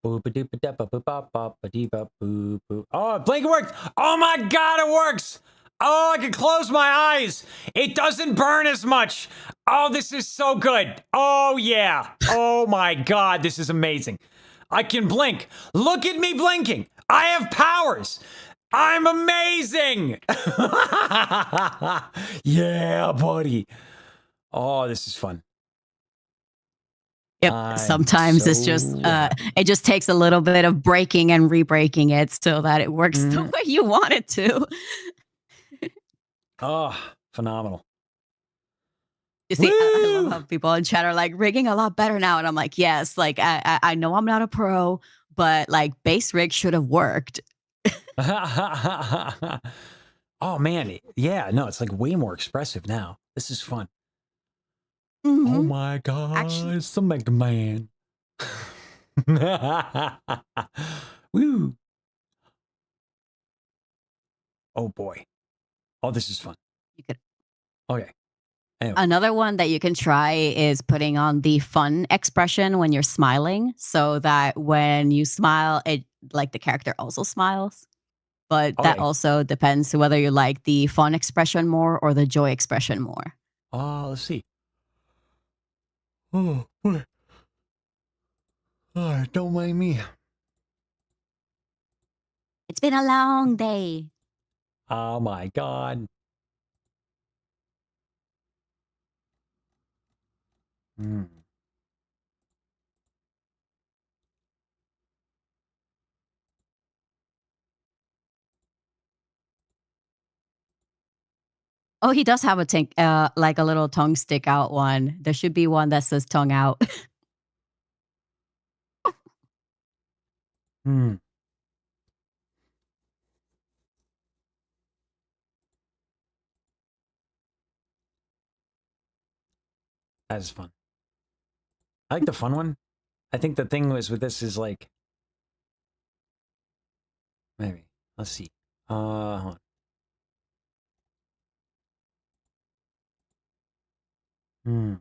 Speaker 1: Oh, blink, it worked. Oh my God, it works. Oh, I can close my eyes. It doesn't burn as much. Oh, this is so good. Oh, yeah. Oh my God, this is amazing. I can blink. Look at me blinking. I have powers. I'm amazing. Yeah, buddy. Oh, this is fun.
Speaker 9: Yep.
Speaker 1: I'm
Speaker 9: Sometimes it's just
Speaker 1: so happy.
Speaker 9: it just takes a little bit of breaking and re-breaking it so that it works the
Speaker 1: Mhm.
Speaker 9: way you want it to.
Speaker 1: Oh, phenomenal.
Speaker 9: You see, I love
Speaker 1: Woo!
Speaker 9: how people in chat are like rigging a lot better now, and I'm like, yes, like I know I'm not a pro, but like base rig should have worked.
Speaker 1: Oh man, yeah, no, it's like way more expressive now. This is fun. Oh
Speaker 9: Mhm.
Speaker 1: my God,
Speaker 9: Actually-
Speaker 1: it's the Mega Man. Woo! Oh boy. Oh, this is fun.
Speaker 9: You could
Speaker 1: Okay. Anyway.
Speaker 9: Another one that you can try is putting on the fun expression when you're smiling, so that when you smile, it like the character also smiles. But that
Speaker 1: Okay.
Speaker 9: also depends whether you like the fun expression more or the joy expression more.
Speaker 1: Let's see. Oh boy. Oh, don't mind me.
Speaker 9: It's been a long day.
Speaker 1: Oh my God. Hmm.
Speaker 9: Oh, he does have a like a little tongue stick out one. There should be one that says tongue out.
Speaker 1: Hmm. That is fun. I like the fun one. I think the thing was with this is like maybe. Let's see. Hold on. Hmm.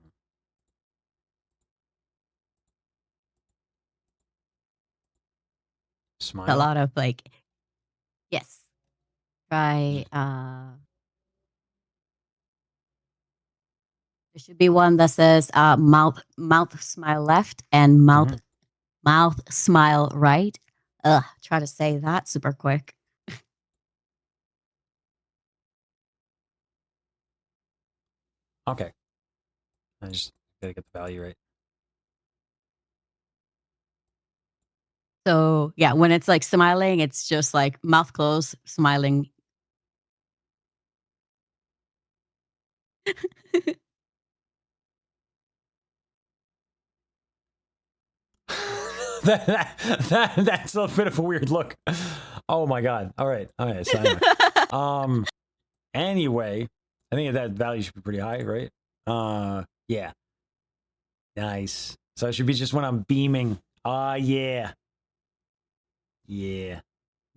Speaker 9: A
Speaker 1: Smile.
Speaker 9: lot of like, yes. Try there should be one that says mouth smile left and
Speaker 1: Mhm.
Speaker 9: mouth smile right. Try to say that super quick.
Speaker 1: Okay. I just gotta get the value right.
Speaker 9: So yeah, when it's like smiling, it's just like mouth closed, smiling.
Speaker 1: That's a bit of a weird look. Oh my God. All right. All right. So anyway, anyway, I think that value should be pretty high, right? Yeah. Nice. So it should be just when I'm beaming. Yeah. Yeah.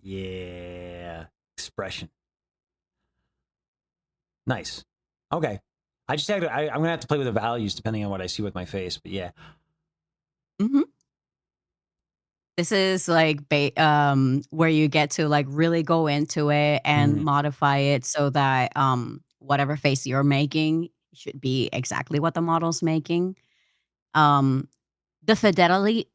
Speaker 1: Yeah. Expression. Nice. Okay. I just had to, I'm gonna have to play with the values depending on what I see with my face, but yeah.
Speaker 9: hmm This is like where you get to like really go into it and
Speaker 1: Mm.
Speaker 9: modify it so that whatever face you're making should be exactly what the model's making. Um, the fidelity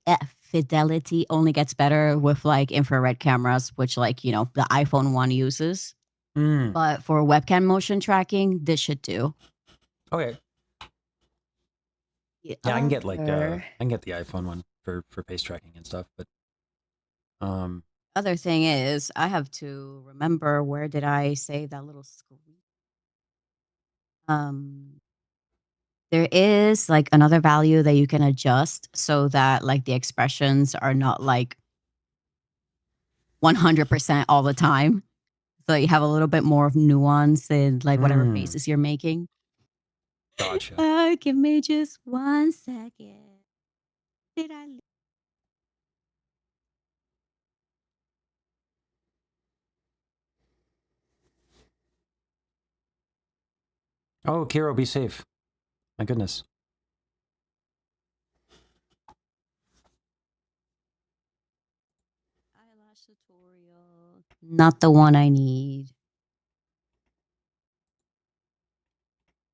Speaker 9: only gets better with like infrared cameras, which like the iPhone one uses.
Speaker 1: Mm.
Speaker 9: But for webcam motion tracking, this should do.
Speaker 1: Okay.
Speaker 9: The
Speaker 1: Yeah, I can get like I
Speaker 9: other
Speaker 1: can get the iPhone one for pace tracking and stuff, but um
Speaker 9: other thing is I have to remember where did I say that little squeak. Um, there is like another value that you can adjust so that like the expressions are not like 100% all the time. So you have a little bit more of nuance in like whatever faces you're making.
Speaker 1: gotcha.
Speaker 9: Give me just 1 second. Did I?
Speaker 1: Oh, Kiro, be safe. My goodness.
Speaker 9: tutorial. Not the one I need.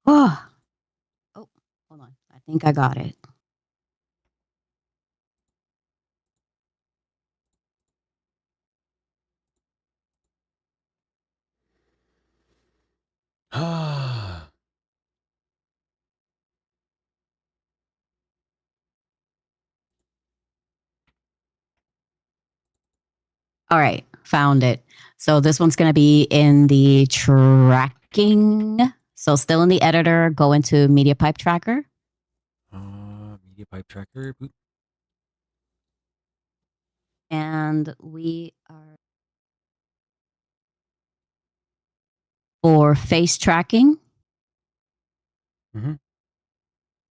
Speaker 9: Oh, hold on. I think I got it.
Speaker 1: Ah.
Speaker 9: All right, found it. So this one's going to be in the tracking. So still in the editor, go into Media Pipe Tracker.
Speaker 1: Media pipe tracker. Boop.
Speaker 9: And we are for face tracking.
Speaker 1: Mhm.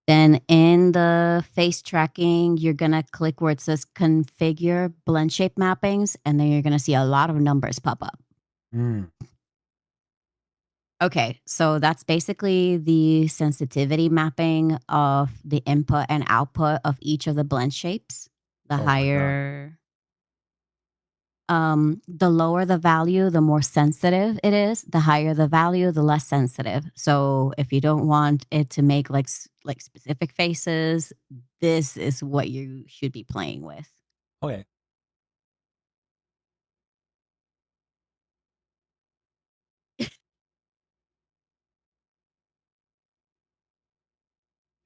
Speaker 9: Then in the face tracking, you're going to click where it says configure blend shape mappings, and then you're going to see a lot of numbers pop up.
Speaker 1: Mm.
Speaker 9: Okay, so that's basically the sensitivity mapping of the input and output of each of the blend shapes. The
Speaker 1: Oh my God.
Speaker 9: higher, the lower the value, the more sensitive it is. The higher the value, the less sensitive. So if you don't want it to make like specific faces, this is what you should be playing with.
Speaker 1: Okay.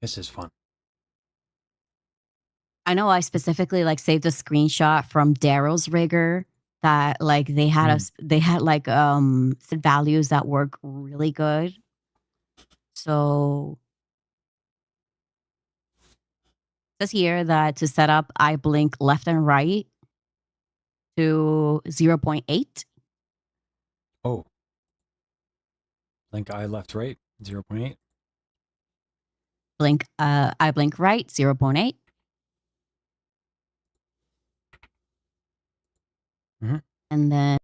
Speaker 1: This is fun.
Speaker 9: I know I specifically like saved a screenshot from Daryl's rigger that like they had like values that work really good. So it says here that to set up I blink left and right to 0.8.
Speaker 1: Oh. Blink eye left, right, 0.8.
Speaker 9: Blink I blink right 0.8.
Speaker 1: Mhm.
Speaker 9: And then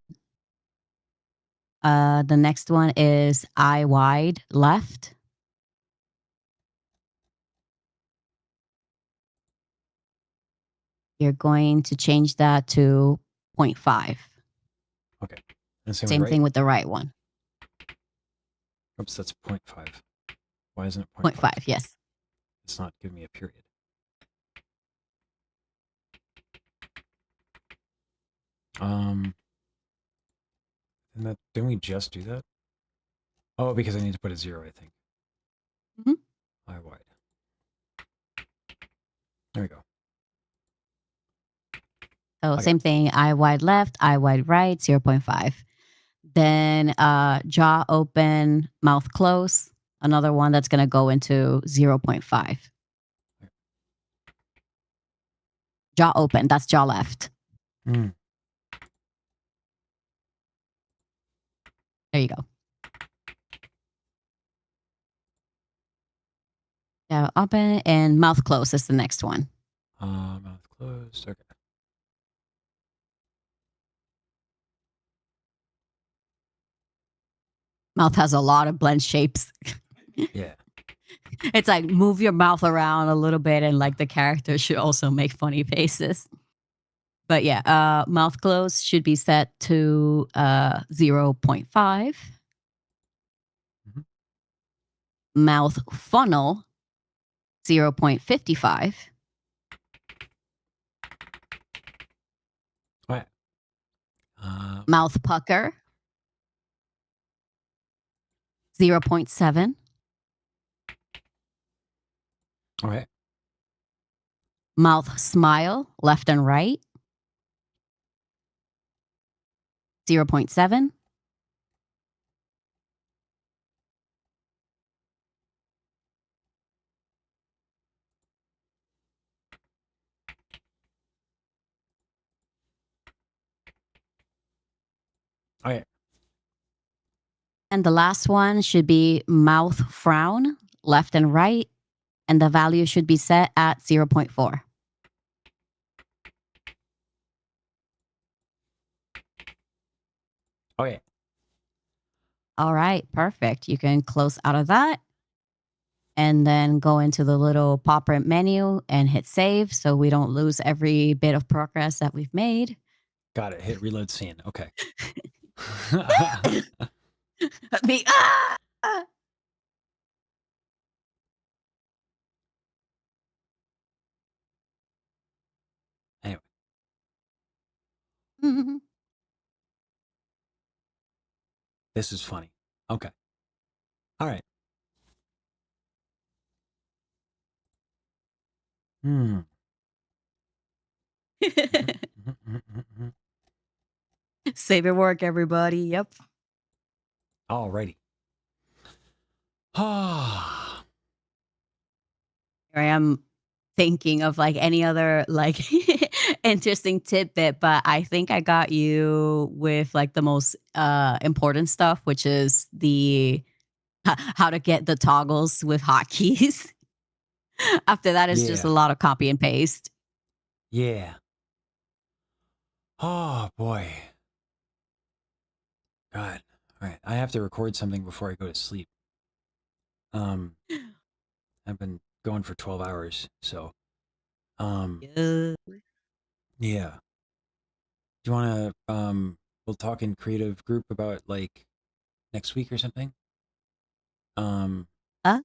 Speaker 9: the next one is eye wide left. You're going to change that to 0.5.
Speaker 1: Okay. And
Speaker 9: Same
Speaker 1: right?
Speaker 9: thing with the right one.
Speaker 1: Oops, that's 0.5. Why isn't it
Speaker 9: 0.5, yes.
Speaker 1: It's not giving me a period. And that didn't we just do that? Oh, because I need to put a 0, I think.
Speaker 9: Mhm.
Speaker 1: Eye wide. There we go.
Speaker 9: So
Speaker 1: Okay.
Speaker 9: same thing, eye wide left, eye wide right, 0.5. Then jaw open, mouth close, another one that's going to go into 0.5. Jaw open, that's jaw left.
Speaker 1: Mm.
Speaker 9: There you go. Jaw open and mouth close is the next one.
Speaker 1: Mouth closed. Okay.
Speaker 9: Mouth has a lot of blend shapes.
Speaker 1: Yeah.
Speaker 9: It's like move your mouth around a little bit and like the character should also make funny faces. But yeah, mouth close should be set to 0.5.
Speaker 1: Mhm.
Speaker 9: Mouth funnel 0.55.
Speaker 1: All right.
Speaker 9: Mouth pucker 0.7.
Speaker 1: All right.
Speaker 9: Mouth smile left and right 0.7.
Speaker 1: All right.
Speaker 9: And the last one should be mouth frown left and right. And the value should be set at 0.4.
Speaker 1: Okay.
Speaker 9: All right, perfect. You can close out of that and then go into the little paw print menu and hit save so we don't lose every bit of progress that we've made.
Speaker 1: Got it. Hit reload scene. Okay.
Speaker 9: Me.
Speaker 1: Anyway.
Speaker 9: Mhm.
Speaker 1: This is funny. Okay. All right. Hmm.
Speaker 9: Save your work, everybody. Yep.
Speaker 1: Alrighty. Ah.
Speaker 9: Here I am thinking of like any other like interesting tidbit, but I think I got you with like the most important stuff, which is the how to get the toggles with hotkeys. After that, it's just a
Speaker 1: Yeah.
Speaker 9: lot of copy and paste.
Speaker 1: Yeah. Oh boy. God. All right. I have to record something before I go to sleep. I've been going for 12 hours, so
Speaker 9: Yeah.
Speaker 1: yeah. Do you want to we'll talk in creative group about like next week or something?
Speaker 9: Huh?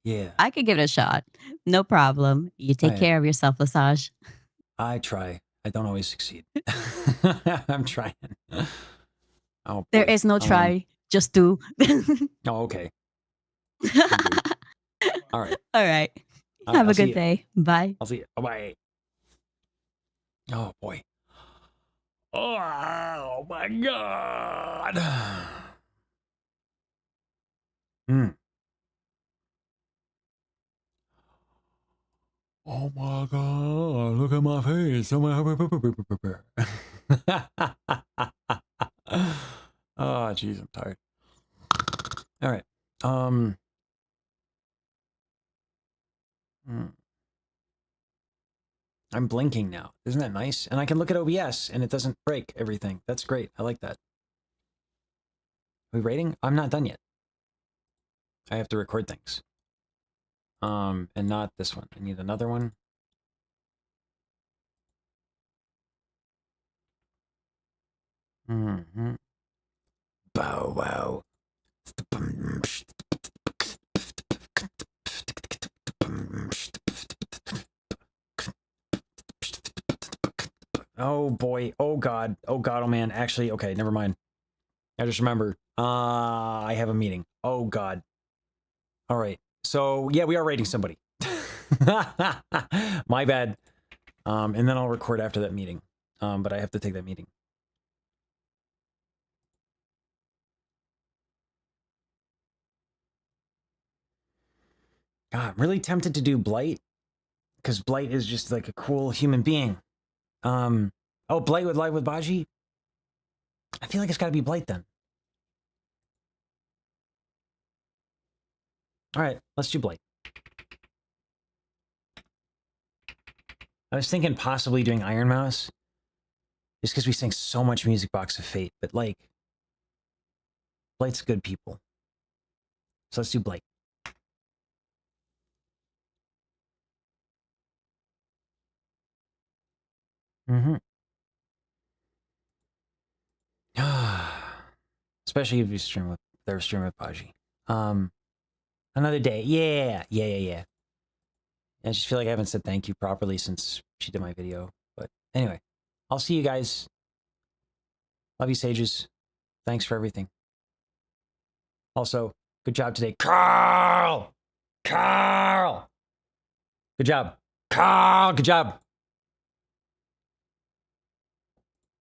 Speaker 1: Yeah.
Speaker 9: I could give it a shot. No problem. You take
Speaker 1: Alright.
Speaker 9: care of yourself, Lesage.
Speaker 1: I try. I don't always succeed. I'm trying. Oh
Speaker 9: There
Speaker 1: boy.
Speaker 9: is no try, just do.
Speaker 1: Oh, okay. All right.
Speaker 9: All right.
Speaker 1: All right,
Speaker 9: Have
Speaker 1: I'll
Speaker 9: a
Speaker 1: see
Speaker 9: good
Speaker 1: you.
Speaker 9: day. Bye.
Speaker 1: I'll see you. Bye-bye. Oh boy. Oh my god. Hmm. Oh my god, look at my face. Oh my oh jeez, I'm tired. All right. Hmm. I'm blinking now. Isn't that nice? And I can look at OBS and it doesn't break everything. That's great. I like that. Are we rating? I'm not done yet. I have to record things. And not this one. I need another one. Mm-hmm. Bow wow. Oh boy. Oh god. Oh god. Oh man. Actually, okay. Never mind. I just remembered. I have a meeting. Oh god. All right. So yeah, we are rating somebody. My bad. And then I'll record after that meeting. But I have to take that meeting. God, I'm really tempted to do Blight because Blight is just like a cool human being. Oh, Blight with Live with Baji? I feel like it's got to be Blight then. All right, let's do Blight. I was thinking possibly doing Iron Mouse just because we sang so much Music Box of Fate, but like, Blight's good people. So let's do Blight. Mm-hmm. Especially if you stream with their stream with Baji. Another day. Yeah. I just feel like I haven't said thank you properly since she did my video. But anyway, I'll see you guys. Love you, Sages. Thanks for everything. Also, good job today. Carl! Good job. Carl, good job.